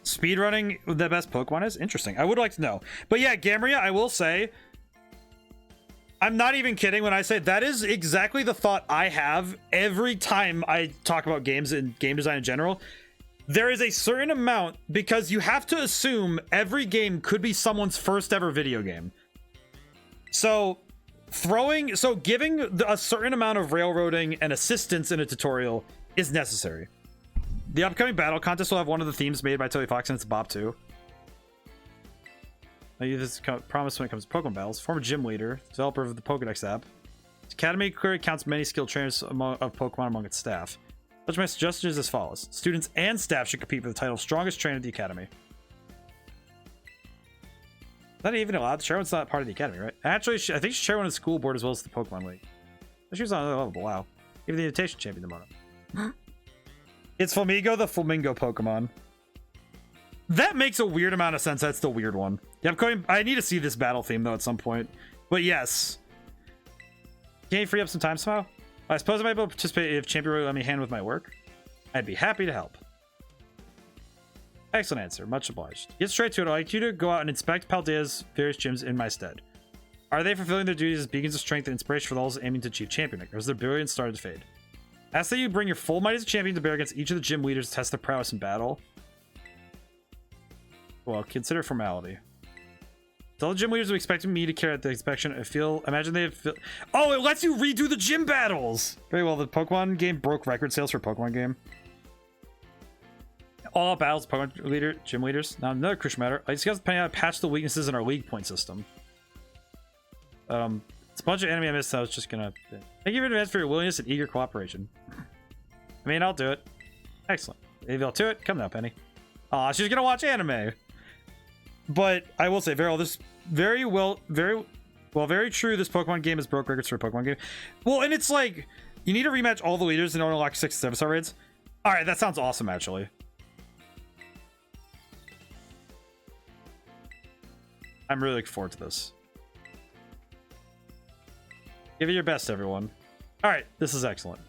Speedrunning the best Pokemon is? Interesting. I would like to know. But yeah, Gamria, I will say, I'm not even kidding when I say that is exactly the thought I have every time I talk about games and game design in general. There is a certain amount, because you have to assume every game could be someone's first ever video game. So giving a certain amount of railroading and assistance in a tutorial is necessary. The upcoming battle contest will have one of the themes made by Toby Fox, and it's Bob 2. This promise when it comes to Pokemon battles. Former gym leader, developer of the Pokedex app. Its academy clearly counts many skilled trainers of Pokemon among its staff. Such my suggestion is as follows. Students and staff should compete for the title of strongest trainer of the academy. Not even allowed. Chairman's not part of the academy, right? Actually, I think she's chairman of the school board as well as the Pokemon League. She was on another level. Wow. Even the invitation champion the mono. It's Flamigo, the Flamingo Pokemon. That makes a weird amount of sense. That's the weird one. Yeah, I need to see this battle theme though at some point. But yes. Can you free up some time somehow? I suppose I might be able to participate if Champion really let me hand with my work. I'd be happy to help. Excellent answer. Much obliged. Get straight to it. I'd like you to go out and inspect Paldea's various gyms in my stead. Are they fulfilling their duties as beacons of strength and inspiration for those aiming to achieve champion rank, or has their brilliance started to fade? Ask that you bring your full might as a champion to bear against each of the gym leaders to test their prowess in battle. Well, consider formality. Tell the gym leaders who expected me to carry out the inspection. Imagine they have. Oh, it lets you redo the gym battles. Very well. The Pokemon game broke record sales for a Pokemon game. All out battles, Pokemon gym leaders. Now another crucial matter. I discussed how to patch the weaknesses in our league point system. It's a bunch of enemy I missed. So I was just gonna thank you in advance for your willingness and eager cooperation. I mean, I'll do it. Excellent. Maybe I'll do it. Come now, Penny. Aw, she's gonna watch anime. But I will say, very true. This Pokemon game has broke records for a Pokemon game. Well, and it's like you need to rematch all the leaders in order to unlock 6 and 7-star raids. All right, that sounds awesome, actually. I'm really looking forward to this. Give it your best, everyone. All right, this is excellent.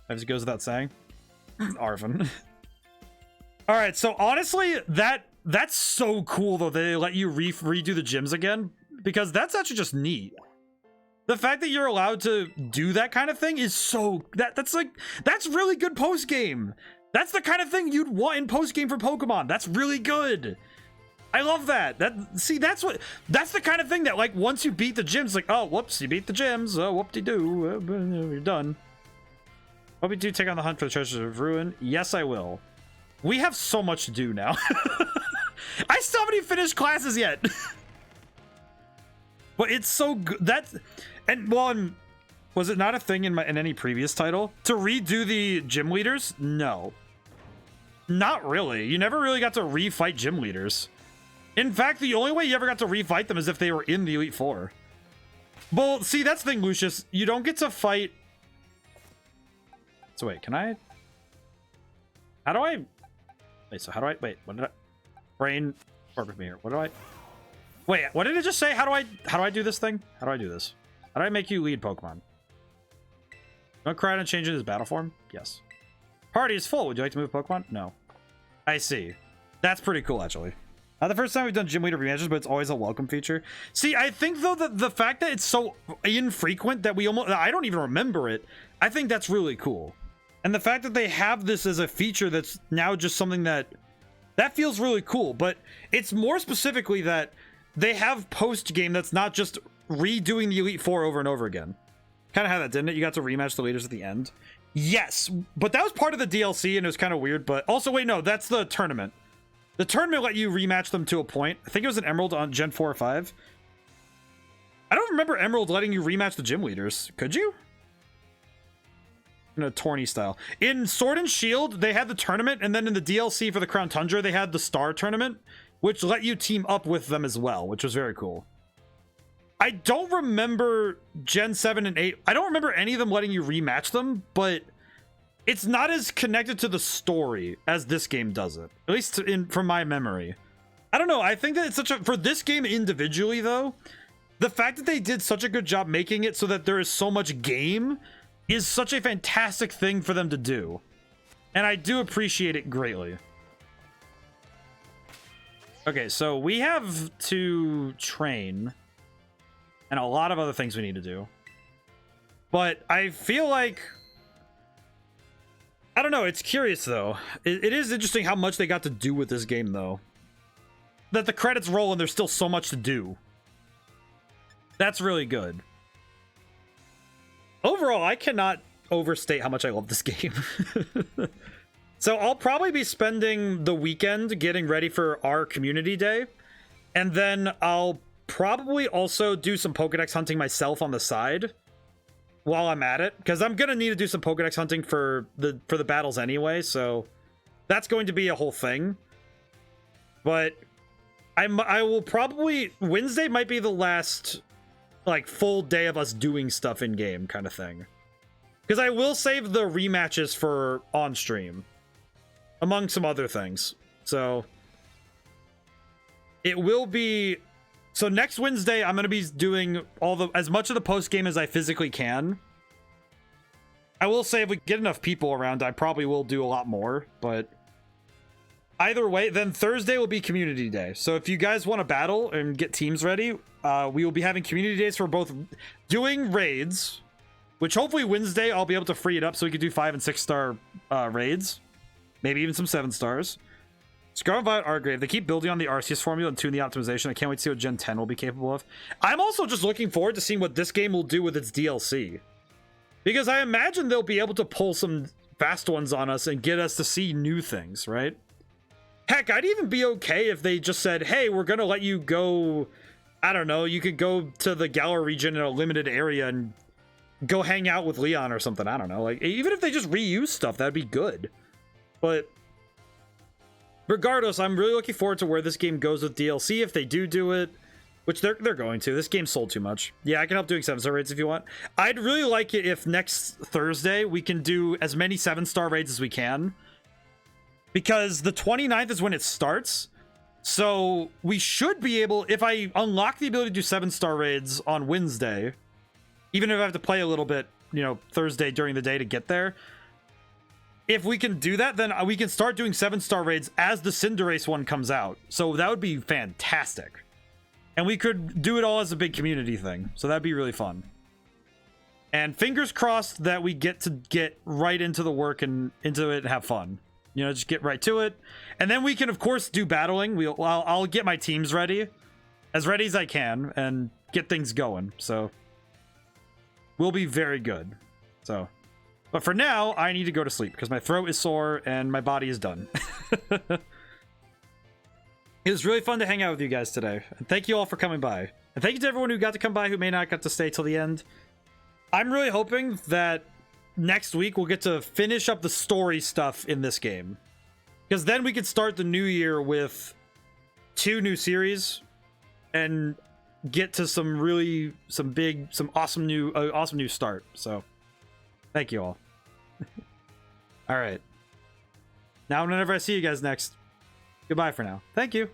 As it goes without saying, Arvin. All right, so honestly, that's so cool though. They let you redo the gyms again, because that's actually just neat. The fact that you're allowed to do that kind of thing is so that's really good post game. That's the kind of thing you'd want in post game for Pokemon. That's really good. I love that. That's the kind of thing that, like, once you beat the gyms, like, oh, whoops, you beat the gyms. Oh, whoop-de-doo. You're done. Hope you do take on the hunt for the treasures of Ruin. Yes, I will. We have so much to do now. I still haven't even finished classes yet. But it's so good. Was it not a thing in any previous title to redo the gym leaders? No, not really. You never really got to refight gym leaders. In fact, the only way you ever got to refight them is if they were in the Elite Four. Well, see, that's the thing, Lucius. You don't get to fight. So wait, can I? How do I? Wait, so how do I? Wait, what did I? Brain, work with me here. What do I? Wait, what did it just say? How do I do this thing? How do I do this? How do I make you lead Pokemon? Don't cry and change in his battle form? Yes. Party is full. Would you like to move Pokemon? No. I see. That's pretty cool, actually. Not the first time we've done gym leader rematches, but it's always a welcome feature. See, I think though that the fact that it's so infrequent that I don't even remember it, I think that's really cool. And the fact that they have this as a feature that's now just something that feels really cool. But it's more specifically that they have post game that's not just redoing the Elite Four over and over again. Kind of had that, didn't it? You got to rematch the leaders at the end. Yes, but that was part of the DLC and it was kind of weird. But also, wait, no, that's the tournament. The tournament let you rematch them to a point. I think it was an Emerald on Gen 4 or 5. I don't remember Emerald letting you rematch the gym leaders. Could you? In a tourney style. In Sword and Shield, they had the tournament, and then in the DLC for the Crown Tundra, they had the Star Tournament, which let you team up with them as well, which was very cool. I don't remember Gen 7 and 8. I don't remember any of them letting you rematch them, but it's not as connected to the story as this game does it. At least from my memory. I don't know. I think that it's such a... For this game individually, though, the fact that they did such a good job making it so that there is so much game is such a fantastic thing for them to do. And I do appreciate it greatly. Okay, so we have to train. And a lot of other things we need to do. But I feel like... I don't know, it's curious though. It is interesting how much they got to do with this game though. That the credits roll and there's still so much to do. That's really good. Overall, I cannot overstate how much I love this game. So I'll probably be spending the weekend getting ready for our community day. And then I'll probably also do some Pokédex hunting myself on the side. While I'm at it, because I'm gonna need to do some Pokédex hunting for the battles anyway, so that's going to be a whole thing. But I will probably... Wednesday might be the last like full day of us doing stuff in game kind of thing, because I will save the rematches for on stream among some other things. So it will be... So next Wednesday, I'm going to be doing as much of the post game as I physically can. I will say if we get enough people around, I probably will do a lot more, but either way, then Thursday will be community day. So if you guys want to battle and get teams ready, we will be having community days for both doing raids, which hopefully Wednesday I'll be able to free it up so we can do 5 and 6 star raids, maybe even some 7 stars. Scarlet Violet Argrave, they keep building on the Arceus formula and tune the optimization. I can't wait to see what Gen 10 will be capable of. I'm also just looking forward to seeing what this game will do with its DLC. Because I imagine they'll be able to pull some fast ones on us and get us to see new things, right? Heck, I'd even be okay if they just said, hey, we're going to let you go... I don't know, you could go to the Galar region in a limited area and go hang out with Leon or something. I don't know. Like, even if they just reuse stuff, that'd be good. But... regardless, I'm really looking forward to where this game goes with DLC if they do it, which they're going to. This game sold too much. Yeah, I can help doing 7-star raids if you want. I'd really like it if next Thursday we can do as many 7-star raids as we can, because the 29th is when it starts. So we should be able, if I unlock the ability to do 7-star raids on Wednesday, even if I have to play a little bit, you know, Thursday during the day to get there, if we can do that, then we can start doing 7-star raids as the Cinderace one comes out. So that would be fantastic. And we could do it all as a big community thing. So that'd be really fun. And fingers crossed that we get to get right into the work and into it and have fun. You know, just get right to it. And then we can, of course, do battling. I'll get my teams ready as I can and get things going. So we'll be very good. So... but for now, I need to go to sleep because my throat is sore and my body is done. It was really fun to hang out with you guys today. And thank you all for coming by. And thank you to everyone who got to come by who may not get to stay till the end. I'm really hoping that next week we'll get to finish up the story stuff in this game. Because then we can start the new year with 2 new series and get to some awesome new start. So... thank you all. All right. Now, whenever I see you guys next, goodbye for now. Thank you.